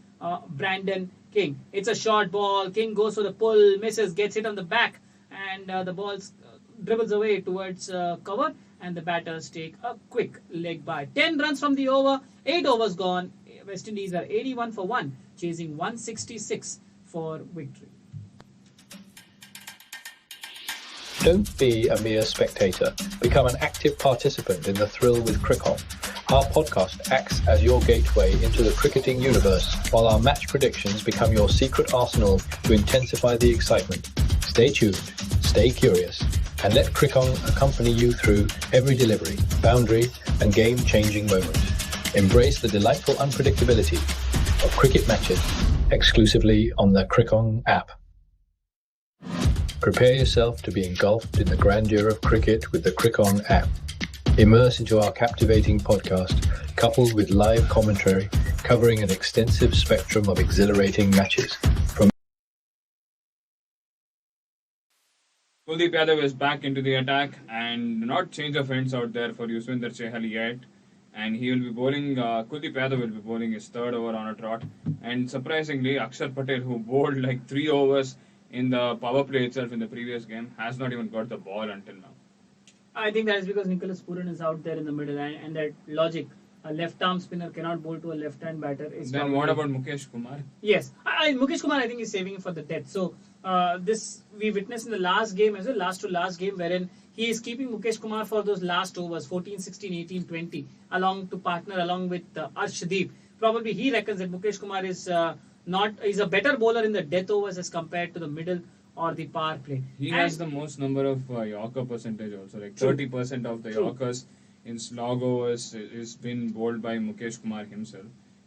Brandon King. It's a short ball. King goes for the pull, misses, gets hit on the back, and the ball dribbles away towards cover, and the batters take a quick leg by. 10 runs from the over, 8 overs gone. West Indies are 81 for 1, chasing 166 for victory. Don't be a mere spectator. Become an active participant in the thrill with Crickon. Our podcast acts as your gateway into the cricketing universe, while our match predictions become your secret arsenal to intensify the excitement. Stay tuned, stay curious, and let Crickon accompany you through every delivery, boundary, and game-changing moment. Embrace the delightful unpredictability of cricket matches exclusively on the Crickon app. Prepare yourself to be engulfed in the grandeur of cricket with the Crickon app. Immerse into our captivating podcast, coupled with live commentary covering an extensive spectrum of exhilarating matches. From Kuldeep Yadav is back into the attack, and not change of ends out there for Yuzvendra Chahal yet. And he will be bowling, Kuldeep Yadav will be bowling his third over on a trot. And surprisingly, Akshar Patel, who bowled like 3 overs in the power play itself in the previous game, has not even got the ball until now. I think that is because Nicholas Pooran is out there in the middle, and that logic, a left-arm spinner cannot bowl to a left-hand batter. Then what about Mukesh Kumar? Yes, Mukesh Kumar I think is saving him for the death. So this we witnessed in the last game as well, last to last game, wherein he is keeping Mukesh Kumar for those last overs, 14, 16, 18, 20, along with Arshdeep. Probably he reckons that Mukesh Kumar is is a better bowler in the death overs as compared to the middle or the power play. He has the most number of Yorker percentage also, like 30% of the Yorkers in slog overs is been bowled by Mukesh Kumar himself.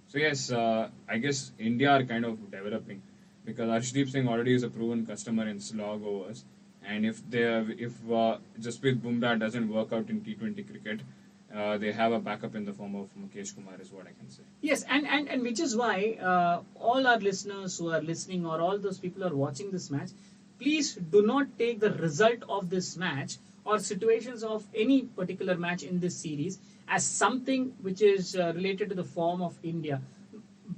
So yes, I guess India are kind of developing, because Arshdeep Singh already is a proven customer in slog overs, and if Jasprit Bumrah doesn't work out in T20 cricket, they have a backup in the form of Mukesh Kumar, is what I can say. Yes, and which is why all our listeners who are listening, or all those people who are watching this match, please do not take the result of this match or situations of any particular match in this series as something which is related to the form of India.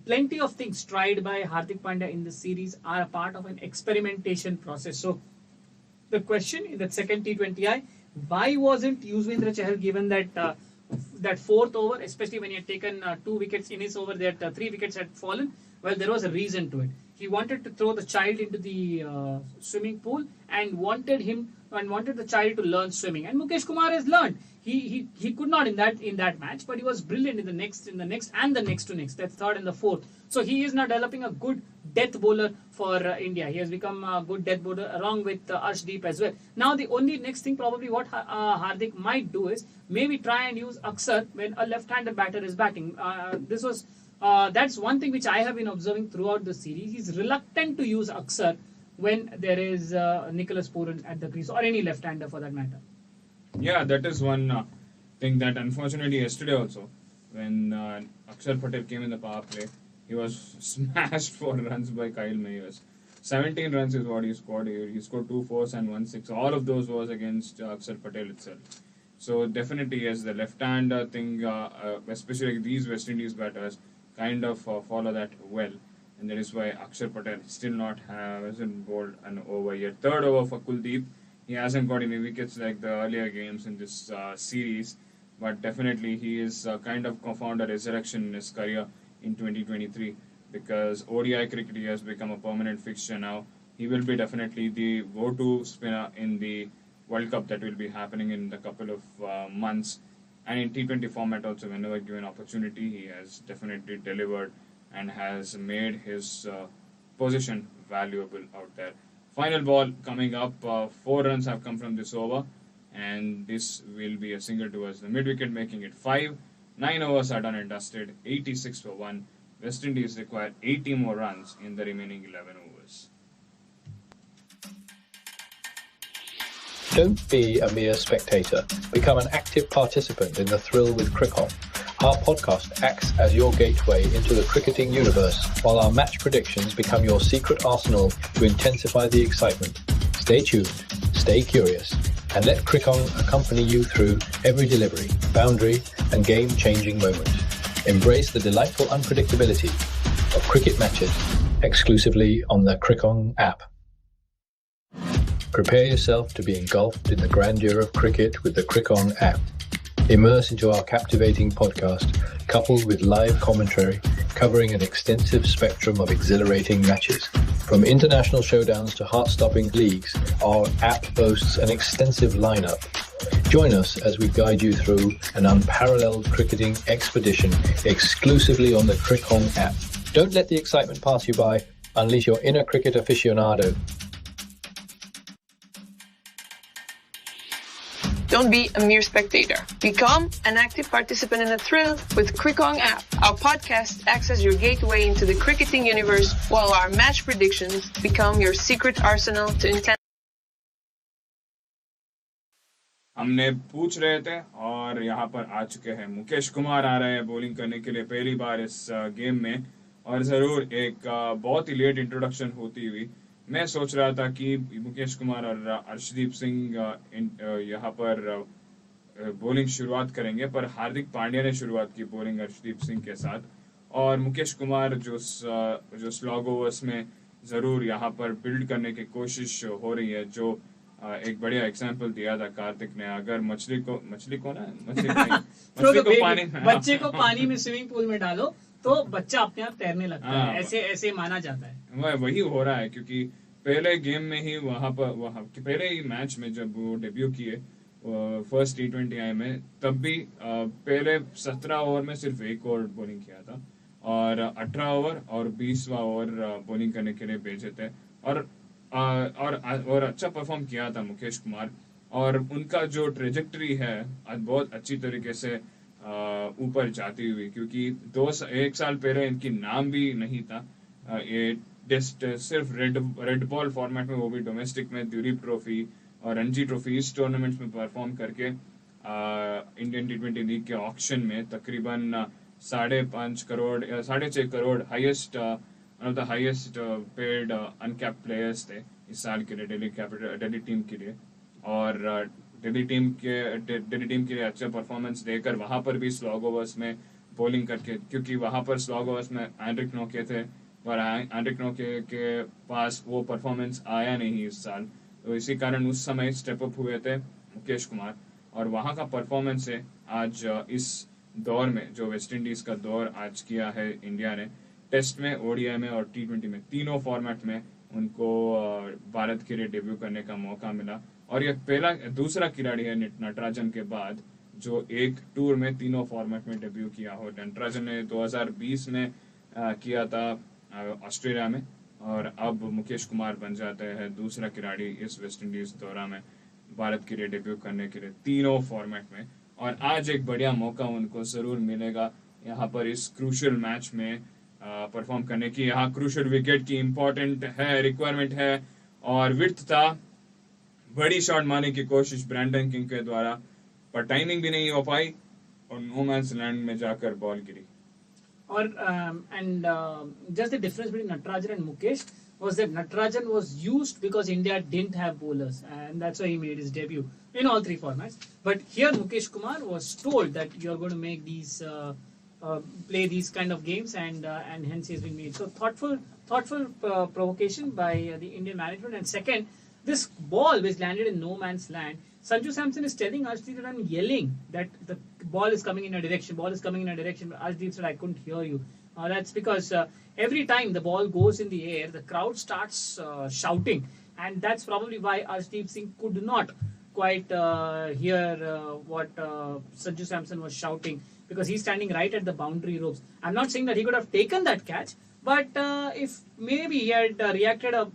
Plenty of things tried by Hardik Pandya in this series are a part of an experimentation process. So the question in that second T20I, why wasn't Yuzvendra Chahal given that fourth over, especially when he had taken 2 wickets in his over, that 3 wickets had fallen? Well, there was a reason to it. He wanted to throw the child into the swimming pool and wanted the child to learn swimming. And Mukesh Kumar has learned. He could not in that match, but he was brilliant in the next and the next to next. That's third and the fourth. So he is now developing a good death bowler for India. He has become a good death bowler along with Arshdeep as well. Now the only next thing probably what Hardik might do is maybe try and use Akshar when a left-hander batter is batting. That's one thing which I have been observing throughout the series. He's reluctant to use Akshar when there is Nicholas Pooran at the crease, or any left-hander for that matter. Yeah, that is one thing that unfortunately yesterday also, when Akshar Patel came in the power play, he was smashed 4 runs by Kyle Mayers. 17 runs is what he scored here. He scored 2 4s and 1 6. All of those was against Akshar Patel itself. So definitely, yes, the left-hand thing, especially these West Indies batters, kind of follow that well. And that is why Akshar Patel still hasn't bowled an over yet. Third over for Kuldeep. He hasn't got any wickets like the earlier games in this series. But definitely he is kind of found a resurrection in his career in 2023. Because ODI cricket has become a permanent fixture now. He will be definitely the go-to spinner in the World Cup that will be happening in a couple of months. And in T20 format also, whenever given opportunity, he has definitely delivered and has made his position valuable out there. Final ball coming up. 4 runs have come from this over, and this will be a single towards the mid-wicket, making it 5. 9 overs are done and dusted, 86 for 1. West Indies require 80 more runs in the remaining 11 overs. Don't be a mere spectator. Become an active participant in the thrill with Crickon. Our podcast acts as your gateway into the cricketing universe, while our match predictions become your secret arsenal to intensify the excitement. Stay tuned, stay curious, and let Crickon accompany you through every delivery, boundary, and game-changing moment. Embrace the delightful unpredictability of cricket matches exclusively on the Crickon app. Prepare yourself to be engulfed in the grandeur of cricket with the Crickon app. Immerse into our captivating podcast, coupled with live commentary covering an extensive spectrum of exhilarating matches. From international showdowns to heart-stopping leagues, our app boasts an extensive lineup. Join us as we guide you through an unparalleled cricketing expedition exclusively on the Crickong app. Don't let the excitement pass you by. Unleash your inner cricket aficionado. Don't be a mere spectator. Become an active participant in the thrill with Crickong app. Our podcast acts as your gateway into the cricketing universe, while our match predictions become your secret arsenal to intense. हमने पूछ रहे थे और यहाँ पर आ चुके हैं मुकेश कुमार आ रहे हैं बॉलिंग करने के लिए पहली बार इस गेम में और ज़रूर एक बहुत ही लेट इंट्रोडक्शन होती हुई मैं सोच रहा था कि मुकेश कुमार और अर्शदीप सिंह यहाँ पर बॉलिंग शुरुआत करेंगे पर हार्दिक पांड्या ने शुरुआत की बॉलिंग अर्शदीप सिंह के साथ और मुकेश कुमार जो स्लॉग ओवर्स में ज़रूर यहाँ पर बिल्ड करने की कोशिश हो रही है जो एक बढ़िया एग्जाम्पल दिया था कार्तिक ने अगर मछली को बच्चे को पानी में स्विमिंग पूल में डालो तो बच्चा अपने आप तैरने लगता है ऐसे माना जाता है वही हो रहा है क्योंकि पहले गेम में ही वहां पहले ही मैच में जब वो डेब्यू किए फर्स्ट T20I में तब भी पहले 17 ओवर में सिर्फ 1 ओवर बॉलिंग किया था और 18 ओवर और 20वां ओवर बॉलिंग करने के लिए भेजे थे और अच्छा परफॉर्म किया था मुकेश कुमार और उनका जो ट्रेजेक्टरी है आज बहुत अच्छी तरीके से ऊपर जाती हुई क्योंकि 1 साल पहले इनकी नाम भी नहीं था ये टेस्ट सिर्फ रेड बॉल फॉर्मेट में वो भी डोमेस्टिक में दुलीप ट्रॉफी और रणजी ट्रॉफी इस टूर्नामेंट्स में परफॉर्म करके इंडियन T20 लीग के ऑक्शन में तकरीबन 5.5 crore 6.5 crore highest one of the highest paid uncapped players थे इस साल के लिए दिल्ली टीम के लिए और दिल्ली टीम के लिए अच्छा परफॉर्मेंस देकर वहां पर भी स्लॉग ओवर्स में बॉलिंग करके क्योंकि वहां पर स्लॉग ओवर्स में एंड्रिक नोके थे और एंड्रिक नोके के पास वो परफॉर्मेंस आया नहीं इस साल तो इसी कारण उस समय स्टेप अप हुए थे मुकेश कुमार और वहां का परफॉर्मेंस है आज इस दौर में जो वेस्ट इंडीज का दौर आज किया है इंडिया ने टेस्ट में ODI में और T20 में तीनों फॉर्मेट में उनको भारत के लिए डेब्यू करने का मौका मिला और ये दूसरा खिलाड़ी है नटराजन के बाद जो एक टूर में तीनों फॉर्मेट में डेब्यू किया हो नटराजन ने 2020 में किया था ऑस्ट्रेलिया में और अब मुकेश कुमार बन जाते हैं दूसरा खिलाड़ी इस वेस्ट इंडीज दौरा में भारत के लिए डेब्यू करने के लिए तीनों फॉर्मेट में और आज एक बढ़िया मौका उनको जरूर मिलेगा यहाँ पर इस क्रूशियल मैच में परफॉर्म करने की यहाँ क्रूशियल विकेट की इम्पोर्टेंट है रिक्वायरमेंट है और विड्थ था बड़ी शॉट मारने की कोशिश ब्रैंडन किंग के द्वारा पर टाइमिंग भी नहीं हो पाई और नो मैंस लैंड में जाकर बॉल गिरी और just the difference between Natarajan and Mukesh was that Natarajan was used because India didn't have bowlers and that's why he made his debut in all 3 formats but here Mukesh Kumar was told that you're going to make these play these kind of games and hence he's been made so thoughtful provocation by the Indian management and second this ball which landed in no man's land Sanju Samson is telling Arshdeep that I'm yelling that the ball is coming in a direction but Arshdeep said I couldn't hear you that's because every time the ball goes in the air the crowd starts shouting and that's probably why Arshdeep Singh could not quite hear what Sanju Samson was shouting because he's standing right at the boundary ropes. I'm not saying that he could have taken that catch, but if maybe he had reacted a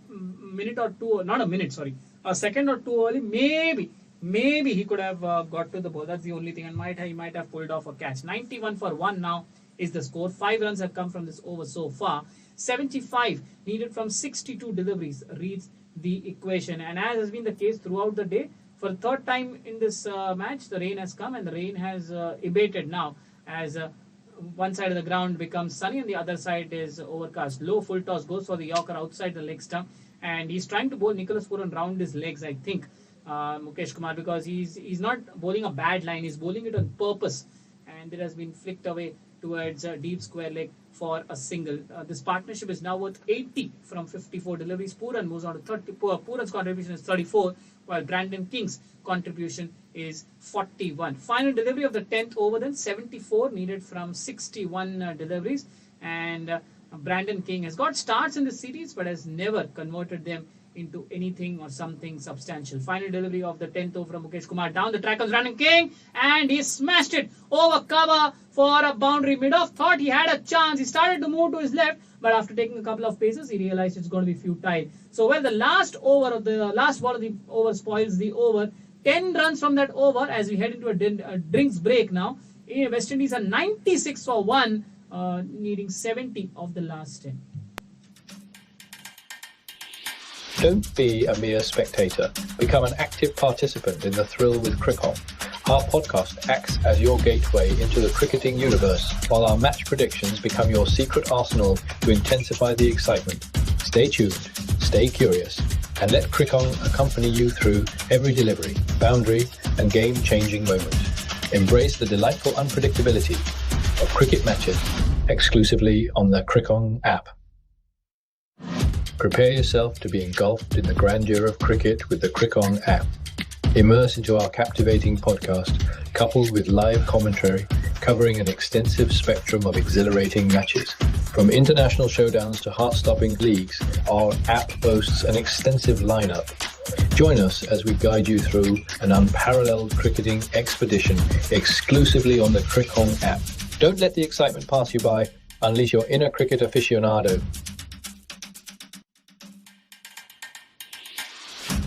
minute or two, not a minute, sorry, a second or two early, maybe he could have got to the ball. That's the only thing, and he might have pulled off a catch. 91 for 1 now is the score. 5 runs have come from this over so far. 75 needed from 62 deliveries reads the equation, and as has been the case throughout the day, for the third time in this match, the rain has come and the rain has abated now as one side of the ground becomes sunny and the other side is overcast. Low full toss goes for the Yorker outside the leg stump and he's trying to bowl Nicholas Pooran round his legs, I think, Mukesh Kumar, because he's not bowling a bad line, he's bowling it on purpose and it has been flicked away towards a deep square leg for a single. This partnership is now worth 80 from 54 deliveries. Pooran moves on to 30. Pooran's contribution is 34, while Brandon King's contribution is 41. Final delivery of the 10th over then, 74 needed from 61 deliveries. And Brandon King has got starts in the series but has never converted them into anything or something substantial. Final delivery of the 10th over from Mukesh Kumar. Down the track comes Running King, and he smashed it over cover for a boundary. Mid-off thought he had a chance. He started to move to his left, but after taking a couple of paces, he realized it's going to be futile. So the last ball of the over spoils the over. 10 runs from that over as we head into a drinks break now. West Indies are 96 for 1, needing 70 of the last 10. Don't be a mere spectator. Become an active participant in the thrill with Crickon. Our podcast acts as your gateway into the cricketing universe, while our match predictions become your secret arsenal to intensify the excitement. Stay tuned, stay curious, and let Crickon accompany you through every delivery, boundary, and game-changing moment. Embrace the delightful unpredictability of cricket matches exclusively on the Crickon app. Prepare yourself to be engulfed in the grandeur of cricket with the Crickon app. Immerse into our captivating podcast, coupled with live commentary covering an extensive spectrum of exhilarating matches. From international showdowns to heart-stopping leagues, our app boasts an extensive lineup. Join us as we guide you through an unparalleled cricketing expedition exclusively on the Crickon app. Don't let the excitement pass you by. Unleash your inner cricket aficionado.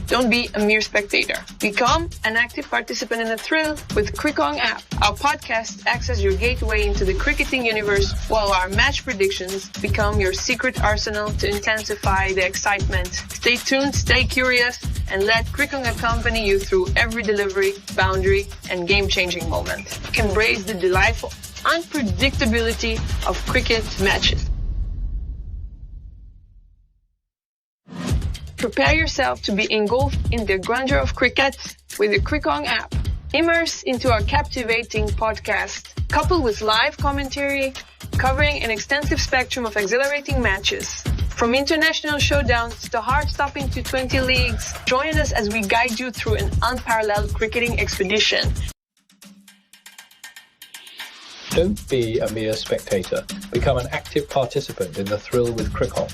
Don't be a mere spectator. Become an active participant in the thrill with Crickon app. Our podcast acts as your gateway into the cricketing universe, while our match predictions become your secret arsenal to intensify the excitement. Stay tuned, stay curious, and let Crickon accompany you through every delivery, boundary, and game-changing moment. Embrace the delightful unpredictability of cricket matches. Prepare yourself to be engulfed in the grandeur of cricket with the Crickon app. Immerse into our captivating podcast, coupled with live commentary covering an extensive spectrum of exhilarating matches. From international showdowns to heart-stopping T20 leagues, join us as we guide you through an unparalleled cricketing expedition. Don't be a mere spectator. Become an active participant in the thrill with Crickon.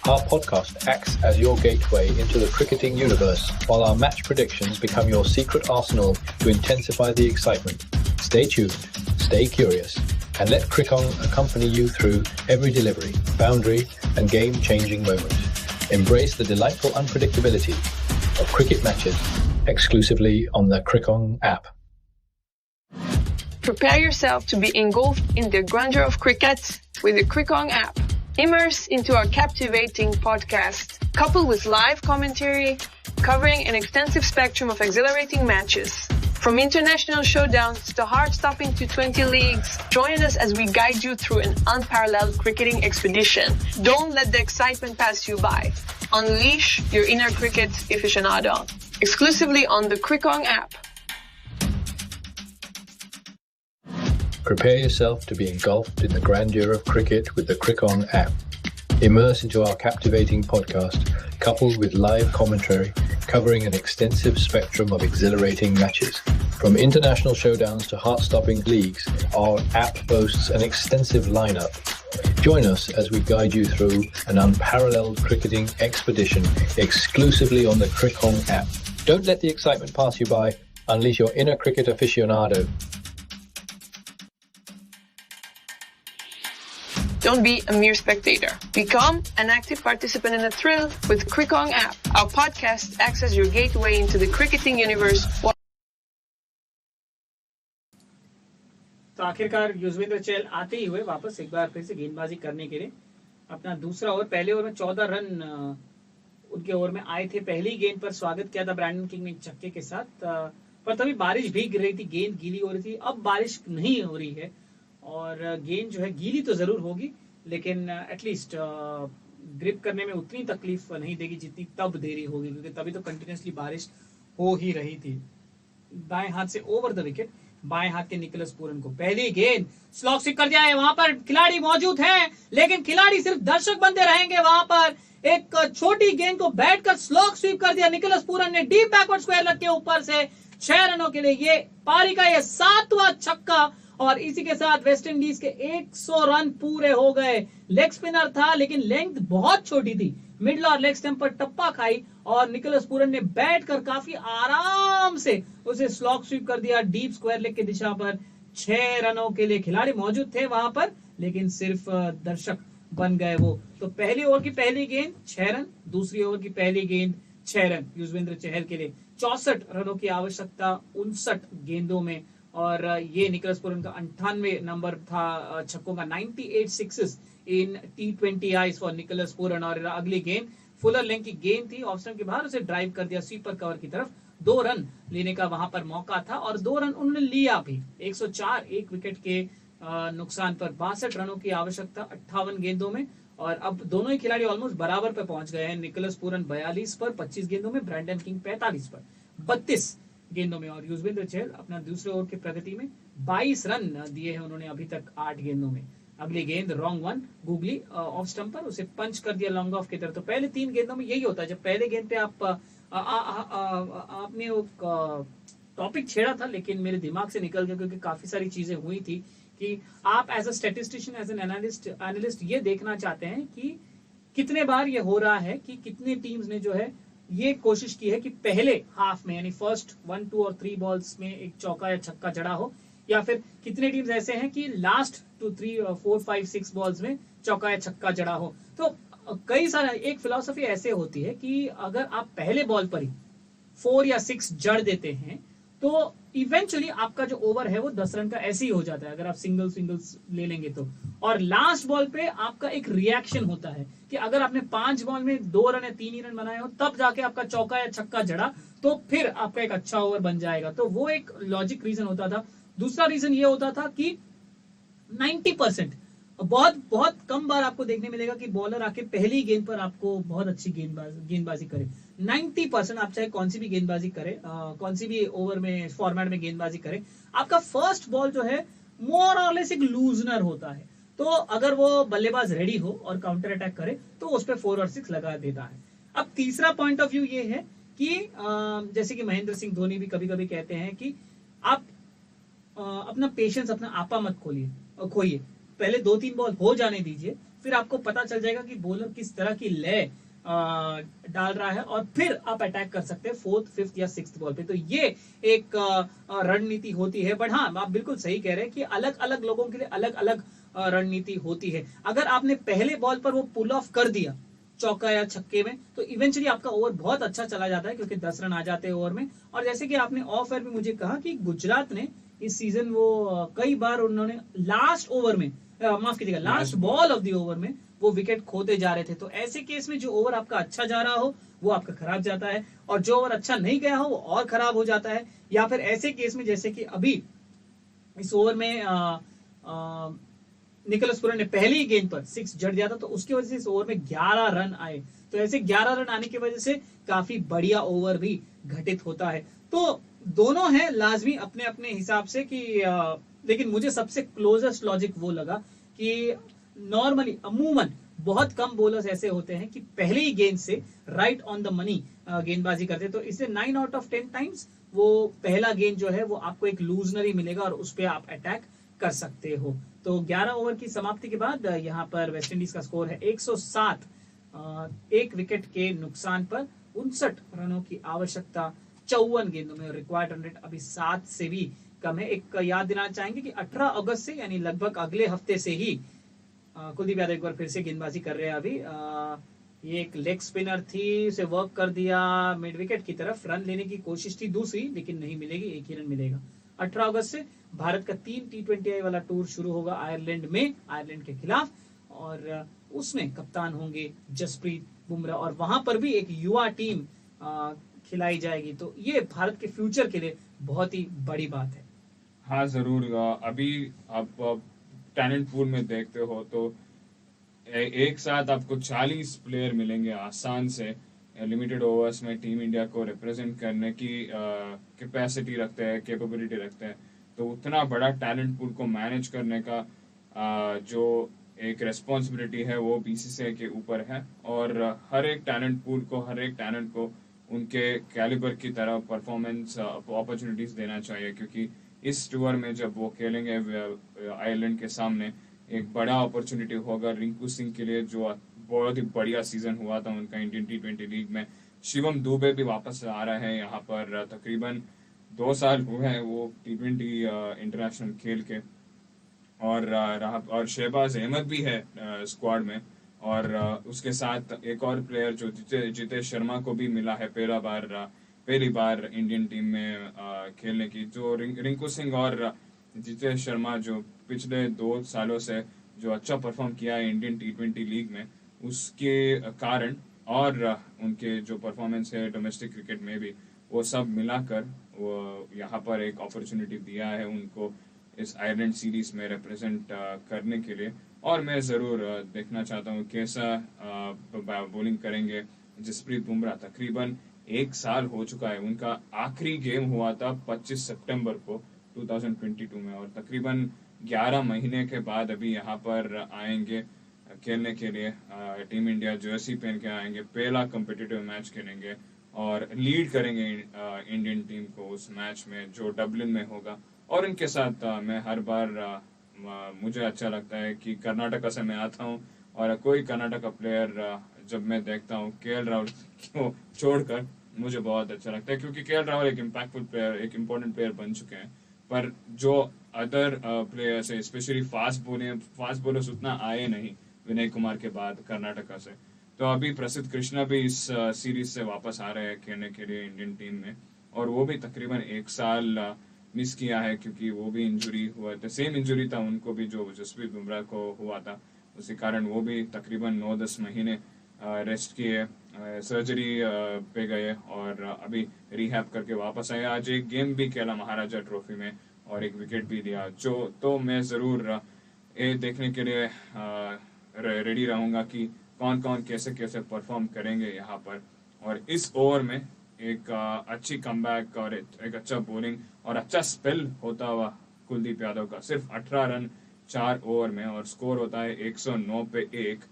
Our podcast acts as your gateway into the cricketing universe, while our match predictions become your secret arsenal to intensify the excitement. Stay tuned, stay curious, and let Crickon accompany you through every delivery, boundary, and game-changing moment. Embrace the delightful unpredictability of cricket matches exclusively on the Crickon app. Prepare yourself to be engulfed in the grandeur of cricket with the Crickon app. Immerse into our captivating podcast, coupled with live commentary covering an extensive spectrum of exhilarating matches. From international showdowns to heart-stopping T20 leagues, join us as we guide you through an unparalleled cricketing expedition. Don't let the excitement pass you by. Unleash your inner cricket aficionado. Exclusively on the Crickon app. Prepare yourself to be engulfed in the grandeur of cricket with the Crickon app. Immerse into our captivating podcast, coupled with live commentary covering an extensive spectrum of exhilarating matches. From international showdowns to heart-stopping leagues, our app boasts an extensive lineup. Join us as we guide you through an unparalleled cricketing expedition exclusively on the Crickon app. Don't let the excitement pass you by. Unleash your inner cricket aficionado. Don't be a mere spectator. Become an active participant in the thrill with Crickon app. Our podcast acts as your gateway into the cricketing universe. तो आखिरकार युजवेंद्र चहल आते ही हुए वापस एक बार फिर से गेंदबाजी करने के लिए अपना दूसरा ओवर। पहले ओवर में 14 रन उनके ओवर में आए थे। पहली गेंद पर स्वागत किया था ब्रैंडन किंग ने छक्के के साथ, पर तभी बारिश भी गिर रही थी, गेंद गीली हो रही थी। अब बारिश नहीं हो रही है और गेंद जो है गीली तो जरूर होगी, लेकिन एटलीस्ट ग्रिप करने में उतनी तकलीफ नहीं देगी जितनी तब देरी होगी, क्योंकि तभी तो कंटिन्यूसली बारिश हो ही रही थी। दाएं हाथ से ओवर द विकेट, बाएं हाथ के निकोलस पूरन को पहली गेंद स्लॉग स्विप कर दिया है। वहां पर खिलाड़ी मौजूद हैं, लेकिन खिलाड़ी सिर्फ दर्शक बनते रहेंगे। वहां पर एक छोटी गेंद को बैठकर स्लॉग स्वीप कर दिया निकोलस पूरन ने डीप बैकवर्ड स्क्वायर लग के ऊपर से 6 रनों के लिए। ये पारी का ये 7वां छक्का और इसी के साथ वेस्ट इंडीज के 100 रन पूरे हो गए। लेग स्पिनर था लेकिन लेंथ बहुत छोटी थी मिडल और लेग स्टंप पर टप्पा खाई और निकोलस पूरन ने बैठ कर काफी आराम से उसे स्लॉग स्वीप कर दिया डीप स्क्वायर लेग की दिशा पर। 6 रनों के लिए खिलाड़ी मौजूद थे वहां पर, लेकिन सिर्फ दर्शक बन गए वो। तो पहली ओवर की पहली गेंद 6 रन, दूसरी ओवर की पहली गेंद 6 रन युजवेंद्र चहल के लिए। 64 रनों की आवश्यकता 59 गेंदों में, और ये निकोलस पूरन का 98 नंबर था छक्कों का। 98 sixes in T20I for Nicholas Pooran. और अगली गेंद फुलर लेंथ की गेंद थी, ऑफ स्टंप के बाहर उसे ड्राइव कर दिया स्वीपर कवर की तरफ। 2 रन लेने का वहां पर मौका था और 2 रन उन्होंने लिया भी। 104 एक विकेट के नुकसान पर। 62 रनों की आवश्यकता 58 गेंदों में, और अब दोनों ही खिलाड़ी ऑलमोस्ट बराबर पे पहुंच गए हैं। निकोलस पूरन 42 पर 25 गेंदों में, ब्रैंडन किंग 45 पर 32 गेंदों में, और युजवेंद्र चहल अपना दूसरे ओवर की प्रगति में 22 रन दिए हैं उन्होंने अभी तक 8 गेंदों में। अगली गेंद wrong one, googly off stump पर, उसे पंच कर दिया लॉन्ग ऑफ की तरफ। तो पहले 3 गेंदों में यही होता है, जब पहले गेंद पे आपने वो टॉपिक छेड़ा था लेकिन मेरे दिमाग से निकल गया क्योंकि काफी सारी चीजें हुई थी कि आप as a statistician, as an analyst ये देखना चाहते हैं कि कितने बार ये हो रहा है कि कितने टीम्स ने जो है ये कोशिश की है कि पहले हाफ में यानी फर्स्ट 1, 2 और 3 बॉल्स में एक चौका या छक्का जड़ा हो, या फिर कितने टीम्स ऐसे हैं कि लास्ट 2, 3, 4, 5, 6 बॉल्स में चौका या छक्का जड़ा हो। तो कई सारे एक फिलॉसफी ऐसे होती है कि अगर आप पहले बॉल पर ही 4 या 6 जड़ देते हैं तो इवेंचुअली आपका जो ओवर है वो 10 रन का ऐसे ही हो जाता है, अगर आप सिंगल्स ले लेंगे तो। और लास्ट बॉल पे आपका एक रिएक्शन होता है कि अगर आपने 5 बॉल में 2 रन या 3 ही रन बनाए हो, तब जाके आपका चौका या छक्का जड़ा तो फिर आपका एक अच्छा ओवर बन जाएगा। तो वो एक लॉजिक रीजन होता था। दूसरा रीजन ये होता था कि 90% बहुत कम बार आपको देखने मिलेगा कि बॉलर आके पहली गेंद पर आपको बहुत अच्छी गेंदबाजी करे। 90% आप चाहे कौन सी भी गेंदबाजी करे, कौन सी भी ओवर में फॉर्मेट में गेंदबाजी करे, आपका फर्स्ट बॉल जो है मोर और लेस एक लूजनर होता है। तो अगर वो बल्लेबाज रेडी हो और काउंटर अटैक करे तो उस पर 4 और 6 लगा देता है। अब तीसरा पॉइंट ऑफ व्यू ये है कि जैसे कि महेंद्र सिंह धोनी भी कभी कभी कहते हैं कि आप अपना पेशेंस, अपना आपा मत खोइए, पहले 2-3 बॉल हो जाने दीजिए, फिर आपको पता चल जाएगा कि बॉलर किस तरह की लय डाल रहा है और फिर आप अटैक कर सकते हैं 4th, 5th या 6th बॉल पे। तो ये एक रणनीति होती है। बट हाँ, आप बिल्कुल सही कह रहे हैं कि अलग अलग लोगों के लिए अलग अलग रणनीति होती है। अगर आपने पहले बॉल पर वो पुल ऑफ कर दिया चौका या छक्के में तो इवेंचुअली आपका ओवर बहुत अच्छा चला जाता है क्योंकि 10 रन आ जाते हैं ओवर में। और जैसे कि आपने ऑफ एयर में मुझे कहा कि गुजरात ने इस सीजन वो कई बार उन्होंने लास्ट ओवर में, माफ कीजिएगा, last ball of the over में वो विकेट खोते जा रहे थे। तो ऐसे केस में जो ओवर आपका अच्छा जा रहा हो वो आपका खराब जाता है, और जो ओवर अच्छा नहीं गया हो वो और खराब हो जाता है। या फिर ऐसे केस में जैसे कि अभी इस ओवर में निकोलस पूरन ने पहली गेंद पर 6 जड़ दिया था, तो उसकी वजह से इस ओवर में 11 रन आए। तो ऐसे 11 रन आने की वजह से काफी बढ़िया ओवर भी घटित होता है। तो दोनों हैं लाजमी अपने अपने हिसाब से कि लेकिन मुझे सबसे क्लोजेस्ट लॉजिक वो लगा कि नॉर्मली अमूमन बहुत कम बॉलर्स ऐसे होते हैं कि पहले ही गेंद से राइट ऑन द मनी गेंदबाजी करते हैं। तो इससे 9 आउट ऑफ 10 टाइम्स वो पहला गेंद जो है वो आपको एक लूजनर ही मिलेगा और उस पर आप अटैक कर सकते हो। तो 11 ओवर की समाप्ति के बाद यहाँ पर वेस्ट इंडीज का स्कोर है 107, एक विकेट के नुकसान पर 59 रनों की आवश्यकता 54 गेंदों में। रिक्वायर्ड रन रेट अभी 7 से भी कम है। एक याद दिलाना चाहेंगे कि 18 अगस्त से यानी लगभग अगले हफ्ते से ही कुलदीप यादव एक बार फिर से गेंदबाजी कर रहे हैं। अभी ये एक लेग स्पिनर थी, उसे वर्क कर दिया मिड विकेट की तरफ, रन लेने की कोशिश थी दूसरी, लेकिन नहीं मिलेगी, एक ही रन मिलेगा। 18 अगस्त से भारत का 3 T20I वाला टूर शुरू होगा आयरलैंड में, आयरलैंड के खिलाफ, और उसमें कप्तान होंगे जसप्रीत बुमराह, और वहां पर भी एक युवा टीम खिलाई जाएगी। तो ये भारत के फ्यूचर के लिए बहुत ही बड़ी बात है। हाँ जरूर। अभी आप टैलेंट पूल में देखते हो तो एक साथ आपको 40 प्लेयर मिलेंगे आसान से, लिमिटेड ओवर्स में टीम इंडिया को रिप्रेजेंट करने की कैपेसिटी रखते हैं, कैपेबिलिटी रखते हैं। तो उतना बड़ा टैलेंट पूल को मैनेज करने का जो एक रेस्पॉन्सिबिलिटी है वो बीसीसीआई के ऊपर है, और हर एक टैलेंट पूल को, हर एक टैलेंट को उनके कैलिबर की तरह परफॉर्मेंस अपॉर्चुनिटीज देना चाहिए, क्योंकि इस टूर में जब वो खेलेंगे आयरलैंड के सामने एक बड़ा अपॉर्चुनिटी होगा रिंकू सिंह के लिए, जो बहुत ही बढ़िया सीजन हुआ था उनका इंडियन T20 लीग में। शिवम दुबे भी वापस आ रहे हैं यहाँ पर, तकरीबन 2 साल हुए हैं वो T20 इंटरनेशनल खेल के, और शहबाज अहमद भी है स्क्वाड में, और उसके साथ एक और प्लेयर जो जितेश शर्मा को भी मिला है पहली बार इंडियन टीम में खेलने की, जो रिंकू सिंह और जितेश शर्मा जो पिछले 2 सालों से जो अच्छा परफॉर्म किया है इंडियन T20 लीग में, उसके कारण और उनके जो परफॉर्मेंस है डोमेस्टिक क्रिकेट में भी, वो सब मिलाकर वो यहाँ पर एक अपॉर्चुनिटी दिया है उनको इस आयरलैंड सीरीज में रिप्रेजेंट करने के लिए। और मैं ज़रूर देखना चाहता हूँ कैसा बॉलिंग करेंगे जसप्रीत बुमराह। तकरीबन 1 साल हो चुका है, उनका आखिरी गेम हुआ था 25 सितंबर को 2022 में, और तकरीबन 11 महीने के बाद अभी यहाँ पर आएंगे खेलने के लिए। टीम इंडिया जर्सी पहन के आएंगे, पहला कम्पिटिटिव मैच खेलेंगे और लीड करेंगे इंडियन टीम को उस मैच में जो डबलिन में होगा। और इनके साथ मैं हर बार मुझे अच्छा लगता है कि कर्नाटका से मैं आता हूँ और कोई कर्नाटका प्लेयर जब मैं देखता हूँ KL राहुल को छोड़कर, मुझे बहुत अच्छा लगता है, क्योंकि KL राहुल एक इम्पैक्टफुल प्लेयर, एक इम्पोर्टेंट प्लेयर बन चुके हैं। पर जो अदर प्लेयर्स है, स्पेशली फास्ट बॉलर्स उतना आए नहीं विनय कुमार के बाद कर्नाटका से। तो अभी प्रसिद्ध कृष्णा भी इस सीरीज से वापस आ रहे हैं खेलने के लिए इंडियन टीम में, और वो भी तकरीबन 1 साल मिस किया है क्योंकि वो भी इंजरी हुआ था, सेम इंजरी था उनको भी जो जसप्रीत बुमराह को हुआ था, उसी कारण वो भी तकरीबन 9-10 महीने रेस्ट किए, सर्जरी पे गए और अभी रिहैब करके वापस आए। आज एक गेम भी खेला महाराजा ट्रॉफी में और एक विकेट भी दिया, जो तो मैं ज़रूर ये देखने के लिए रेडी रहूँगा कि कौन कौन कैसे कैसे परफॉर्म करेंगे यहाँ पर। और इस ओवर में एक अच्छी कमबैक और एक अच्छा बॉलिंग और अच्छा स्पेल होता हुआ कुलदीप यादव का, सिर्फ 18 रन 4 ओवर में, और स्कोर होता है 109 पे 1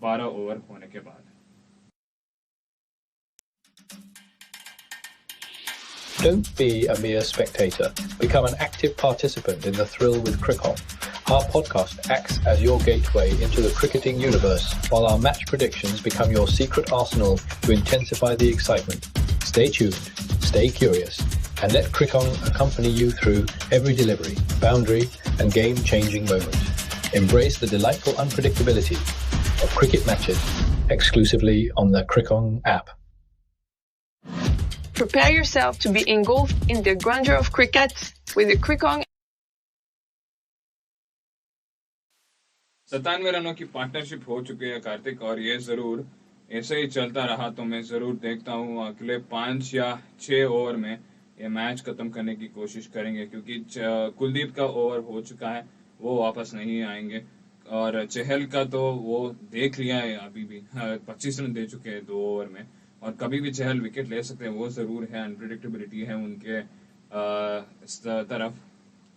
12 ओवर होने के बाद। Don't be a mere spectator. Become an active participant in the thrill with Crick-On. Our podcast acts as your gateway into the cricketing universe, while our match predictions become your secret arsenal to intensify the excitement. Stay tuned, stay curious, and let Crick-On accompany you through every delivery, boundary, and game-changing moment. Embrace the delightful unpredictability of cricket matches exclusively on the Crick-On app. Prepare yourself to be engulfed in the grandeur of cricket with the Crick-On. 97 रनों की partnership हो चुकी है कार्तिक, और ये जरूर ऐसे ही चलता रहा तो मैं जरूर देखता हूँ अगले 5 या 6 ओवर में ये मैच खत्म करने की कोशिश करेंगे, क्योंकि कुलदीप का ओवर हो चुका है, वो वापस नहीं आएंगे, और चहल का तो वो देख लिया है, अभी भी 25 रन दे चुके हैं 2 ओवर में, और कभी भी चहल विकेट ले सकते हैं, वो जरूर है, अनप्रेडिक्टेबिलिटी है उनके तरफ।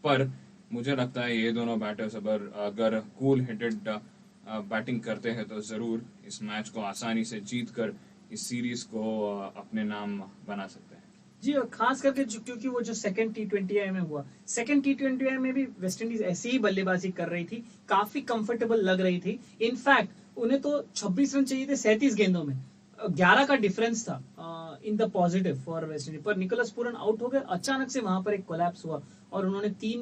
पर मुझे लगता है ये दोनों बैटर्स अगर कूल हेडेड बैटिंग करते हैं तो जरूर इस मैच को आसानी से जीतकर इस सीरीज को अपने नाम बना सकते हैं। जी, और खास करके क्योंकि वो जो सेकंड T20I में हुआ, सेकंड T20I में भी वेस्ट इंडीज ऐसी ही बल्लेबाजी कर रही थी, काफी कंफर्टेबल लग रही थी। इनफैक्ट उन्हें तो 26 रन चाहिए थे 37 गेंदों में, 11 का डिफरेंस था in the positive for West Indies. पर निकोलस पूरन आउट हो गए, अचानक से वहां पर एक कोलैप्स हुआ और उन्होंने 3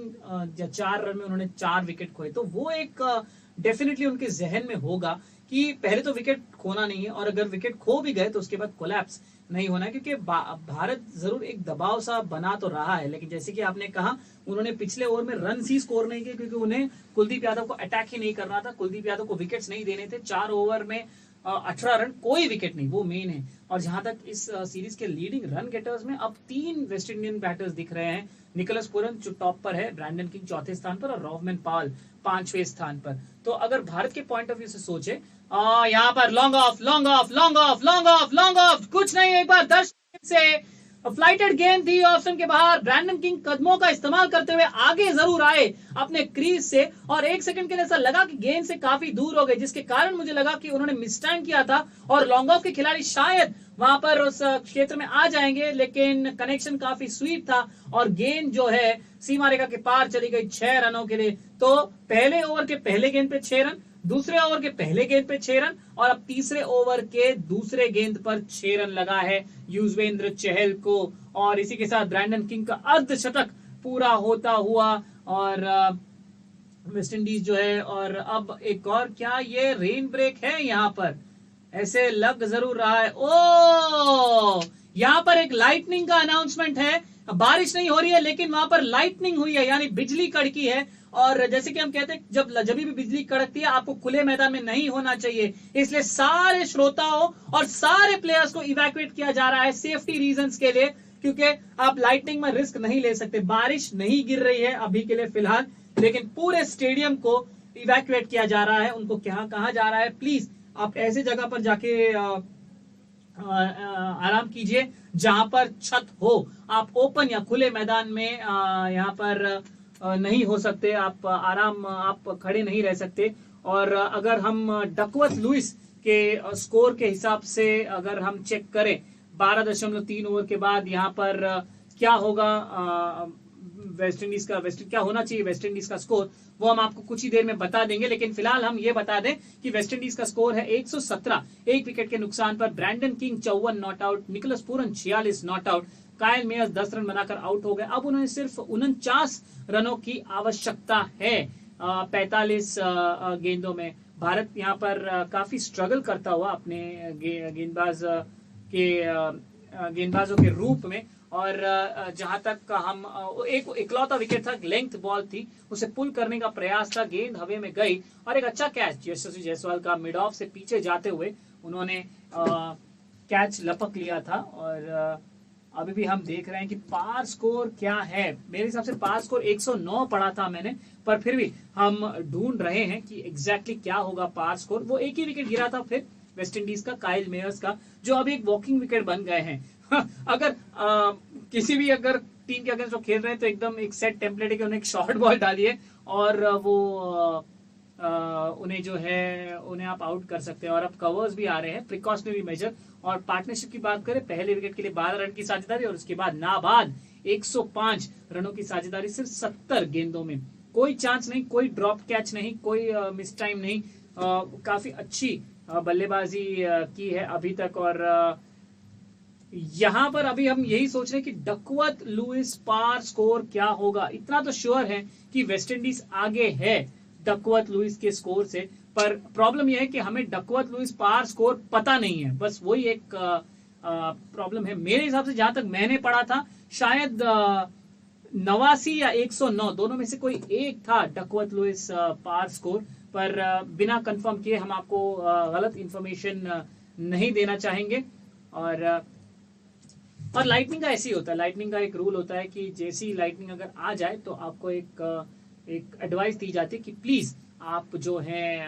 या 4 रन में उन्होंने 4 विकेट खोए। तो वो एक डेफिनेटली उनके जहन में होगा कि पहले तो विकेट खोना नहीं है, और अगर विकेट खो भी गए तो उसके बाद कोलैप्स नहीं होना है, क्योंकि भारत जरूर एक दबाव सा बना तो रहा है, लेकिन जैसे कि आपने कहा उन्होंने पिछले ओवर में रन ही स्कोर नहीं किए, क्योंकि उन्हें कुलदीप यादव को अटैक ही नहीं करना था, कुलदीप यादव को विकेट्स नहीं देने थे। 4 ओवर में 18 रन, कोई विकेट नहीं, वो मेन है। और जहां तक इस सीरीज के लीडिंग रन गेटर्स में अब 3 वेस्ट इंडियन बैटर्स दिख रहे हैं। निकोलस पूरन जो टॉप पर है, ब्रैंडन किंग 4थे स्थान पर और रोवमन पॉल 5वें स्थान पर। तो अगर भारत के पॉइंट ऑफ व्यू से सोचे, यहाँ पर long off long off long off long off long off कुछ नहीं, एक बार 10 से फ्लाइटेड गेंद थी ऑप्शन के बाहर, ब्रैंडन किंग कदमों का इस्तेमाल करते हुए आगे जरूर आए अपने क्रीज से, और 1 सेकंड के लिए ऐसा लगा कि गेंद से काफी दूर हो गए, जिसके कारण मुझे लगा कि उन्होंने मिस टाइम किया था और लॉन्ग ऑफ के खिलाड़ी शायद वहां पर उस क्षेत्र में आ जाएंगे, लेकिन कनेक्शन काफी स्वीट था और गेंद जो है सीमा रेखा के पार चली गई 6 रनों के लिए। तो पहले ओवर के पहले गेंद पे 6 रन, दूसरे ओवर के पहले गेंद पे 6 रन और अब तीसरे ओवर के दूसरे गेंद पर 6 रन लगा है युजवेंद्र चहल को। और इसी के साथ ब्रैंडन किंग का अर्धशतक पूरा होता हुआ और वेस्ट इंडीज जो है, और अब एक और क्या ये रेन ब्रेक है यहाँ पर, ऐसे लग जरूर रहा है। ओ यहाँ पर एक लाइटनिंग का अनाउंसमेंट है, बारिश नहीं हो रही है लेकिन वहां पर लाइटनिंग हुई है, यानी बिजली कड़की है। और जैसे कि हम कहते हैं जब भी बिजली कड़कती है आपको खुले मैदान में नहीं होना चाहिए, इसलिए सारे श्रोताओं और सारे प्लेयर्स को इवैक्यूएट किया जा रहा है सेफ्टी रीजंस के लिए, क्योंकि आप लाइटनिंग में रिस्क नहीं ले सकते। बारिश नहीं गिर रही है अभी के लिए फिलहाल, लेकिन पूरे स्टेडियम को इवैक्यूएट किया जा रहा है। उनको क्या कहा जा रहा है, प्लीज आप ऐसे जगह पर जाके आराम कीजिए जहां पर छत हो। आप ओपन या खुले मैदान में यहाँ पर नहीं हो सकते, आप खड़े नहीं रह सकते। और अगर हम डकवर्थ लुइस के स्कोर के हिसाब से अगर हम चेक करें 12.3 ओवर के बाद यहाँ पर क्या होगा वेस्ट इंडीज का, क्या होना चाहिए वेस्ट इंडीज का स्कोर, वो हम आपको कुछ ही देर में बता देंगे। लेकिन फिलहाल हम ये बता दें कि वेस्ट इंडीज का स्कोर है 117, एक विकेट के नुकसान पर। Brandon King 54 not out, Nicholas Pooran 46 not out, Kyle Mayers 10 run बनाकर आउट हो गए। अब उन्हें सिर्फ 49 रनों की आवश्यकता है 45 गेंदों में। भारत यहाँ पर काफी स्ट्रगल करता हुआ अपने गेंदबाजों के रूप में। और जहां तक हम एक इकलौता विकेट था, लेंथ बॉल थी, उसे पुल करने का प्रयास था, गेंद हवा में गई और एक अच्छा कैच यशस्वी जायसवाल का मिड ऑफ से पीछे जाते हुए उन्होंने कैच लपक लिया था। और अभी भी हम देख रहे हैं कि पार स्कोर क्या है। मेरे हिसाब से पार स्कोर 109 पढ़ा था मैंने, पर फिर भी हम ढूंढ रहे हैं कि एग्जैक्टली क्या होगा पार स्कोर। वो एक ही विकेट गिरा था फिर वेस्ट इंडीज का, कायल मेयर्स का, जो अभी एक वॉकिंग विकेट बन गए हैं। अगर किसी भी अगर टीम के अगेंस्ट वो खेल रहे हैं तो एकदम एक सेट टेम्पलेट है कि उन्हें एक शॉर्ट बॉल डालिए और वो उन्हें जो है उन्हें आप आउट कर सकते हैं। और अब कवर्स भी आ रहे हैं, प्रिकॉशनरी मेजर। और पार्टनरशिप की बात करें, पहले विकेट के लिए 12 रन की साझेदारी और उसके बाद नाबाद 105 रनों की साझेदारी सिर्फ 70 गेंदों में। कोई चांस नहीं, कोई ड्रॉप कैच नहीं, कोई मिस टाइम नहीं। काफी अच्छी बल्लेबाजी की है अभी तक। और यहां पर अभी हम यही सोच रहे हैं कि डकवर्थ लुइस पार स्कोर क्या होगा। इतना तो श्योर है कि वेस्ट इंडीज आगे है डकवर्थ लुइस के स्कोर से, पर प्रॉब्लम यह है कि हमें डकवर्थ लुइस पार स्कोर पता नहीं है, बस वही एक प्रॉब्लम है। मेरे हिसाब से जहां तक मैंने पढ़ा था शायद 89 या 109 दोनों में से कोई एक था डकवर्थ लुइस पार स्कोर, पर बिना कंफर्म किए हम आपको गलत इंफॉर्मेशन नहीं देना चाहेंगे। और लाइटनिंग का ऐसे ही होता है, लाइटनिंग का एक रूल होता है कि जैसी लाइटनिंग अगर आ जाए तो आपको एक एडवाइस दी जाती है कि प्लीज आप जो है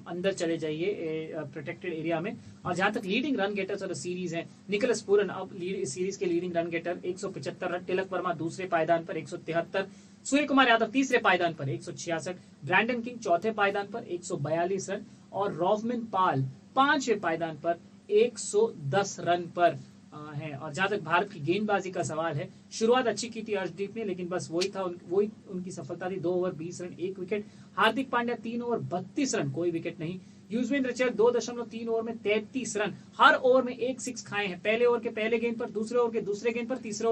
अंदर चले जाइए प्रोटेक्टेड एरिया में। और जहां तक लीडिंग रन गेटर्स और सीरीज है, निकोलस पूरन अब सीरीज के leading run getter 175 run, Tilak Varma दूसरे पायदान पर 173, सूर्य कुमार यादव तीसरे पायदान पर 166, ब्रैंडन किंग चौथे पायदान पर 142 रन और रॉवमिन पाल पांचवें पायदान पर 110 रन पर है। और जहां तक भारत की गेंदबाजी का सवाल है, शुरुआत अच्छी की थी अर्शदीप ने, लेकिन बस वही था, वही उनकी सफलता थी। 2 over 20 run 1 wicket. Hardik Pandya 3 over 32 run कोई विकेट नहीं। युजवेंद्र चहल 2.3 ओवर में 33 रन, हर ओवर में 1 6 खाए हैं। पहले ओवर के पहले गेंद पर, दूसरे ओवर के दूसरे गेंद पर, दूसरे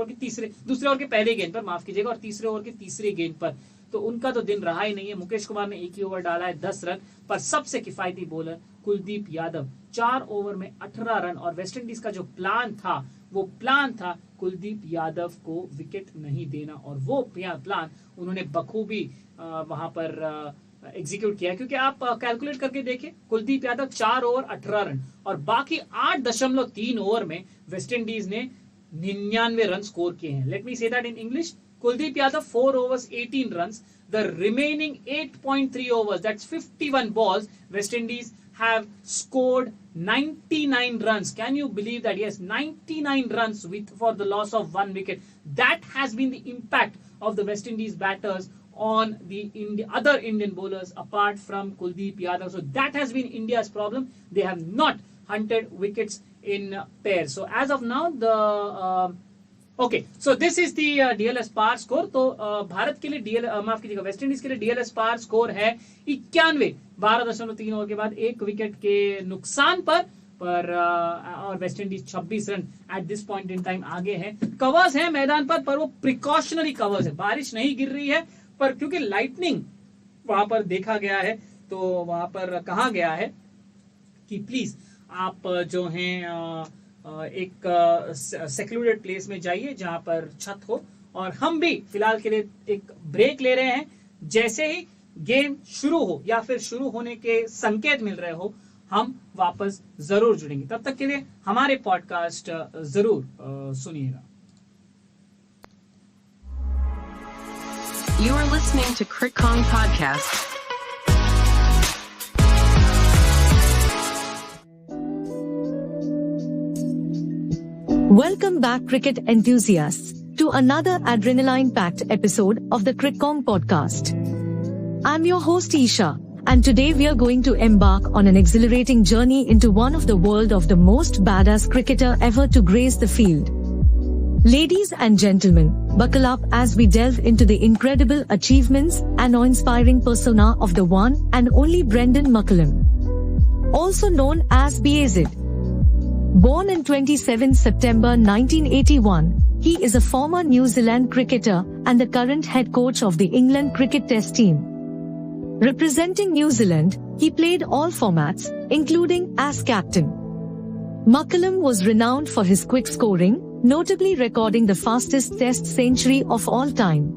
ओवर के पहले गेंद पर माफ कीजिएगा, और तीसरे ओवर के तीसरे गेंद पर। तो उनका तो दिन रहा ही नहीं है। मुकेश कुमार ने एक ही ओवर डाला है 10 रन, पर सबसे किफायती बॉलर कुलदीप यादव 4 ओवर में 18 रन। और वेस्टइंडीज का जो प्लान था वो प्लान था कुलदीप यादव को विकेट नहीं देना, और वो प्लान उन्होंने बखूबी वहां पर एग्जीक्यूट किया। क्योंकि आप कैलकुलेट करके देखिए, कुलदीप यादव 4 ओवर 18 रन और बाकी 8.3 ओवर में वेस्टइंडीज ने 99 रन स्कोर किए हैं। Let me say that in English, Kuldeep Yadav 4 overs 18 runs. The remaining 8.3 overs, that's 51 balls, West Indies have scored 99 runs. Can you believe that? Yes, 99 runs for the loss of 1 wicket. That has been the impact of the West Indies batters on the other Indian bowlers apart from Kuldeep Yadav. So that has been India's problem. They have not hunted wickets in pairs. So as of now, the okay, so this is the DLS par score. तो भारत के लिए माफ कीजिएगा, West Indies के लिए DLS par score है 91, 12.3 over के बाद 1 विकेट के नुकसान पर और West Indies 26 run at this point in time आगे है। कवर्स है मैदान पर वो प्रिकॉशनरी कवर्स है, बारिश नहीं गिर रही है, पर क्योंकि लाइटनिंग वहां पर देखा गया है तो वहां पर कहा गया है कि प्लीज आप जो हैं एक सेक्लूडेड प्लेस में जाइए जहां पर छत हो। और हम भी फिलहाल के लिए एक ब्रेक ले रहे हैं। जैसे ही गेम शुरू हो या फिर शुरू होने के संकेत मिल रहे हो, हम वापस जरूर जुड़ेंगे। तब तक के लिए हमारे पॉडकास्ट जरूर सुनिएगा। You are listening to CritCon Podcast. Welcome back, cricket enthusiasts, to another adrenaline-packed episode of the CritCom podcast. I'm your host Isha, and today we are going to embark on an exhilarating journey into one of the world of the most badass cricketer ever to grace the field. Ladies and gentlemen, buckle up as we delve into the incredible achievements and awe-inspiring persona of the one and only Brendan McCullum, also known as BAZ. Born in 27 September 1981, he is a former New Zealand cricketer and the current head coach of the England cricket test team. Representing New Zealand, he played all formats, including as captain. McCullum was renowned for his quick scoring, notably recording the fastest test century of all time.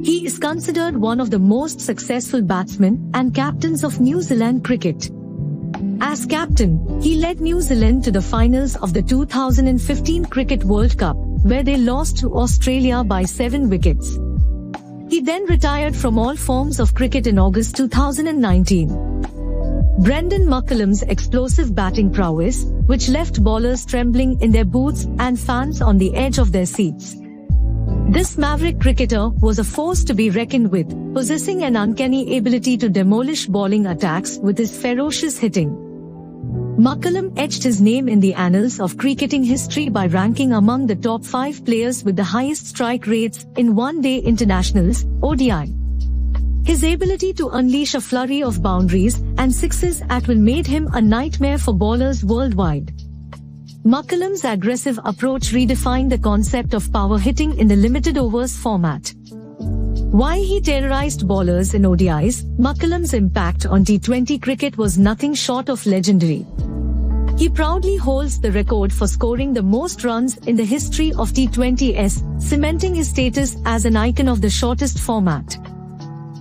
He is considered one of the most successful batsmen and captains of New Zealand cricket. As captain, he led New Zealand to the finals of the 2015 Cricket World Cup, where they lost to Australia by 7 wickets. He then retired from all forms of cricket in August 2019. Brendan McCullum's explosive batting prowess, which left bowlers trembling in their boots and fans on the edge of their seats. This maverick cricketer was a force to be reckoned with, possessing an uncanny ability to demolish bowling attacks with his ferocious hitting. McCullum etched his name in the annals of cricketing history by ranking among the top 5 players with the highest strike rates in one-day internationals, ODI. His ability to unleash a flurry of boundaries and sixes at will made him a nightmare for bowlers worldwide. McCullum's aggressive approach redefined the concept of power hitting in the limited overs format. While he terrorized bowlers in ODIs, McCullum's impact on T20 cricket was nothing short of legendary. He proudly holds the record for scoring the most runs in the history of T20s, cementing his status as an icon of the shortest format.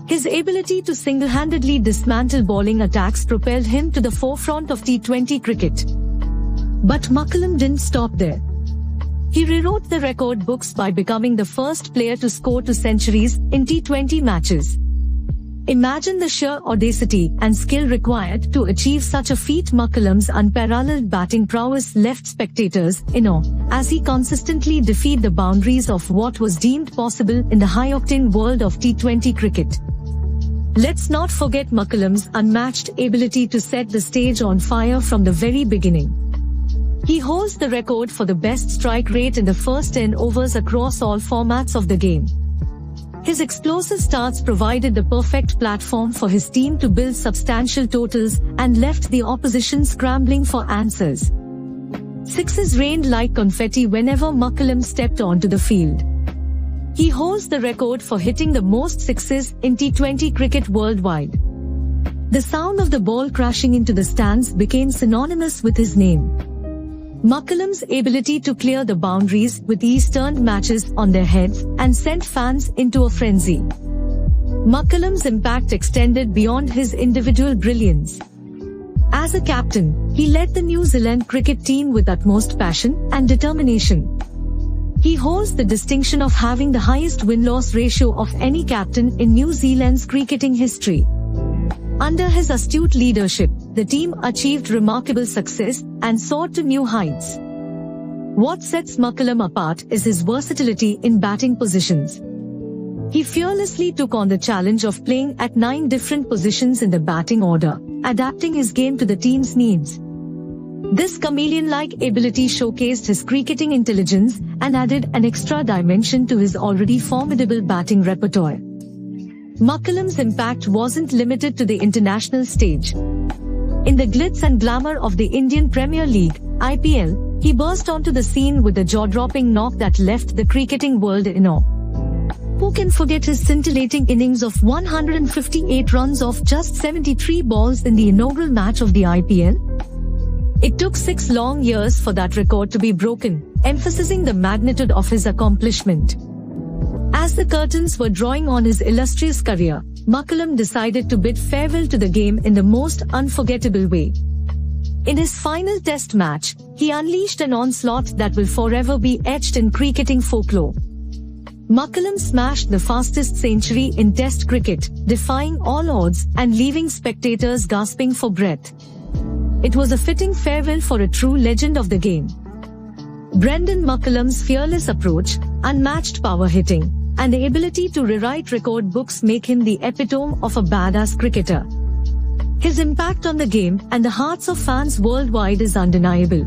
His ability to single-handedly dismantle bowling attacks propelled him to the forefront of T20 cricket. But McCullum didn't stop there. He rewrote the record books by becoming the first player to score 2 centuries in T20 matches. Imagine the sheer audacity and skill required to achieve such a feat. McCullum's unparalleled batting prowess left spectators in awe, as he consistently defied the boundaries of what was deemed possible in the high-octane world of T20 cricket. Let's not forget McCullum's unmatched ability to set the stage on fire from the very beginning. He holds the record for the best strike rate in the first 10 overs across all formats of the game. His explosive starts provided the perfect platform for his team to build substantial totals and left the opposition scrambling for answers. Sixes rained like confetti whenever McCullum stepped onto the field. He holds the record for hitting the most sixes in T20 cricket worldwide. The sound of the ball crashing into the stands became synonymous with his name. McCullum's ability to clear the boundaries with ease turned matches on their heads and sent fans into a frenzy. McCullum's impact extended beyond his individual brilliance. As a captain, he led the New Zealand cricket team with utmost passion and determination. He holds the distinction of having the highest win-loss ratio of any captain in New Zealand's cricketing history. Under his astute leadership, the team achieved remarkable success and soared to new heights. What sets McCullum apart is his versatility in batting positions. He fearlessly took on the challenge of playing at 9 different positions in the batting order, adapting his game to the team's needs. This chameleon-like ability showcased his cricketing intelligence and added an extra dimension to his already formidable batting repertoire. McCullum's impact wasn't limited to the international stage. In the glitz and glamour of the Indian Premier League, IPL, he burst onto the scene with a jaw-dropping knock that left the cricketing world in awe. Who can forget his scintillating innings of 158 runs off just 73 balls in the inaugural match of the IPL? It took 6 long years for that record to be broken, emphasizing the magnitude of his accomplishment. As the curtains were drawing on his illustrious career, McCullum decided to bid farewell to the game in the most unforgettable way. In his final test match, he unleashed an onslaught that will forever be etched in cricketing folklore. McCullum smashed the fastest century in Test cricket, defying all odds and leaving spectators gasping for breath. It was a fitting farewell for a true legend of the game. Brendan McCullum's fearless approach, unmatched power hitting, and the ability to rewrite record books make him the epitome of a badass cricketer. His impact on the game and the hearts of fans worldwide is undeniable.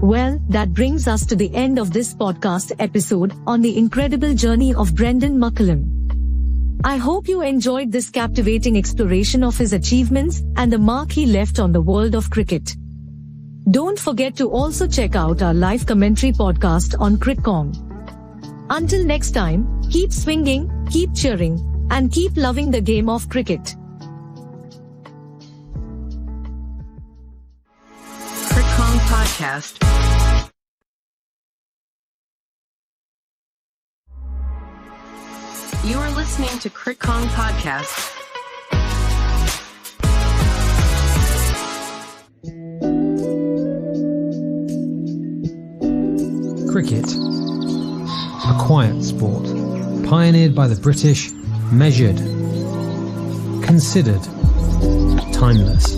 Well, that brings us to the end of this podcast episode on the incredible journey of Brendan McCullum. I hope you enjoyed this captivating exploration of his achievements and the mark he left on the world of cricket. Don't forget to also check out our live commentary podcast on CritCom. Until next time, keep swinging, keep cheering, and keep loving the game of cricket. CritCom Podcast. You are listening to CritCom Podcast. Cricket. A quiet sport, pioneered by the British, measured, considered, timeless.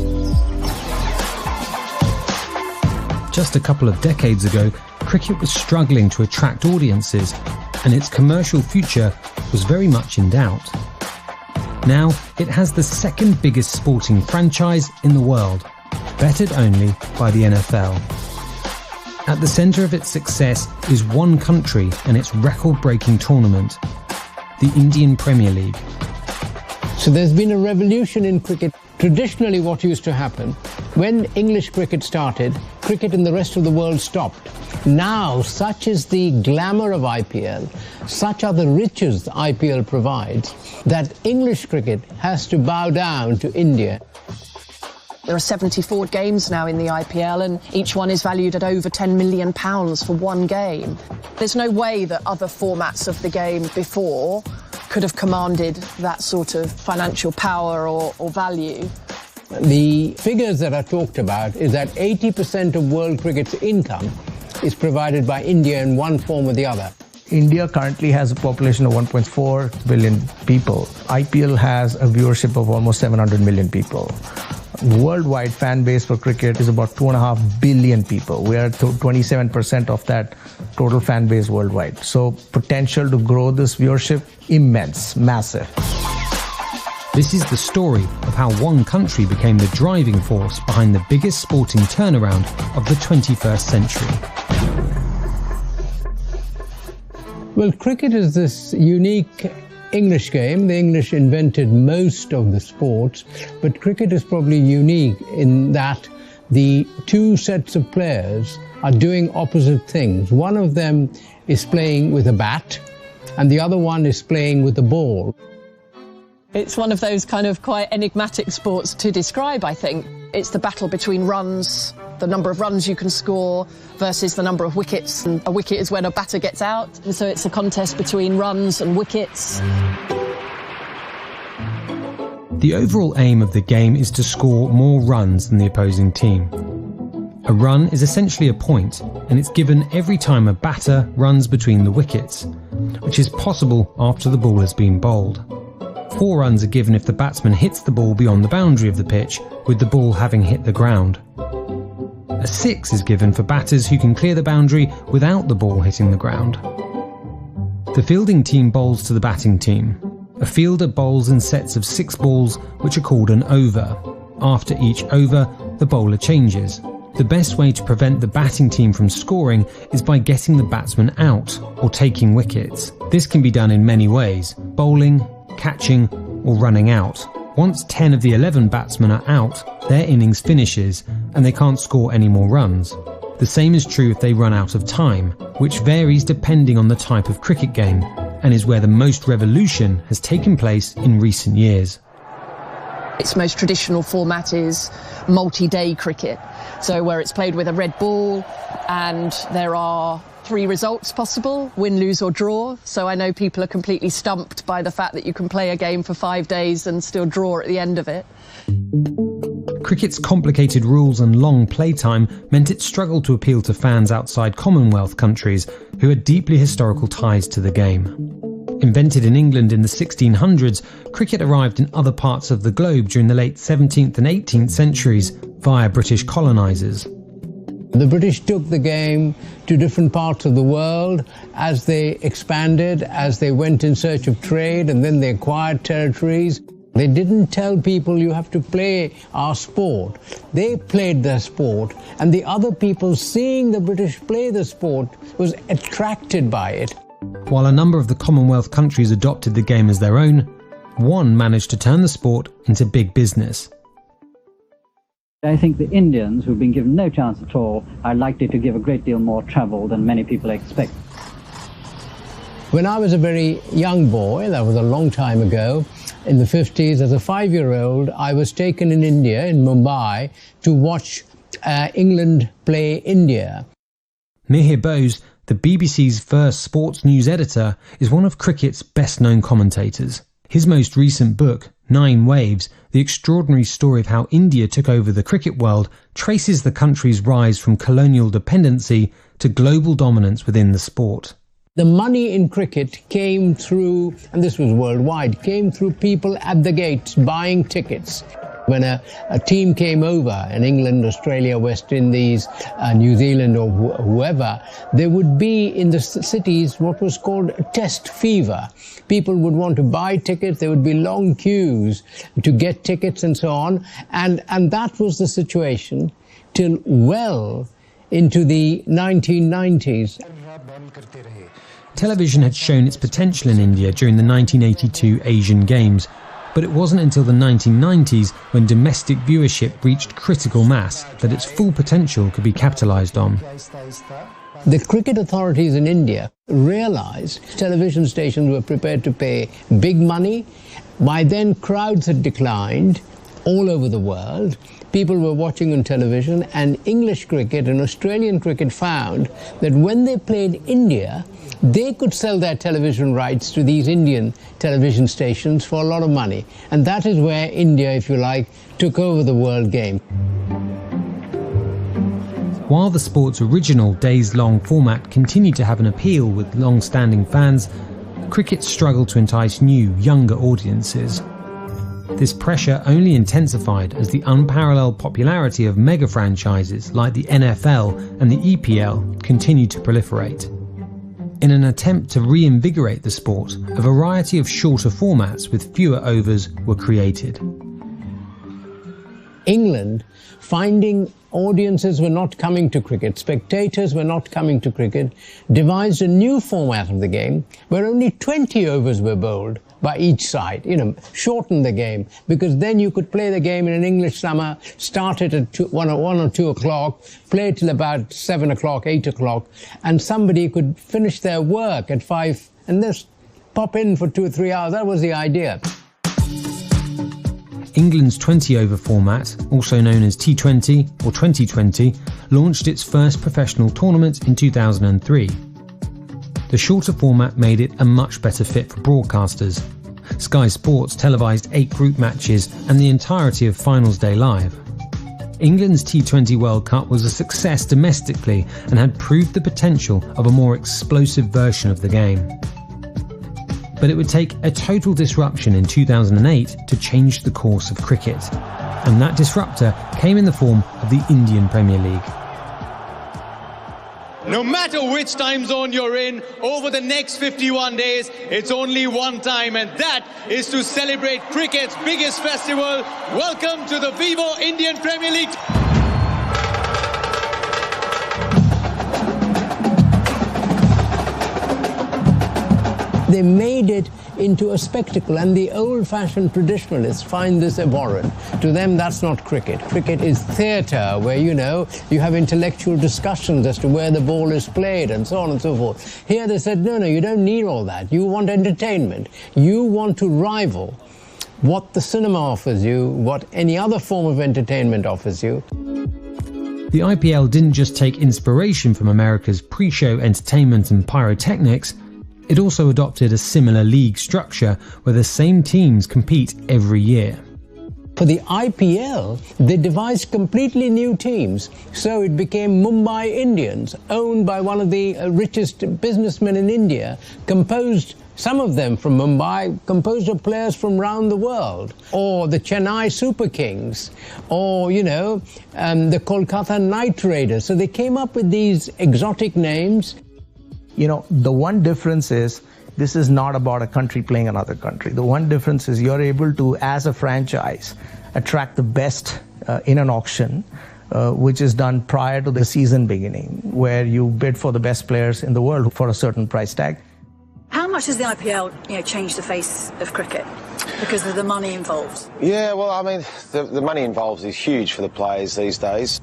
Just a couple of decades ago, cricket was struggling to attract audiences, and its commercial future was very much in doubt. Now, it has the second biggest sporting franchise in the world, bettered only by the NFL. At the centre of its success is one country and its record-breaking tournament, the Indian Premier League. So there's been a revolution in cricket. Traditionally, what used to happen, when English cricket started, cricket in the rest of the world stopped. Now, such is the glamour of IPL, such are the riches IPL provides, that English cricket has to bow down to India. There are 74 games now in the IPL, and each one is valued at over £10 million for one game. There's no way that other formats of the game before could have commanded that sort of financial power or value. The figures that are talked about is that 80% of world cricket's income is provided by India in one form or the other. India currently has a population of 1.4 billion people. IPL has a viewership of almost 700 million people. Worldwide fan base for cricket is about 2.5 billion people. We are 27% of that total fan base worldwide. So potential to grow this viewership, immense, massive. This is the story of how one country became the driving force behind the biggest sporting turnaround of the 21st century. Well, cricket is this unique English game. The English invented most of the sports, but cricket is probably unique in that the two sets of players are doing opposite things. One of them is playing with a bat, and the other one is playing with a ball. It's one of those kind of quite enigmatic sports to describe, I think. It's the battle between runs, the number of runs you can score versus the number of wickets. And a wicket is when a batter gets out, and so it's a contest between runs and wickets. The overall aim of the game is to score more runs than the opposing team. A run is essentially a point, and it's given every time a batter runs between the wickets, which is possible after the ball has been bowled. 4 runs are given if the batsman hits the ball beyond the boundary of the pitch, with the ball having hit the ground. A 6 is given for batters who can clear the boundary without the ball hitting the ground. The fielding team bowls to the batting team. A fielder bowls in sets of 6 balls, which are called an over. After each over, the bowler changes. The best way to prevent the batting team from scoring is by getting the batsman out or taking wickets. This can be done in many ways: bowling, catching, or running out. Once 10 of the 11 batsmen are out, their innings finishes and they can't score any more runs. The same is true if they run out of time, which varies depending on the type of cricket game, and is where the most revolution has taken place in recent years. Its most traditional format is multi-day cricket, so where it's played with a red ball and there are 3 results possible: win, lose or draw. So I know people are completely stumped by the fact that you can play a game for 5 days and still draw at the end of it. Cricket's complicated rules and long playtime meant it struggled to appeal to fans outside Commonwealth countries who had deeply historical ties to the game. Invented in England in the 1600s, cricket arrived in other parts of the globe during the late 17th and 18th centuries via British colonisers. The British took the game to different parts of the world as they expanded, as they went in search of trade, and then they acquired territories. They didn't tell people you have to play our sport. They played their sport, and the other people seeing the British play the sport was attracted by it. While a number of the Commonwealth countries adopted the game as their own, one managed to turn the sport into big business. I think the Indians, who've been given no chance at all, are likely to give a great deal more trouble than many people expect. When I was a very young boy, that was a long time ago, in the 50s, as a 5-year-old, I was taken in India, in Mumbai, to watch England play India. Mihir Bose, the BBC's first sports news editor, is one of cricket's best-known commentators. His most recent book, 9 Waves, The Extraordinary Story of How India Took Over the Cricket World, traces the country's rise from colonial dependency to global dominance within the sport. The money in cricket came through, and this was worldwide, came through people at the gates buying tickets. When a team came over in England, Australia, West Indies, New Zealand or whoever, there would be in the cities what was called test fever. People would want to buy tickets, there would be long queues to get tickets and so on. And that was the situation till well into the 1990s. Television had shown its potential in India during the 1982 Asian Games, but it wasn't until the 1990s, when domestic viewership reached critical mass, that its full potential could be capitalised on. The cricket authorities in India realised television stations were prepared to pay big money. By then, crowds had declined all over the world. People were watching on television, and English cricket and Australian cricket found that when they played India, they could sell their television rights to these Indian television stations for a lot of money. And that is where India, if you like, took over the world game. While the sport's original days-long format continued to have an appeal with long-standing fans, cricket struggled to entice new, younger audiences. This pressure only intensified as the unparalleled popularity of mega franchises like the NFL and the EPL continued to proliferate. In an attempt to reinvigorate the sport, a variety of shorter formats with fewer overs were created. England, finding audiences were not coming to cricket, spectators were not coming to cricket, devised a new format of the game where only 20 overs were bowled by each side, shorten the game, because then you could play the game in an English summer, start it at 1 or 2 o'clock, play till about 7 o'clock, 8 o'clock, and somebody could finish their work at 5 and just pop in for 2 or 3 hours. That was the idea. England's 20-over format, also known as T20 or 2020, launched its first professional tournament in 2003. The shorter format made it a much better fit for broadcasters. Sky Sports televised 8 group matches and the entirety of Finals Day live. England's T20 World Cup was a success domestically and had proved the potential of a more explosive version of the game. But it would take a total disruption in 2008 to change the course of cricket. And that disruptor came in the form of the Indian Premier League. No matter which time zone you're in, over the next 51 days, it's only one time, and that is to celebrate cricket's biggest. biggest festival. Welcome to the Vivo Indian Premier League. They made it into a spectacle, and the old-fashioned traditionalists find this abhorrent. To them, that's not cricket. Cricket is theatre, where, you know, you have intellectual discussions as to where the ball is played and so on and so forth. Here they said, no, you don't need all that. You want entertainment. You want to rival what the cinema offers you, what any other form of entertainment offers you. The IPL didn't just take inspiration from America's pre-show entertainment and pyrotechnics, it also adopted a similar league structure where the same teams compete every year. For the IPL, they devised completely new teams. So it became Mumbai Indians, owned by one of the richest businessmen in India, composed, some of them from Mumbai, composed of players from around the world. Or the Chennai Super Kings, or, you know, the Kolkata Knight Raiders. So they came up with these exotic names. You know, the one difference is this is not about a country playing another country. The one difference is you're able to, as a franchise, attract the best in an auction, which is done prior to the season beginning, where you bid for the best players in the world for a certain price tag. How much has the IPL, changed the face of cricket because of the money involved? Yeah, well, I mean, the money involved is huge for the players these days.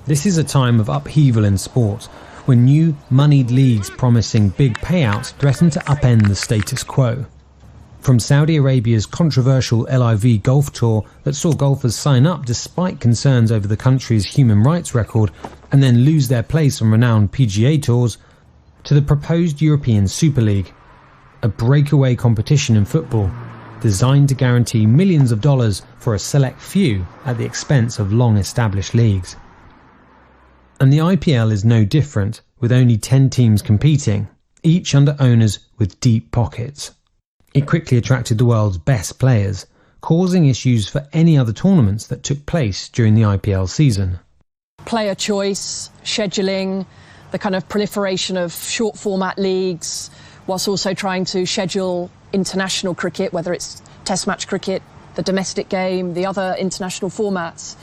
This is a time of upheaval in sport, when new, moneyed leagues promising big payouts threaten to upend the status quo. From Saudi Arabia's controversial LIV Golf Tour that saw golfers sign up despite concerns over the country's human rights record and then lose their place on renowned PGA tours, to the proposed European Super League, a breakaway competition in football designed to guarantee millions of dollars for a select few at the expense of long-established leagues. And the IPL is no different, with only 10 teams competing, each under owners with deep pockets. It quickly attracted the world's best players, causing issues for any other tournaments that took place during the IPL season. Player choice, scheduling, the kind of proliferation of short format leagues, whilst also trying to schedule international cricket, whether it's test match cricket, the domestic game, the other international formats.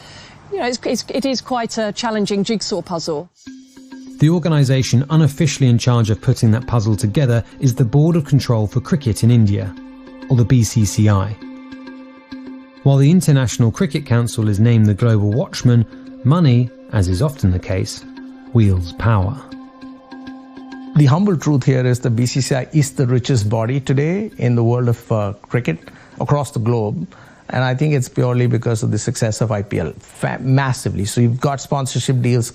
You know, it is quite a challenging jigsaw puzzle. The organisation unofficially in charge of putting that puzzle together is the Board of Control for Cricket in India, or the BCCI. While the International Cricket Council is named the global watchman, money, as is often the case, wields power. The humble truth here is the BCCI is the richest body today in the world of cricket across the globe. And I think it's purely because of the success of IPL, massively. So you've got sponsorship deals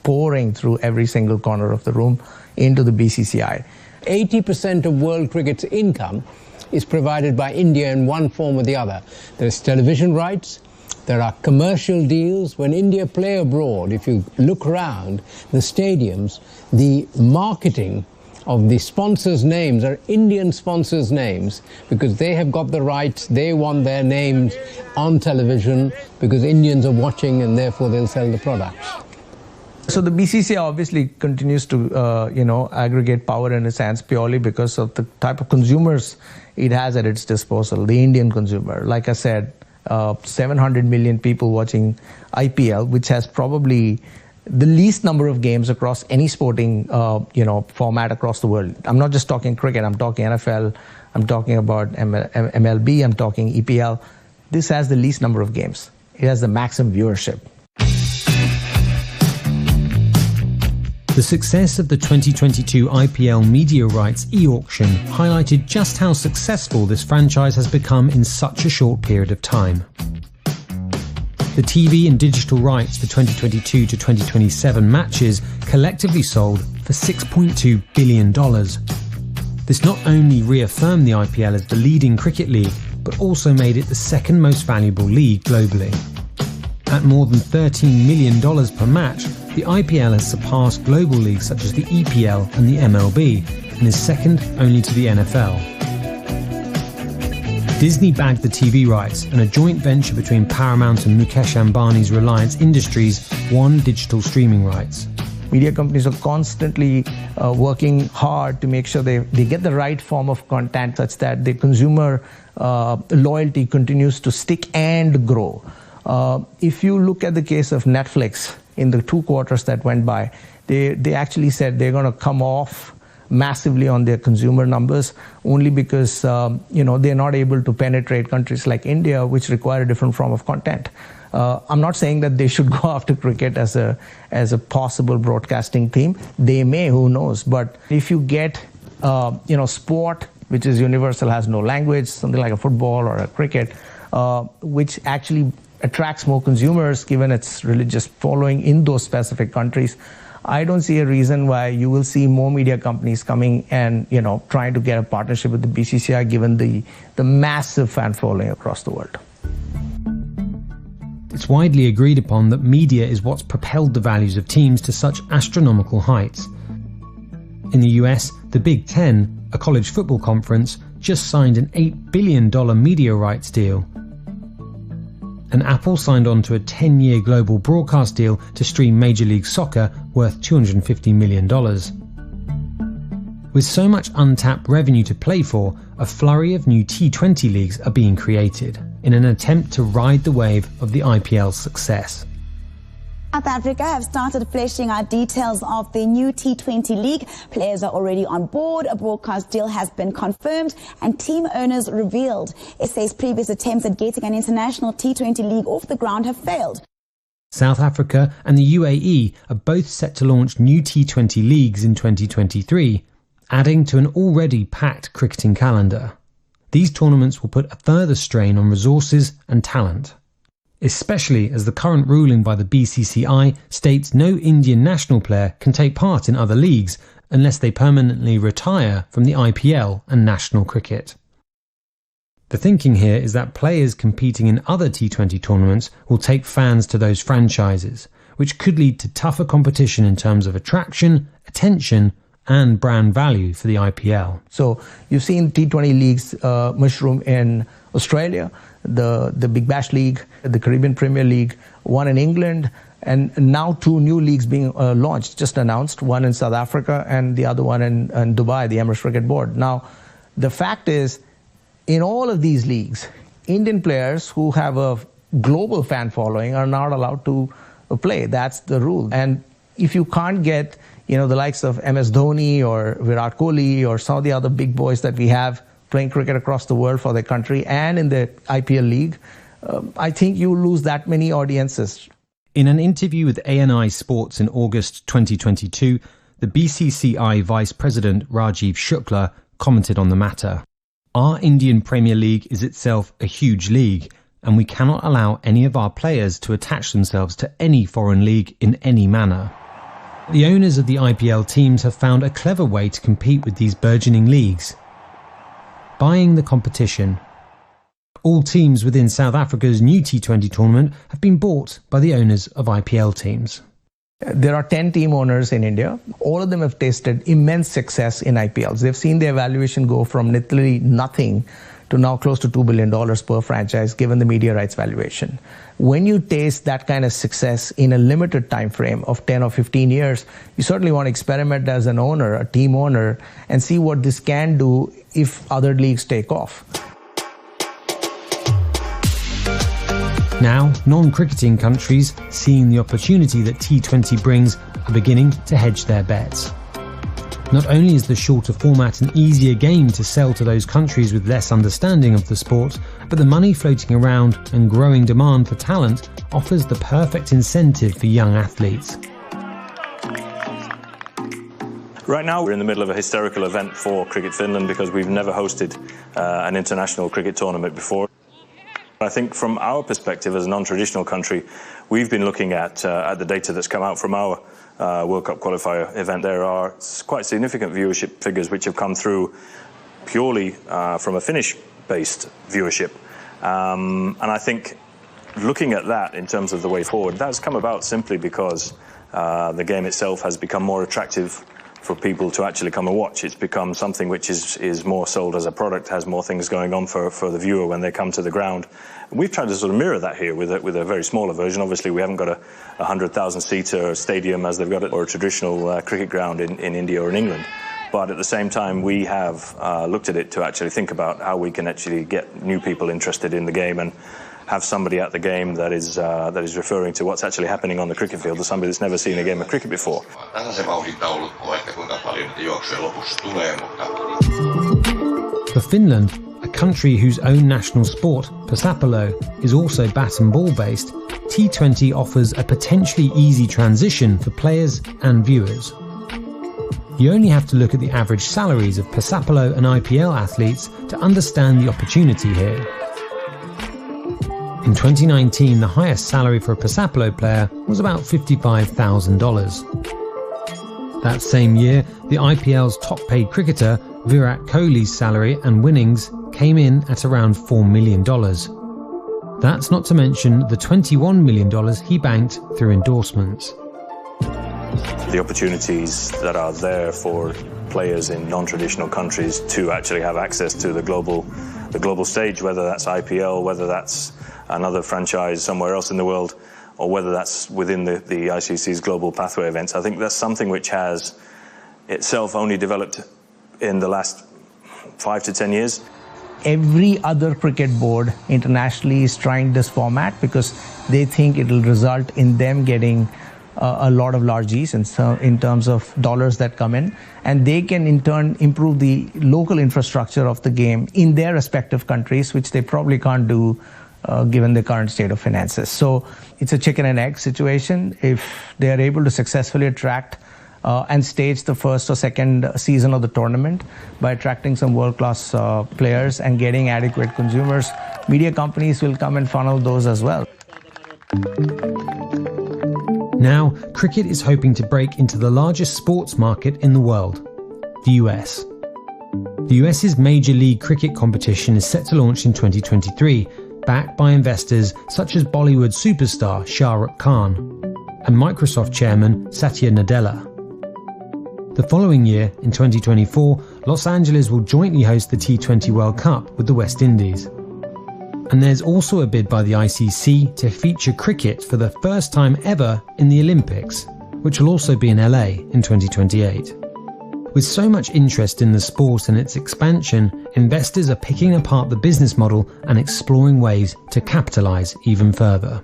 pouring through every single corner of the room into the BCCI. 80% of world cricket's income is provided by India in one form or the other. There's television rights, there are commercial deals. When India play abroad, if you look around the stadiums, the marketing of the sponsors' names are Indian sponsors' names because they have got the rights, they want their names on television because Indians are watching and therefore they'll sell the products. So the BCCI obviously continues to, aggregate power in its hands purely because of the type of consumers it has at its disposal, the Indian consumer. Like I said, 700 million people watching IPL, which has probably the least number of games across any sporting, format across the world. I'm not just talking cricket, I'm talking NFL, I'm talking about MLB, I'm talking EPL. This has the least number of games. It has the maximum viewership. The success of the 2022 IPL media rights e-auction highlighted just how successful this franchise has become in such a short period of time. The TV and digital rights for 2022 to 2027 matches collectively sold for $6.2 billion. This not only reaffirmed the IPL as the leading cricket league, but also made it the second most valuable league globally. At more than $13 million per match, the IPL has surpassed global leagues such as the EPL and the MLB, and is second only to the NFL. Disney bagged the TV rights, and a joint venture between Paramount and Mukesh Ambani's Reliance Industries won digital streaming rights. Media companies are constantly working hard to make sure they get the right form of content such that the consumer loyalty continues to stick and grow. If you look at the case of Netflix in the 2 quarters that went by, they actually said they're going to come off massively on their consumer numbers, only because they're not able to penetrate countries like India, which require a different form of content. I'm not saying that they should go after cricket as a possible broadcasting theme. They may, who knows? But if you get sport, which is universal, has no language, something like a football or a cricket, which actually attracts more consumers given its religious following in those specific countries, I don't see a reason why you will see more media companies coming and trying to get a partnership with the BCCI given the massive fan following across the world. It's widely agreed upon that media is what's propelled the values of teams to such astronomical heights. In the US, the Big Ten, a college football conference, just signed an $8 billion media rights deal. And Apple signed on to a 10-year global broadcast deal to stream Major League Soccer worth $250 million. With so much untapped revenue to play for, a flurry of new T20 leagues are being created in an attempt to ride the wave of the IPL's success. South Africa have started fleshing out details of the new T20 league. Players are already on board, a broadcast deal has been confirmed, and team owners revealed. SA's previous attempts at getting an international T20 league off the ground have failed. South Africa and the UAE are both set to launch new T20 leagues in 2023, adding to an already packed cricketing calendar. These tournaments will put a further strain on resources and talent, especially as the current ruling by the BCCI states no Indian national player can take part in other leagues unless they permanently retire from the IPL and national cricket. The thinking here is that players competing in other T20 tournaments will take fans to those franchises, which could lead to tougher competition in terms of attraction, attention, and brand value for the IPL. So you've seen T20 leagues mushroom in Australia, the Big Bash League, the Caribbean Premier League, one in England, and now two new leagues being launched, just announced, one in South Africa and the other one in Dubai, the Emirates Cricket Board. Now, the fact is, in all of these leagues, Indian players who have a global fan following are not allowed to play. That's the rule. And if you can't get the likes of MS Dhoni or Virat Kohli or some of the other big boys that we have playing cricket across the world for their country and in the IPL league, I think you lose that many audiences. In an interview with ANI Sports in August 2022, the BCCI Vice President Rajiv Shukla commented on the matter. Our Indian Premier League is itself a huge league, and we cannot allow any of our players to attach themselves to any foreign league in any manner. The owners of the IPL teams have found a clever way to compete with these burgeoning leagues: buying the competition. All teams within South Africa's new T20 tournament have been bought by the owners of IPL teams. There are 10 team owners in India. All of them have tasted immense success in IPLs. They've seen their valuation go from literally nothing to now close to $2 billion per franchise, given the media rights valuation. When you taste that kind of success in a limited time frame of 10 or 15 years, you certainly want to experiment as an owner, a team owner, and see what this can do if other leagues take off. Now, non-cricketing countries, seeing the opportunity that T20 brings, are beginning to hedge their bets. Not only is the shorter format an easier game to sell to those countries with less understanding of the sport, but the money floating around and growing demand for talent offers the perfect incentive for young athletes. Right now we're in the middle of a hysterical event for Cricket Finland because we've never hosted an international cricket tournament before. I think from our perspective as a non-traditional country, we've been looking at the data that's come out from our World Cup qualifier event. There are quite significant viewership figures which have come through purely from a Finnish-based viewership. And I think looking at that in terms of the way forward, that's come about simply because the game itself has become more attractive for people to actually come and watch. It's become something which is more sold as a product, has more things going on for the viewer when they come to the ground. We've tried to sort of mirror that here with a very smaller version. Obviously, we haven't got a 100,000-seater stadium as they've got it, or a traditional cricket ground in India or in England. But at the same time, we have looked at it to actually think about how we can actually get new people interested in the game and have somebody at the game that is referring to what's actually happening on the cricket field to somebody that's never seen a game of cricket before. tasaisen vauhdin taulukkoa, että kuinka paljon niitä juoksuja lopussa tulee, mutta... For Finland, a country whose own national sport, Pesäpallo, is also bat and ball based, T20 offers a potentially easy transition for players and viewers. You only have to look at the average salaries of Pesäpallo and IPL athletes to understand the opportunity here. In 2019, the highest salary for a Pesäpallo player was about $55,000. That same year, the IPL's top-paid cricketer, Virat Kohli's salary and winnings came in at around $4 million. That's not to mention the $21 million he banked through endorsements. The opportunities that are there for players in non-traditional countries to actually have access to the global stage, whether that's IPL, whether that's another franchise somewhere else in the world, or whether that's within the ICC's global pathway events. I think that's something which has itself only developed in the last 5 to 10 years. Every other cricket board internationally is trying this format because they think it will result in them getting a lot of large Gs in terms of dollars that come in, and they can in turn improve the local infrastructure of the game in their respective countries, which they probably can't do given the current state of finances. So it's a chicken and egg situation. If they are able to successfully attract and stage the first or second season of the tournament by attracting some world-class players and getting adequate consumers, media companies will come and funnel those as well. Now, cricket is hoping to break into the largest sports market in the world, the US. The US's Major League Cricket competition is set to launch in 2023, backed by investors such as Bollywood superstar Shah Rukh Khan and Microsoft chairman Satya Nadella. The following year, in 2024, Los Angeles will jointly host the T20 World Cup with the West Indies. And there's also a bid by the ICC to feature cricket for the first time ever in the Olympics, which will also be in LA in 2028. With so much interest in the sport and its expansion, investors are picking apart the business model and exploring ways to capitalize even further.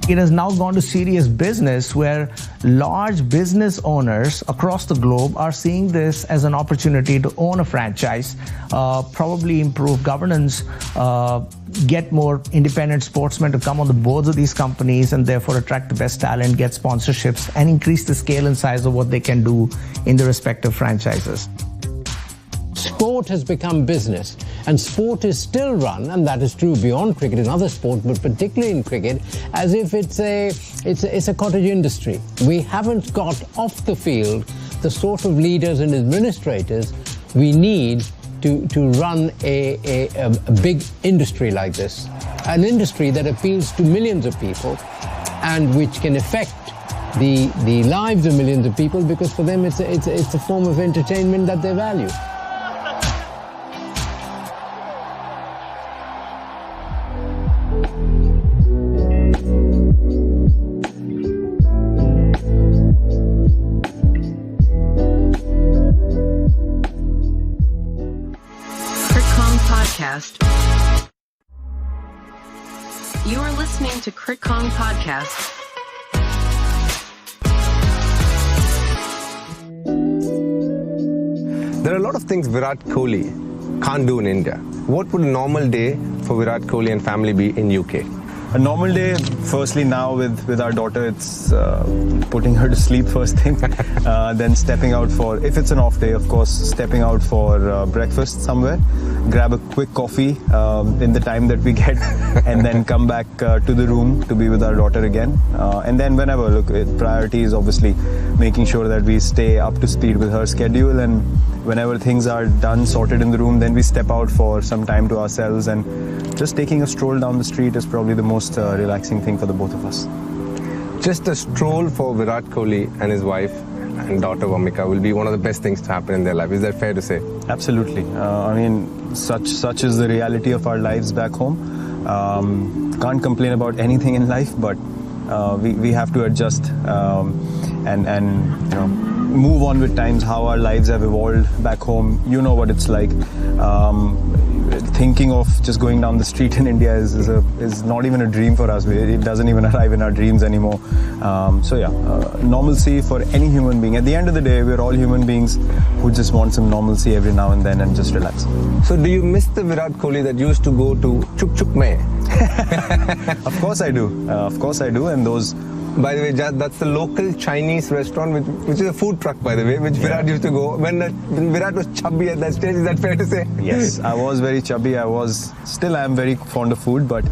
It has now gone to serious business where large business owners across the globe are seeing this as an opportunity to own a franchise, probably improve governance, get more independent sportsmen to come on the boards of these companies and therefore attract the best talent, get sponsorships, and increase the scale and size of what they can do in the respective franchises. Sport has become business, and sport is still run, and that is true beyond cricket in other sports, but particularly in cricket, as if it's a cottage industry. We haven't got off the field the sort of leaders and administrators we need to run a big industry like this, an industry that appeals to millions of people and which can affect the lives of millions of people, because for them it's a form of entertainment that they value. You are listening to CritCon Podcast. There are a lot of things Virat Kohli can't do in India. What would a normal day for Virat Kohli and family be in UK? A normal day, firstly now with our daughter, it's putting her to sleep first thing, then stepping out for, if it's an off day, of course, stepping out for breakfast somewhere, grab a quick coffee in the time that we get, and then come back to the room to be with our daughter again. And then whenever, look, priority is obviously making sure that we stay up to speed with her schedule, and whenever things are done, sorted in the room, then we step out for some time to ourselves, and just taking a stroll down the street is probably the most relaxing thing for the both of us. Just a stroll for Virat Kohli and his wife and daughter Vamika will be one of the best things to happen in their life. Is that fair to say? Absolutely. I mean, such is the reality of our lives back home. Can't complain about anything in life, but we have to adjust and you know, move on with times, how our lives have evolved back home. You know what it's like. thinking of just going down the street in India is not even a dream for us. It doesn't even arrive in our dreams anymore. Normalcy for any human being. At the end of the day, we're all human beings who just want some normalcy every now and then and just relax. So do you miss the Virat Kohli that used to go to Chuk Chuk Mein? Of course I do. And those... By the way, that's the local Chinese restaurant, which is a food truck, by the way, which Virat used to go. When Virat was chubby at that stage, is that fair to say? Yes, I was very chubby. I am very fond of food, but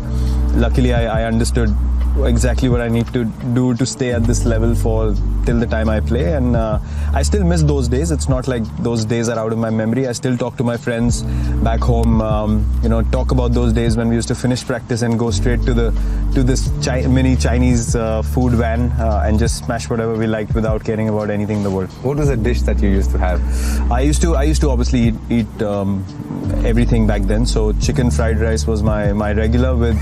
luckily I understood exactly what I need to do to stay at this level till the time I play, and I still miss those days. It's not like those days are out of my memory. I still talk to my friends back home, talk about those days when we used to finish practice and go straight to this mini Chinese food van and just smash whatever we liked without caring about anything in the world. What was a dish that you used to have? I used to obviously eat everything back then. So chicken fried rice was my regular with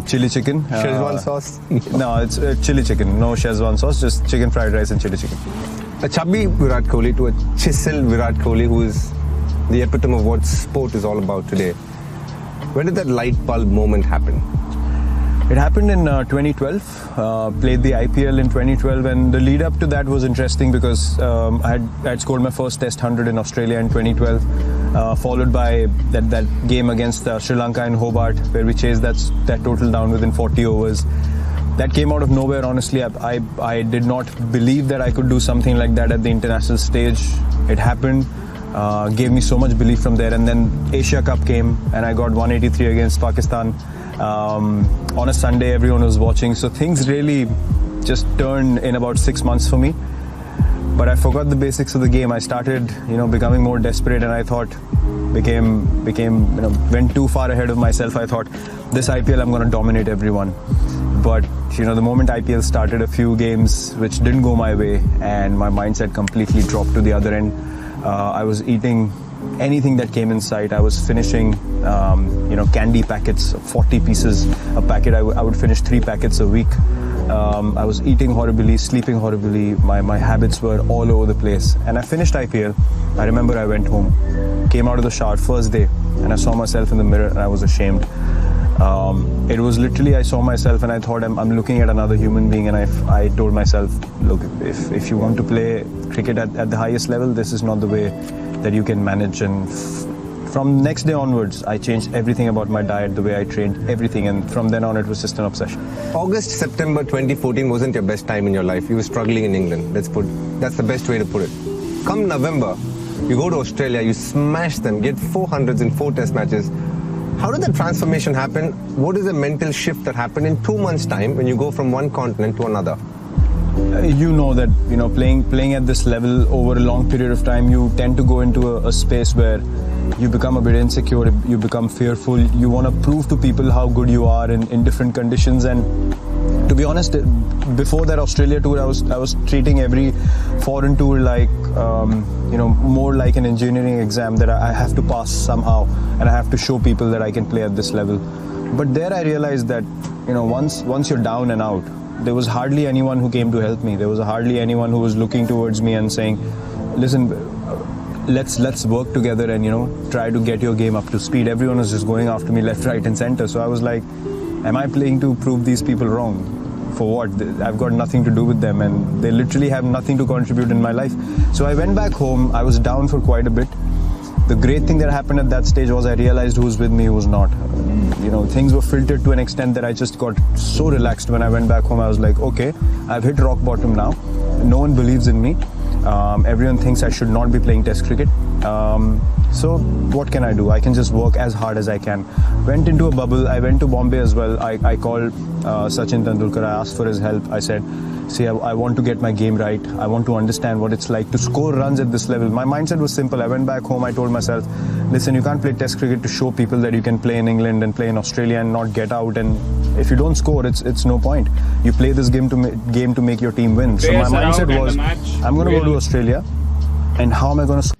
chili chicken. Szechuan sauce? No, it's chili chicken. No Szechuan sauce, just chicken fried rice and chili chicken. A chubby Virat Kohli to a chiseled Virat Kohli, who is the epitome of what sport is all about today. When did that light bulb moment happen? It happened in 2012. Played the IPL in 2012, and the lead up to that was interesting because I had scored my first Test 100 in Australia in 2012, followed by that game against Sri Lanka in Hobart, where we chased that total down within 40 overs. That came out of nowhere. Honestly, I did not believe that I could do something like that at the international stage. It happened. Gave me so much belief from there, and then Asia Cup came and I got 183 against Pakistan on a Sunday. Everyone was watching, so things really just turned in about 6 months for me. But I forgot the basics of the game. I started becoming more desperate, and I thought went too far ahead of myself. I thought, this IPL I'm going to dominate everyone. But the moment IPL started, a few games which didn't go my way, and my mindset completely dropped to the other end. I was eating anything that came in sight. I was finishing, candy packets, 40 pieces a packet. I would finish 3 packets a week. I was eating horribly, sleeping horribly. My habits were all over the place. And I finished IPL. I remember I went home, came out of the shower first day, and I saw myself in the mirror, and I was ashamed. It was literally, I saw myself and I thought I'm looking at another human being, and I told myself, look, if you want to play cricket at the highest level, this is not the way that you can manage. And from next day onwards, I changed everything about my diet, the way I trained, everything, and from then on it was just an obsession. August, September 2014 wasn't your best time in your life. You were struggling in England. That's the best way to put it. Come November, you go to Australia, you smash them, get 400s in 4 test matches. How did the transformation happen? What is the mental shift that happened in 2 months' time when you go from one continent to another? Playing at this level over a long period of time, you tend to go into a space where you become a bit insecure, you become fearful, you want to prove to people how good you are in different conditions. And to be honest, before that Australia tour, I was treating every foreign tour like more like an engineering exam that I have to pass somehow, and I have to show people that I can play at this level. But there I realized that once you're down and out, there was hardly anyone who came to help me. There was hardly anyone who was looking towards me and saying, listen, let's work together and try to get your game up to speed. Everyone was just going after me left, right and center. So I was like, am I playing to prove these people wrong? For what? I've got nothing to do with them, and they literally have nothing to contribute in my life. So I went back home. I was down for quite a bit. The great thing that happened at that stage was I realized who's with me, who's not. Things were filtered to an extent that I just got so relaxed when I went back home. I was like, okay, I've hit rock bottom now. No one believes in me. Everyone thinks I should not be playing Test cricket. So what can I do? I can just work as hard as I can. Went into a bubble. I went to Bombay as well. I called Sachin Tendulkar. I asked for his help. I said, see, I want to get my game right. I want to understand what it's like to score runs at this level. My mindset was simple. I went back home. I told myself, listen, you can't play Test cricket to show people that you can play in England and play in Australia and not get out. And if you don't score, it's no point. You play this game to make your team win. So my mindset was, I'm going to go to Australia, and how am I going to score?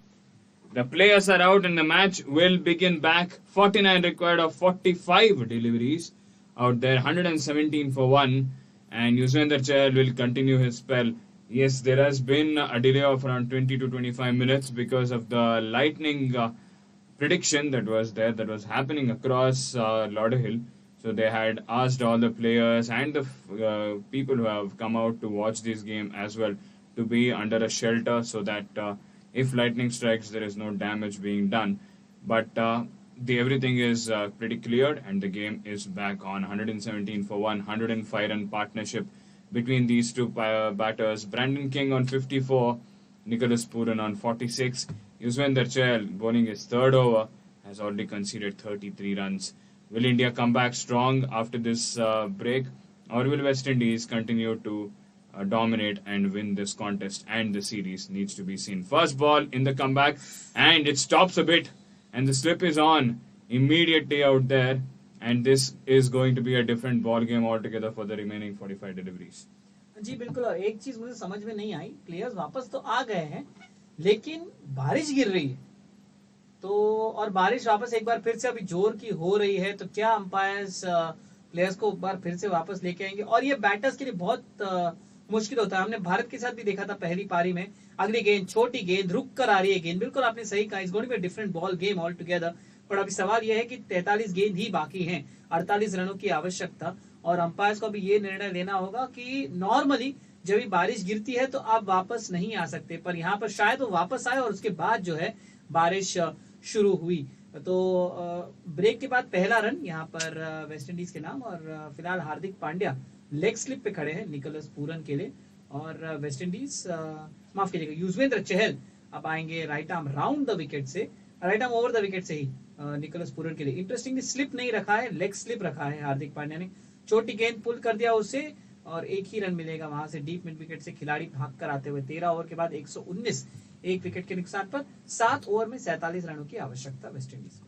The players are out and the match will begin back. 49 required of 45 deliveries out there, 117 for 1. And Yuzvendra Chahal will continue his spell. Yes, there has been a delay of around 20 to 25 minutes because of the lightning prediction that was there, that was happening across Lauderhill. So they had asked all the players and the people who have come out to watch this game as well to be under a shelter so that if lightning strikes, there is no damage being done. But everything is pretty cleared and the game is back on. 117 for 105 run partnership between these two batters. Brandon King on 54, Nicholas Pooran on 46. Yuzvendra Chahal bowling his third over has already conceded 33 runs. Will India come back strong after this break, or will West Indies continue to dominate and win this contest and the series? Needs to be seen. First ball in the comeback, and it stops a bit, and the slip is on immediately out there, and this is going to be a different ball game altogether for the remaining 45 deliveries. जी बिल्कुल. एक चीज मुझे समझ में नहीं आई, players वापस तो आ गए हैं लेकिन बारिश गिर रही है, तो और बारिश वापस एक बार फिर से अभी जोर की हो रही है, तो क्या अंपायर्स प्लेयर्स को एक बार फिर से वापस लेके आएंगे? और ये बैटर्स के लिए बहुत मुश्किल होता है. हमने भारत के साथ भी देखा था पहली पारी में, अगली गेंद छोटी गेंद रुक कर आ रही है गेंद. बिल्कुल आपने सही कहा, it's going to be a different ball game altogether. पर अभी सवाल यह है कि 43 गेंद ही बाकी हैं, 48 रनों की आवश्यकता, और अंपायर्स को अभी ये निर्णय लेना होगा कि नॉर्मली जब भी बारिश गिरती है तो आप वापस नहीं आ सकते, पर यहाँ पर शायद वो वापस आए और उसके बाद जो है बारिश शुरू हुई. तो ब्रेक के बाद पहला रन यहाँ पर वेस्ट इंडीज के नाम, और फिलहाल हार्दिक पांड्या लेग स्लिप पे खड़े हैं निकोलस पूरन के लिए, और वेस्ट इंडीज माफ कीजिएगा युजवेंद्र चहल अब आएंगे right arm round the wicket से, right arm over the wicket से ही निकोलस पूरन के लिए. इंटरेस्टिंगली स्लिप नहीं रखा है, लेग स्लिप रखा है हार्दिक पांड्या ने. छोटी गेंद पुल कर दिया उसे और एक ही रन मिलेगा वहां से डीप मिड विकेट से खिलाड़ी भाग कर आते हुए. 13 ओवर के बाद 119, एक विकेट के नुकसान पर 7 ओवर में 47 रनों की आवश्यकता वेस्ट इंडीज को.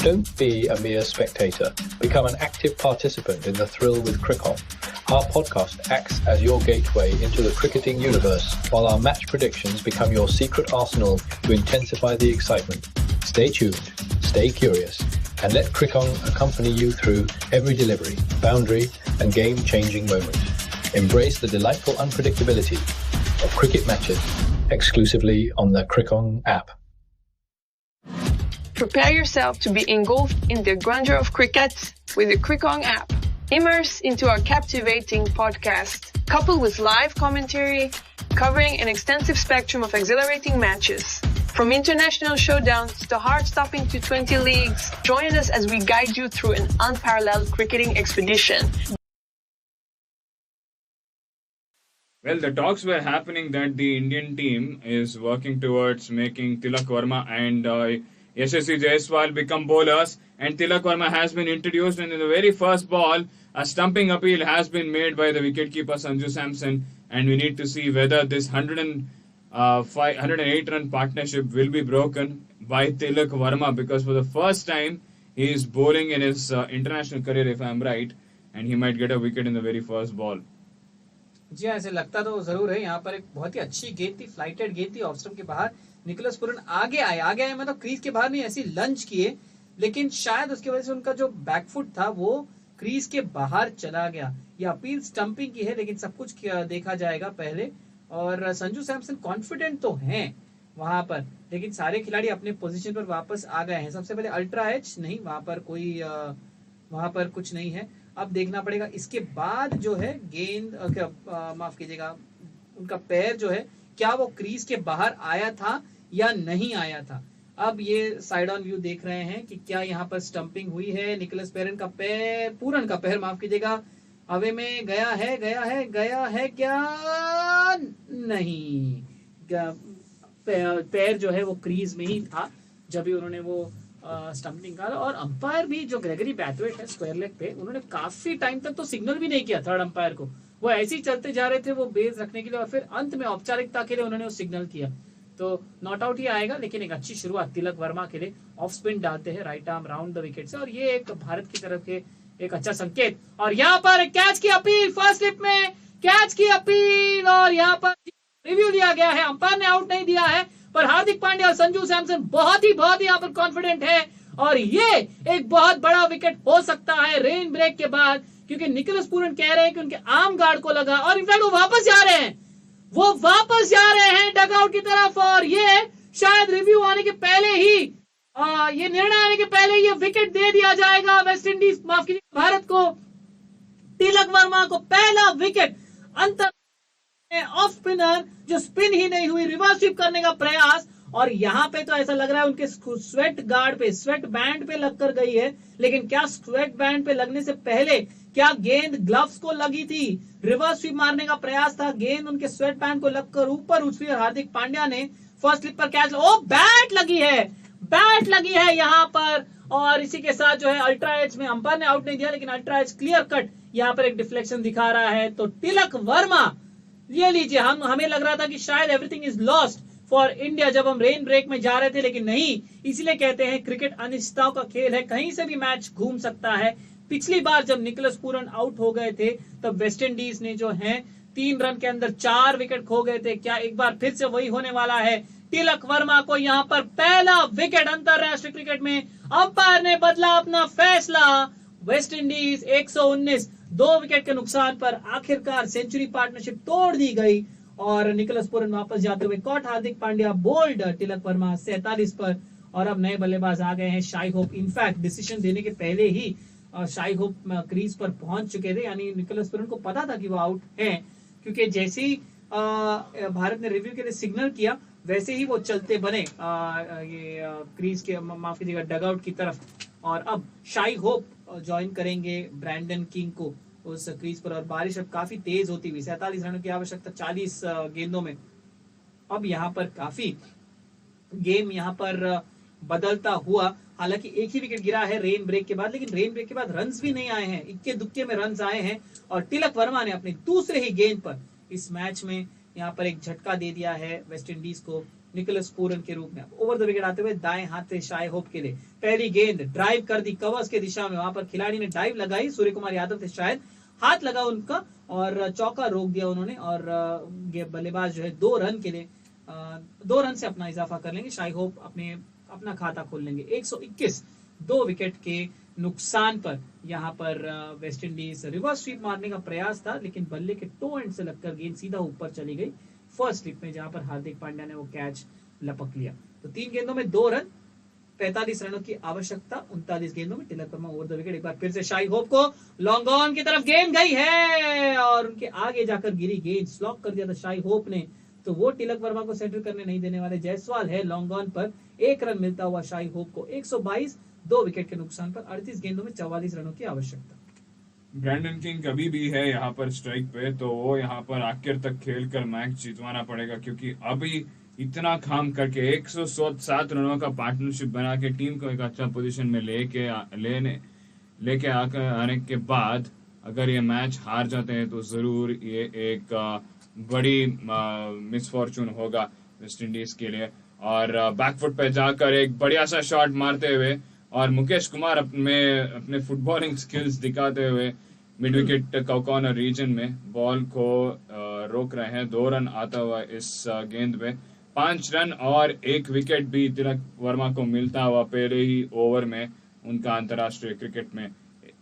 Don't be a mere spectator. Become an active participant in the thrill with Crickon. Our podcast acts as your gateway into the cricketing universe, while our match predictions become your secret arsenal to intensify the excitement. Stay tuned, stay curious, and let Crickon accompany you through every delivery, boundary, and game-changing moment. Embrace the delightful unpredictability of cricket matches exclusively on the Crickon app. Prepare yourself to be engulfed in the grandeur of cricket with the Crickon app. Immerse into our captivating podcast, coupled with live commentary covering an extensive spectrum of exhilarating matches. From international showdowns to heart-stopping T20 leagues, join us as we guide you through an unparalleled cricketing expedition. Well, the talks were happening that the Indian team is working towards making Tilak Verma and Yashasvi Jaiswal become bowlers, and Tilak Verma has been introduced, and in the very first ball, a stumping appeal has been made by the wicketkeeper Sanju Samson, and we need to see whether this 108 run partnership will be broken by Tilak Verma, because for the first time he is bowling in his international career, if I am right, and he might get a wicket in the very first ball. जी हाँ, ऐसे लगता तो जरूर है. यहाँ पर एक बहुत ही अच्छी गेंद थी, फ्लाइटेड गेंद थी ऑफ स्टंप के बाहर. निकोलस पूरन आगे आए मतलब क्रीज के बाहर नहीं, ऐसी लंच किए, लेकिन शायद उसकी वजह से उनका जो बैकफुट था वो क्रीज के बाहर चला गया. ये अपील स्टंपिंग की है, लेकिन सब कुछ देखा जाएगा पहले. और संजू सैमसन कॉन्फिडेंट तो हैं वहां पर, लेकिन सारे खिलाड़ी अपने पोजीशन पर वापस आ गए हैं. सबसे पहले अल्ट्रा एच नहीं, वहां पर कुछ नहीं है. अब देखना पड़ेगा इसके बाद जो है गेंद माफ कीजिएगा, उनका पैर जो है क्या वो क्रीज के बाहर आया था या नहीं आया था. अब ये साइड ऑन व्यू देख रहे हैं कि क्या यहाँ पर स्टंपिंग हुई है. निकोलस पूरन का पैर माफ कीजिएगा हवे में गया है क्या नहीं, पैर जो है वो क्रीज में ही था जब भी उन्होंने वो स्टंपिंग करा. और अंपायर भी जो ग्रेगरी बैथवेट है स्क्वायर लेग पे, उन्होंने काफी टाइम तक तो सिग्नल भी नहीं किया थर्ड अंपायर को. वो ऐसे ही चलते जा रहे थे वो बेस रखने के लिए, और फिर अंत में औपचारिकता के लिए उन्होंने वो सिग्नल किया. तो नॉट आउट ही आएगा, लेकिन एक अच्छी शुरुआत तिलक वर्मा के लिए. ऑफ स्पिन डालते हैं right arm round the wicket से, और ये एक भारत की तरफ के एक अच्छा संकेत. और यहाँ पर कैच की अपील, फर्स्ट स्लिप में कैच की अपील, और यहाँ पर रिव्यू दिया गया है. अंपायर ने आउट नहीं दिया है, पर हार्दिक पांड्या और संजू सैमसन बहुत ही यहाँ पर कॉन्फिडेंट है, और ये एक बहुत बड़ा विकेट हो सकता है रेन ब्रेक के बाद, क्योंकि निकोलस पूरन कह रहे हैं कि उनके आर्म गार्ड को लगा, और इनफैक्ट वो वापस जा रहे हैं. वो वापस जा रहे हैं डगआउट की तरफ और ये शायद रिव्यू आने के पहले ही ये निर्णय आने के पहले ये विकेट दे दिया जाएगा वेस्ट इंडीज, माफ कीजिए भारत को। तिलक वर्मा को पहला विकेट अंतर ऑफ स्पिनर जो स्पिन ही नहीं हुई, रिवर्स स्वीप करने का प्रयास, और यहां पे तो ऐसा लग रहा है उनके स्वेट गार्ड पे, स्वेट बैंड पे लगकर गई है। लेकिन क्या स्वेट बैंड पे लगने से पहले क्या गेंद ग्लव्स को लगी थी? रिवर्स स्वीप मारने का प्रयास था, गेंद उनके स्वेट बैंड को लगकर ऊपर उछली और हार्दिक पांड्या ने फर्स्ट स्लिप पर कैच, ओ बैट लगी है, बैट लगी है यहां पर। और इसी के साथ जो है अल्ट्रा एज में अंपायर ने आउट नहीं दिया, लेकिन अल्ट्रा एज क्लियर कट यहां पर एक डिफ्लेक्शन दिखा रहा है। तो तिलक वर्मा, ये लीजिए, हमें लग रहा था कि शायद everything is lost for India जब हम रेन ब्रेक में जा रहे थे, लेकिन नहीं। इसीलिए कहते हैं क्रिकेट अनिश्चितताओं का खेल है, कहीं से भी मैच घूम सकता है। पिछली बार जब निकोलस पूरन आउट हो गए थे तब वेस्ट इंडीज ने जो है 3 रन के अंदर 4 विकेट खो गए थे। क्या एक बार फिर से वही होने वाला है? तिलक वर्मा को यहां पर पहला विकेट अंतरराष्ट्रीय क्रिकेट में, अंपायर ने बदला अपना फैसला। वेस्ट इंडीज 119, 2 विकेट के नुकसान पर आखिरकार सेंचुरी पार्टनरशिप तोड़ दी गई और निकोलस पूरन वापस जाते हुए कॉट, हार्दिक पांड्या बोल्ड, तिलक वर्मा 47 पर। और अब नए बल्लेबाज आ गए हैं, शाई होप। इनफैक्ट डिसीजन देने के पहले ही शाई होप क्रीज पर पहुंच चुके थे, यानी निकोलस पूरन को पता था कि वो आउट हैं, क्योंकि जैसे ही भारत ने रिव्यू के लिए सिग्नल किया वैसे ही वो चलते बने ये क्रीज के, माफ कीजिएगा, डगआउट की तरफ। और अब शाई होप ज्वाइन करेंगे ब्रैंडन किंग को उस क्रीज पर। और बारिश अब काफी तेज होती हुई, 47 रनों की आवश्यकता 40 गेंदों में। अब यहाँ पर काफी गेम यहाँ पर बदलता हुआ, हालांकि एक ही विकेट गिरा है रेन ब्रेक के बाद, लेकिन रेन ब्रेक के बाद रन्स भी नहीं आए हैं, इक्के दुक्के में रन्स आए हैं। और तिलक वर्मा ने अपने दूसरे ही गेंद पर इस मैच में यहाँ पर एक झटका दे दिया है वेस्ट इंडीज को निकोलस पूरन के रूप में। ओवर द विकेट आते हुए दाएं हाथ से शाई होप के लिए पहली गेंद ड्राइव कर दी कवर्स के दिशा में, वहां पर खिलाड़ी ने डाइव लगाई, सूर्य कुमार यादव थे शायद, हाथ लगा उनका और चौका रोक दिया उन्होंने। और बल्लेबाज जो है 2 रन के लिए 2 रन से अपना इजाफा कर लेंगे, शाई होप अपना खाता खोल लेंगे। 121, 2 विकेट के नुकसान पर यहाँ पर वेस्ट इंडीज रिवर्स स्वीप मारने का प्रयास था, लेकिन बल्ले के टो एंड से लगकर गेंद सीधा ऊपर चली गई फर्स्ट स्लिप में, जहां पर हार्दिक पांड्या ने वो कैच लपक लिया। तो 3 गेंदों में 2 रन, 45 रनों की आवश्यकता 39 गेंदों में। Tilak Varma over the wicket. एक बार फिर से शाई होप को लॉन्ग ऑन की तरफ गेंद गई है और उनके आगे जाकर गिरी गेंद, स्लॉक कर दिया था शाई होप ने। तो वो तिलक वर्मा को सेटल करने नहीं देने वाले। जायसवाल है लॉन्ग ऑन पर, 1 रन मिलता हुआ शाई होप को। 122, 2 विकेट के नुकसान पर 38 गेंदों में 44 रनों की आवश्यकता। ब्रैंडन किंग कभी भी है यहाँ पर स्ट्राइक पे, तो वो यहाँ पर आखिर तक खेल कर मैच जितवाना पड़ेगा, क्योंकि अभी इतना काम करके 107 रनों का पार्टनरशिप बना के टीम को एक अच्छा पोजीशन में लेके आकर आने के बाद अगर ये मैच हार जाते हैं तो जरूर ये एक बड़ी मिसफॉर्चून होगा वेस्ट इंडीज के लिए। और बैकफुट पे जाकर एक बढ़िया सा शॉट मारते हुए और मुकेश कुमार अपने फुटबॉलिंग स्किल्स दिखाते हुए मिड विकेट कॉर्नर रीजन में बॉल को रोक रहे हैं। 2 रन आता हुआ इस गेंद पे, 5 रन और 1 विकेट भी तिलक वर्मा को मिलता हुआ पहले ही ओवर में उनका अंतर्राष्ट्रीय क्रिकेट में।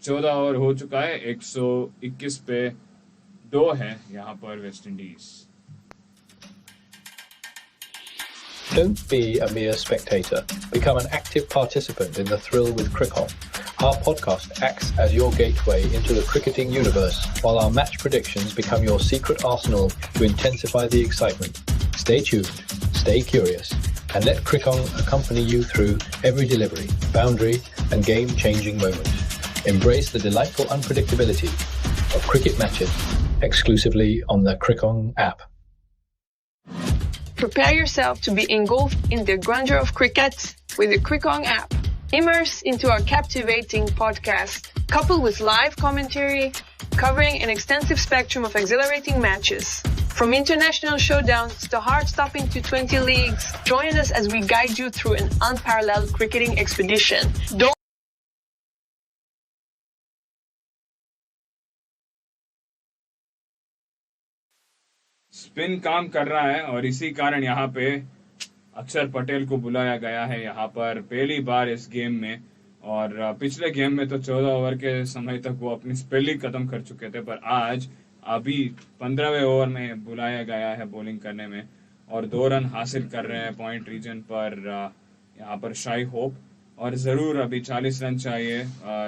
14 ओवर हो चुका है, 121 पे 2 है यहाँ पर West Indies. Don't be a mere spectator. Become an active participant in the thrill with Crick-On. Our podcast acts as your gateway into the cricketing universe, while our match predictions become your secret arsenal to intensify the excitement. Stay tuned, stay curious, and let Crick-On accompany you through every delivery, boundary, and game-changing moment. Embrace the delightful unpredictability of cricket matches exclusively on the Crick-On app. Prepare yourself to be engulfed in the grandeur of cricket with the Crick-On app. Immerse into our captivating podcast, coupled with live commentary, covering an extensive spectrum of exhilarating matches. From international showdowns to heart-stopping T20 leagues, join us as we guide you through an unparalleled cricketing expedition. Don't spin काम कर रहा है और इसी कारण यहाँ पे अक्षर पटेल को बुलाया गया है यहाँ पर पहली बार इस गेम में। और पिछले गेम में तो 14 ओवर के समय तक वो अपनी स्पेल ही खत्म कर चुके थे, पर आज अभी 15वें ओवर में बुलाया गया है बॉलिंग करने में और 2 रन हासिल कर रहे हैं पॉइंट रीजन पर यहाँ पर शाई होप, और ज़रूर अभी 40 रन चाहिए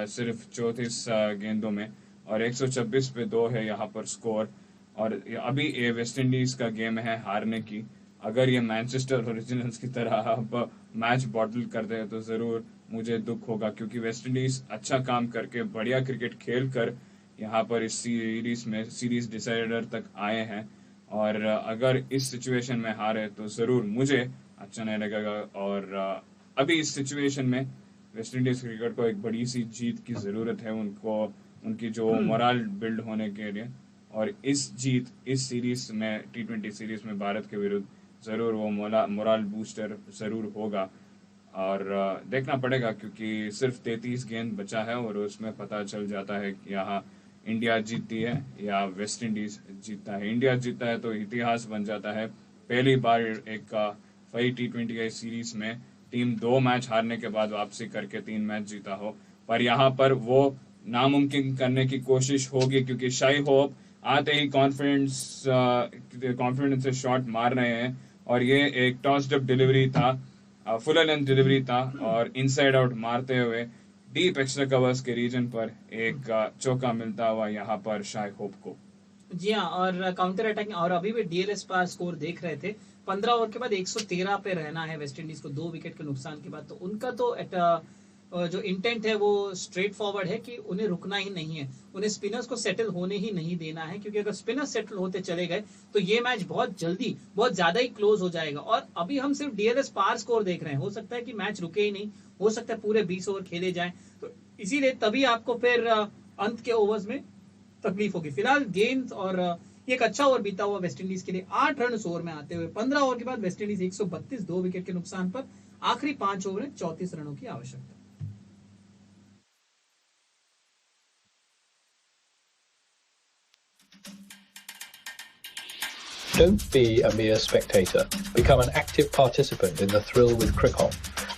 सिर्फ 34 गेंदों में, और 126 पे 2 है यहाँ पर स्कोर। और अभी ये वेस्ट इंडीज़ का गेम है हारने की। अगर ये मैनचेस्टर ओरिजिनल्स की तरह अब मैच बॉटल करते हैं तो ज़रूर मुझे दुख होगा, क्योंकि वेस्ट इंडीज़ अच्छा काम करके बढ़िया क्रिकेट खेल कर यहाँ पर इस सीरीज़ डिसाइडर तक आए हैं, और अगर इस सिचुएशन में हारे तो ज़रूर मुझे अच्छा नहीं लगेगा। और अभी इस सिचुएशन में वेस्ट इंडीज़ क्रिकेट को एक बड़ी सी जीत की ज़रूरत है, उनकी जो मोरल बिल्ड होने के लिए, और इस सीरीज़ में T20 सीरीज़ में भारत के विरुद्ध ज़रूर वो मोरल बूस्टर ज़रूर होगा। और देखना पड़ेगा, क्योंकि सिर्फ 33 गेंद बचा है और उसमें पता चल जाता है कि यहाँ इंडिया जीतती है या वेस्ट इंडीज़ जीतता है। इंडिया जीतता है तो इतिहास बन जाता है, पहली बार एक वही T20I सीरीज़ में टीम 2 मैच हारने के बाद वापसी करके 3 मैच जीता हो, पर यहाँ पर वो नामुमकिन करने की कोशिश होगी, क्योंकि शाई होप आते ही कॉन्फिडेंस से शॉट मार रहे हैं, और ये एक टॉस्ड अप डिलीवरी था, फुल लेंथ डिलीवरी था, और इनसाइड आउट मारते हुए डीप एक्स्ट्रा कवर्स के रीजन पर एक चौका मिलता हुआ यहाँ पर शाई होप को। जी हाँ, और काउंटर अटैकिंग, और अभी भी डीएलएस पर स्कोर देख रहे थे, 15 ओवर के बाद 113 पे रहना है वेस्ट इंडीज को 2 विकेट के नुकसान के बाद। तो उनका तो जो इंटेंट है वो स्ट्रेट फॉरवर्ड है कि उन्हें रुकना ही नहीं है, उन्हें स्पिनर्स को सेटल होने ही नहीं देना है, क्योंकि अगर स्पिनर्स सेटल होते चले गए तो ये मैच बहुत जल्दी बहुत ज्यादा ही क्लोज हो जाएगा। और अभी हम सिर्फ डीएलएस पार स्कोर देख रहे हैं, हो सकता है कि मैच रुके ही नहीं, हो सकता है पूरे 20 ओवर खेले जाएं, तो इसीलिए तभी आपको फिर अंत के ओवर्स में तकलीफ होगी। फिलहाल गेंद और एक अच्छा ओवर बीता हुआ वेस्ट इंडीज के लिए 8 रन ओवर में आते हुए 15 ओवर के बाद वेस्ट इंडीज 132 2 विकेट के नुकसान पर, आखिरी 5 ओवर में 34 रनों की आवश्यकता। Don't be a mere spectator. Become an active participant in the thrill with Crick-On.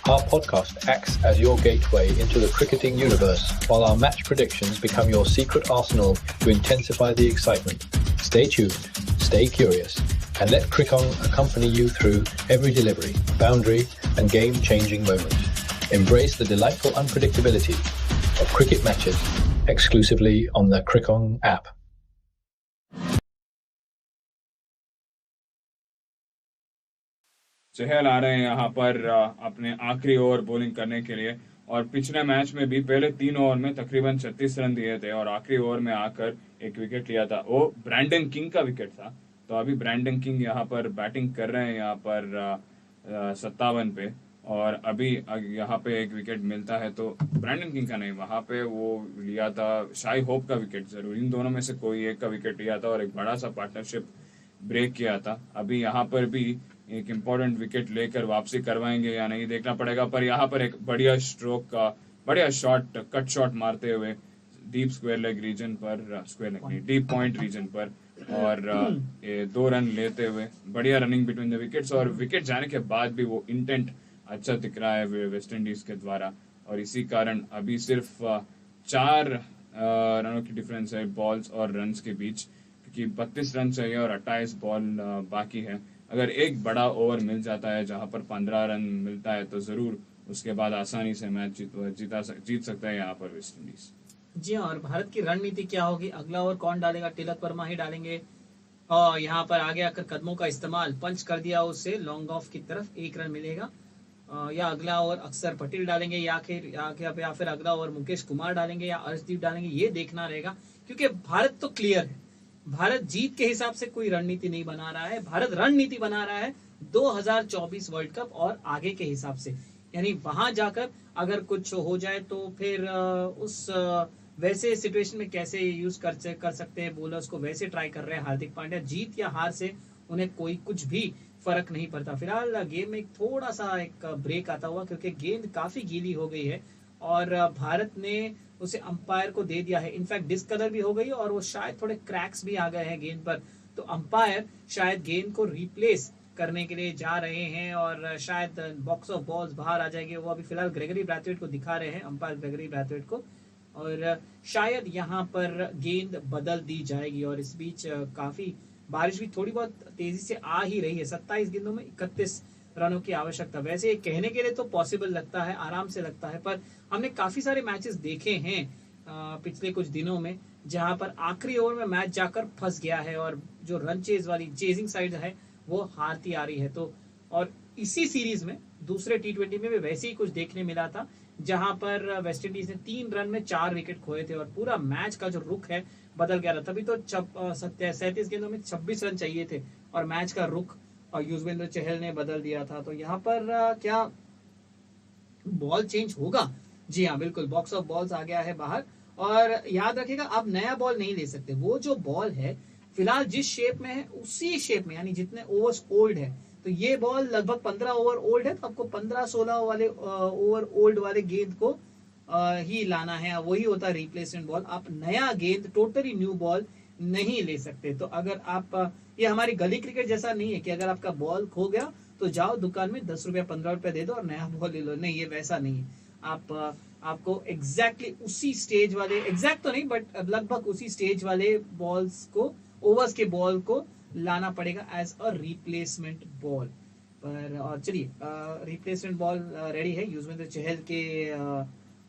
Our podcast acts as your gateway into the cricketing universe, while our match predictions become your secret arsenal to intensify the excitement. Stay tuned, stay curious, and let Crick-On accompany you through every delivery, boundary, and game-changing moment. Embrace the delightful unpredictability of cricket matches exclusively on the Crick-On app. चहल आ रहे हैं यहाँ पर अपने आखिरी over bowling करने के लिए, और पिछले मैच में भी पहले 3 ओवर में तकरीबन 36 रन दिए थे और आखिरी ओवर में आकर एक विकेट लिया था, वो ब्रैंडन किंग का विकेट था। तो अभी ब्रैंडन किंग यहाँ पर बैटिंग कर रहे हैं यहाँ पर 57 पे, और अभी यहाँ पे एक विकेट मिलता है, तो ब्रैंडन किंग का नहीं, वहाँ पे वो लिया था शाई होप का विकेट, जरूर इन दोनों में से कोई एक का विकेट लिया था और एक बड़ा सा पार्टनरशिप ब्रेक किया था। अभी यहाँ पर भी एक इम्पोर्टेंट विकेट लेकर वापसी करवाएंगे या नहीं देखना पड़ेगा, पर यहाँ पर एक बढ़िया स्ट्रोक का बढ़िया शॉट, कट शॉट मारते हुए डीप स्क्वायर लेग रीजन पर, स्क्वायर लेग नहीं डीप पॉइंट रीजन पर, और ये 2 रन लेते हुए बढ़िया रनिंग बिटवीन द विकेट्स, और विकेट जाने के बाद भी वो इंटेंट अच्छा दिख रहा है वेस्ट इंडीज के द्वारा, और इसी कारण अभी सिर्फ 4 रनों की डिफरेंस है बॉल्स और रन्स के बीच, क्योंकि 32 रन चाहिए और 28 बॉल बाकी है। अगर एक बड़ा ओवर मिल जाता है जहां पर 15 रन मिलता है तो जरूर उसके बाद आसानी से मैच जीत सकता है यहाँ पर वेस्ट इंडीज। जी हाँ, और भारत की रणनीति क्या होगी, अगला ओवर कौन डालेगा, तिलक वर्मा ही डालेंगे, और यहाँ पर आगे आकर कदमों का इस्तेमाल पंच कर दिया उससे लॉन्ग ऑफ की तरफ 1 रन मिलेगा, या अगला ओवर अक्षर पटेल डालेंगे या फिर अगला ओवर मुकेश कुमार डालेंगे या अर्शदीप डालेंगे, ये देखना रहेगा, क्योंकि भारत तो क्लियर है, भारत जीत के हिसाब से कोई रणनीति नहीं बना रहा है, भारत रणनीति बना रहा है 2024 वर्ल्ड कप और आगे के हिसाब से, यानी वहां जाकर अगर कुछ हो जाए तो फिर उस वैसे सिचुएशन में कैसे यूज कर सकते हैं बॉलर्स को, वैसे ट्राई कर रहे हैं हार्दिक पांड्या। जीत या हार से उन्हें कोई कुछ भी फर्क नहीं पड़ता। फिलहाल गेम में थोड़ा सा एक ब्रेक आता हुआ, क्योंकि गेंद काफी गीली हो गई है और भारत ने उसे अंपायर को दे दिया है, इनफैक्ट डिस्कलर भी हो गई और वो शायद थोड़े क्रैक्स भी आ गए हैं गेंद पर, तो अंपायर शायद गेंद को रिप्लेस करने के लिए जा रहे हैं और शायद बॉक्स ऑफ बॉल्स बाहर आ जाएंगे। वो अभी फिलहाल ग्रेगरी ब्रैथवेट को दिखा रहे हैं, अंपायर ग्रेगरी ब्रैथवेट को, और शायद यहाँ पर गेंद बदल दी जाएगी। और इस बीच काफी बारिश भी थोड़ी बहुत तेजी से आ ही रही है। 27 गेंदों में 31 रनों की आवश्यकता। वैसे ये कहने के लिए तो पॉसिबल लगता है, आराम से लगता है, पर हमने काफी सारे मैचेस देखे हैं पिछले कुछ दिनों में जहां पर आखिरी ओवर में मैच जाकर फंस गया है और जो रन चेज वाली चेजिंग साइड है वो हारती आ रही है। तो और इसी सीरीज में दूसरे T20 में भी वैसे ही कुछ देखने मिला था जहां पर वेस्ट इंडीज ने 3 रन में 4 विकेट खोए थे और पूरा मैच का जो रुख है बदल गया था। तभी तो 37 गेंदों में 26 रन चाहिए थे और मैच का रुख और युजवेंद्र चहल ने बदल दिया था। तो यहाँ पर क्या बॉल चेंज होगा? जी हाँ, बिल्कुल, बॉक्स ऑफ बॉल्स आ गया है बाहर। और याद रखिएगा, आप नया बॉल नहीं ले सकते। वो जो बॉल है फिलहाल जिस शेप में है उसी शेप में, यानी जितने ओवर्स ओल्ड है, तो ये बॉल लगभग 15 ओवर ओल्ड है, तो आपको 15-16 वाले ओवर ओल्ड वाले गेंद को ही लाना है। वही होता है रिप्लेसमेंट बॉल। आप नया गेंद, टोटली न्यू बॉल नहीं ले सकते। तो अगर आप, ये हमारी गली क्रिकेट जैसा नहीं है कि अगर आपका बॉल खो गया तो जाओ दुकान में 10 रुपया 15 रुपया दे दो और नया बॉल ले लो। नहीं, ये वैसा नहीं है। आपको एग्जैक्टली उसी स्टेज वाले, एग्जैक्ट तो नहीं बट लगभग उसी स्टेज वाले बॉल्स को, ओवर्स के बॉल को लाना पड़ेगा एज अ रिप्लेसमेंट बॉल। पर और चलिए, रिप्लेसमेंट बॉल रेडी है युजवेंद्र चहल के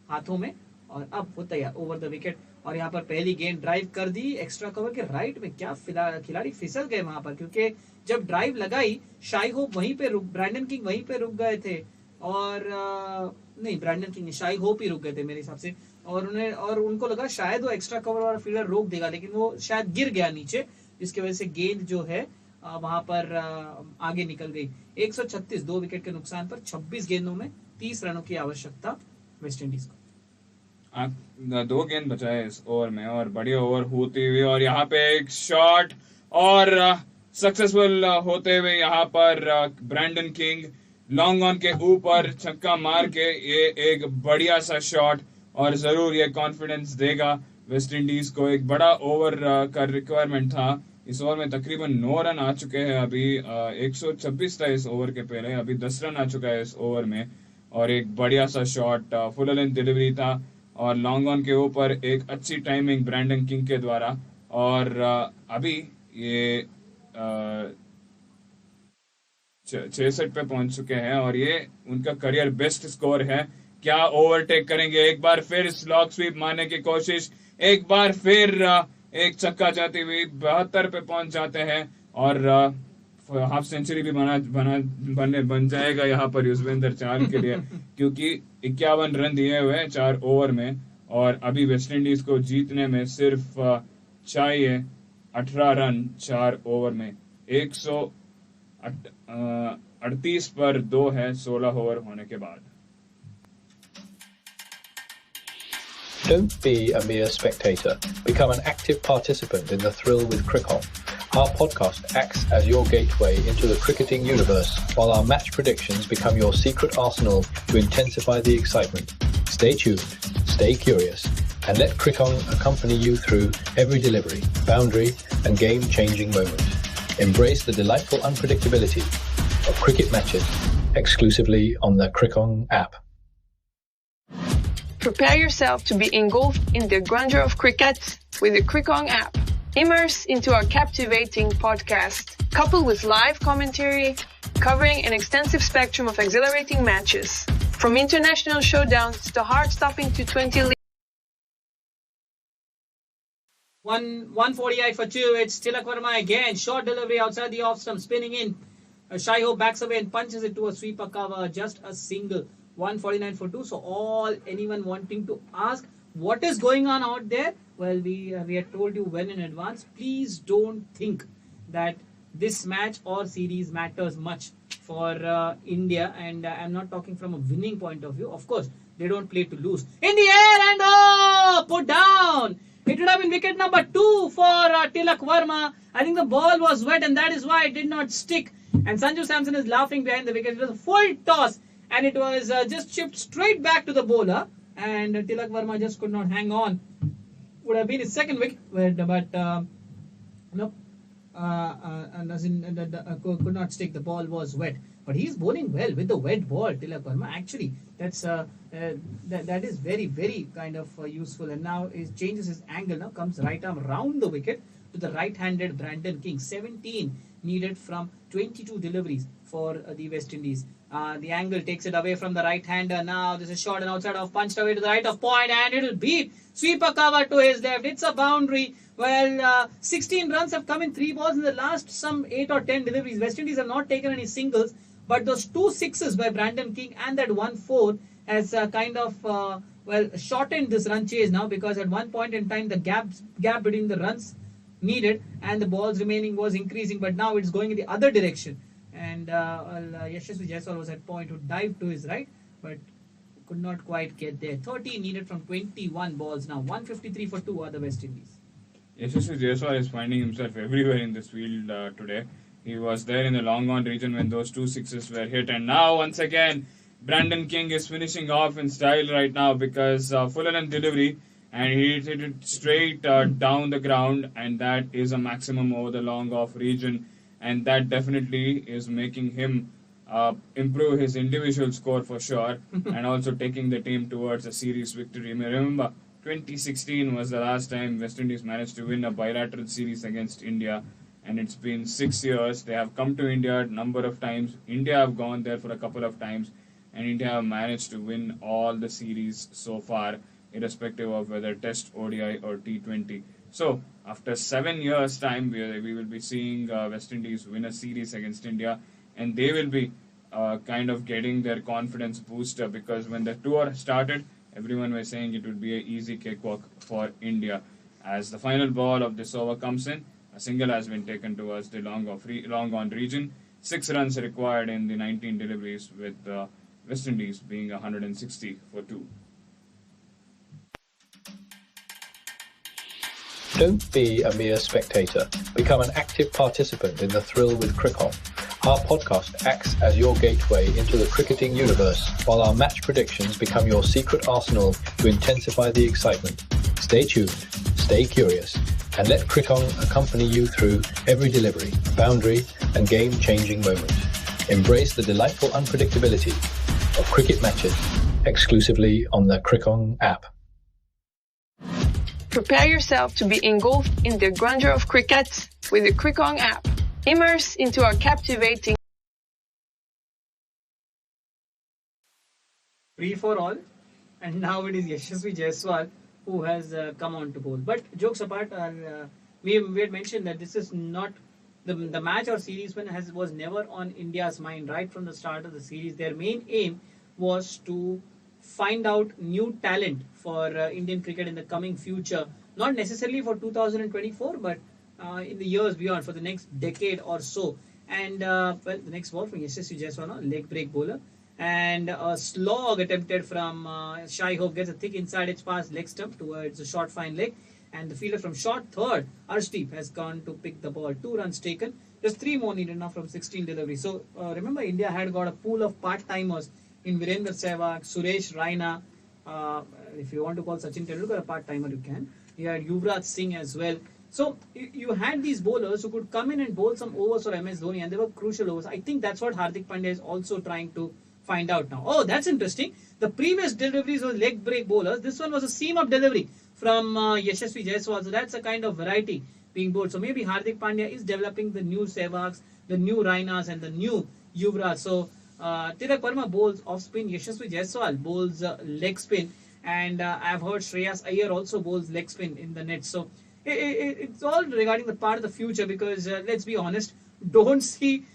हाथों में और अब वो तैयार ओवर द विकेट। और यहाँ पर पहली गेंद ड्राइव कर दी एक्स्ट्रा कवर के राइट में। क्या खिलाड़ी फिसल गए वहां पर, क्योंकि जब ड्राइव लगाई शाई होप वहीं पे रुक, ब्रैंडन किंग वहीं पे रुक गए थे और नहीं, ब्रैंडन किंग, शाई होप ही रुक गए थे मेरे हिसाब से। और उनको लगा शायद वो एक्स्ट्रा कवर वाला फील्डर रोक देगा, लेकिन वो शायद गिर गया नीचे, जिसकी वजह से गेंद जो है वहां पर आगे निकल गई। 136, 2 विकेट के नुकसान पर 26 गेंदों में 30 रनों की आवश्यकता वेस्ट इंडीज को। 2 गेंद बचाए इस ओवर में और बढ़िया ओवर होती हुई और यहाँ पे एक शॉट और सक्सेसफुल होते हुए यहाँ पर ब्रैंडन किंग लॉन्ग ऑन के ऊपर छक्का मार के ये एक बढ़िया सा शॉट और जरूर ये कॉन्फिडेंस देगा वेस्ट इंडीज को। एक बड़ा ओवर का रिक्वायरमेंट था। इस ओवर में तकरीबन 9 रन आ चुके हैं। अभी 126 था इस ओवर के पहले, अभी 10 रन आ चुका है इस ओवर में और एक बढ़िया सा शॉट, फुल लेंथ डिलीवरी था और लॉन्ग ऑन के ऊपर एक अच्छी टाइमिंग ब्रैंडन किंग के द्वारा। और अभी ये 66 पे पहुंच चुके हैं और ये उनका करियर बेस्ट स्कोर है। क्या ओवरटेक करेंगे? एक बार फिर स्लॉग स्वीप मारने की कोशिश, एक बार फिर एक छक्का जाती हुई 72 पे पहुंच जाते हैं और हाफ सेंचुरी भी बन जाएगा यहाँ पर युजवेंद्र चहल के लिए क्योंकि 51 रन दिए हुए हैं 4 ओवर में और अभी वेस्ट इंडीज को जीतने में सिर्फ चाहिए 18 रन 4 ओवर में। 138 पर 2 है 16 ओवर होने के बाद। Don't be a mere spectator. Become an active participant in the thrill with Crickon. Our podcast acts as your gateway into the cricketing universe, while our match predictions become your secret arsenal to intensify the excitement. Stay tuned, stay curious, and let Crickon accompany you through every delivery, boundary, and game-changing moment. Embrace the delightful unpredictability of cricket matches exclusively on the Crickon app. Prepare yourself to be engulfed in the grandeur of cricket with the Crickon app. Immerse into our captivating podcast, coupled with live commentary, covering an extensive spectrum of exhilarating matches. From international showdowns to heart-stopping T20 league. 140 for 2. It's Tilak Verma again. Short delivery outside the off stump, spinning in. Shai Hope backs away and punches it to a sweeper cover. Just a single. 149 for 2. So anyone wanting to ask what is going on out there, well, we had told you well in advance. Please don't think that this match or series matters much for India, and I'm not talking from a winning point of view. Of course, they don't play to lose. In the air and put down. It would have been wicket number 2 for Tilak Verma. I think the ball was wet and that is why it did not stick. And Sanju Samson is laughing behind the wicket. It was a full toss and it was just chipped straight back to the bowler. And Tilak Verma just could not hang on. Would have been his second wicket, but nope. could not stick. The ball was wet, but he's bowling well with the wet ball. Tilak Verma, actually, that is very, very kind of useful. And now he changes his angle. Now comes right arm round the wicket to the right-handed Brandon King. 17 needed from 22 deliveries for the West Indies. The angle takes it away from the right-hander. Now this is shot and outside off, punched away to the right of point, and it'll beat. Sweeper cover to his left. It's a boundary. Well, 16 runs have come in 3 balls in the last some 8 or 10 deliveries. West Indies have not taken any singles, but those 2 sixes by Brandon King and that 1-4 has kind of shortened this run chase now, because at one point in time the gap between the runs needed and the balls remaining was increasing, but now it's going in the other direction. And Yashasvi Jaiswal was at point who dived to his right, but could not quite get there. 30 needed from 21 balls now. 153 for 2 are the West Indies. Yashasvi Jaiswal is finding himself everywhere in this field today. He was there in the long on region when those 2 sixes were hit, and now once again Brandon King is finishing off in style right now, because full length delivery, and he hit it straight down the ground, and that is a maximum over the long off region, and that definitely is making him improve his individual score for sure, and also taking the team towards a series victory. Remember, 2016 was the last time West Indies managed to win a bilateral series against India, and it's been 6 years. They have come to India a number of times. India have gone there for a couple of times, and India have managed to win all the series so far, irrespective of whether Test, ODI or T20. So, after 7 years' time, we will be seeing West Indies win a series against India, and they will be kind of getting their confidence booster, because when the tour started, everyone was saying it would be an easy cakewalk for India. As the final ball of this over comes in, a single has been taken towards the long on region. 6 runs required in the 19 deliveries, with West Indies being 160 for 2. Don't be a mere spectator. Become an active participant in the thrill with Cricket. Our podcast acts as your gateway into the cricketing universe, while our match predictions become your secret arsenal to intensify the excitement. Stay tuned, stay curious, and let Cricket accompany you through every delivery, boundary, and game-changing moment. Embrace the delightful unpredictability of cricket matches exclusively on the Cricket app. Prepare yourself to be engulfed in the grandeur of cricket with the Cricket app. Immerse into our captivating Free for all, and now it is Yashasvi Jaiswal who has come on to bowl. But jokes apart, we had mentioned that this is not the match or series win was never on India's mind right from the start of the series. Their main aim was to find out new talent for Indian cricket in the coming future, not necessarily for 2024, but in the years beyond, for the next decade or so. And the next ball from Yashasvi Jaiswal, leg break bowler, and a slog attempted from Shai Hope gets a thick inside edge pass leg stump towards a short fine leg, and the fielder from short third, Arshdeep, has gone to pick the ball. 2 runs taken, just 3 more needed now from 16 deliveries. So remember, India had got a pool of part-timers in Virender Sehwag, Suresh Raina, if you want to call Sachin Tendulkar a part-timer, you can. You had Yuvraj Singh as well. So you had these bowlers who could come in and bowl some overs for MS Dhoni, and they were crucial overs. I think that's what Hardik Pandya is also trying to find out now. Oh, that's interesting. The previous deliveries were leg break bowlers. This one was a seam-up delivery from Yashasvi Jaiswal. So that's a kind of variety being bowled. So maybe Hardik Pandya is developing the new Sehwags, the new Rainas, and the new Yuvraj. So Tilak Verma bowls off spin, Yashasvi Jaiswal bowls leg spin, and I've heard Shreyas Iyer also bowls leg spin in the net. So it's all regarding the part of the future, because let's be honest, don't see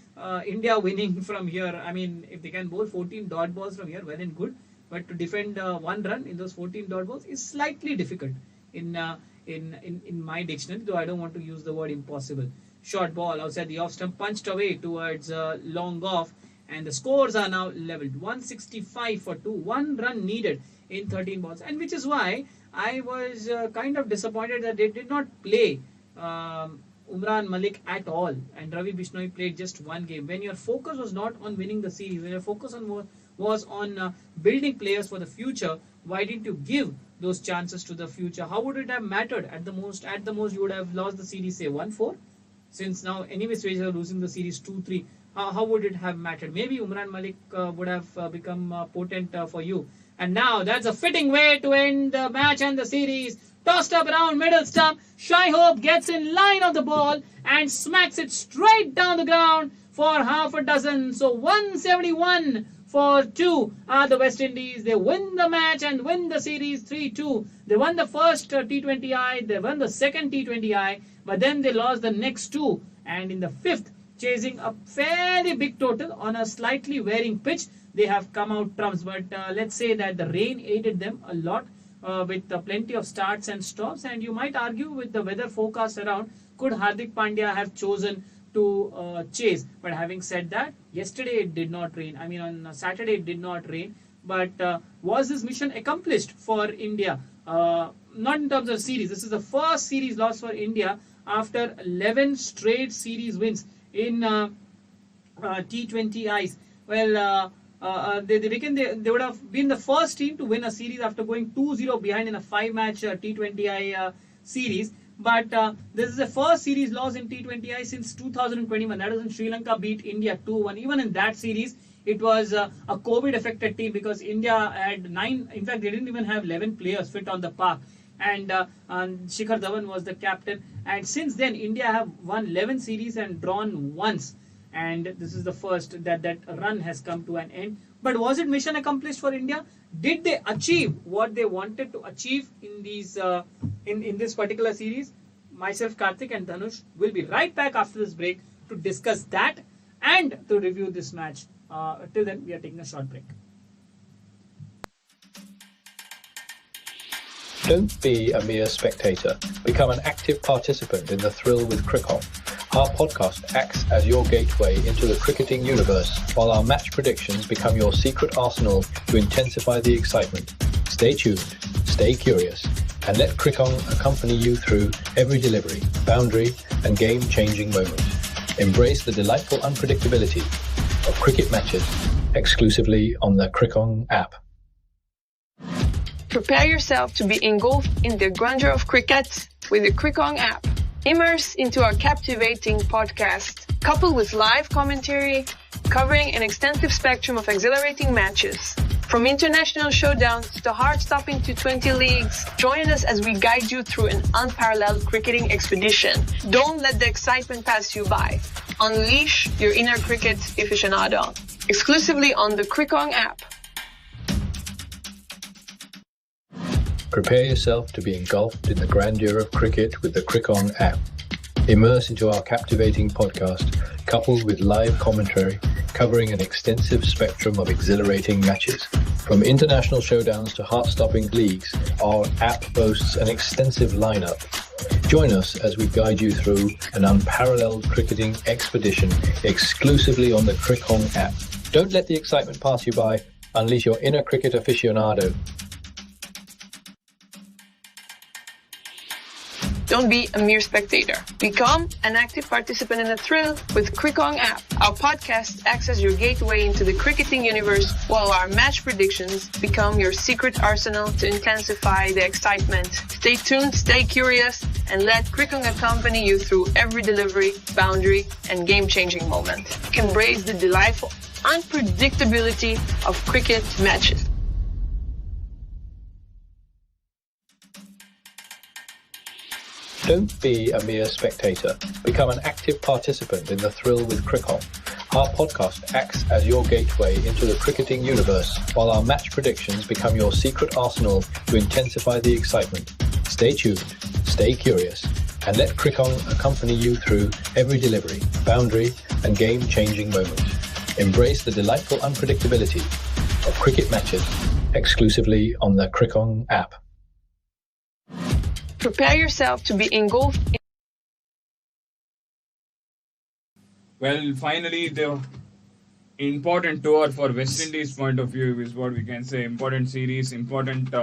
India winning from here. I mean, if they can bowl 14 dot balls from here, well and good, but to defend 1 run in those 14 dot balls is slightly difficult in my dictionary, though I don't want to use the word impossible. Short ball outside the off stump, punched away towards long off, and the scores are now leveled. 165 for 2, 1 run needed in 13 balls, and which is why I was kind of disappointed that they did not play Umran Malik at all, and Ravi Bishnoi played just 1 game. When your focus was not on winning the series, when your focus was on building players for the future, why didn't you give those chances to the future? How would it have mattered? At the most you would have lost the series, say 1-4, since now anyway Australia are losing the series 2-3, how would it have mattered? Maybe Umran Malik would have become potent for you. And now that's a fitting way to end the match and the series. Tossed up around middle stump. Shai Hope gets in line of the ball and smacks it straight down the ground for half a dozen. So 171 for 2 are the West Indies. They win the match and win the series 3-2. They won the first T20I. They won the second T20I. But then they lost the next 2. And in the 5th, chasing a fairly big total on a slightly wearing pitch, they have come out trumps. But let's say that the rain aided them a lot with plenty of starts and stops. And you might argue with the weather forecast around, could Hardik Pandya have chosen to chase? But having said that, yesterday it did not rain. I mean, on Saturday it did not rain. But was this mission accomplished for India? Not in terms of series. This is the first series loss for India after 11 straight series wins in T20Is. Well, they reckon they would have been the first team to win a series after going 2-0 behind in a 5-match T20I series. But this is the first series loss in T20I since 2021. That is when Sri Lanka beat India 2-1. Even in that series, it was a COVID-affected team because India had 9. In fact, they didn't even have 11 players fit on the park. And Shikhar Dhawan was the captain. And since then, India have won 11 series and drawn once. And this is the first that run has come to an end. But was it mission accomplished for India? Did they achieve what they wanted to achieve in these in this particular series? Myself, Karthik and Dhanush will be right back after this break to discuss that and to review this match. Till then, we are taking a short break. Don't be a mere spectator. Become an active participant in the thrill with Crick-On. Our podcast acts as your gateway into the cricketing universe, while our match predictions become your secret arsenal to intensify the excitement. Stay tuned, stay curious, and let Crick-On accompany you through every delivery, boundary, and game-changing moment. Embrace the delightful unpredictability of cricket matches exclusively on the Crick-On app. Prepare yourself to be engulfed in the grandeur of cricket with the Crick-On app. Immerse into our captivating podcast, coupled with live commentary, covering an extensive spectrum of exhilarating matches. From international showdowns to heart-stopping T20 leagues, join us as we guide you through an unparalleled cricketing expedition. Don't let the excitement pass you by. Unleash your inner cricket aficionado. Exclusively on the Crick-On app. Prepare yourself to be engulfed in the grandeur of cricket with the Crick-On app. Immerse into our captivating podcast, coupled with live commentary, covering an extensive spectrum of exhilarating matches. From international showdowns to heart-stopping leagues, our app boasts an extensive lineup. Join us as we guide you through an unparalleled cricketing expedition exclusively on the Crick-On app. Don't let the excitement pass you by. Unleash your inner cricket aficionado. Don't be a mere spectator. Become an active participant in the thrill with Crick-On app. Our podcast acts as your gateway into the cricketing universe, while our match predictions become your secret arsenal to intensify the excitement. Stay tuned, stay curious, and let Crick-On accompany you through every delivery, boundary, and game-changing moment. Embrace the delightful unpredictability of cricket matches. Don't be a mere spectator. Become an active participant in the thrill with Crick-On. Our podcast acts as your gateway into the cricketing universe, while our match predictions become your secret arsenal to intensify the excitement. Stay tuned, stay curious, and let Crick-On accompany you through every delivery, boundary, and game-changing moment. Embrace the delightful unpredictability of cricket matches exclusively on the Crick-On app. Prepare yourself to be engulfed in... Well, finally, the important tour for West Indies point of view is what we can say. Important series, important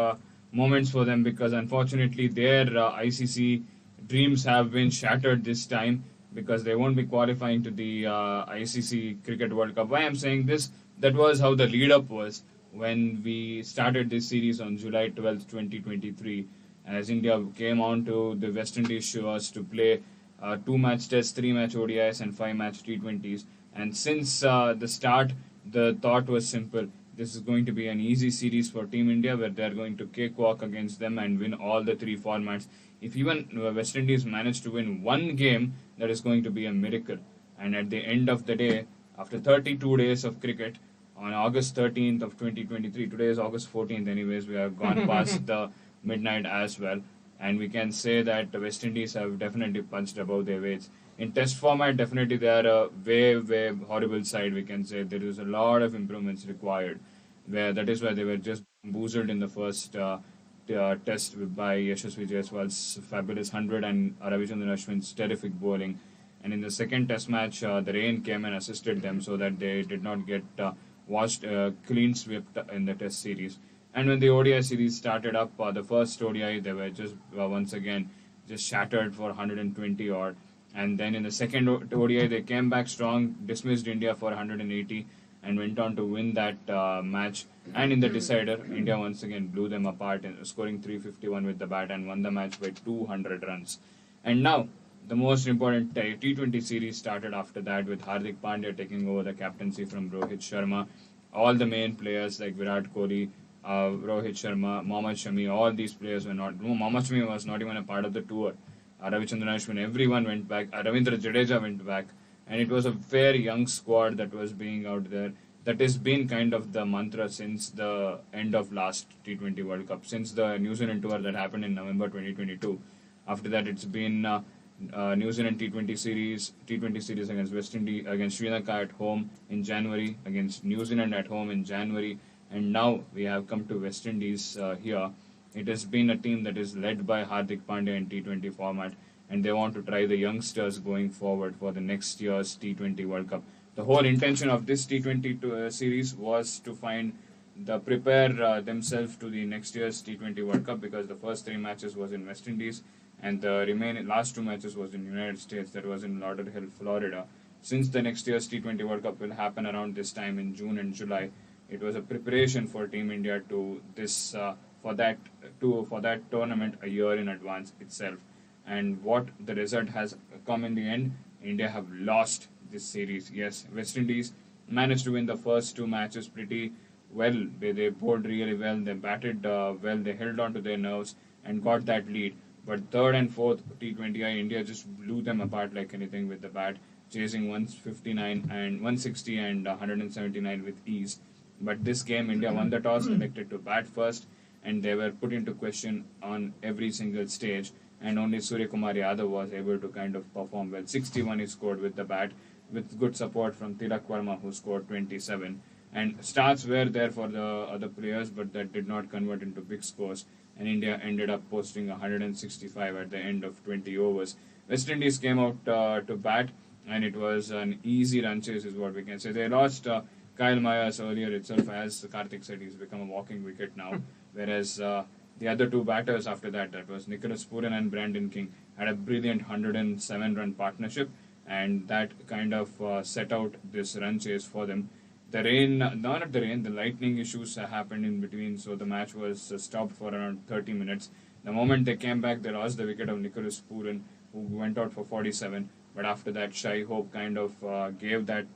moments for them, because unfortunately their ICC dreams have been shattered this time because they won't be qualifying to the ICC Cricket World Cup. Why I'm saying this, that was how the lead-up was when we started this series on July 12th, 2023. As India came on to the West Indies shores to play 2-match tests, 3-match ODIs, and 5-match T20s. And since the start, the thought was simple. This is going to be an easy series for Team India where they're going to cakewalk against them and win all the 3 formats. If even West Indies manage to win one game, that is going to be a miracle. And at the end of the day, after 32 days of cricket, on August 13th of 2023, today is August 14th anyways, we have gone past the midnight as well. And we can say that the West Indies have definitely punched above their weights. In test format, definitely they are a way horrible side, we can say. There is a lot of improvements required. That is why they were just boozled in the first test by Yashasvi Jaiswal's fabulous 100 and Ravichandran Ashwin's terrific bowling. And in the second test match, the rain came and assisted them so that they did not get clean swept in the test series. And when the ODI series started up, the first ODI, they were just once again just shattered for 120 odd. And then in the second ODI, they came back strong, dismissed India for 180 and went on to win that match. And in the decider, India once again blew them apart, scoring 351 with the bat and won the match by 200 runs. And now, the most important T20 series started after that with Hardik Pandya taking over the captaincy from Rohit Sharma. All the main players like Virat Kohli, Rohit Sharma, Mohammad Shami, all these players were not. Mohammad Shami was not even a part of the tour. Ravichandran Ashwin, everyone went back. Ravindra Jadeja went back. And it was a very young squad that was being out there. That has been kind of the mantra since the end of last T20 World Cup, since the New Zealand tour that happened in November 2022. After that, it's been New Zealand T20 series against West Indies, against Sri Lanka at home in January, against New Zealand at home in January, and now we have come to West Indies here. It has been a team that is led by Hardik Pandya in T20 format, and they want to try the youngsters going forward for the next year's T20 World Cup. The whole intention of this T20 series was to prepare themselves to the next year's T20 World Cup, because the first 3 matches was in West Indies and the remaining last 2 matches was in United States, that was in Lauderhill, Florida. Since the next year's T20 World Cup will happen around this time in June and July, it was a preparation for Team India to for that tournament a year in advance itself. And what the result has come in the end, India have lost this series. Yes, West Indies managed to win the first 2 matches pretty well. They bowled really well, they batted well, they held on to their nerves and got that lead. But third and fourth T20I, India just blew them apart like anything with the bat, chasing 159 and 160 and 179 with ease. But this game, India won the toss, elected to bat first, and they were put into question on every single stage. And only Surya Kumar Yadav was able to kind of perform well. 61 he scored with the bat, with good support from Tilak Verma, who scored 27. And starts were there for the other players, but that did not convert into big scores. And India ended up posting 165 at the end of 20 overs. West Indies came out to bat, and it was an easy run chase is what we can say. They lost Kyle Mayers earlier itself. As Karthik said, he's become a walking wicket now. Whereas the other 2 batters after that was Nicholas Pooran and Brandon King, had a brilliant 107-run partnership, and that kind of set out this run chase for them. The lightning issues happened in between, so the match was stopped for around 30 minutes. The moment they came back, they lost the wicket of Nicholas Pooran, who went out for 47. But after that, Shai Hope kind of gave that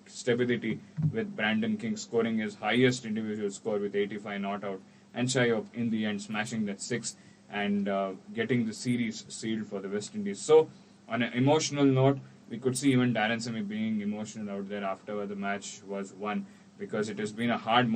stability, with Brandon King scoring his highest individual score with 85 not out, and Shai Hope in the end smashing that 6 and getting the series sealed for the West Indies. So, on an emotional note, we could see even Darren Sammy being emotional out there after the match was won, because it has been a hard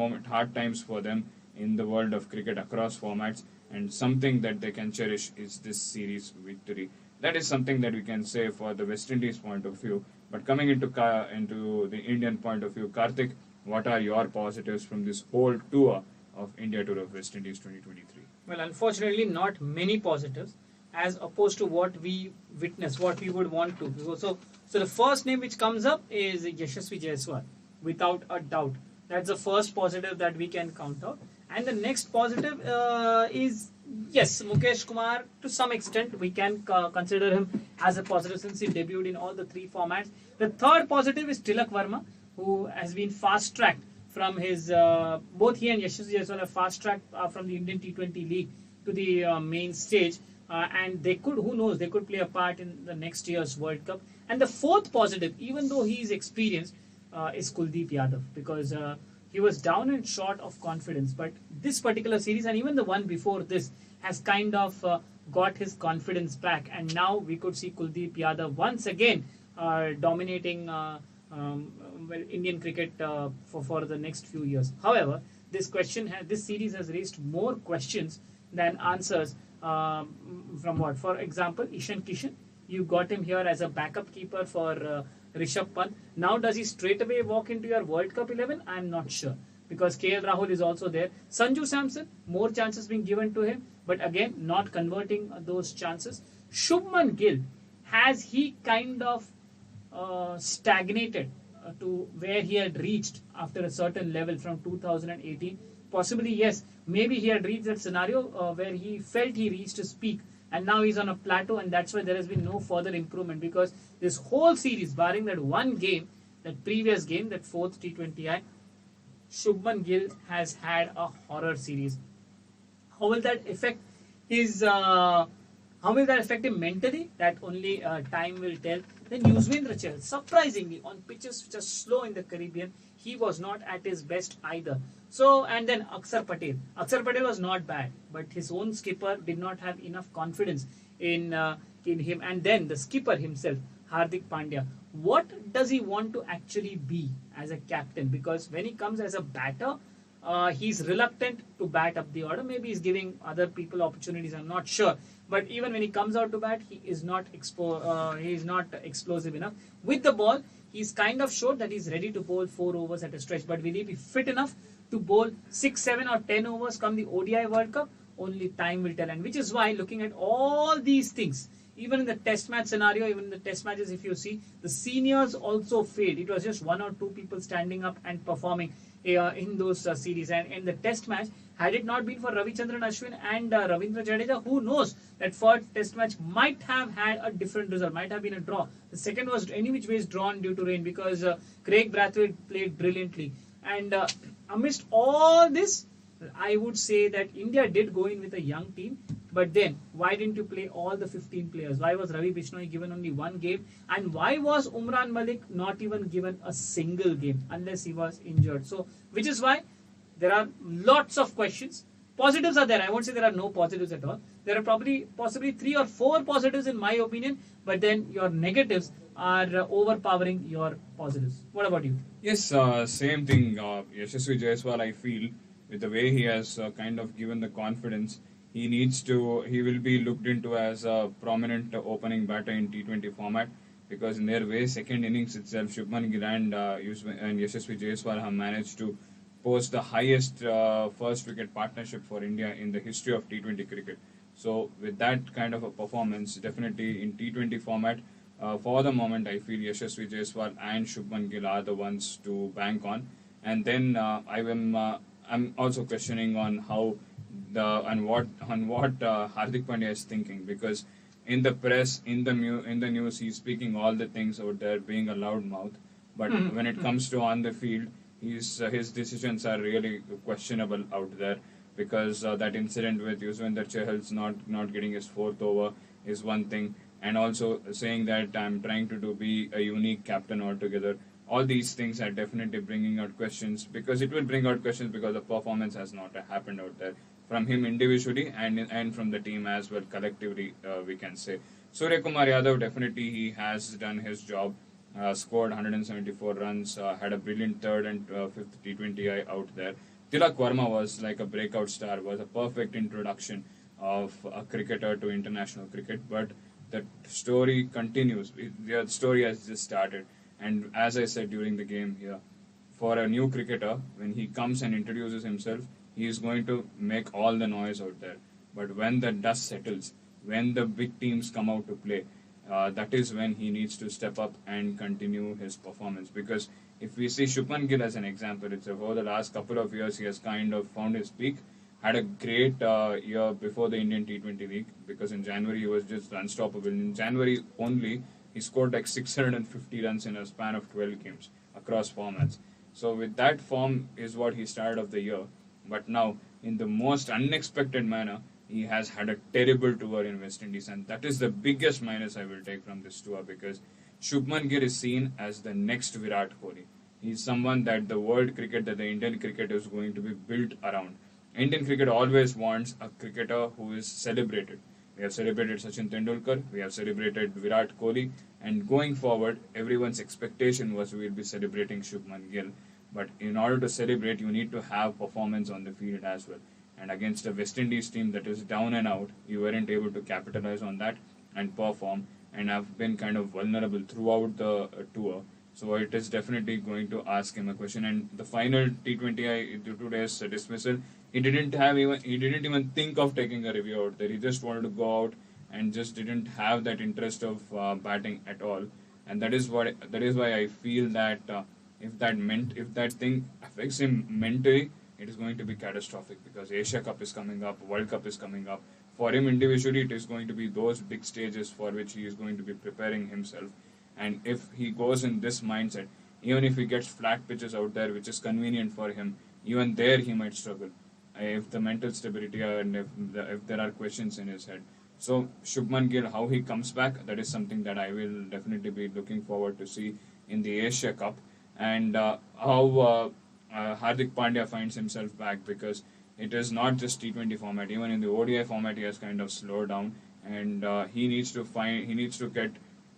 times for them in the world of cricket across formats, and something that they can cherish is this series victory. That is something that we can say for the West Indies point of view. But coming into the Indian point of view, Karthik, what are your positives from this whole tour of India Tour of West Indies 2023? Well, unfortunately, not many positives, as opposed to what we witnessed, what we would want to. So the first name which comes up is Yashasvi Jaiswal, without a doubt. That's the first positive that we can count out. And the next positive is, yes, Mukesh Kumar, to some extent, we can consider him as a positive since he debuted in all the 3 formats. The third positive is Tilak Verma, who has been fast-tracked from his, both he and Yashasvi Jaiswal are fast-tracked from the Indian T20 League to the main stage. and they could, who knows, they could play a part in the next year's World Cup. And the fourth positive, even though he is experienced, is Kuldeep Yadav, because he was down and short of confidence. But this particular series, and even the one before this, has kind of got his confidence back. And now we could see Kuldeep Yadav once again dominating Indian cricket for the next few years. However, this series has raised more questions than answers. From what? For example, Ishan Kishan, you got him here as a backup keeper for Rishabh Pant. Now, does he straight away walk into your World Cup 11? I'm not sure, because KL Rahul is also there. Sanju Samson, more chances being given to him, but again, not converting those chances. Shubman Gill, has he kind of stagnated to where he had reached after a certain level from 2018? Possibly, yes. Maybe he had reached that scenario where he felt he reached his peak, and now he's on a plateau, and that's why there has been no further improvement, because this whole series, barring that one game, that previous game, that fourth T20I, Shubman Gill has had a horror series. How will that affect his? How will that affect him mentally? That only time will tell. Then Yuzvendra Chahal, surprisingly, on pitches which are slow in the Caribbean, he was not at his best either. So, and then Akshar Patel. Akshar Patel was not bad, but his own skipper did not have enough confidence in him. And then the skipper himself, Hardik Pandya. What does he want to actually be as a captain? Because when he comes as a batter, he's reluctant to bat up the order. Maybe he's giving other people opportunities, I'm not sure. But even when he comes out to bat, he is not explosive enough. With the ball, he's kind of showed that he's ready to bowl 4 overs at a stretch. But will he be fit enough to bowl 6, 7 or 10 overs come the ODI World Cup? Only time will tell. And which is why, looking at all these things, even in the test match scenario, even in the test matches, if you see, the seniors also failed. It was just 1 or 2 people standing up and performing in those series. And in the test match, had it not been for Ravichandran Ashwin and Ravindra Jadeja, who knows, that first test match might have had a different result, might have been a draw. The second was any which ways drawn due to rain, because Craig Brathwaite played brilliantly. And amidst all this, I would say that India did go in with a young team. But then, why didn't you play all the 15 players? Why was Ravi Bishnoi given only 1 game? And why was Umran Malik not even given a single game unless he was injured? So, which is why there are lots of questions. Positives are there. I won't say there are no positives at all. There are possibly 3 or 4 positives in my opinion. But then your negatives are overpowering your positives. What about you? Yes, same thing. Yashasvi Jaiswal, I feel, with the way he has kind of given the confidence, he will be looked into as a prominent opening batter in T20 format, because in their way, second innings itself, Shubman Gill and Yashasvi Jaiswal have managed to post the highest first wicket partnership for India in the history of T20 cricket. So with that kind of a performance, definitely in T20 format, for the moment, I feel Yashasvi Jaiswal and Shubman Gill are the ones to bank on. And then I'm also questioning on how what Hardik Pandya is thinking, because in the press, in the news, he's speaking all the things out there, being a loud mouth. But when it comes to on the field, his decisions are really questionable out there, because that incident with Yuzvendra Chahal's not getting his 4th over is one thing, and also saying that I'm trying to be a unique captain altogether. All these things are definitely bringing out questions, because it will bring out questions because the performance has not happened out there from him individually and from the team as well collectively, we can say. Surya Kumar Yadav, definitely he has done his job, scored 174 runs, had a brilliant 3rd and 5th T20I out there. Tilak Verma was like a breakout star, was a perfect introduction of a cricketer to international cricket, but the story continues. The story has just started. And as I said during the game here, for a new cricketer, when he comes and introduces himself, he is going to make all the noise out there. But when the dust settles, when the big teams come out to play, that is when he needs to step up and continue his performance. Because if we see Shubman Gill as an example, it's over the last couple of years he has kind of found his peak. Had a great year before the Indian T20 League, because in January he was just unstoppable. In January only, he scored like 650 runs in a span of 12 games across formats. So with that form is what he started off the year. But now, in the most unexpected manner, he has had a terrible tour in West Indies, and that is the biggest minus I will take from this tour, because Shubman Gill is seen as the next Virat Kohli. He's someone that the world cricket, that the Indian cricket is going to be built around. Indian cricket always wants a cricketer who is celebrated. We have celebrated Sachin Tendulkar, we have celebrated Virat Kohli, and going forward, everyone's expectation was we will be celebrating Shubman Gill. But in order to celebrate, you need to have performance on the field as well. And against a West Indies team that is down and out, you weren't able to capitalize on that and perform, and have been kind of vulnerable throughout the tour. So it is definitely going to ask him a question. And the final T20I, today's dismissal, he didn't even think of taking a review out there. He just wanted to go out and just didn't have that interest of batting at all. And that is why I feel that if that thing affects him mentally, it is going to be catastrophic, because Asia Cup is coming up, World Cup is coming up. For him individually, it is going to be those big stages for which he is going to be preparing himself. And if he goes in this mindset, even if he gets flat pitches out there, which is convenient for him, even there he might struggle. If the mental stability and if there are questions in his head. So Shubman Gill, how he comes back, that is something that I will definitely be looking forward to see in the Asia Cup. And how Hardik Pandya finds himself back, because it is not just T20 format. Even in the ODI format, he has kind of slowed down, and he needs to get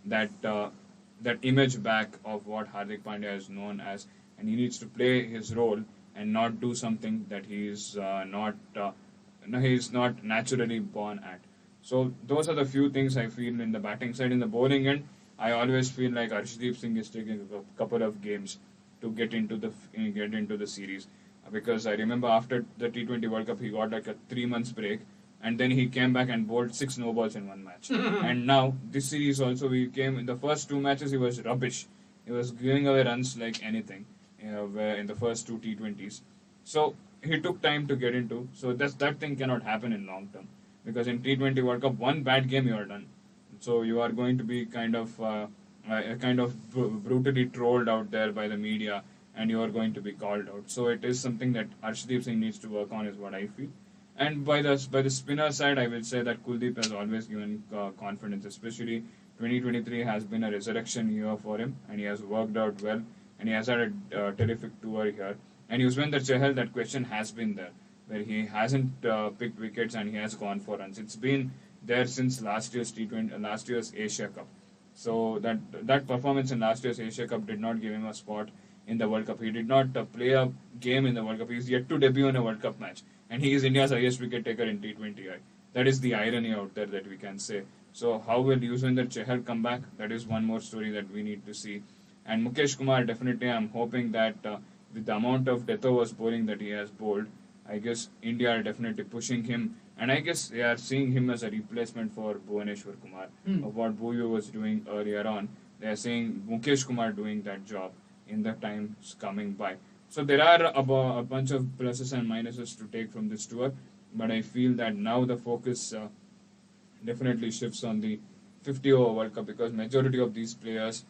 that image back of what Hardik Pandya is known as, and he needs to play his role and not do something that he is not naturally born at. So those are the few things I feel in the batting side. In the bowling end, I always feel like Arshdeep Singh is taking a couple of games to get into the series, because I remember after the T20 World Cup he got like a 3 months break, and then he came back and bowled 6 no balls in one match. And now this series also, we came in the first 2 matches he was rubbish. He was giving away runs like anything in the first 2 T20s. So he took time to get into. So that thing cannot happen in long term, because in T20 World Cup, one bad game you are done. So you are going to be kind of brutally trolled out there by the media, and you are going to be called out. So it is something that Arshdeep Singh needs to work on, is what I feel. And by the spinner side, I will say that Kuldeep has always given confidence, especially 2023 has been a resurrection year for him, and he has worked out well, and he has had a terrific tour here. And Yuzvendra Chahal, that question has been there, where he hasn't picked wickets and he has gone for runs. It's been there since last year's Asia Cup. So that performance in last year's Asia Cup did not give him a spot in the World Cup. He did not play a game in the World Cup. He is yet to debut in a World Cup match, and he is India's highest wicket taker in T20I. That is the irony out there that we can say. So how will Yuzvendra Chahal come back? That is one more story that we need to see. And Mukesh Kumar, definitely I'm hoping that with the amount of death overs bowling that he has bowled, I guess India are definitely pushing him, and I guess they are seeing him as a replacement for Bhuvaneshwar Kumar, of what Bhuvi was doing earlier on. They are seeing Mukesh Kumar doing that job in the times coming by. So there are a bunch of pluses and minuses to take from this tour, but I feel that now the focus definitely shifts on the 50-over World Cup, because majority of these players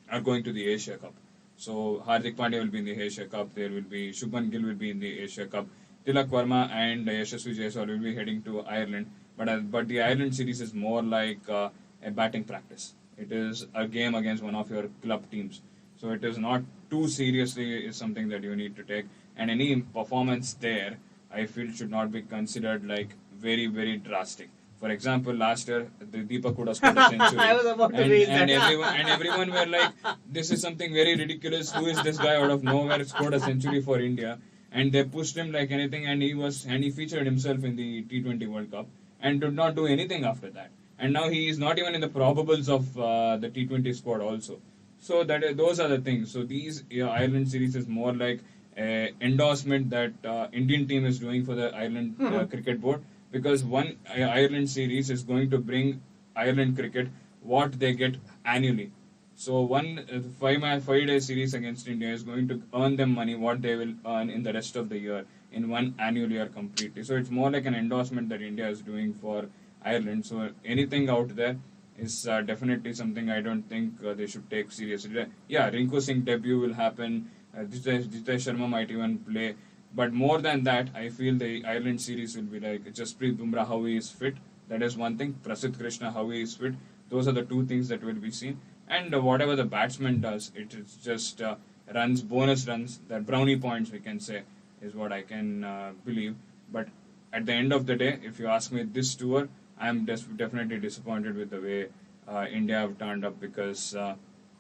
are going to the Asia Cup. So Hardik Pandya will be in the Asia Cup. There will be Shubman Gill will be in the Asia Cup. Tilak Verma and Yashasvi Jaiswal will be heading to Ireland. But the Ireland series is more like a batting practice. It is a game against one of your club teams. So it is not too seriously is something that you need to take. And any performance there, I feel, should not be considered like very, very drastic. For example, last year, the Deepak would have scored a century. I was about to read that. Everyone were like, this is something very ridiculous. Who is this guy out of nowhere scored a century for India? And they pushed him like anything, and he featured himself in the T20 World Cup and did not do anything after that. And now he is not even in the probables of the T20 squad also. So those are the things. So these Ireland series is more like an endorsement that Indian team is doing for the Ireland Cricket Board, because one Ireland series is going to bring Ireland cricket what they get annually. So one 5-day series against India is going to earn them money what they will earn in the rest of the year in one annual year completely. So it's more like an endorsement that India is doing for Ireland. So anything out there is definitely something I don't think they should take seriously. Yeah, Rinku Singh debut will happen. Jitay Sharma might even play. But more than that, I feel the Ireland series will be like Jasprit Bumrah, how he is fit. That is one thing. Prasidh Krishna, how he is fit. Those are the two things that will be seen. And whatever the batsman does, it is just runs, bonus runs, the brownie points, we can say, is what I can believe. But at the end of the day, if you ask me this tour, I am definitely disappointed with the way India have turned up, because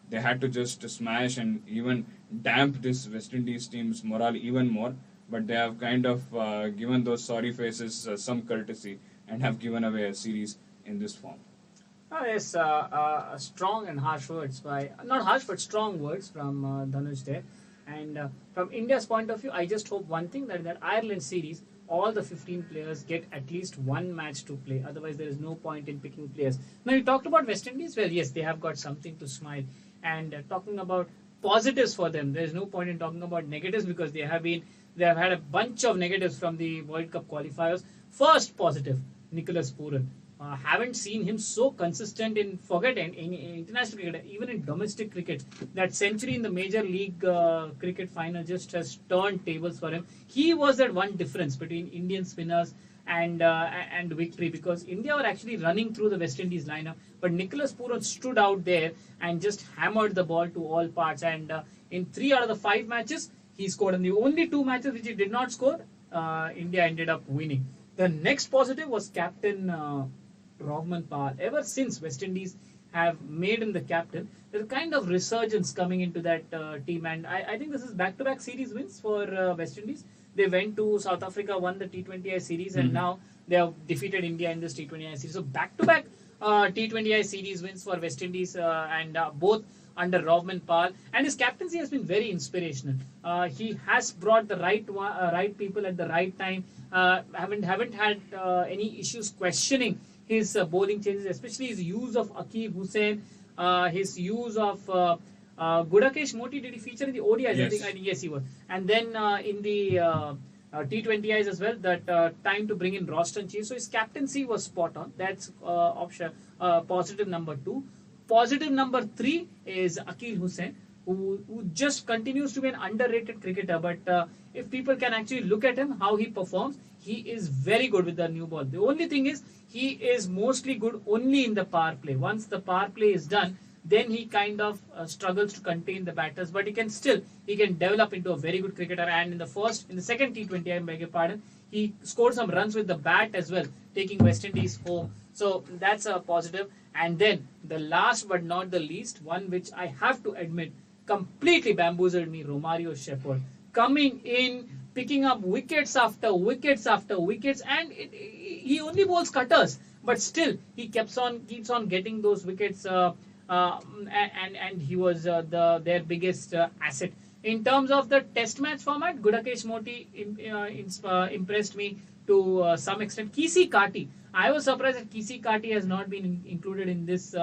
they had to just smash and even damp this West Indies team's morale even more. But they have kind of given those sorry faces some courtesy and have given away a series in this form. Yes, strong and harsh words by, not harsh but strong words from Dhanush there. And from India's point of view, I just hope one thing, that Ireland series, all the 15 players get at least one match to play. Otherwise, there is no point in picking players. Now, you talked about West Indies. Well, yes, they have got something to smile. And talking about positives for them, there is no point in talking about negatives, because they have had a bunch of negatives from the World Cup qualifiers. First positive, Nicholas Pooran. Haven't seen him so consistent in international cricket, even in domestic cricket. That century in the Major League cricket final just has turned tables for him. He was that one difference between Indian spinners and victory, because India were actually running through the West Indies lineup, but Nicholas Pooran stood out there and just hammered the ball to all parts. And in 3 out of the 5 matches, he scored. And the only 2 matches which he did not score, India ended up winning. The next positive was captain Rahman Pal. Ever since West Indies have made him the captain, there's a kind of resurgence coming into that team. And I think this is back-to-back series wins for West Indies. They went to South Africa, won the T20I series, and now they have defeated India in this T20I series. So back-to-back T20I series wins for West Indies, and both under Rahman Pal. And his captaincy has been very inspirational. He has brought the right people at the right time. Haven't had any issues questioning his bowling changes, especially his use of Aqib Hussain, his use of Gudakesh Moti. Did he feature in the ODIs? Yes. I think yes, he was. And then in the T20Is as well, that time to bring in Roston Chief. So his captaincy was spot on. That's positive number 2. Positive number 3 is Aqib Hussain, who just continues to be an underrated cricketer. But if people can actually look at him, how he performs, he is very good with the new ball. The only thing is, he is mostly good only in the power play. Once the power play is done, then he kind of struggles to contain the batters. But he can develop into a very good cricketer. And in the second T20, I beg your pardon, he scored some runs with the bat as well, taking West Indies home. So that's a positive. And then the last but not the least, one which I have to admit completely bamboozled me, Romario Shepherd. Coming in, picking up wickets after wickets after wickets, and he only bowls cutters, but still he keeps on getting those wickets, and he was their biggest asset. In terms of the test match format, Gudakesh Moti impressed me to some extent. Kisi Kati, I was surprised that Kisi Kati has not been included in this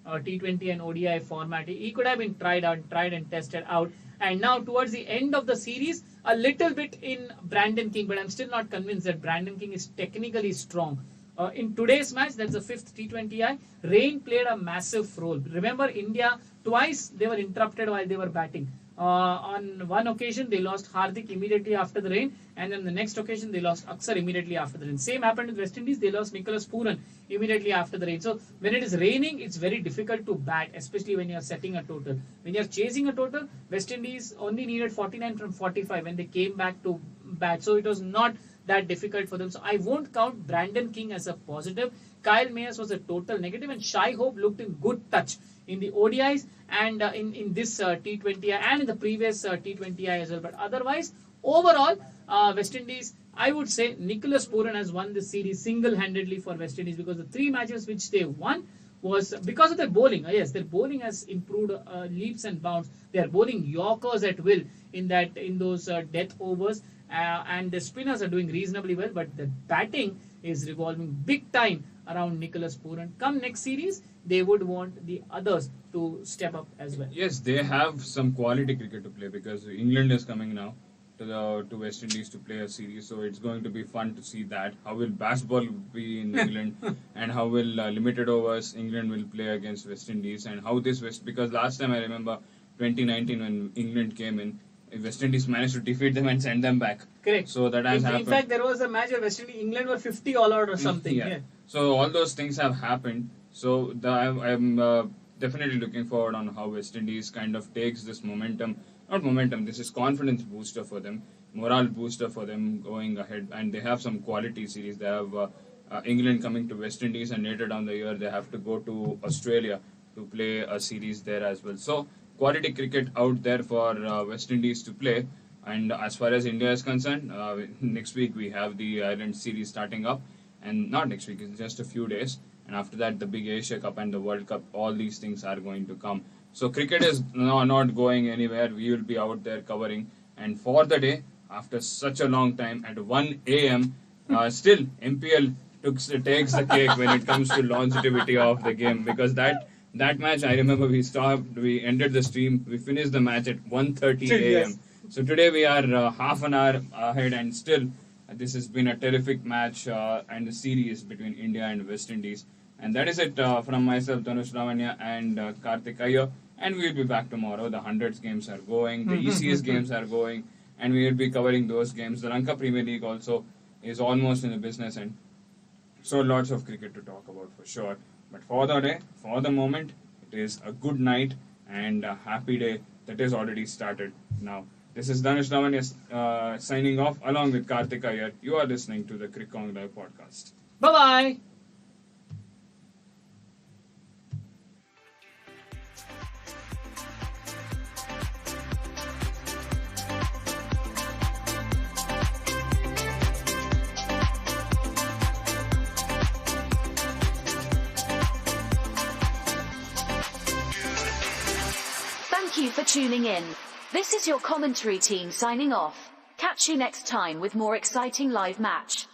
T20 and ODI format. He could have been tried and tested out. And now towards the end of the series, a little bit in Brandon King, but I'm still not convinced that Brandon King is technically strong. In today's match, that's the 5th T20I, rain played a massive role. Remember, India, twice they were interrupted while they were batting. On one occasion, they lost Hardik immediately after the rain, and then the next occasion, they lost Aksar immediately after the rain. Same happened with West Indies, they lost Nicholas Pooran immediately after the rain. So, when it is raining, it's very difficult to bat, especially when you are setting a total. When you are chasing a total, West Indies only needed 49 from 45 when they came back to bat. So, it was not that difficult for them. So, I won't count Brandon King as a positive. Kyle Mayers was a total negative, and Shai Hope looked in good touch in the ODIs and in this T20I and in the previous T20I as well. But otherwise, overall, West Indies, I would say Nicholas Pooran has won this series single-handedly for West Indies, because the 3 matches which they won was because of their bowling. Yes, their bowling has improved leaps and bounds. They are bowling Yorkers at will in those death overs, and the spinners are doing reasonably well, but the batting is revolving big time around Nicholas Pooran. Come next series, they would want the others to step up as well. Yes, they have some quality cricket to play, because England is coming now to West Indies to play a series, so it's going to be fun to see that. How will baseball be in England, and how will limited overs England will play against West Indies, and how because last time I remember 2019 when England came in, West Indies managed to defeat them and send them back. Correct. So that has happened. In fact, there was a match where West Indies, England were 50 all out or something. Yeah. So all those things have happened. So I'm definitely looking forward on how West Indies kind of takes this momentum. Not momentum, this is confidence booster for them, morale booster for them going ahead. And they have some quality series. They have England coming to West Indies, and later down the year they have to go to Australia to play a series there as well. So quality cricket out there for West Indies to play. And as far as India is concerned, next week we have the Ireland series starting up. And not next week, it's just a few days. And after that, the big Asia Cup and the World Cup, all these things are going to come. So cricket is not going anywhere. We will be out there covering. And for the day, after such a long time, at 1 a.m., still MPL takes the cake when it comes to longevity of the game. Because that match, I remember we ended the stream, we finished the match at 1:30 a.m. Yes. So today we are half an hour ahead, and still this has been a terrific match and a series between India and West Indies. And that is it from myself, Dhanush Lavanya and Karthik Iyer. And we will be back tomorrow. The 100s games are going, the ECS games are going, and we will be covering those games. The Lanka Premier League also is almost in the business end. So lots of cricket to talk about for sure. But for the day, for the moment, it is a good night and a happy day that is already started now. This is Dhanush Lavanya signing off along with Karthik Iyer. You are listening to the Cricket Live podcast. Bye-bye. Thank you for tuning in. This is your commentary team signing off. Catch you next time with more exciting live match.